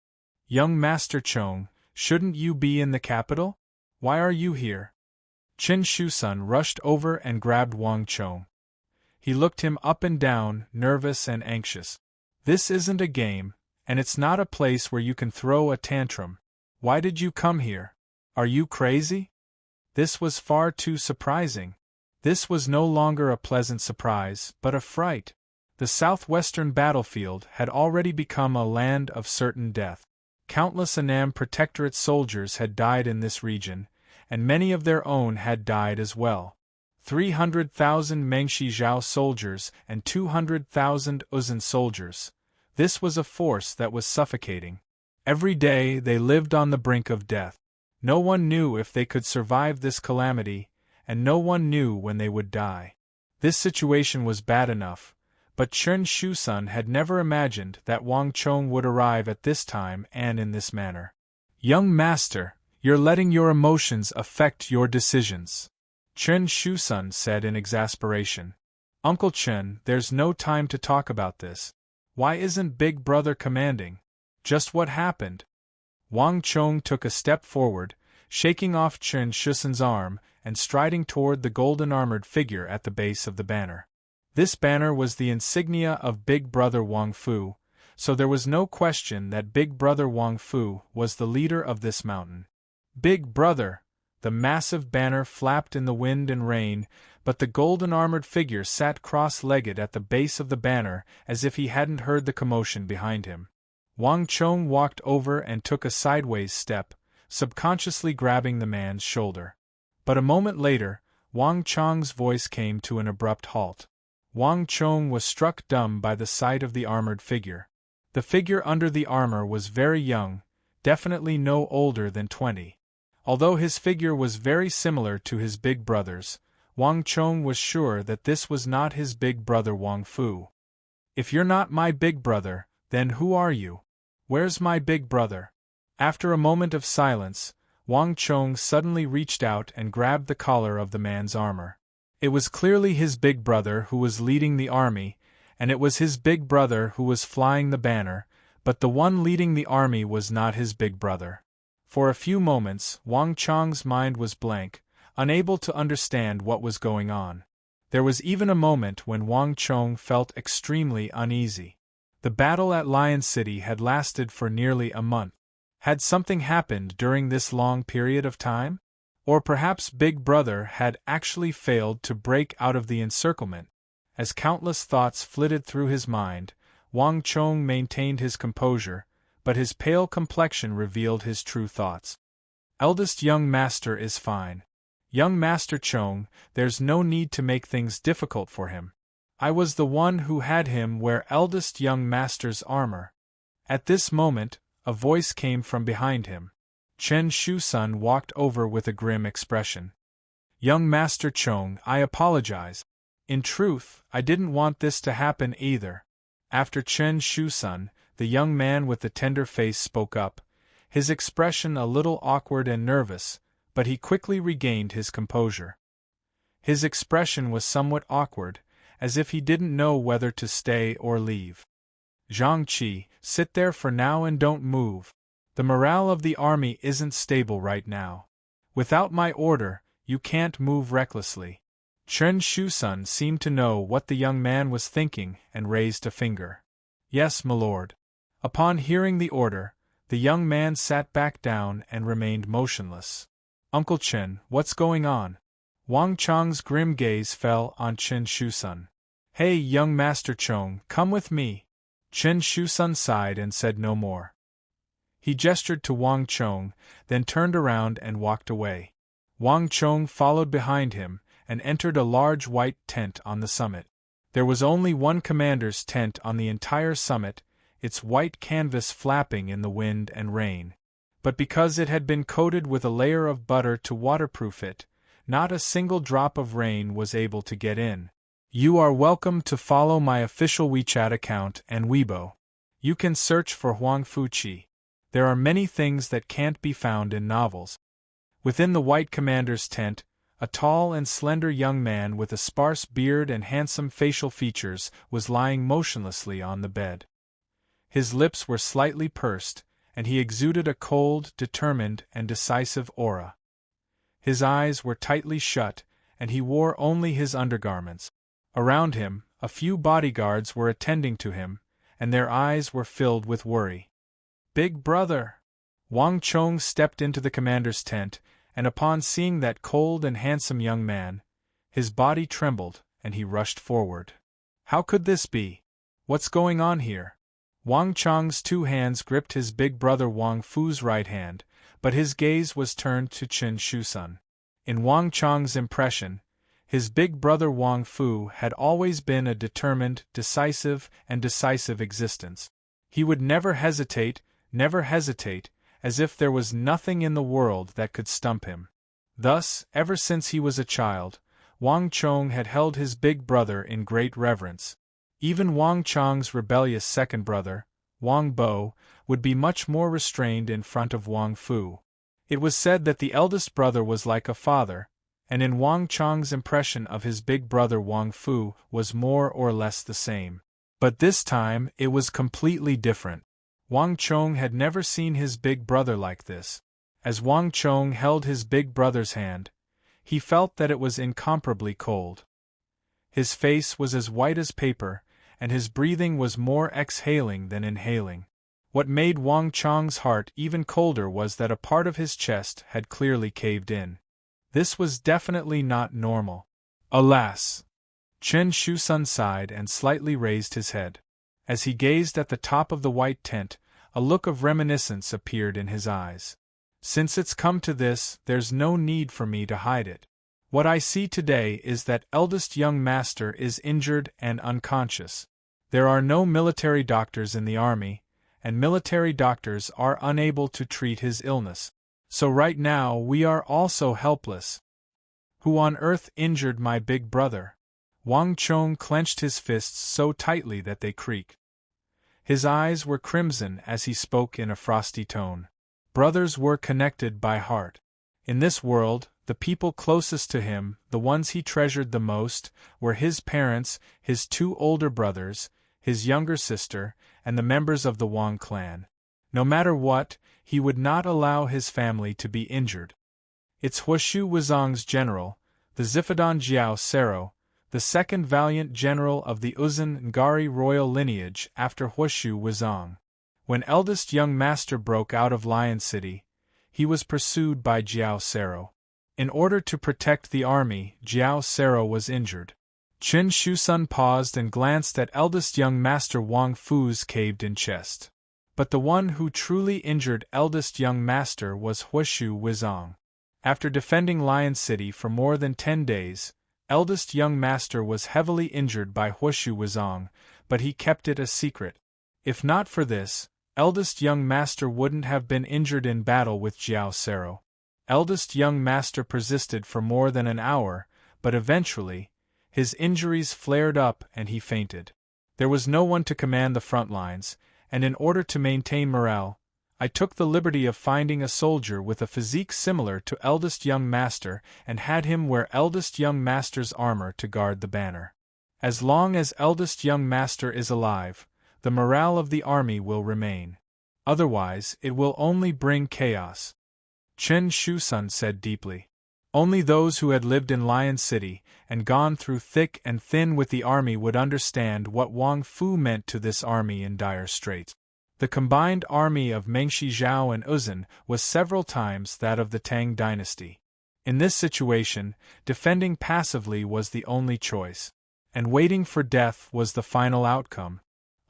Young Master Chong, shouldn't you be in the capital? Why are you here? Chen Shusun rushed over and grabbed Wang Chong. He looked him up and down, nervous and anxious. This isn't a game, and it's not a place where you can throw a tantrum. Why did you come here? Are you crazy? This was far too surprising. This was no longer a pleasant surprise, but a fright. The southwestern battlefield had already become a land of certain death. Countless Annam Protectorate soldiers had died in this region, and many of their own had died as well. 300,000 Mengshi Zhao soldiers and 200,000 Uzun soldiers. This was a force that was suffocating. Every day they lived on the brink of death. No one knew if they could survive this calamity, and no one knew when they would die. This situation was bad enough, but Chen Shusun had never imagined that Wang Chong would arrive at this time and in this manner. Young master, you're letting your emotions affect your decisions, Chen Shusun said in exasperation. Uncle Chen, there's no time to talk about this. Why isn't Big Brother commanding? Just what happened? Wang Chong took a step forward, shaking off Chen Shusun's arm and striding toward the golden-armored figure at the base of the banner. This banner was the insignia of Big Brother Wang Fu, so there was no question that Big Brother Wang Fu was the leader of this mountain. Big Brother! The massive banner flapped in the wind and rain, but the golden-armored figure sat cross-legged at the base of the banner as if he hadn't heard the commotion behind him. Wang Chong walked over and took a sideways step, subconsciously grabbing the man's shoulder. But a moment later, Wang Chong's voice came to an abrupt halt. Wang Chong was struck dumb by the sight of the armored figure. The figure under the armor was very young, definitely no older than 20. Although his figure was very similar to his big brother's, Wang Chong was sure that this was not his big brother Wang Fu. If you're not my big brother, then who are you? Where's my big brother? After a moment of silence, Wang Chong suddenly reached out and grabbed the collar of the man's armor. It was clearly his big brother who was leading the army, and it was his big brother who was flying the banner, but the one leading the army was not his big brother. For a few moments, Wang Chong's mind was blank, unable to understand what was going on. There was even a moment when Wang Chong felt extremely uneasy. The battle at Lion City had lasted for nearly a month. Had something happened during this long period of time? Or perhaps Big Brother had actually failed to break out of the encirclement. As countless thoughts flitted through his mind, Wang Chong maintained his composure, but his pale complexion revealed his true thoughts. Eldest young master is fine. Young Master Chong, there's no need to make things difficult for him. I was the one who had him wear eldest young master's armor. At this moment, a voice came from behind him. Chen Shusun walked over with a grim expression. Young Master Chong, I apologize. In truth, I didn't want this to happen either. After Chen Shusun, the young man with the tender face spoke up, his expression a little awkward and nervous, but he quickly regained his composure. His expression was somewhat awkward, as if he didn't know whether to stay or leave. Zhang Qi, sit there for now and don't move. The morale of the army isn't stable right now. Without my order, you can't move recklessly. Chen Shusun seemed to know what the young man was thinking and raised a finger. Yes, milord. Upon hearing the order, the young man sat back down and remained motionless. Uncle Chen, what's going on? Wang Chong's grim gaze fell on Chen Shusun. Hey, young Master Chong, come with me. Chen Shusun sighed and said no more. He gestured to Wang Chong, then turned around and walked away. Wang Chong followed behind him and entered a large white tent on the summit. There was only one commander's tent on the entire summit, its white canvas flapping in the wind and rain. But because it had been coated with a layer of butter to waterproof it, not a single drop of rain was able to get in. You are welcome to follow my official WeChat account and Weibo. You can search for Huang Fuqi. There are many things that can't be found in novels. Within the white commander's tent, a tall and slender young man with a sparse beard and handsome facial features was lying motionlessly on the bed. His lips were slightly pursed, and he exuded a cold, determined, and decisive aura. His eyes were tightly shut, and he wore only his undergarments. Around him, a few bodyguards were attending to him, and their eyes were filled with worry. Big brother! Wang Chong stepped into the commander's tent, and upon seeing that cold and handsome young man, his body trembled, and he rushed forward. How could this be? What's going on here? Wang Chong's two hands gripped his big brother Wang Fu's right hand, but his gaze was turned to Chen Shusun. In Wang Chong's impression, his big brother Wang Fu had always been a determined, decisive existence. He would never hesitate, as if there was nothing in the world that could stump him. Thus, ever since he was a child, Wang Chong had held his big brother in great reverence. Even Wang Chong's rebellious second brother, Wang Bo, would be much more restrained in front of Wang Fu. It was said that the eldest brother was like a father, and in Wang Chong's impression of his big brother Wang Fu was more or less the same. But this time it was completely different. Wang Chong had never seen his big brother like this. As Wang Chong held his big brother's hand, he felt that it was incomparably cold. His face was as white as paper, and his breathing was more exhaling than inhaling. What made Wang Chong's heart even colder was that a part of his chest had clearly caved in. This was definitely not normal. Alas! Chen Shusun sighed and slightly raised his head. As he gazed at the top of the white tent, a look of reminiscence appeared in his eyes. Since it's come to this, there's no need for me to hide it. What I see today is that eldest young master is injured and unconscious. There are no military doctors in the army, and military doctors are unable to treat his illness. So right now we are also helpless. Who on earth injured my big brother? Wang Chong clenched his fists so tightly that they creaked. His eyes were crimson as he spoke in a frosty tone. Brothers were connected by heart. In this world, the people closest to him, the ones he treasured the most, were his parents, his two older brothers, his younger sister, and the members of the Wang clan. No matter what, he would not allow his family to be injured. It's Huashu Wuzong's general, the Zifadon Jiao Sero, the second valiant general of the Uzun Ngari royal lineage after Huashu Wuzong. When eldest young master broke out of Lion City, he was pursued by Jiao Sero. In order to protect the army, Jiao Sero was injured. Chen Shusun paused and glanced at eldest young master Wang Fu's caved-in chest. But the one who truly injured eldest young master was Huashu Wuzong. After defending Lion City for more than 10 days, eldest young master was heavily injured by Huashu Wuzong, but he kept it a secret. If not for this, eldest young master wouldn't have been injured in battle with Jiao Sero. Eldest young master persisted for more than an hour, but eventually, his injuries flared up and he fainted. There was no one to command the front lines, and in order to maintain morale, I took the liberty of finding a soldier with a physique similar to eldest young master and had him wear eldest young master's armor to guard the banner. As long as eldest young master is alive, the morale of the army will remain. Otherwise, it will only bring chaos. Chen Shusun said deeply. Only those who had lived in Lion City and gone through thick and thin with the army would understand what Wang Fu meant to this army in dire straits. The combined army of Mengshi Zhao and Uzun was several times that of the Tang dynasty. In this situation, defending passively was the only choice, and waiting for death was the final outcome.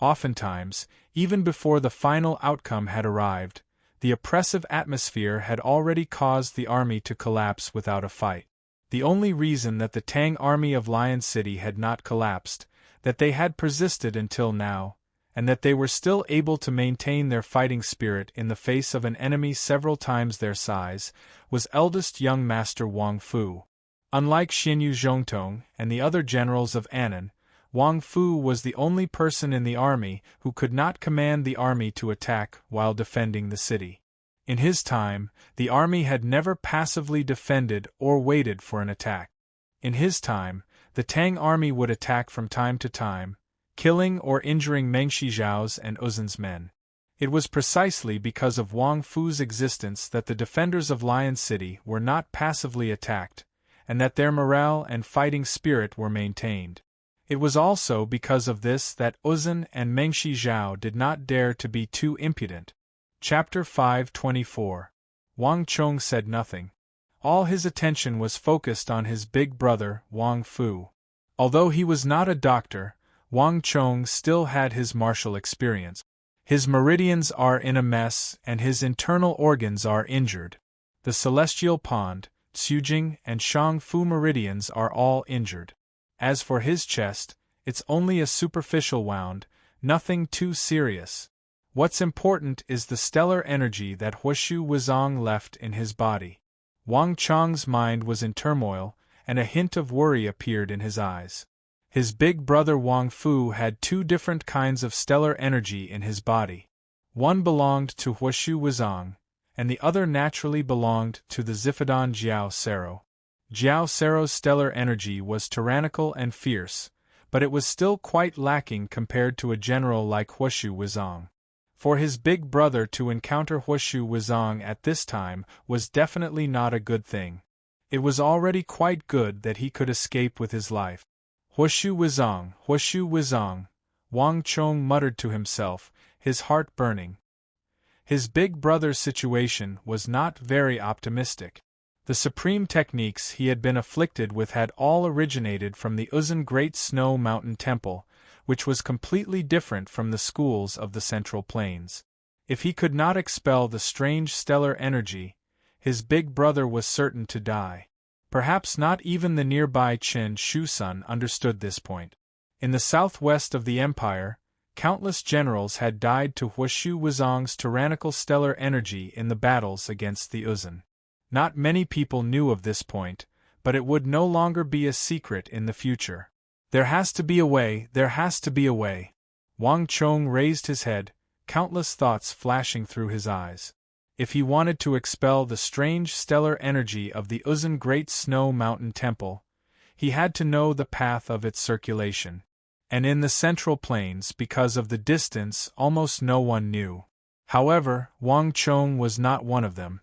Oftentimes, even before the final outcome had arrived, the oppressive atmosphere had already caused the army to collapse without a fight. The only reason that the Tang army of Lion City had not collapsed, that they had persisted until now, and that they were still able to maintain their fighting spirit in the face of an enemy several times their size, was eldest young master Wang Fu. Unlike Xinyu Zhongtong and the other generals of Annan, Wang Fu was the only person in the army who could not command the army to attack while defending the city. In his time, the army had never passively defended or waited for an attack. In his time, the Tang army would attack from time to time, killing or injuring Mengshi Zhao's and Uzun's men. It was precisely because of Wang Fu's existence that the defenders of Lion City were not passively attacked, and that their morale and fighting spirit were maintained. It was also because of this that Uzun and Mengshi Zhao did not dare to be too impudent. Chapter 524. Wang Chong said nothing. All his attention was focused on his big brother, Wang Fu. Although he was not a doctor, Wang Chong still had his martial experience. His meridians are in a mess and his internal organs are injured. The Celestial Pond, Tsujing and Shang Fu meridians are all injured. As for his chest, it's only a superficial wound, nothing too serious. What's important is the stellar energy that Huashu Wuzong left in his body. Wang Chong's mind was in turmoil, and a hint of worry appeared in his eyes. His big brother Wang Fu had two different kinds of stellar energy in his body. One belonged to Huashu Wuzong, and the other naturally belonged to the Zifadon Jiao Sero. Jiao Sero's stellar energy was tyrannical and fierce, but it was still quite lacking compared to a general like Huashu Wuzong. For his big brother to encounter Huashu Wuzong at this time was definitely not a good thing. It was already quite good that he could escape with his life. Huashu Wuzong, Wang Chong muttered to himself, his heart burning. His big brother's situation was not very optimistic. The supreme techniques he had been afflicted with had all originated from the Uzun Great Snow Mountain Temple, which was completely different from the schools of the Central Plains. If he could not expel the strange stellar energy, his big brother was certain to die. Perhaps not even the nearby Chen Shusun understood this point. In the southwest of the empire, countless generals had died to Huashu Wuzong's tyrannical stellar energy in the battles against the Uzun. Not many people knew of this point, but it would no longer be a secret in the future. There has to be a way, there has to be a way. Wang Chong raised his head, countless thoughts flashing through his eyes. If he wanted to expel the strange stellar energy of the Uzun Great Snow Mountain Temple, he had to know the path of its circulation. And in the Central Plains, because of the distance, almost no one knew. However, Wang Chong was not one of them.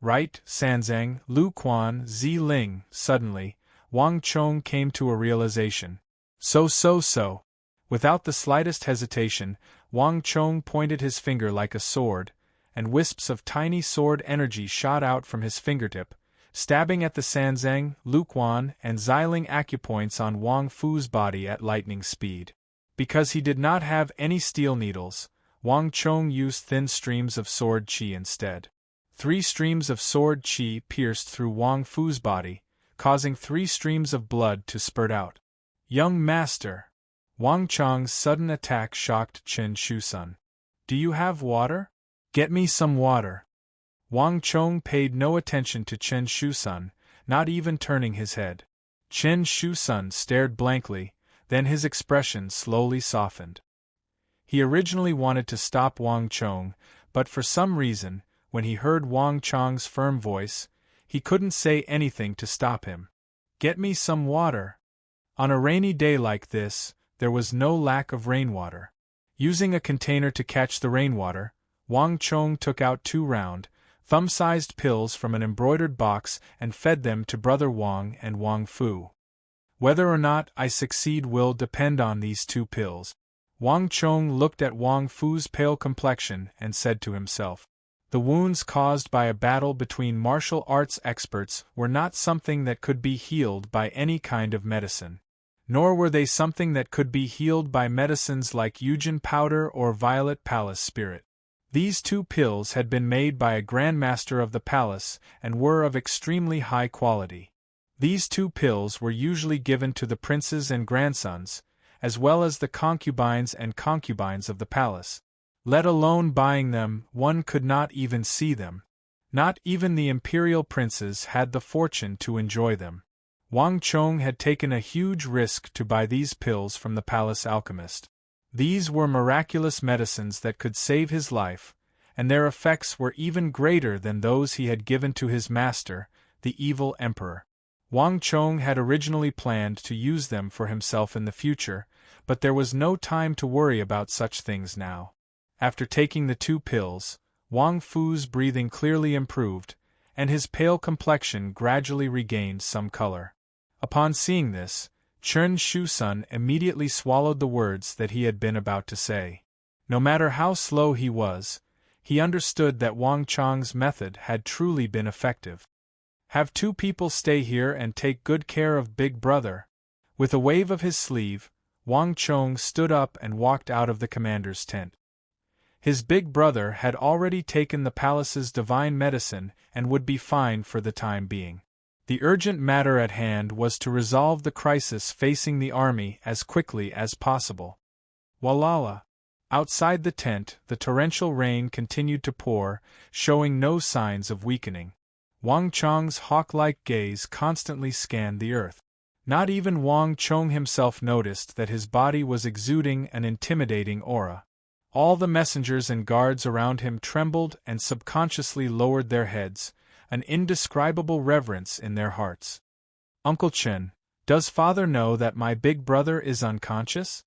Right, Sanzang, Lu Quan, Zi Ling. Suddenly, Wang Chong came to a realization. So. Without the slightest hesitation, Wang Chong pointed his finger like a sword, and wisps of tiny sword energy shot out from his fingertip, stabbing at the Sanzang, Lu Quan, and Xiling acupoints on Wang Fu's body at lightning speed. Because he did not have any steel needles, Wang Chong used thin streams of sword qi instead. 3 streams of sword qi pierced through Wang Fu's body, causing 3 streams of blood to spurt out. Young master! Wang Chong's sudden attack shocked Chen Shusun. Do you have water? Get me some water. Wang Chong paid no attention to Chen Shusun, not even turning his head. Chen Shusun stared blankly, then his expression slowly softened. He originally wanted to stop Wang Chong, but for some reason, when he heard Wang Chong's firm voice, he couldn't say anything to stop him. "Get me some water." On a rainy day like this, there was no lack of rainwater. Using a container to catch the rainwater, Wang Chong took out 2 round, thumb-sized pills from an embroidered box and fed them to Brother Wang and Wang Fu. "Whether or not I succeed will depend on these 2 pills." Wang Chong looked at Wang Fu's pale complexion and said to himself, "The wounds caused by a battle between martial arts experts were not something that could be healed by any kind of medicine. Nor were they something that could be healed by medicines like Eugen powder or Violet Palace spirit. These 2 pills had been made by a Grand Master of the palace and were of extremely high quality. These 2 pills were usually given to the princes and grandsons, as well as the concubines and concubines of the palace. Let alone buying them, one could not even see them. Not even the imperial princes had the fortune to enjoy them. Wang Chong had taken a huge risk to buy these pills from the palace alchemist. These were miraculous medicines that could save his life, and their effects were even greater than those he had given to his master, the evil emperor. Wang Chong had originally planned to use them for himself in the future, but there was no time to worry about such things now. After taking the 2 pills, Wang Fu's breathing clearly improved, and his pale complexion gradually regained some color. Upon seeing this, Chen Shusun immediately swallowed the words that he had been about to say. No matter how slow he was, he understood that Wang Chong's method had truly been effective. "Have 2 people stay here and take good care of Big Brother." With a wave of his sleeve, Wang Chong stood up and walked out of the commander's tent. His big brother had already taken the palace's divine medicine and would be fine for the time being. The urgent matter at hand was to resolve the crisis facing the army as quickly as possible. Walala! Outside the tent, the torrential rain continued to pour, showing no signs of weakening. Wang Chong's hawk-like gaze constantly scanned the earth. Not even Wang Chong himself noticed that his body was exuding an intimidating aura. All the messengers and guards around him trembled and subconsciously lowered their heads, an indescribable reverence in their hearts. "Uncle Chen, does father know that my big brother is unconscious?"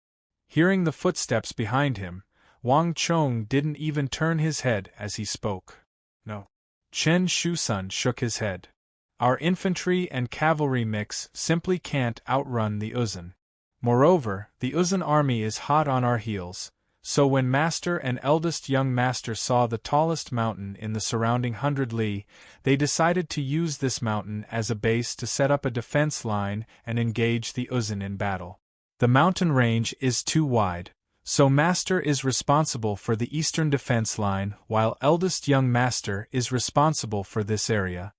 Hearing the footsteps behind him, Wang Chong didn't even turn his head as he spoke. "No." Chen Shusun shook his head. "Our infantry and cavalry mix simply can't outrun the Uzun. Moreover, the Uzun army is hot on our heels, so when Master and eldest young Master saw the tallest mountain in the surrounding 100 li, they decided to use this mountain as a base to set up a defense line and engage the Uzun in battle. The mountain range is too wide, so Master is responsible for the eastern defense line while eldest young Master is responsible for this area.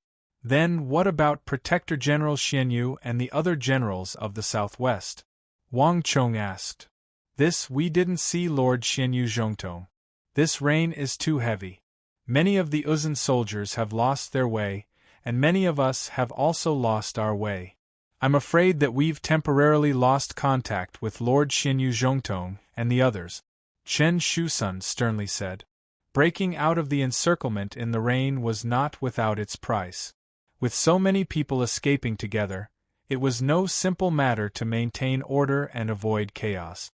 Then what about Protector General Xianyu and the other generals of the southwest?" Wang Chong asked. "This we didn't see, Lord Xianyu Zhongtong. This rain is too heavy. Many of the Uzun soldiers have lost their way, and many of us have also lost our way. I'm afraid that we've temporarily lost contact with Lord Xianyu Zhongtong and the others," Chen Shusun sternly said. Breaking out of the encirclement in the rain was not without its price. With so many people escaping together, it was no simple matter to maintain order and avoid chaos.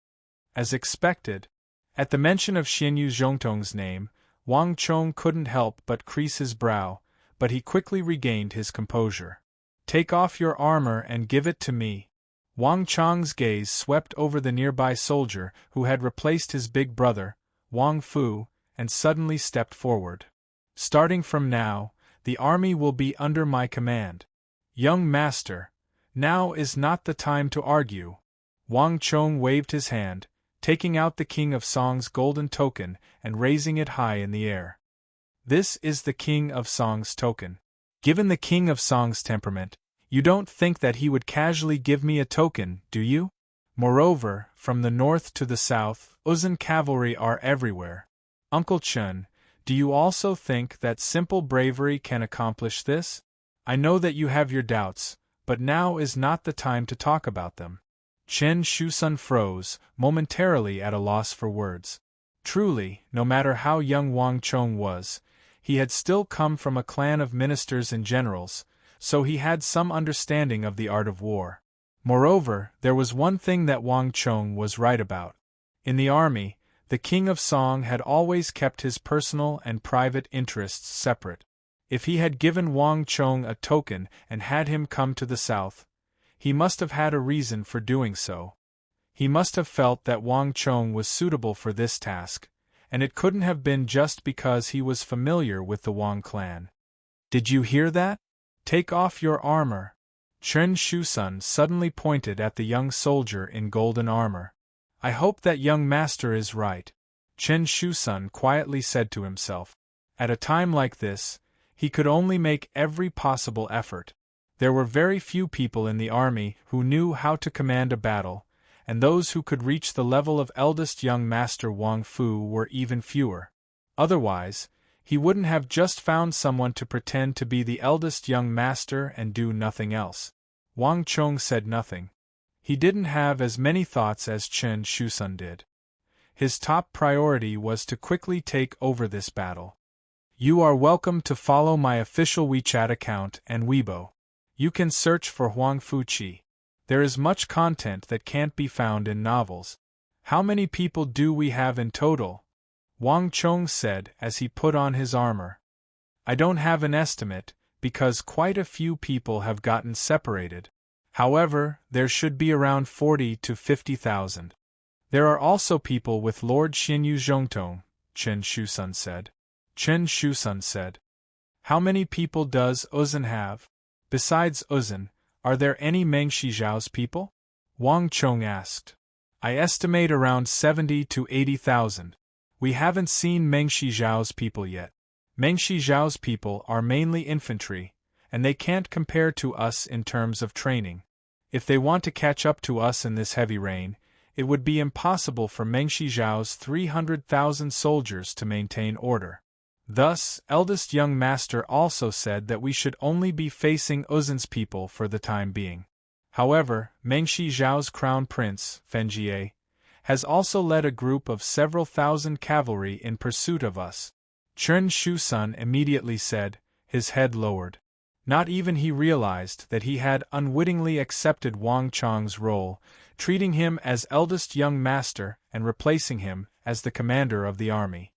As expected, at the mention of Xianyu Zhongtong's name, Wang Chong couldn't help but crease his brow, but he quickly regained his composure. "Take off your armor and give it to me." Wang Chong's gaze swept over the nearby soldier who had replaced his big brother, Wang Fu, and suddenly stepped forward. "Starting from now, the army will be under my command. Young Master, now is not the time to argue." Wang Chong waved his hand, taking out the King of Song's golden token and raising it high in the air. "This is the King of Song's token. Given the King of Song's temperament, you don't think that he would casually give me a token, do you? Moreover, from the north to the south, Uzun cavalry are everywhere. Uncle Chen, do you also think that simple bravery can accomplish this? I know that you have your doubts, but now is not the time to talk about them." Chen Shusun froze, momentarily at a loss for words. Truly, no matter how young Wang Chong was, he had still come from a clan of ministers and generals, so he had some understanding of the art of war. Moreover, there was one thing that Wang Chong was right about. In the army, the king of Song had always kept his personal and private interests separate. If he had given Wang Chong a token and had him come to the south, he must have had a reason for doing so. He must have felt that Wang Chong was suitable for this task, and it couldn't have been just because he was familiar with the Wang clan. "Did you hear that? Take off your armor." Chen Shusun suddenly pointed at the young soldier in golden armor. "I hope that young master is right," Chen Shusun quietly said to himself. At a time like this, he could only make every possible effort. There were very few people in the army who knew how to command a battle, and those who could reach the level of eldest young master Wang Fu were even fewer. Otherwise, he wouldn't have just found someone to pretend to be the eldest young master and do nothing else. Wang Chong said nothing. He didn't have as many thoughts as Chen Shusun did. His top priority was to quickly take over this battle. "You are welcome to follow my official WeChat account and Weibo. You can search for Huang Fuqi. There is much content that can't be found in novels. How many people do we have in total?" Wang Chong said as he put on his armor. "I don't have an estimate, because quite a few people have gotten separated. However, there should be around 40 to 50,000. There are also people with Lord Xinyu Zhongtong," Chen Shusun said. Chen Shusun said, "How many people does Uzun have? Besides Uzun, are there any Meng Shizhao's people?" Wang Chong asked. "I estimate around 70 to 80,000. We haven't seen Meng Shizhao's people yet. Meng Shizhao's people are mainly infantry, and they can't compare to us in terms of training. If they want to catch up to us in this heavy rain, it would be impossible for Meng Shizhao's 300,000 soldiers to maintain order." Thus, eldest young master also said that we should only be facing Uzun's people for the time being. However, Meng Shizhao's crown prince, Fenjie, has also led a group of several thousand cavalry in pursuit of us. Chen Shusun immediately said, his head lowered. Not even he realized that he had unwittingly accepted Wang Chong's role, treating him as eldest young master and replacing him as the commander of the army.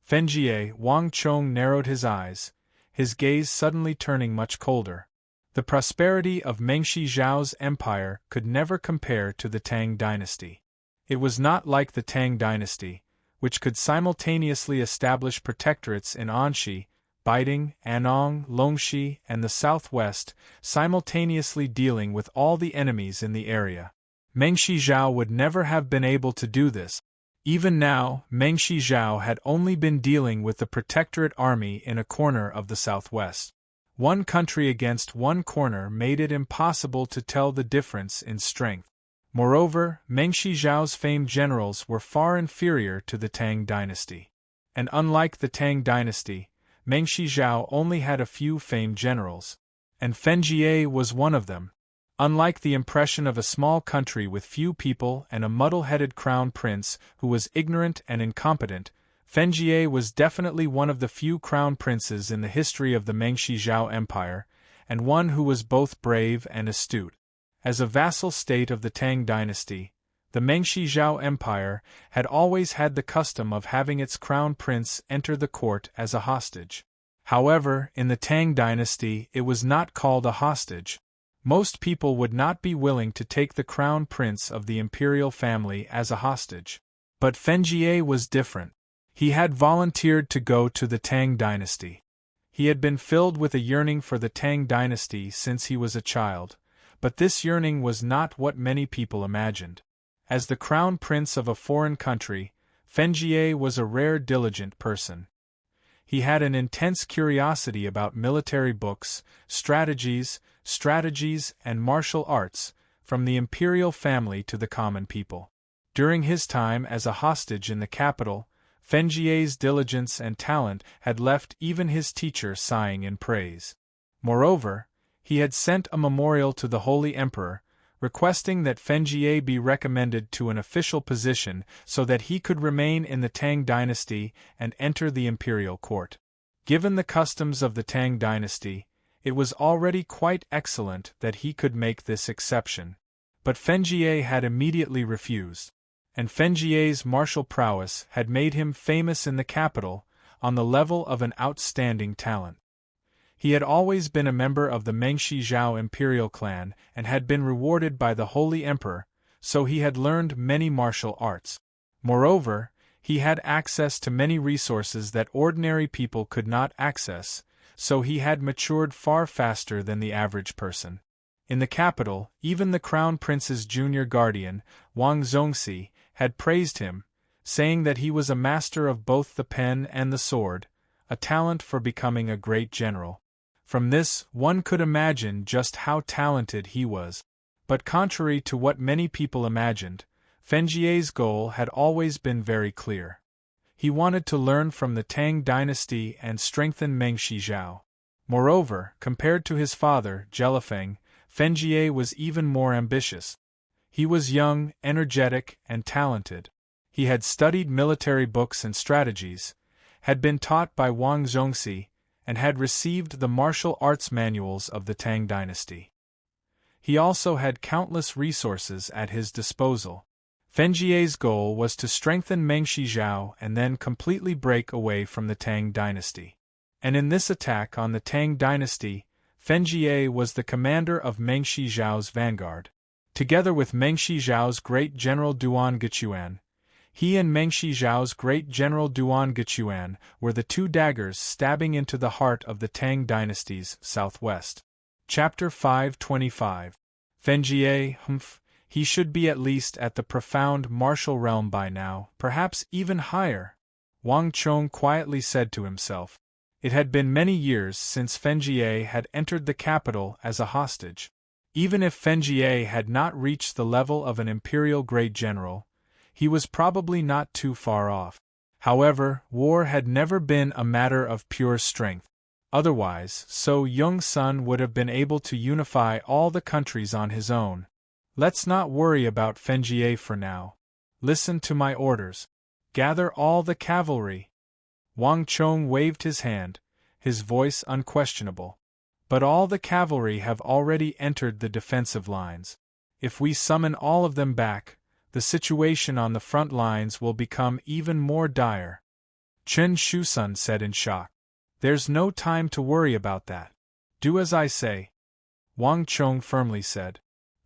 Fenjie, Wang Chong narrowed his eyes, his gaze suddenly turning much colder. The prosperity of Meng Shizhao's empire could never compare to the Tang dynasty. It was not like the Tang dynasty, which could simultaneously establish protectorates in Anxi, Baiting, Anong, Longxi, and the southwest, simultaneously dealing with all the enemies in the area. Meng Shizhao would never have been able to do this. Even now, Meng Shizhao had only been dealing with the protectorate army in a corner of the southwest. One country against one corner made it impossible to tell the difference in strength. Moreover, Meng Shizhao's famed generals were far inferior to the Tang dynasty. And unlike the Tang dynasty, Meng Shizhao only had a few famed generals. And Fenjie was one of them. Unlike the impression of a small country with few people and a muddle-headed crown prince who was ignorant and incompetent, Fenjie was definitely one of the few crown princes in the history of the Meng Shizhao Empire, and one who was both brave and astute. As a vassal state of the Tang dynasty, the Meng Shizhao Empire had always had the custom of having its crown prince enter the court as a hostage. However, in the Tang dynasty it was not called a hostage. Most people would not be willing to take the crown prince of the imperial family as a hostage. But Fenjie was different. He had volunteered to go to the Tang dynasty. He had been filled with a yearning for the Tang dynasty since he was a child, but this yearning was not what many people imagined. As the crown prince of a foreign country, Fenjie was a rare diligent person. He had an intense curiosity about military books, strategies, and martial arts, from the imperial family to the common people. During his time as a hostage in the capital, Fenjie's diligence and talent had left even his teacher sighing in praise. Moreover, he had sent a memorial to the Holy Emperor, requesting that Fenjie be recommended to an official position so that he could remain in the Tang dynasty and enter the imperial court. Given the customs of the Tang dynasty, it was already quite excellent that he could make this exception. But Fenjie had immediately refused, and Fenjie's martial prowess had made him famous in the capital, on the level of an outstanding talent. He had always been a member of the Mengshi Zhao imperial clan and had been rewarded by the Holy Emperor, so he had learned many martial arts. Moreover, he had access to many resources that ordinary people could not access, so he had matured far faster than the average person. In the capital, even the Crown Prince's junior guardian, Wang Zongxi, had praised him, saying that he was a master of both the pen and the sword, a talent for becoming a great general. From this, one could imagine just how talented he was. But contrary to what many people imagined, Fenjie's goal had always been very clear. He wanted to learn from the Tang dynasty and strengthen Mengshi Zhao. Moreover, compared to his father, Jelifeng, Fenjie was even more ambitious. He was young, energetic, and talented. He had studied military books and strategies, had been taught by Wang Zongxi, and had received the martial arts manuals of the Tang dynasty. He also had countless resources at his disposal. Fenjie's goal was to strengthen Mengshi Zhao and then completely break away from the Tang dynasty. And in this attack on the Tang dynasty, Fenjie was the commander of Mengshi Zhao's vanguard. Together with Mengshi Zhao's great general Duan Gechuan, he and Mengshi Zhao's great general Duan Gechuan were the two daggers stabbing into the heart of the Tang dynasty's southwest. Chapter 525. Fenjie, he should be at least at the profound martial realm by now, perhaps even higher, Wang Chong quietly said to himself. It had been many years since Fenjie had entered the capital as a hostage. Even if Fenjie had not reached the level of an imperial great general, he was probably not too far off. However, war had never been a matter of pure strength. Otherwise, So Young-sun would have been able to unify all the countries on his own. Let's not worry about Fenjie for now. Listen to my orders. Gather all the cavalry. Wang Chong waved his hand, his voice unquestionable. But all the cavalry have already entered the defensive lines. If we summon all of them back, the situation on the front lines will become even more dire. Chen Shusun said in shock. There's no time to worry about that. Do as I say. Wang Chong firmly said.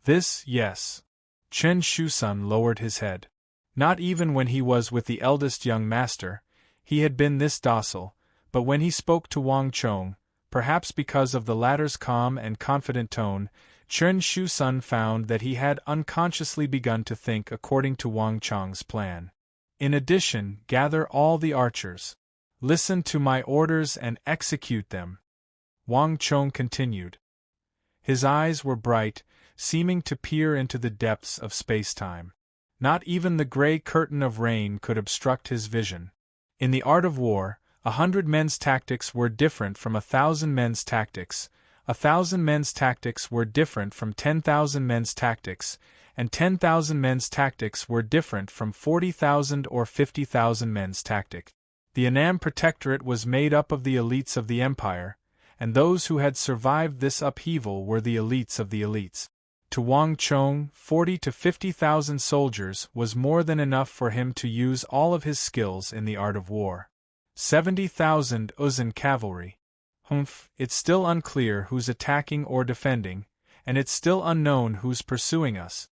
This, yes. Chen Shusun lowered his head. Not even when he was with the eldest young master, he had been this docile, but when he spoke to Wang Chong, perhaps because of the latter's calm and confident tone, Chen Shusun found that he had unconsciously begun to think according to Wang Chong's plan. In addition, gather all the archers. Listen to my orders and execute them. Wang Chong continued. His eyes were bright, seeming to peer into the depths of space-time. Not even the gray curtain of rain could obstruct his vision. In the art of war, 100 men's tactics were different from 1,000 men's tactics, 1,000 men's tactics were different from 10,000 men's tactics, and 10,000 men's tactics were different from 40,000 or 50,000 men's tactics. The Annam Protectorate was made up of the elites of the empire, and those who had survived this upheaval were the elites of the elites. To Wang Chong, 40 to 50,000 soldiers was more than enough for him to use all of his skills in the art of war. 70,000 Uzun cavalry. It's still unclear who's attacking or defending, and it's still unknown who's pursuing us.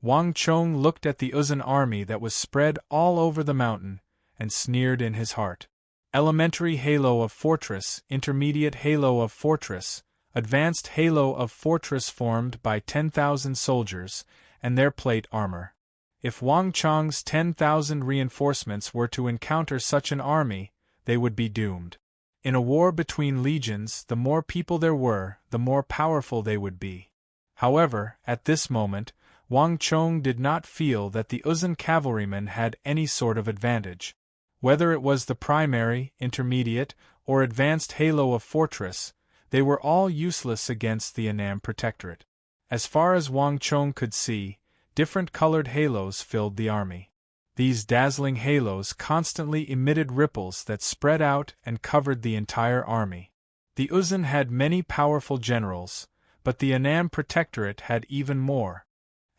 Wang Chong looked at the Uzun army that was spread all over the mountain, and sneered in his heart. Elementary halo of fortress, intermediate halo of fortress, advanced halo of fortress formed by 10,000 soldiers, and their plate armor. If Wang Chong's 10,000 reinforcements were to encounter such an army, they would be doomed. In a war between legions, the more people there were, the more powerful they would be. However, at this moment, Wang Chong did not feel that the Uzun cavalrymen had any sort of advantage. Whether it was the primary, intermediate, or advanced halo of fortress, they were all useless against the Annam Protectorate. As far as Wang Chong could see, different colored halos filled the army. These dazzling halos constantly emitted ripples that spread out and covered the entire army. The Uzun had many powerful generals, but the Annam Protectorate had even more.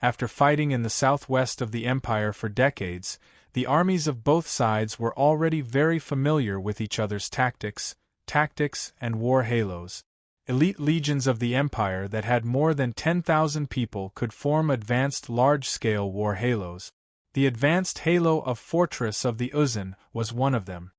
After fighting in the southwest of the empire for decades, the armies of both sides were already very familiar with each other's tactics, and war halos. Elite legions of the empire that had more than 10,000 people could form advanced large-scale war halos. The advanced halo of Fortress of the Uzun was one of them.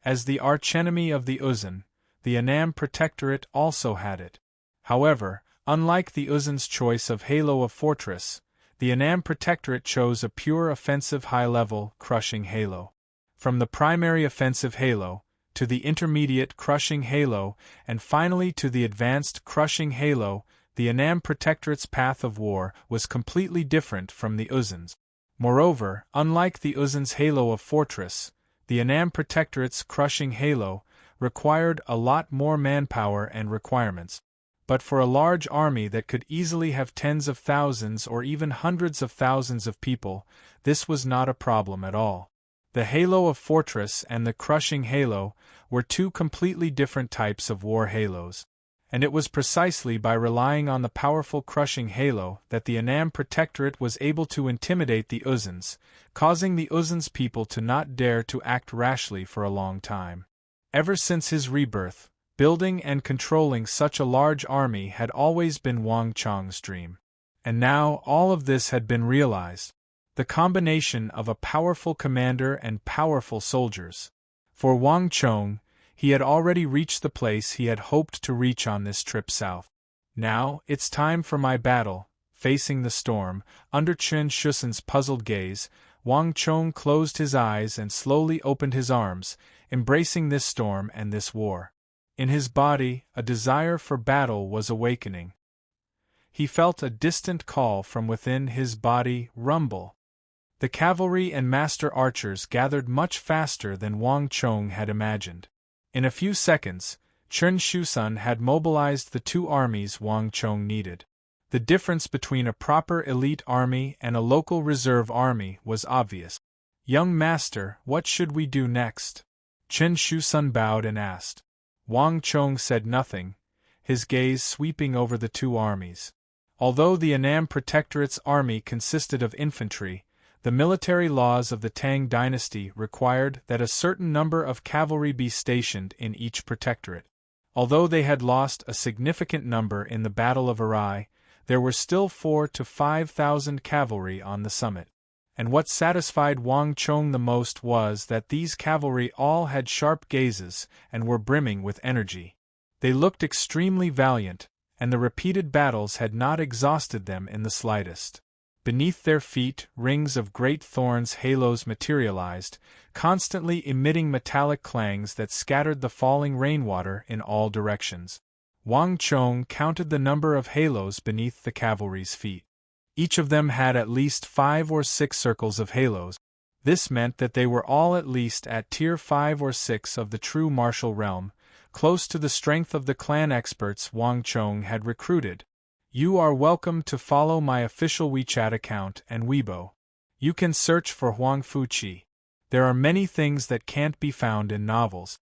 As the archenemy of the Uzun, the Annam Protectorate also had it. However, unlike the Uzun's choice of halo of Fortress, the Annam Protectorate chose a pure offensive high-level, crushing halo. From the primary offensive halo, to the intermediate crushing halo, and finally to the advanced crushing halo, the Annam Protectorate's path of war was completely different from the Uzun's. Moreover, unlike the Uzun's halo of Fortress, the Annam Protectorate's crushing halo required a lot more manpower and requirements. But for a large army that could easily have tens of thousands or even hundreds of thousands of people, this was not a problem at all. The halo of Fortress and the crushing halo were two completely different types of war halos. And it was precisely by relying on the powerful crushing halo that the Annam Protectorate was able to intimidate the Uzuns, causing the Uzun's people to not dare to act rashly for a long time. Ever since his rebirth, building and controlling such a large army had always been Wang Chong's dream. And now all of this had been realized. The combination of a powerful commander and powerful soldiers. For Wang Chong, he had already reached the place he had hoped to reach on this trip south. Now, it's time for my battle. Facing the storm, under Chen Shusan's puzzled gaze, Wang Chong closed his eyes and slowly opened his arms, embracing this storm and this war. In his body, a desire for battle was awakening. He felt a distant call from within his body rumble. The cavalry and master archers gathered much faster than Wang Chong had imagined. In a few seconds, Chen Shusan had mobilized the two armies Wang Chong needed. The difference between a proper elite army and a local reserve army was obvious. "Young master, what should we do next?" Chen Shusan bowed and asked. Wang Chong said nothing, his gaze sweeping over the two armies. Although the Annam Protectorate's army consisted of infantry, the military laws of the Tang dynasty required that a certain number of cavalry be stationed in each protectorate. Although they had lost a significant number in the Battle of Arai, there were still 4,000 to 5,000 cavalry on the summit. And what satisfied Wang Chong the most was that these cavalry all had sharp gazes and were brimming with energy. They looked extremely valiant, and the repeated battles had not exhausted them in the slightest. Beneath their feet, rings of great thorns halos materialized, constantly emitting metallic clangs that scattered the falling rainwater in all directions. Wang Chong counted the number of halos beneath the cavalry's feet. Each of them had at least 5 or 6 circles of halos. This meant that they were all at least at tier 5 or 6 of the true martial realm, close to the strength of the clan experts Wang Chong had recruited. You are welcome to follow my official WeChat account and Weibo. You can search for Huang Fuqi. There are many things that can't be found in novels.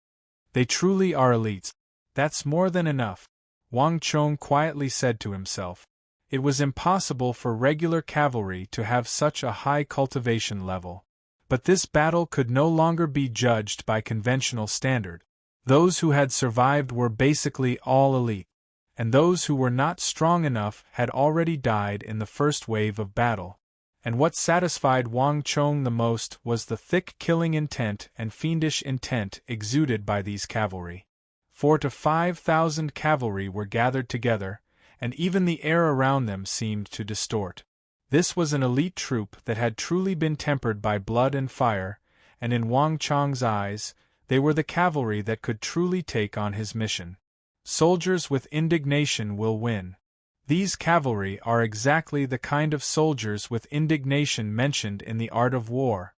They truly are elites. That's more than enough, Wang Chong quietly said to himself. It was impossible for regular cavalry to have such a high cultivation level. But this battle could no longer be judged by conventional standard. Those who had survived were basically all elite, and those who were not strong enough had already died in the first wave of battle. And what satisfied Wang Chong the most was the thick killing intent and fiendish intent exuded by these cavalry. 4,000 to 5,000 cavalry were gathered together, and even the air around them seemed to distort. This was an elite troop that had truly been tempered by blood and fire, and in Wang Chong's eyes, they were the cavalry that could truly take on his mission. Soldiers with indignation will win. These cavalry are exactly the kind of soldiers with indignation mentioned in the art of war.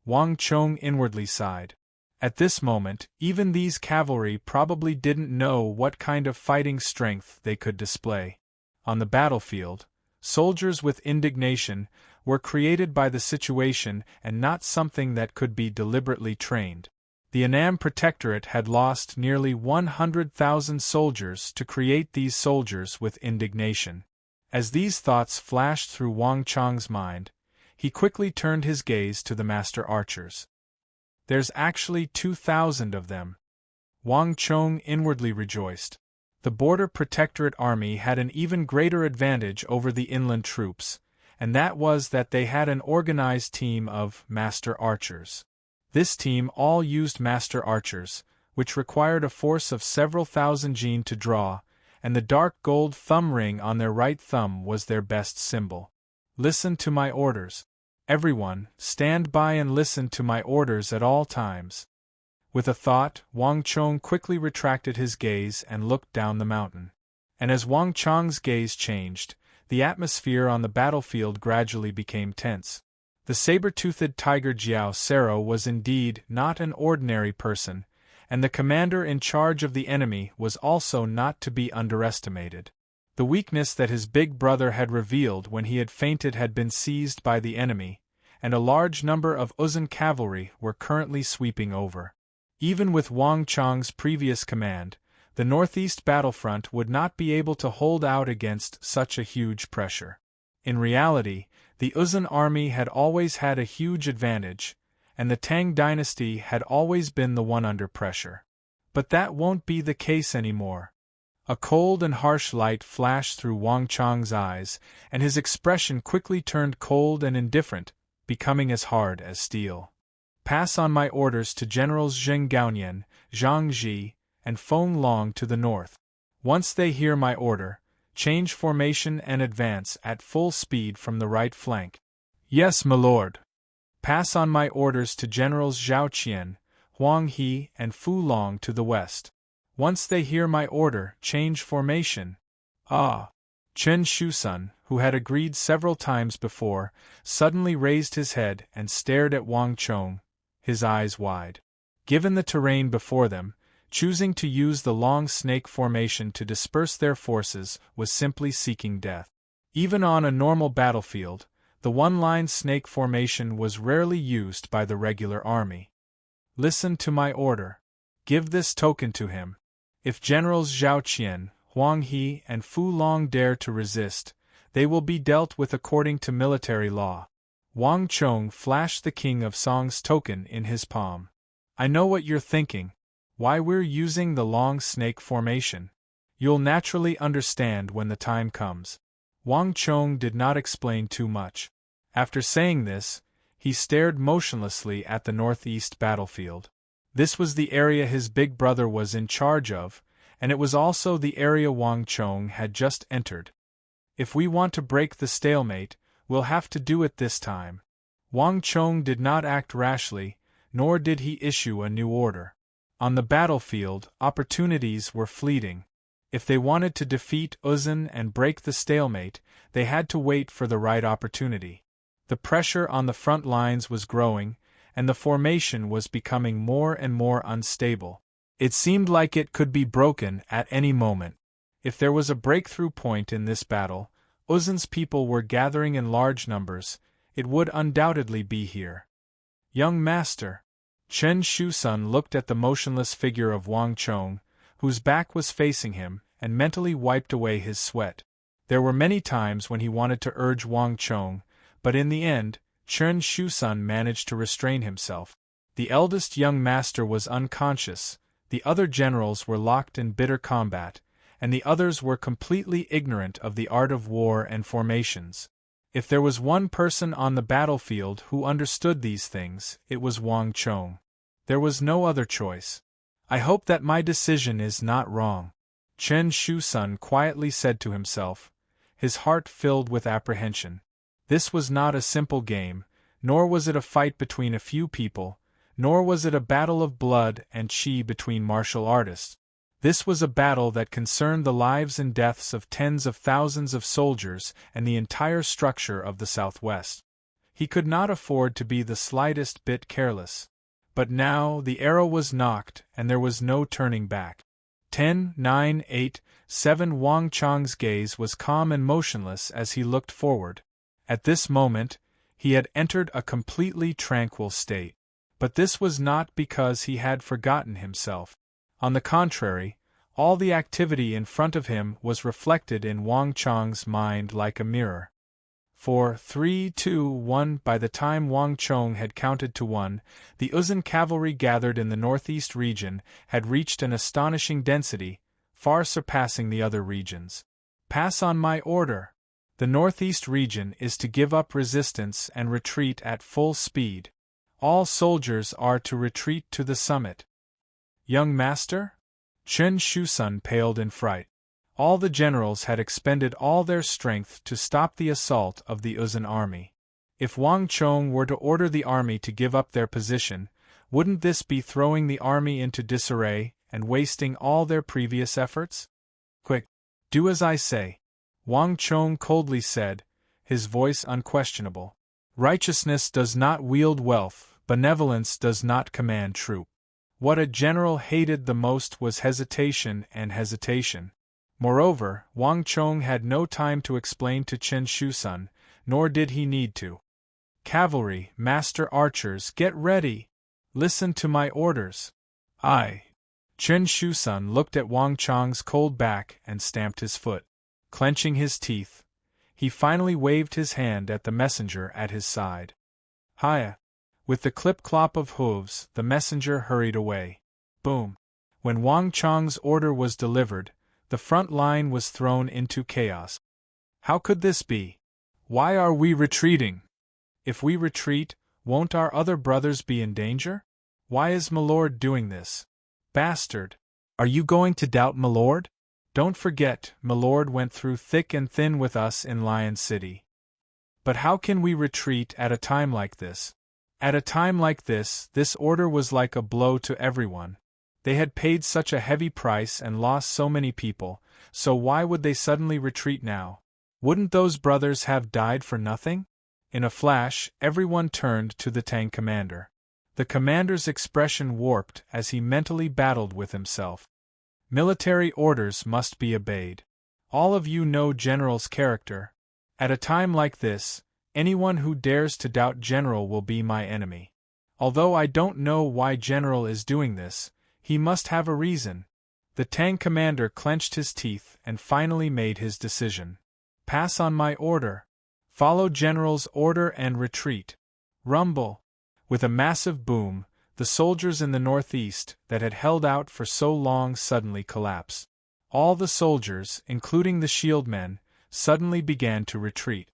Wang Chong inwardly sighed. At this moment, even these cavalry probably didn't know what kind of fighting strength they could display. On the battlefield, soldiers with indignation were created by the situation and not something that could be deliberately trained. The Annam Protectorate had lost nearly 100,000 soldiers to create these soldiers with indignation. As these thoughts flashed through Wang Chang's mind, he quickly turned his gaze to the master archers. "There's actually 2,000 of them." Wang Chong inwardly rejoiced. The Border Protectorate army had an even greater advantage over the inland troops, and that was that they had an organized team of master archers. This team all used master archers, which required a force of several thousand jin to draw, and the dark gold thumb ring on their right thumb was their best symbol. "Listen to my orders. Everyone, stand by and listen to my orders at all times." With a thought, Wang Chong quickly retracted his gaze and looked down the mountain. And as Wang Chong's gaze changed, the atmosphere on the battlefield gradually became tense. The saber-toothed tiger Jiao Sero was indeed not an ordinary person, and the commander in charge of the enemy was also not to be underestimated. The weakness that his big brother had revealed when he had fainted had been seized by the enemy, and a large number of Uzun cavalry were currently sweeping over. Even with Wang Chong's previous command, the northeast battlefront would not be able to hold out against such a huge pressure. In reality, the Uzun army had always had a huge advantage, and the Tang dynasty had always been the one under pressure. But that won't be the case anymore. A cold and harsh light flashed through Wang Chong's eyes, and his expression quickly turned cold and indifferent, becoming as hard as steel. "Pass on my orders to Generals Zheng Gaonian, Zhang Ji, and Feng Long to the north. Once they hear my order, change formation and advance at full speed from the right flank." "Yes, my lord." "Pass on my orders to Generals Zhao Qian, Huang He, and Fu Long to the west. Once they hear my order, change formation." "Ah!" Chen Shusun, who had agreed several times before, suddenly raised his head and stared at Wang Chong, his eyes wide. Given the terrain before them, choosing to use the long snake formation to disperse their forces was simply seeking death. Even on a normal battlefield, the one-line snake formation was rarely used by the regular army. "Listen to my order. Give this token to him. If Generals Zhao Qian, Huang He, and Fu Long dare to resist, they will be dealt with according to military law." Wang Chong flashed the King of Song's token in his palm. "I know what you're thinking. Why we're using the long snake formation. You'll naturally understand when the time comes." Wang Chong did not explain too much. After saying this, he stared motionlessly at the northeast battlefield. This was the area his big brother was in charge of, and it was also the area Wang Chong had just entered. "If we want to break the stalemate, we'll have to do it this time." Wang Chong did not act rashly, nor did he issue a new order. On the battlefield, opportunities were fleeting. If they wanted to defeat Uzun and break the stalemate, they had to wait for the right opportunity. The pressure on the front lines was growing, and the formation was becoming more and more unstable. It seemed like it could be broken at any moment. If there was a breakthrough point in this battle, Uzun's people were gathering in large numbers, it would undoubtedly be here. "Young master." Chen Shusun looked at the motionless figure of Wang Chong, whose back was facing him, and mentally wiped away his sweat. There were many times when he wanted to urge Wang Chong, but in the end, Chen Shusun managed to restrain himself. The eldest young master was unconscious, the other generals were locked in bitter combat, and the others were completely ignorant of the art of war and formations. If there was one person on the battlefield who understood these things, it was Wang Chong. There was no other choice. "I hope that my decision is not wrong," Chen Shusun quietly said to himself, his heart filled with apprehension. This was not a simple game, nor was it a fight between a few people, nor was it a battle of blood and chi between martial artists. This was a battle that concerned the lives and deaths of tens of thousands of soldiers and the entire structure of the Southwest. He could not afford to be the slightest bit careless. But now the arrow was nocked and there was no turning back. 10, 9, 8, 7 Wang Chang's gaze was calm and motionless as he looked forward. At this moment, he had entered a completely tranquil state. But this was not because he had forgotten himself. On the contrary, all the activity in front of him was reflected in Wang Chang's mind like a mirror. 4, 3, 2, 1 By the time Wang Chong had counted to 1, the Uzun cavalry gathered in the northeast region had reached an astonishing density, far surpassing the other regions. Pass on my order. The northeast region is to give up resistance and retreat at full speed. All soldiers are to retreat to the summit. Young master? Chen Shusun paled in fright. All the generals had expended all their strength to stop the assault of the Uzun army. If Wang Chong were to order the army to give up their position, wouldn't this be throwing the army into disarray and wasting all their previous efforts? Quick, do as I say, Wang Chong coldly said, his voice unquestionable. Righteousness does not wield wealth, benevolence does not command troop. What a general hated the most was hesitation and hesitation. Moreover, Wang Chong had no time to explain to Chen Shusun, nor did he need to. Cavalry, master archers, get ready! Listen to my orders. Aye. Chen Shusun looked at Wang Chong's cold back and stamped his foot. Clenching his teeth, he finally waved his hand at the messenger at his side. Hiya! With the clip-clop of hooves, the messenger hurried away. Boom! When Wang Chong's order was delivered, the front line was thrown into chaos. How could this be? Why are we retreating? If we retreat, won't our other brothers be in danger? Why is Milord doing this? Bastard! Are you going to doubt Milord? Don't forget, Milord went through thick and thin with us in Lion City. But how can we retreat at a time like this? At a time like this order was like a blow to everyone. They had paid such a heavy price and lost so many people, so why would they suddenly retreat now? Wouldn't those brothers have died for nothing? In a flash, everyone turned to the Tang commander. The commander's expression warped as he mentally battled with himself. Military orders must be obeyed. All of you know General's character. At a time like this, anyone who dares to doubt General will be my enemy. Although I don't know why General is doing this, he must have a reason. The Tang commander clenched his teeth and finally made his decision. Pass on my order. Follow General's order and retreat. Rumble. With a massive boom, the soldiers in the northeast that had held out for so long suddenly collapsed. All the soldiers, including the shield men, suddenly began to retreat.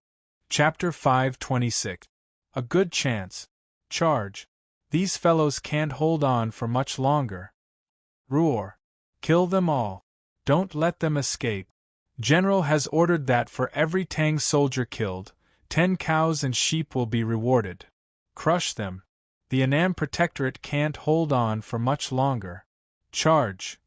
Chapter 526. A good chance. Charge. These fellows can't hold on for much longer. Roar. Kill them all. Don't let them escape. General has ordered that for every Tang soldier killed, 10 cows and sheep will be rewarded. Crush them. The Annam Protectorate can't hold on for much longer. Charge.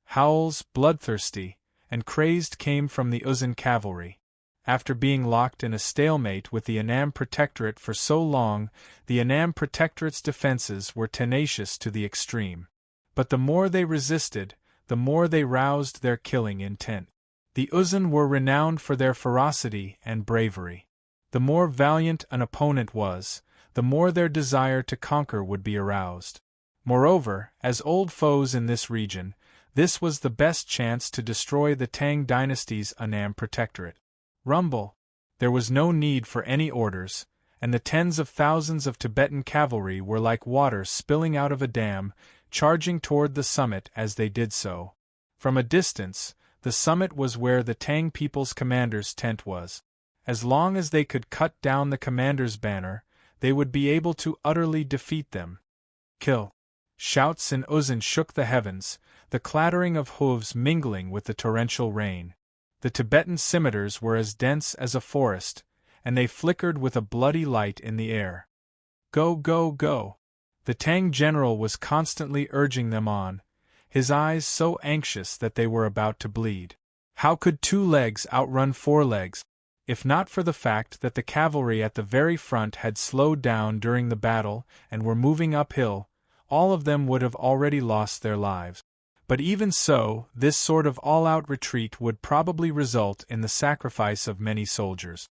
Howls, bloodthirsty and crazed, came from the Uzun cavalry. After being locked in a stalemate with the Annam Protectorate for so long, the Annam Protectorate's defenses were tenacious to the extreme. But the more they resisted, the more they roused their killing intent. The Uzun were renowned for their ferocity and bravery. The more valiant an opponent was, the more their desire to conquer would be aroused. Moreover, as old foes in this region, this was the best chance to destroy the Tang dynasty's Annam Protectorate. Rumble. There was no need for any orders, and the tens of thousands of Tibetan cavalry were like water spilling out of a dam, charging toward the summit as they did so. From a distance, the summit was where the Tang people's commander's tent was. As long as they could cut down the commander's banner, they would be able to utterly defeat them. Kill. Shouts in Uzun shook the heavens, the clattering of hooves mingling with the torrential rain. The Tibetan scimitars were as dense as a forest, and they flickered with a bloody light in the air. Go, go, go! The Tang general was constantly urging them on, his eyes so anxious that they were about to bleed. How could 2 legs outrun 4 legs? If not for the fact that the cavalry at the very front had slowed down during the battle and were moving uphill, all of them would have already lost their lives. But even so, this sort of all-out retreat would probably result in the sacrifice of many soldiers.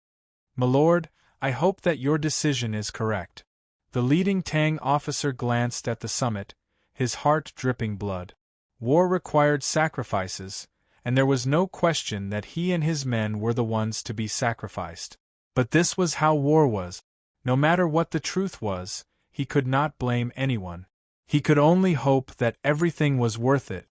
"Milord, I hope that your decision is correct." The leading Tang officer glanced at the summit, his heart dripping blood. War required sacrifices, and there was no question that he and his men were the ones to be sacrificed. But this was how war was. No matter what the truth was, he could not blame anyone. He could only hope that everything was worth it.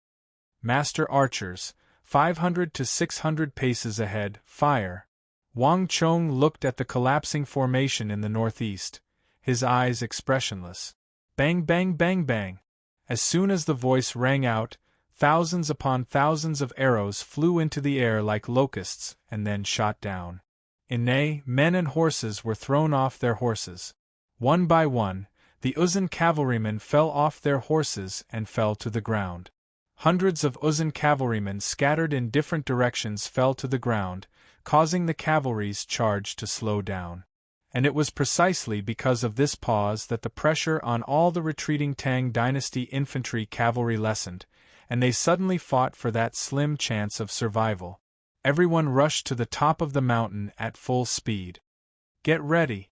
"Master archers, 500 to 600 paces ahead, fire." Wang Chong looked at the collapsing formation in the northeast, his eyes expressionless. Bang, bang, bang, bang. As soon as the voice rang out, thousands upon thousands of arrows flew into the air like locusts and then shot down. Men and horses were thrown off their horses. One by one, the Uzun cavalrymen fell off their horses and fell to the ground. Hundreds of Uzun cavalrymen scattered in different directions fell to the ground, causing the cavalry's charge to slow down. And it was precisely because of this pause that the pressure on all the retreating Tang dynasty infantry cavalry lessened, and they suddenly fought for that slim chance of survival. Everyone rushed to the top of the mountain at full speed. "Get ready."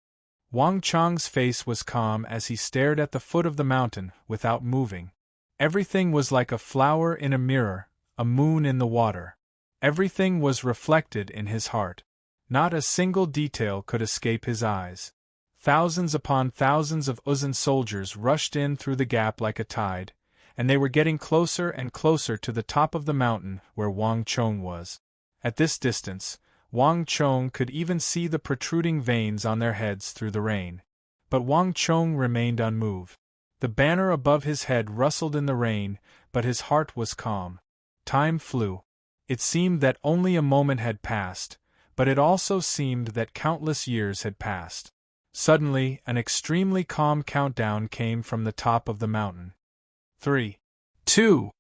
Wang Chong's face was calm as he stared at the foot of the mountain without moving. Everything was like a flower in a mirror, a moon in the water. Everything was reflected in his heart. Not a single detail could escape his eyes. Thousands upon thousands of Uzun soldiers rushed in through the gap like a tide, and they were getting closer and closer to the top of the mountain where Wang Chong was. At this distance, Wang Chong could even see the protruding veins on their heads through the rain. But Wang Chong remained unmoved. The banner above his head rustled in the rain, but his heart was calm. Time flew. It seemed that only a moment had passed, but it also seemed that countless years had passed. Suddenly, an extremely calm countdown came from the top of the mountain. 3, 2,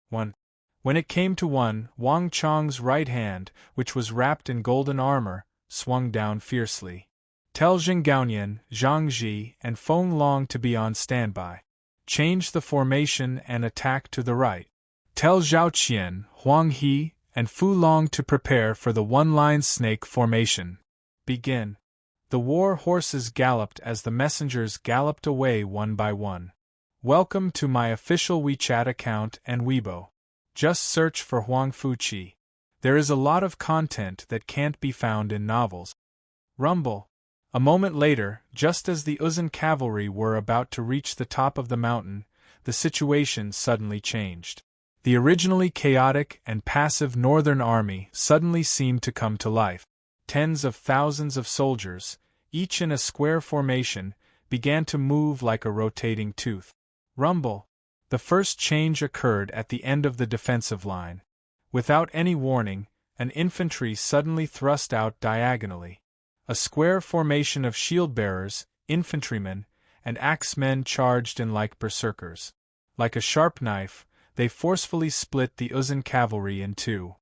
1. When it came to 1, Wang Chong's right hand, which was wrapped in golden armor, swung down fiercely. "Tell Zhengaonian, Zhang Ji, and Feng Long to be on standby. Change the formation and attack to the right. Tell Zhao Qian, Huang He, and Fu Long to prepare for the one-line snake formation. Begin." The war horses galloped as the messengers galloped away one by one. Welcome to my official WeChat account and Weibo. Just search for Huang Fuqi. There is a lot of content that can't be found in novels. Rumble. A moment later, just as the Uzun cavalry were about to reach the top of the mountain, the situation suddenly changed. The originally chaotic and passive northern army suddenly seemed to come to life. Tens of thousands of soldiers, each in a square formation, began to move like a rotating tooth. Rumble. The first change occurred at the end of the defensive line. Without any warning, an infantry suddenly thrust out diagonally. A square formation of shield-bearers, infantrymen, and axemen charged in like berserkers. Like a sharp knife, they forcefully split the Uzun cavalry in two.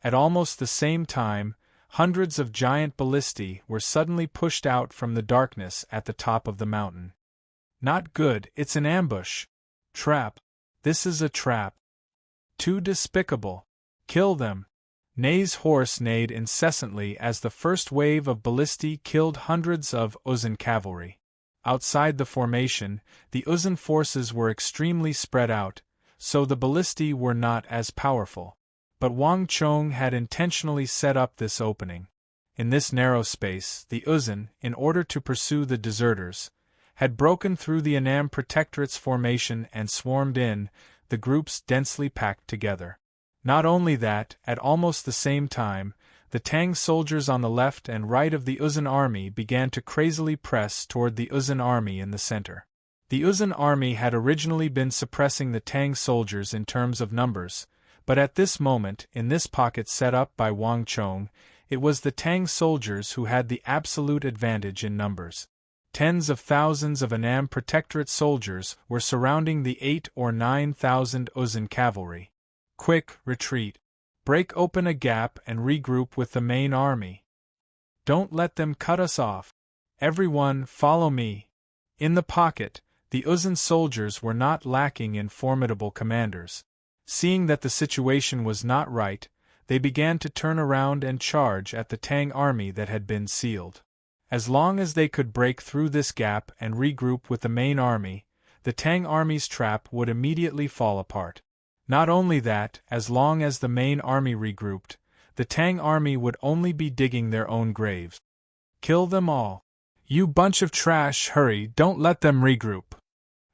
At almost the same time, hundreds of giant ballistae were suddenly pushed out from the darkness at the top of the mountain. Not good, it's an ambush. Trap. This is a trap. Too despicable. Kill them. Ney's horse neighed incessantly as the first wave of ballistae killed hundreds of Uzun cavalry. Outside the formation, the Uzun forces were extremely spread out, so the ballistae were not as powerful. But Wang Chong had intentionally set up this opening. In this narrow space, the Uzun, in order to pursue the deserters, had broken through the Annam Protectorate's formation and swarmed in, the groups densely packed together. Not only that, at almost the same time, the Tang soldiers on the left and right of the Uzun army began to crazily press toward the Uzun army in the center. The Uzun army had originally been suppressing the Tang soldiers in terms of numbers, but at this moment, in this pocket set up by Wang Chong, it was the Tang soldiers who had the absolute advantage in numbers. Tens of thousands of Annam Protectorate soldiers were surrounding the 8,000 or 9,000 Uzun cavalry. Quick, retreat. Break open a gap and regroup with the main army. Don't let them cut us off. Everyone, follow me. In the pocket, the Uzun soldiers were not lacking in formidable commanders. Seeing that the situation was not right, they began to turn around and charge at the Tang army that had been sealed. As long as they could break through this gap and regroup with the main army, the Tang army's trap would immediately fall apart. Not only that, as long as the main army regrouped, the Tang army would only be digging their own graves. Kill them all. You bunch of trash, hurry, don't let them regroup.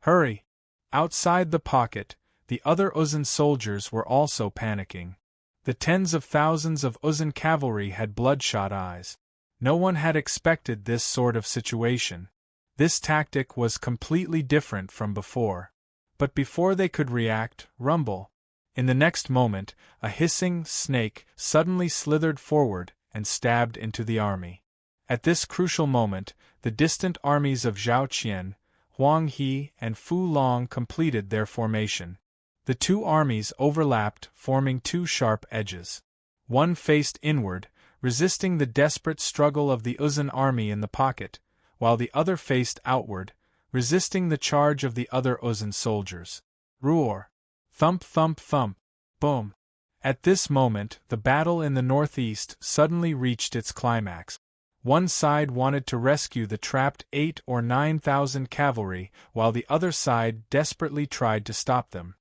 Hurry. Outside the pocket, the other Uzun soldiers were also panicking. The tens of thousands of Uzun cavalry had bloodshot eyes. No one had expected this sort of situation. This tactic was completely different from before. But before they could react, rumble. In the next moment, a hissing snake suddenly slithered forward and stabbed into the army. At this crucial moment, the distant armies of Zhao Qian, Huang He, and Fu Long completed their formation. The two armies overlapped, forming two sharp edges. One faced inward, resisting the desperate struggle of the Uzun army in the pocket, while the other faced outward, resisting the charge of the other Uzun soldiers. Roar! Thump thump thump! Boom! At this moment, the battle in the northeast suddenly reached its climax. One side wanted to rescue the trapped 8,000 or 9,000 cavalry, while the other side desperately tried to stop them.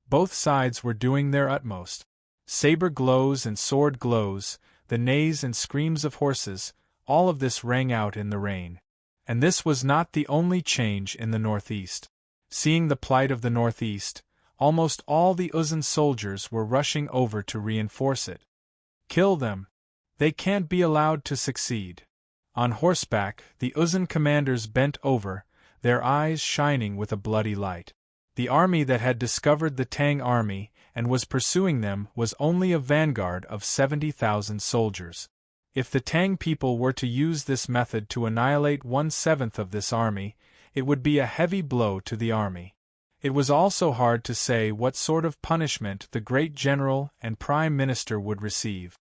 Both sides were doing their utmost. Saber glows and sword glows, the neighs and screams of horses, all of this rang out in the rain. And this was not the only change in the northeast. Seeing the plight of the northeast, almost all the Uzun soldiers were rushing over to reinforce it. Kill them! They can't be allowed to succeed. On horseback, the Uzun commanders bent over, their eyes shining with a bloody light. The army that had discovered the Tang army and was pursuing them was only a vanguard of 70,000 soldiers. If the Tang people were to use this method to annihilate 1/7 of this army, it would be a heavy blow to the army. It was also hard to say what sort of punishment the great general and prime minister would receive.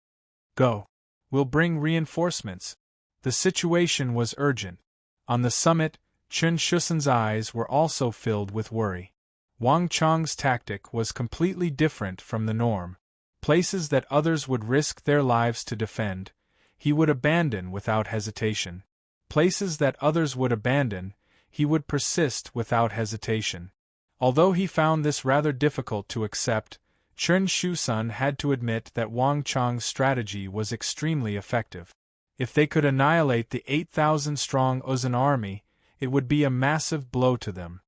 Go. We'll bring reinforcements. The situation was urgent. On the summit, Chen Shusan's eyes were also filled with worry. Wang Chong's tactic was completely different from the norm. Places that others would risk their lives to defend, he would abandon without hesitation. Places that others would abandon, he would persist without hesitation. Although he found this rather difficult to accept, Chen Shusan had to admit that Wang Chong's strategy was extremely effective. If they could annihilate the 8,000-strong Uzun army, it would be a massive blow to them.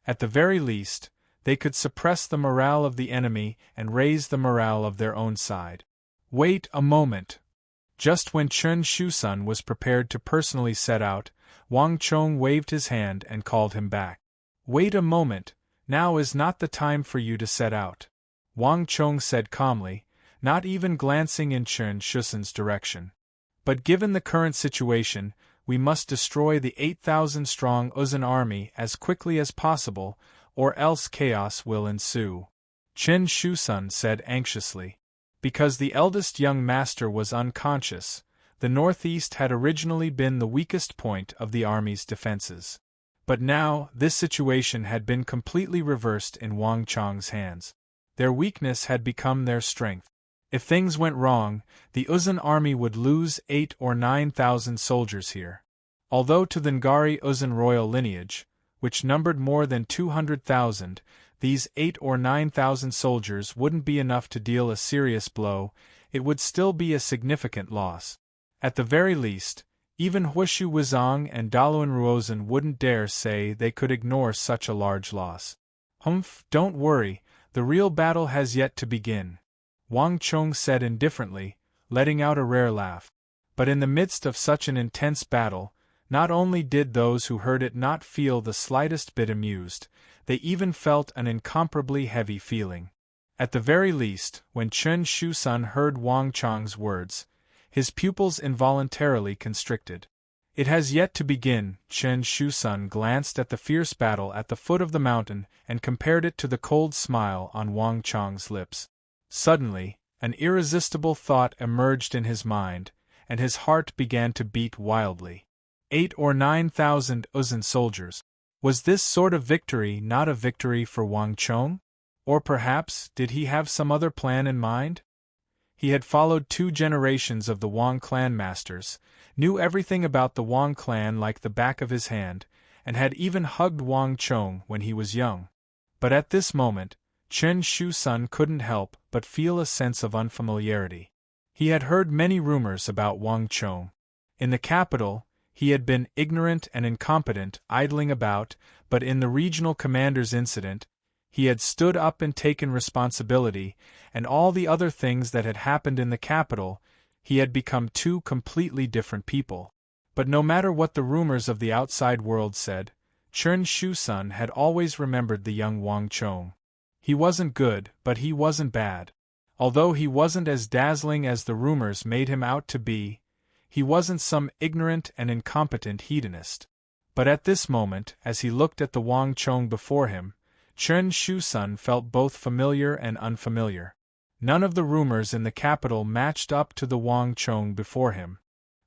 At the very least, they could suppress the morale of the enemy and raise the morale of their own side. Wait a moment. Just when Chen Shusan was prepared to personally set out, Wang Chong waved his hand and called him back. Wait a moment, now is not the time for you to set out. Wang Chong said calmly, not even glancing in Chen Shusan's direction. But given the current situation, we must destroy the 8,000-strong Uzun army as quickly as possible, or else chaos will ensue. Chen Shusan said anxiously. Because the eldest young master was unconscious, the northeast had originally been the weakest point of the army's defenses. But now, this situation had been completely reversed in Wang Chong's hands. Their weakness had become their strength. If things went wrong, the Uzun army would lose 8,000 or 9,000 soldiers here. Although to the Ngari Uzun royal lineage, which numbered more than 200,000, these 8,000 or 9,000 soldiers wouldn't be enough to deal a serious blow, it would still be a significant loss. At the very least, even Huishu Wuzong and Daluan Ruozhen wouldn't dare say they could ignore such a large loss. Humph, don't worry, the real battle has yet to begin, Wang Chong said indifferently, letting out a rare laugh. But in the midst of such an intense battle, not only did those who heard it not feel the slightest bit amused, they even felt an incomparably heavy feeling. At the very least, when Chen Shusan heard Wang Chong's words, his pupils involuntarily constricted. It has yet to begin. Chen Shusan glanced at the fierce battle at the foot of the mountain and compared it to the cold smile on Wang Chong's lips. Suddenly, an irresistible thought emerged in his mind, and his heart began to beat wildly. 8,000 or 9,000 Uzun soldiers. Was this sort of victory not a victory for Wang Chong? Or perhaps, did he have some other plan in mind? He had followed 2 generations of the Wang clan masters, knew everything about the Wang clan like the back of his hand, and had even hugged Wang Chong when he was young. But at this moment, Chen Shu-sun couldn't help but feel a sense of unfamiliarity. He had heard many rumors about Wang Chong. In the capital, he had been ignorant and incompetent, idling about, but in the regional commander's incident, he had stood up and taken responsibility, and all the other things that had happened in the capital, he had become 2 completely different people. But no matter what the rumors of the outside world said, Chen Shu-sun had always remembered the young Wang Chong. He wasn't good, but he wasn't bad. Although he wasn't as dazzling as the rumors made him out to be, he wasn't some ignorant and incompetent hedonist. But at this moment, as he looked at the Wang Chong before him, Chen Shu-sun felt both familiar and unfamiliar. None of the rumors in the capital matched up to the Wang Chong before him.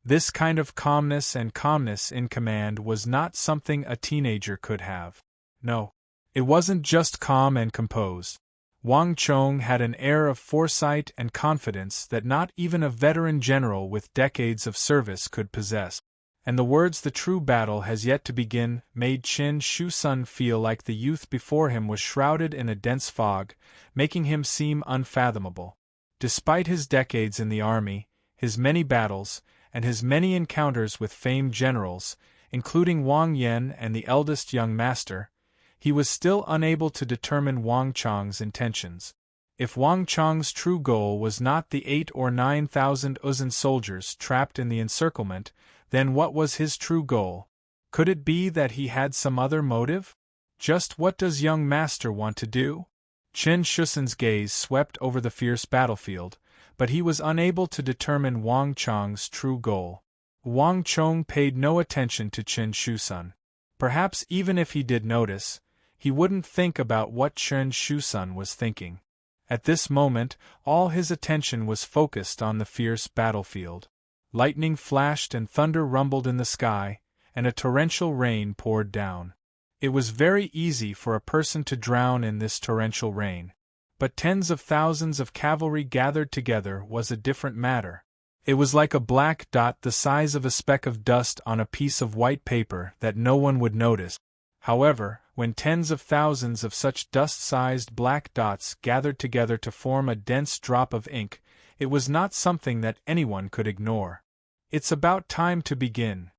This kind of calmness in command was not something a teenager could have. No. It wasn't just calm and composed. Wang Chong had an air of foresight and confidence that not even a veteran general with decades of service could possess. And the words "the true battle has yet to begin" made Chen Shu-sun feel like the youth before him was shrouded in a dense fog, making him seem unfathomable. Despite his decades in the army, his many battles, and his many encounters with famed generals, including Wang Yan and the eldest young master, he was still unable to determine Wang Chong's intentions. If Wang Chong's true goal was not the 8 or 9,000 Uzun soldiers trapped in the encirclement, then what was his true goal? Could it be that he had some other motive? Just what does young master want to do? Chen Shu-sun's gaze swept over the fierce battlefield, but he was unable to determine Wang Chong's true goal. Wang Chong paid no attention to Chen Shu-sun. Perhaps even if he did notice, he wouldn't think about what Chen Shu-sun was thinking. At this moment, all his attention was focused on the fierce battlefield. Lightning flashed and thunder rumbled in the sky, and a torrential rain poured down. It was very easy for a person to drown in this torrential rain. But tens of thousands of cavalry gathered together was a different matter. It was like a black dot the size of a speck of dust on a piece of white paper that no one would notice. However, when tens of thousands of such dust-sized black dots gathered together to form a dense drop of ink, it was not something that anyone could ignore. It's about time to begin.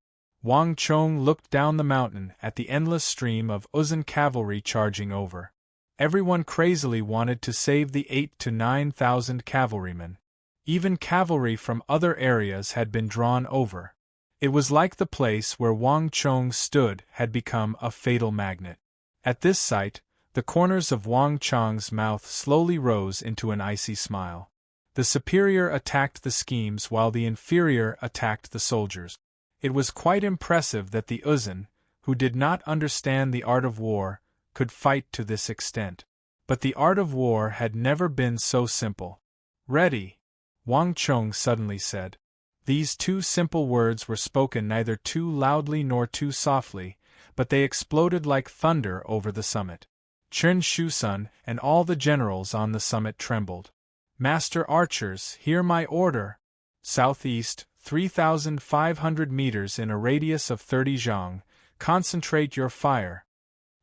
Wang Chong looked down the mountain at the endless stream of Uzun cavalry charging over. Everyone crazily wanted to save the 8 to 9,000 cavalrymen. Even cavalry from other areas had been drawn over. It was like the place where Wang Chong stood had become a fatal magnet. At this sight, the corners of Wang Chong's mouth slowly rose into an icy smile. The superior attacked the schemes while the inferior attacked the soldiers. It was quite impressive that the Uzun, who did not understand the art of war, could fight to this extent. But the art of war had never been so simple. "Ready," Wang Chong suddenly said. These 2 simple words were spoken neither too loudly nor too softly, but they exploded like thunder over the summit. Chen Shu-sun and all the generals on the summit trembled. "Master archers, hear my order. Southeast, 3,500 meters in a radius of 30 zhang, concentrate your fire."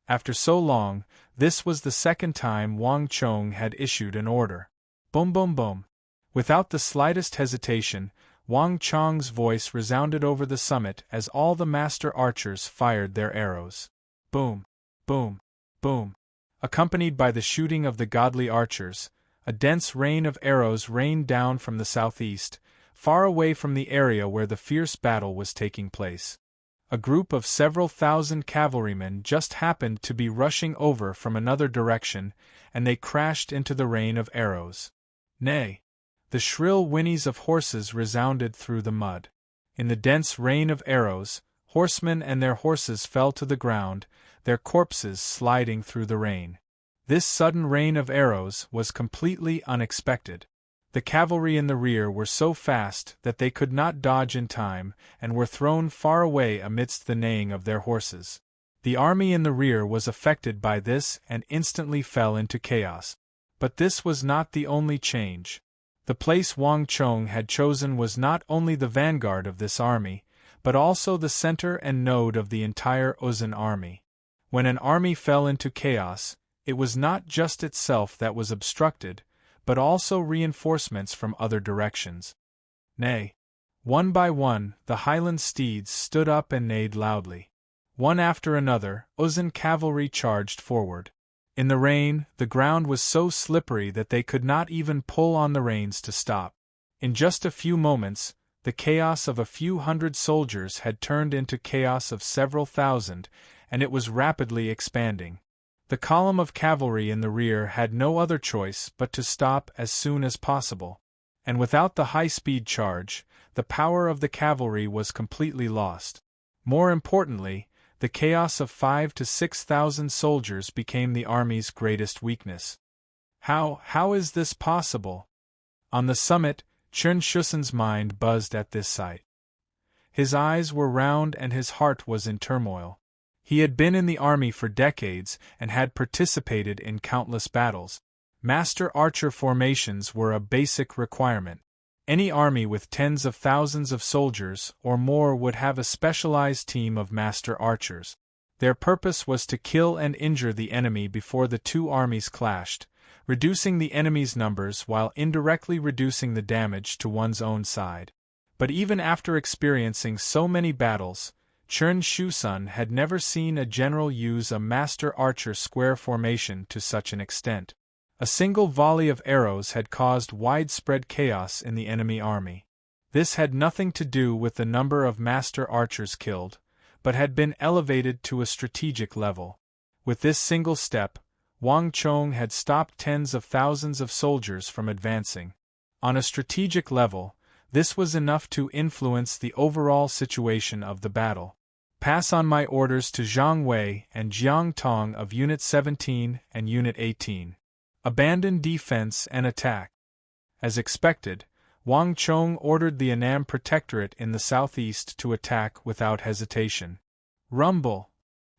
After so long, this was the second time Wang Chong had issued an order. Boom boom boom. Without the slightest hesitation, Wang Chong's voice resounded over the summit as all the master archers fired their arrows. Boom, boom, boom. Accompanied by the shooting of the godly archers, a dense rain of arrows rained down from the southeast, far away from the area where the fierce battle was taking place. A group of several thousand cavalrymen just happened to be rushing over from another direction, and they crashed into the rain of arrows. Nay! The shrill whinnies of horses resounded through the mud. In the dense rain of arrows, horsemen and their horses fell to the ground, their corpses sliding through the rain. This sudden rain of arrows was completely unexpected. The cavalry in the rear were so fast that they could not dodge in time, and were thrown far away amidst the neighing of their horses. The army in the rear was affected by this and instantly fell into chaos. But this was not the only change. The place Wang Chong had chosen was not only the vanguard of this army, but also the center and node of the entire Uzun army. When an army fell into chaos, it was not just itself that was obstructed, but also reinforcements from other directions. Nay, one by one, the Highland steeds stood up and neighed loudly. One after another, Uzun cavalry charged forward. In the rain, the ground was so slippery that they could not even pull on the reins to stop. In just a few moments, the chaos of a few hundred soldiers had turned into chaos of several thousand, and it was rapidly expanding. The column of cavalry in the rear had no other choice but to stop as soon as possible. And without the high-speed charge, the power of the cavalry was completely lost. More importantly, the chaos of 5,000 to 6,000 soldiers became the army's greatest weakness. How is this possible? On the summit, Chen Shushan's mind buzzed at this sight. His eyes were round and his heart was in turmoil. He had been in the army for decades and had participated in countless battles. Master archer formations were a basic requirement. Any army with tens of thousands of soldiers or more would have a specialized team of master archers. Their purpose was to kill and injure the enemy before the two armies clashed, reducing the enemy's numbers while indirectly reducing the damage to one's own side. But even after experiencing so many battles, Chen Shushan had never seen a general use a master archer square formation to such an extent. A single volley of arrows had caused widespread chaos in the enemy army. This had nothing to do with the number of master archers killed, but had been elevated to a strategic level. With this single step, Wang Chong had stopped tens of thousands of soldiers from advancing. On a strategic level, this was enough to influence the overall situation of the battle. Pass on my orders to Zhang Wei and Jiang Tong of Unit 17 and Unit 18. Abandon defense and attack. As expected, Wang Chong ordered the Annam Protectorate in the southeast to attack without hesitation. Rumble!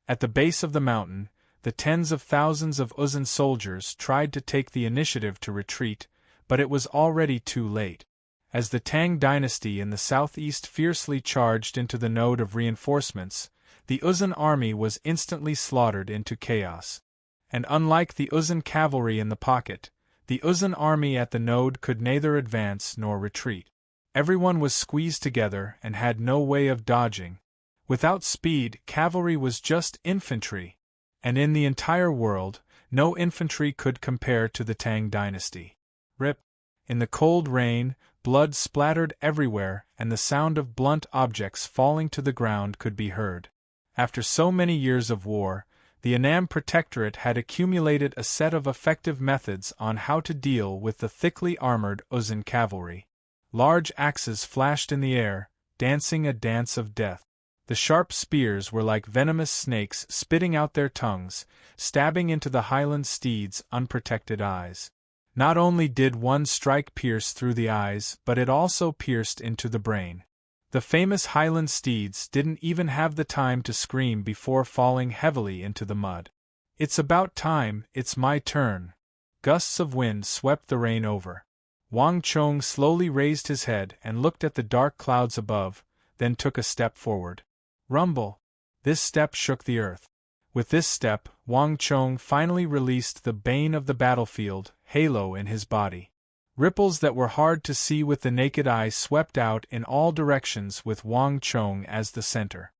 At the base of the mountain, the tens of thousands of Uzun soldiers tried to take the initiative to retreat, but it was already too late. As the Tang dynasty in the southeast fiercely charged into the node of reinforcements, the Uzun army was instantly slaughtered into chaos. And unlike the Uzun cavalry in the pocket, the Uzun army at the node could neither advance nor retreat. Everyone was squeezed together and had no way of dodging. Without speed, cavalry was just infantry. And in the entire world, no infantry could compare to the Tang dynasty. Rip! In the cold rain, blood splattered everywhere and the sound of blunt objects falling to the ground could be heard. After so many years of war, the Annam Protectorate had accumulated a set of effective methods on how to deal with the thickly armored Uzun cavalry. Large axes flashed in the air, dancing a dance of death. The sharp spears were like venomous snakes spitting out their tongues, stabbing into the Highland steeds' unprotected eyes. Not only did one strike pierce through the eyes, but it also pierced into the brain. The famous Highland steeds didn't even have the time to scream before falling heavily into the mud. It's about time, it's my turn. Gusts of wind swept the rain over. Wang Chong slowly raised his head and looked at the dark clouds above, then took a step forward. Rumble! This step shook the earth. With this step, Wang Chong finally released the bane of the battlefield, halo in his body. Ripples that were hard to see with the naked eye swept out in all directions with Wang Chong as the center.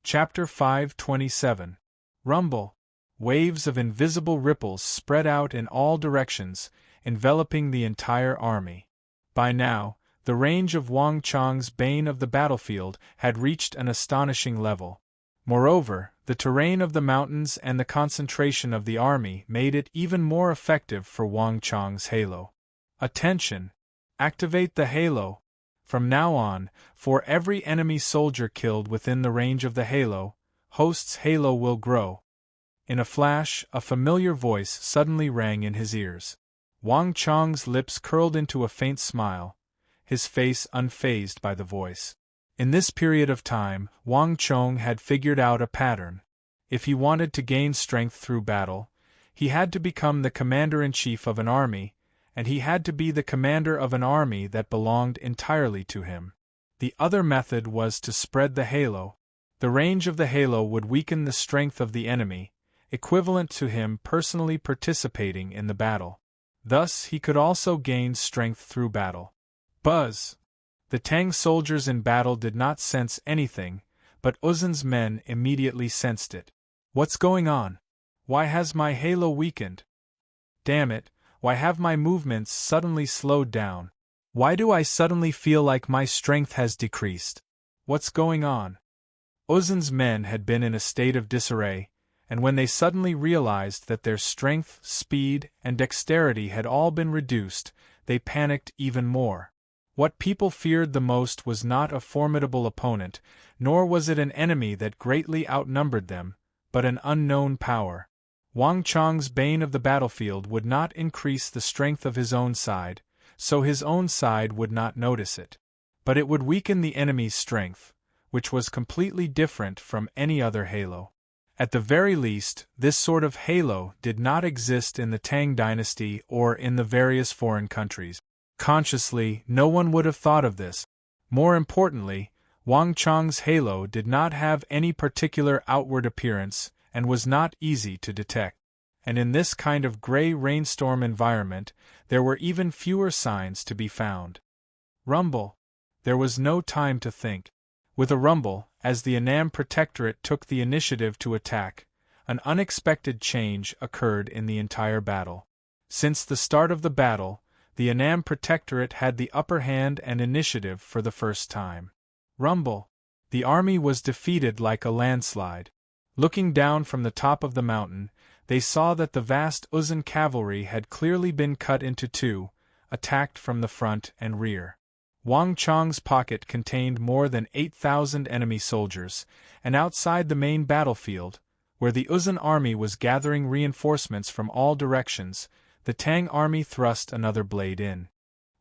Chapter 527. Rumble! Waves of invisible ripples spread out in all directions, enveloping the entire army. By now, the range of Wang Chong's bane of the battlefield had reached an astonishing level. Moreover, the terrain of the mountains and the concentration of the army made it even more effective for Wang Chong's halo. Attention! Activate the halo! From now on, for every enemy soldier killed within the range of the halo, host's halo will grow. In a flash, a familiar voice suddenly rang in his ears. Wang Chong's lips curled into a faint smile, his face unfazed by the voice. In this period of time, Wang Chong had figured out a pattern. If he wanted to gain strength through battle, he had to become the commander-in-chief of an army, and he had to be the commander of an army that belonged entirely to him. The other method was to spread the halo. The range of the halo would weaken the strength of the enemy, equivalent to him personally participating in the battle. Thus he could also gain strength through battle. Buzz! The Tang soldiers in battle did not sense anything, but Uzun's men immediately sensed it. What's going on? Why has my halo weakened? Damn it, why have my movements suddenly slowed down? Why do I suddenly feel like my strength has decreased? What's going on? Uzun's men had been in a state of disarray, and when they suddenly realized that their strength, speed, and dexterity had all been reduced, they panicked even more. What people feared the most was not a formidable opponent, nor was it an enemy that greatly outnumbered them, but an unknown power. Wang Chong's bane of the battlefield would not increase the strength of his own side, so his own side would not notice it. But it would weaken the enemy's strength, which was completely different from any other halo. At the very least, this sort of halo did not exist in the Tang dynasty or in the various foreign countries. Consciously, no one would have thought of this. More importantly, Wang Chong's halo did not have any particular outward appearance and was not easy to detect. And in this kind of gray rainstorm environment, there were even fewer signs to be found. Rumble! There was no time to think. With a rumble, as the Annam Protectorate took the initiative to attack, an unexpected change occurred in the entire battle. Since the start of the battle, the Annam Protectorate had the upper hand and initiative for the first time. Rumble! The army was defeated like a landslide. Looking down from the top of the mountain, they saw that the vast Uzun cavalry had clearly been cut into two, attacked from the front and rear. Wang Chong's pocket contained more than 8,000 enemy soldiers, and outside the main battlefield, where the Uzun army was gathering reinforcements from all directions, the Tang army thrust another blade in.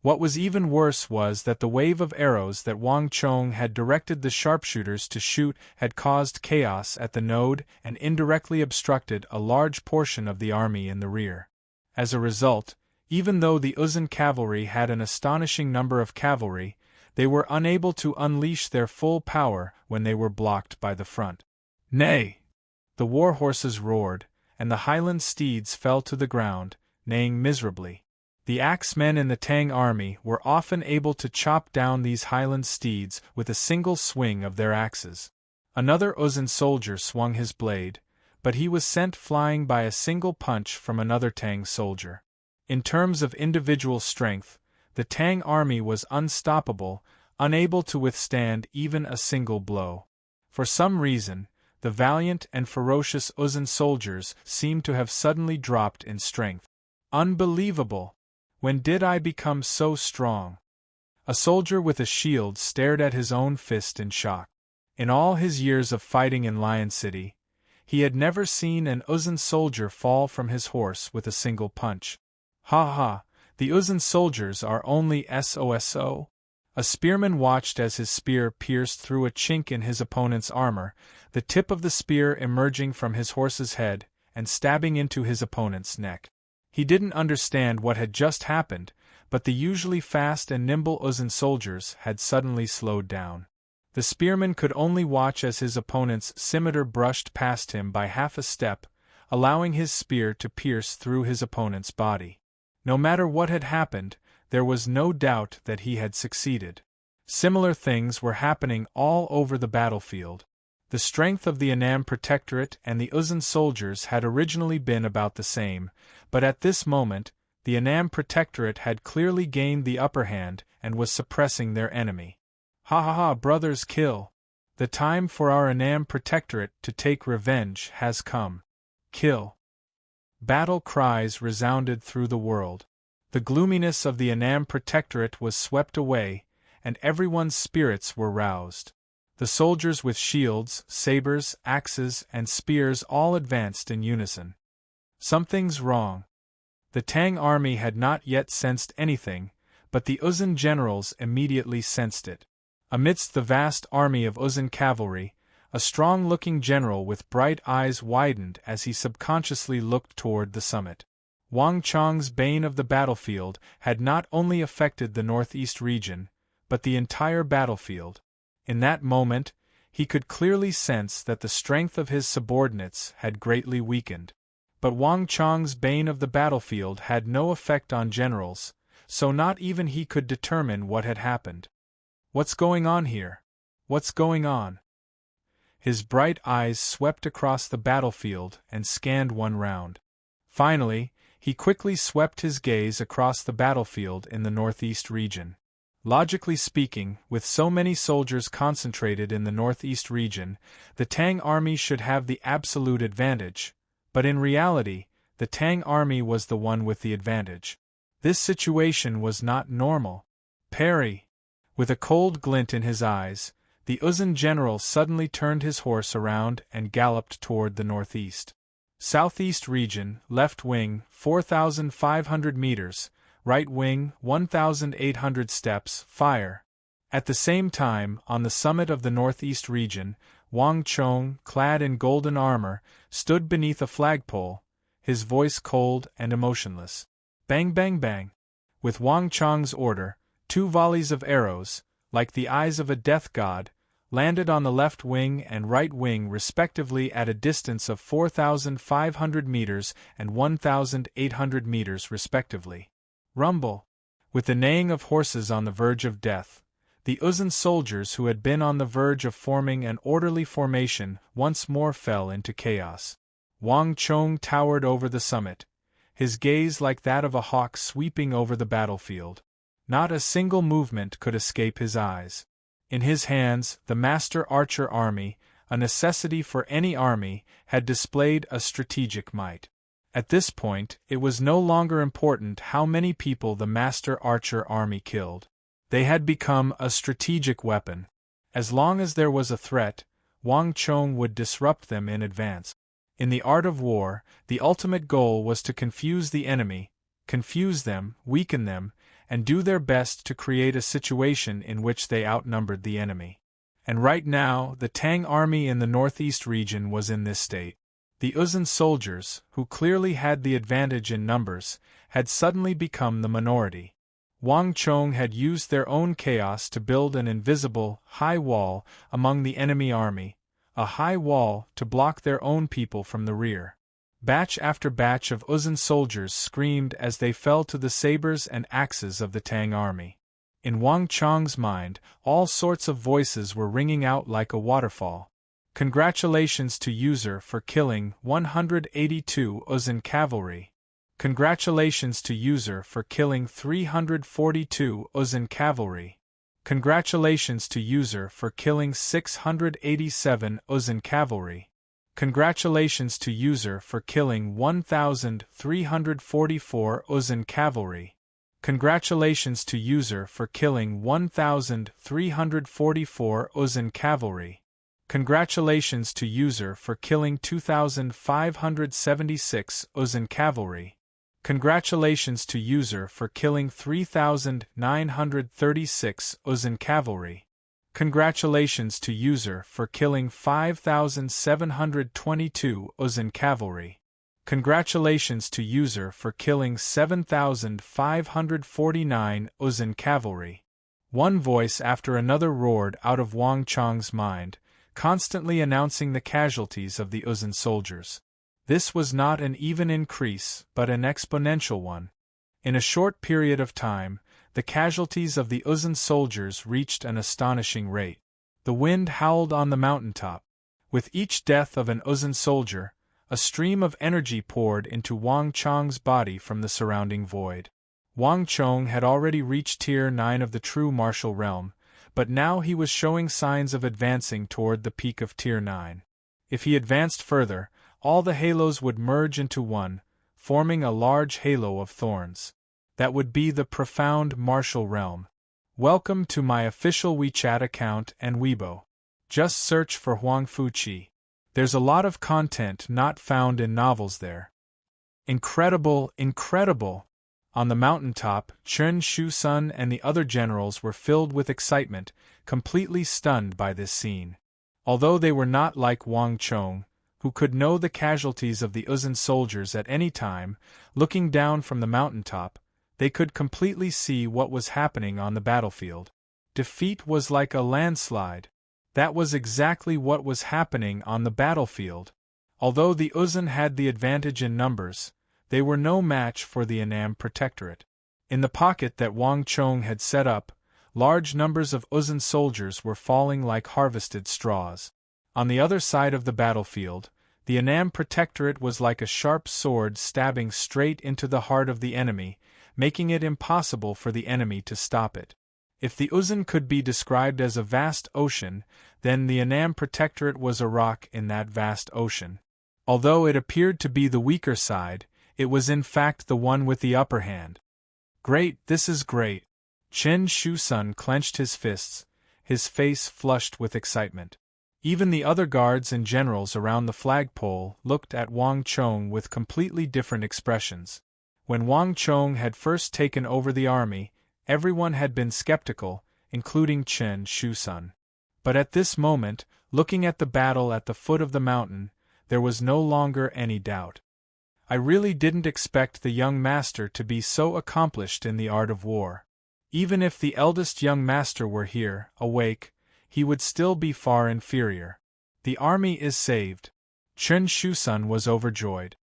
What was even worse was that the wave of arrows that Wang Chong had directed the sharpshooters to shoot had caused chaos at the node and indirectly obstructed a large portion of the army in the rear. As a result, even though the Uzun cavalry had an astonishing number of cavalry, they were unable to unleash their full power when they were blocked by the front. Nay! The war horses roared, and the Highland steeds fell to the ground, neighing miserably. The axemen in the Tang army were often able to chop down these Highland steeds with a single swing of their axes. Another Uzun soldier swung his blade, but he was sent flying by a single punch from another Tang soldier. In terms of individual strength, the Tang army was unstoppable, unable to withstand even a single blow. For some reason, the valiant and ferocious Uzun soldiers seemed to have suddenly dropped in strength. Unbelievable! When did I become so strong? A soldier with a shield stared at his own fist in shock. In all his years of fighting in Lion City, he had never seen an Uzun soldier fall from his horse with a single punch. Ha ha, the Uzun soldiers are only SOSO. A spearman watched as his spear pierced through a chink in his opponent's armor, the tip of the spear emerging from his horse's head and stabbing into his opponent's neck. He didn't understand what had just happened, but the usually fast and nimble Uzun soldiers had suddenly slowed down. The spearman could only watch as his opponent's scimitar brushed past him by half a step, allowing his spear to pierce through his opponent's body. No matter what had happened, there was no doubt that he had succeeded. Similar things were happening all over the battlefield. The strength of the Annam Protectorate and the Uzun soldiers had originally been about the same, but at this moment, the Annam Protectorate had clearly gained the upper hand and was suppressing their enemy. Ha ha ha, brothers, kill! The time for our Annam Protectorate to take revenge has come. Kill! Battle cries resounded through the world. The gloominess of the Annam Protectorate was swept away, and everyone's spirits were roused. The soldiers with shields, sabers, axes, and spears all advanced in unison. Something's wrong. The Tang army had not yet sensed anything, but the Uzun generals immediately sensed it. Amidst the vast army of Uzun cavalry, A strong-looking general with bright eyes widened as he subconsciously looked toward the summit. Wang Chong's bane of the battlefield had not only affected the northeast region, but the entire battlefield. In that moment, he could clearly sense that the strength of his subordinates had greatly weakened. But Wang Chong's bane of the battlefield had no effect on generals, so not even he could determine what had happened. What's going on here? What's going on? His bright eyes swept across the battlefield and scanned one round. Finally, he quickly swept his gaze across the battlefield in the northeast region. Logically speaking, with so many soldiers concentrated in the northeast region, the Tang army should have the absolute advantage, but in reality, the Tang army was the one with the advantage. This situation was not normal. Parry! With a cold glint in his eyes, the Uzun general suddenly turned his horse around and galloped toward the northeast. Southeast region, left wing, 4,500 meters, right wing, 1,800 steps, fire. At the same time, on the summit of the northeast region, Wang Chong, clad in golden armor, stood beneath a flagpole, his voice cold and emotionless. Bang bang bang! With Wang Chong's order, 2 volleys of arrows, like the eyes of a death god, landed on the left wing and right wing respectively at a distance of 4,500 meters and 1,800 meters respectively. Rumble! With the neighing of horses on the verge of death, the Uzun soldiers who had been on the verge of forming an orderly formation once more fell into chaos. Wang Chong towered over the summit, his gaze like that of a hawk sweeping over the battlefield. Not a single movement could escape his eyes. In his hands, the master archer army, a necessity for any army, had displayed a strategic might. At this point, it was no longer important how many people the master archer army killed. They had become a strategic weapon. As long as there was a threat, Wang Chong would disrupt them in advance. In the art of war, the ultimate goal was to confuse the enemy, confuse them, weaken them, and do their best to create a situation in which they outnumbered the enemy. And right now, the Tang army in the northeast region was in this state. The Uzun soldiers, who clearly had the advantage in numbers, had suddenly become the minority. Wang Chong had used their own chaos to build an invisible, high wall among the enemy army, a high wall to block their own people from the rear. Batch after batch of Uzun soldiers screamed as they fell to the sabers and axes of the Tang army. In Wang Chong's mind, all sorts of voices were ringing out like a waterfall. Congratulations to user for killing 182 Uzun cavalry. Congratulations to user for killing 342 Uzun cavalry. Congratulations to user for killing 687 Uzun cavalry. Congratulations to user for killing 1,344 Uzun cavalry. Congratulations to user for killing 1,344 Uzun cavalry. Congratulations to user for killing 2,576 Uzun cavalry. Congratulations to user for killing 3,936 Uzun cavalry. Congratulations to user for killing 5,722 Uzun cavalry. Congratulations to user for killing 7,549 Uzun cavalry. One voice after another roared out of Wang Chong's mind, constantly announcing the casualties of the Uzun soldiers. This was not an even increase, but an exponential one. In a short period of time, the casualties of the Uzun soldiers reached an astonishing rate. The wind howled on the mountaintop. With each death of an Uzun soldier, a stream of energy poured into Wang Chong's body from the surrounding void. Wang Chong had already reached Tier 9 of the true martial realm, but now he was showing signs of advancing toward the peak of Tier 9. If he advanced further, all the halos would merge into one, forming a large halo of thorns. That would be the profound martial realm. Welcome to my official WeChat account and Weibo. Just search for Huang Fuqi. There's a lot of content not found in novels there. Incredible, incredible! On the mountaintop, Chen Shusun and the other generals were filled with excitement, completely stunned by this scene. Although they were not like Wang Chong, who could know the casualties of the Uzun soldiers at any time, looking down from the mountaintop, they could completely see what was happening on the battlefield. Defeat was like a landslide. That was exactly what was happening on the battlefield. Although the Uzun had the advantage in numbers, they were no match for the Annam Protectorate. In the pocket that Wang Chong had set up, large numbers of Uzun soldiers were falling like harvested straws. On the other side of the battlefield, the Annam Protectorate was like a sharp sword stabbing straight into the heart of the enemy, making it impossible for the enemy to stop it. If the Uzun could be described as a vast ocean, then the Annam Protectorate was a rock in that vast ocean. Although it appeared to be the weaker side, it was in fact the one with the upper hand. Great, this is great! Chen Shusun clenched his fists, his face flushed with excitement. Even the other guards and generals around the flagpole looked at Wang Chong with completely different expressions. When Wang Chong had first taken over the army, everyone had been skeptical, including Chen Shusun. But at this moment, looking at the battle at the foot of the mountain, there was no longer any doubt. I really didn't expect the young master to be so accomplished in the art of war. Even if the eldest young master were here, awake, he would still be far inferior. The army is saved. Chen Shusun was overjoyed.